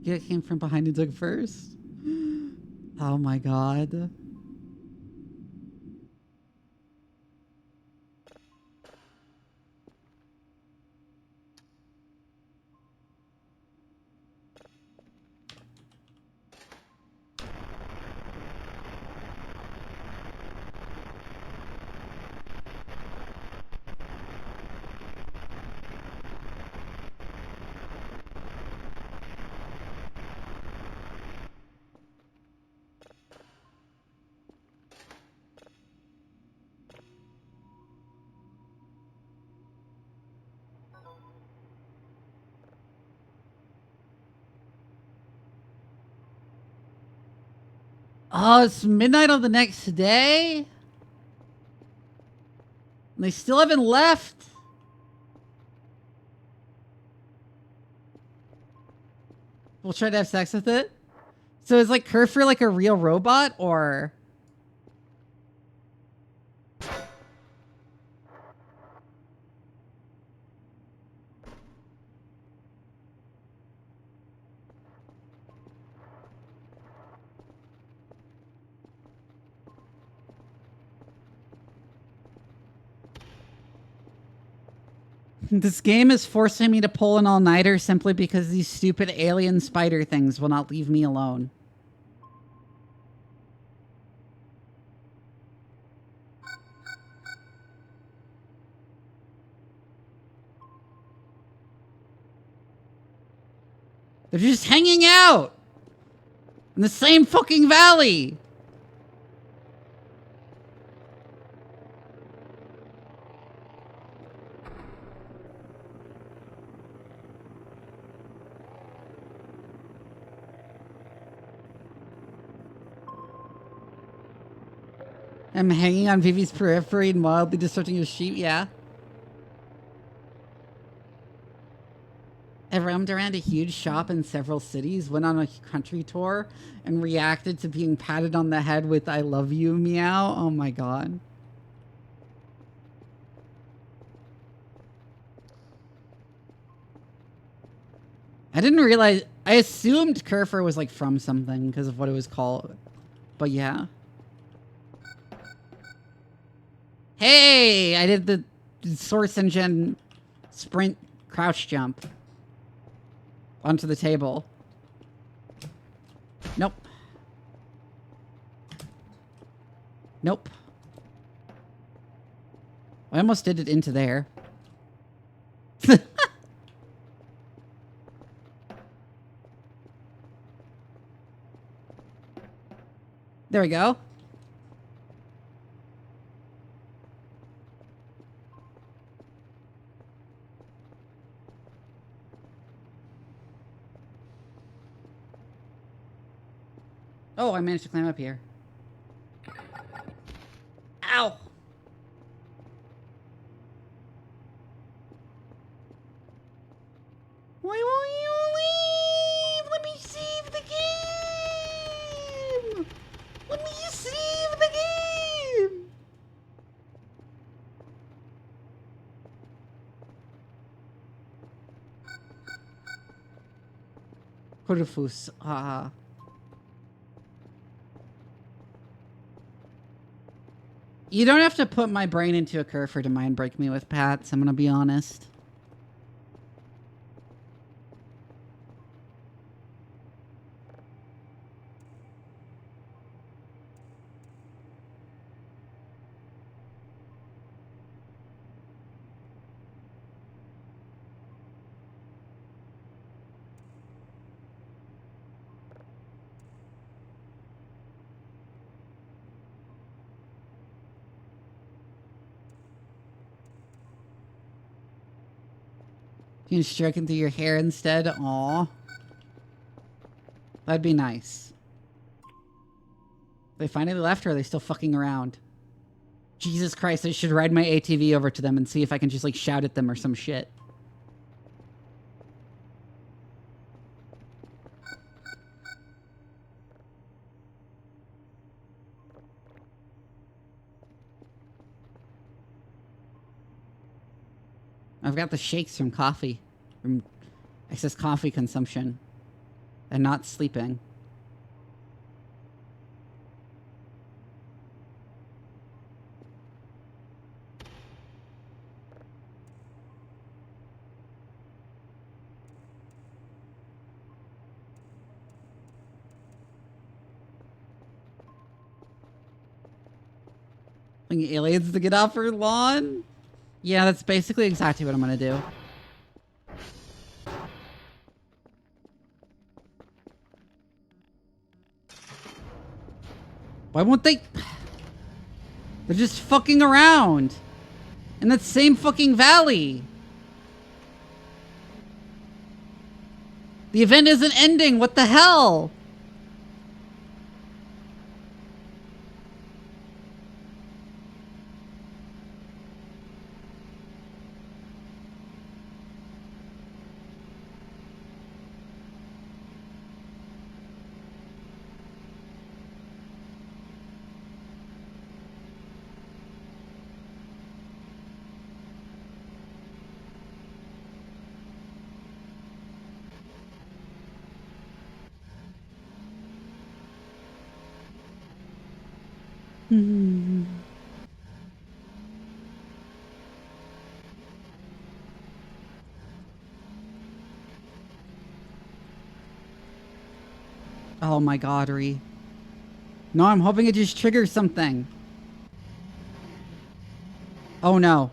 Yeah, it came from behind and took first. Oh my god. Oh, it's midnight on the next day? And they still haven't left? We'll try to have sex with it? So is like Kerfur like a real robot, or... This game is forcing me to pull an all-nighter simply because these stupid alien spider things will not leave me alone. They're just hanging out in the same fucking valley. I'm hanging on Vivi's periphery and wildly distorting his sheep, yeah. I roamed around a huge shop in several cities, went on a country tour, and reacted to being patted on the head with "I love you" meow. Oh my god. I didn't realize... I assumed Kerfur was like from something because of what it was called. But yeah. Hey! I did the Source Engine sprint crouch jump onto the table. Nope. Nope. I almost did it into there. There we go. Oh, I managed to climb up here. Ow! Why won't you leave? Let me save the game! Let me save the game! Corfus. Ah. You don't have to put my brain into a curve to mind break me with, Pats. I'm gonna be honest. You can stroke it through your hair instead. Aw. That'd be nice. They finally left, or are they still fucking around? Jesus Christ, I should ride my ATV over to them and see if I can just, like, shout at them or some shit. I've got the shakes from coffee. From excess coffee consumption. And not sleeping. Like aliens to get off her lawn? Yeah, that's basically exactly what I'm gonna do. Why won't they? They're just fucking around. In that same fucking valley. The event isn't ending. What the hell? Oh my god, Ree. No, I'm hoping it just triggers something. Oh no.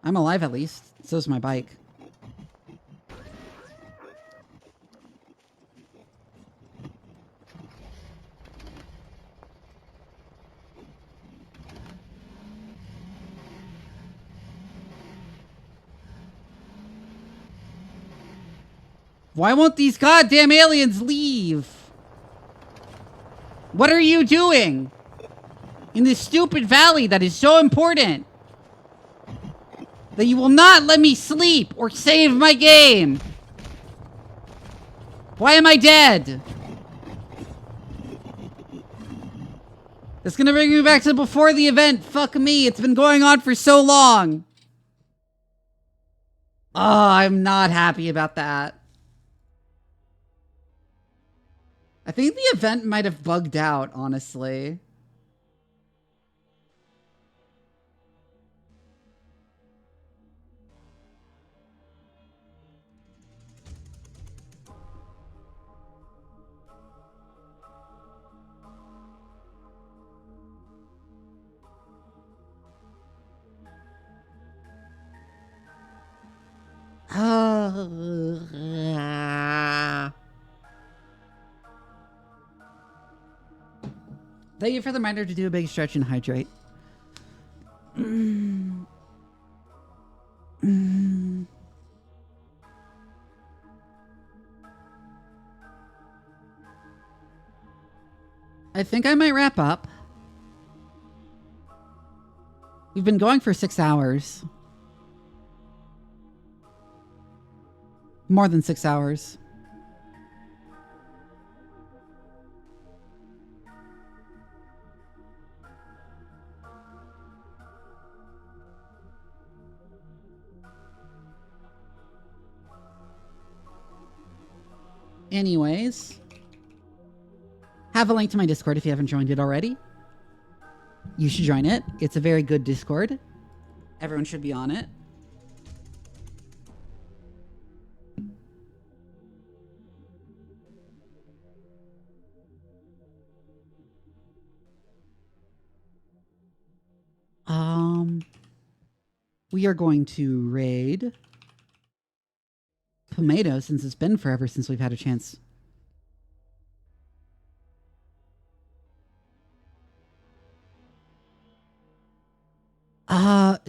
I'm alive at least. So's my bike. Why won't these goddamn aliens leave? What are you doing? In this stupid valley that is so important. That you will not let me sleep or save my game. Why am I dead? It's gonna bring me back to before the event. Fuck me, it's been going on for so long. Oh, I'm not happy about that. I think the event might have bugged out, honestly. Thank you for the reminder to do a big stretch and hydrate. I think I might wrap up. We've been going for 6 hours. More than 6 hours. Anyways, have a link to my Discord if you haven't joined it already. You should join it. It's a very good Discord. Everyone should be on it. We are going to raid Tomato since it's been forever since we've had a chance.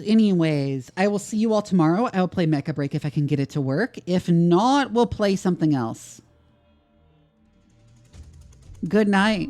Anyways, I will see you all tomorrow. I will play Mecha Break if I can get it to work. If not, we'll play something else. Good night.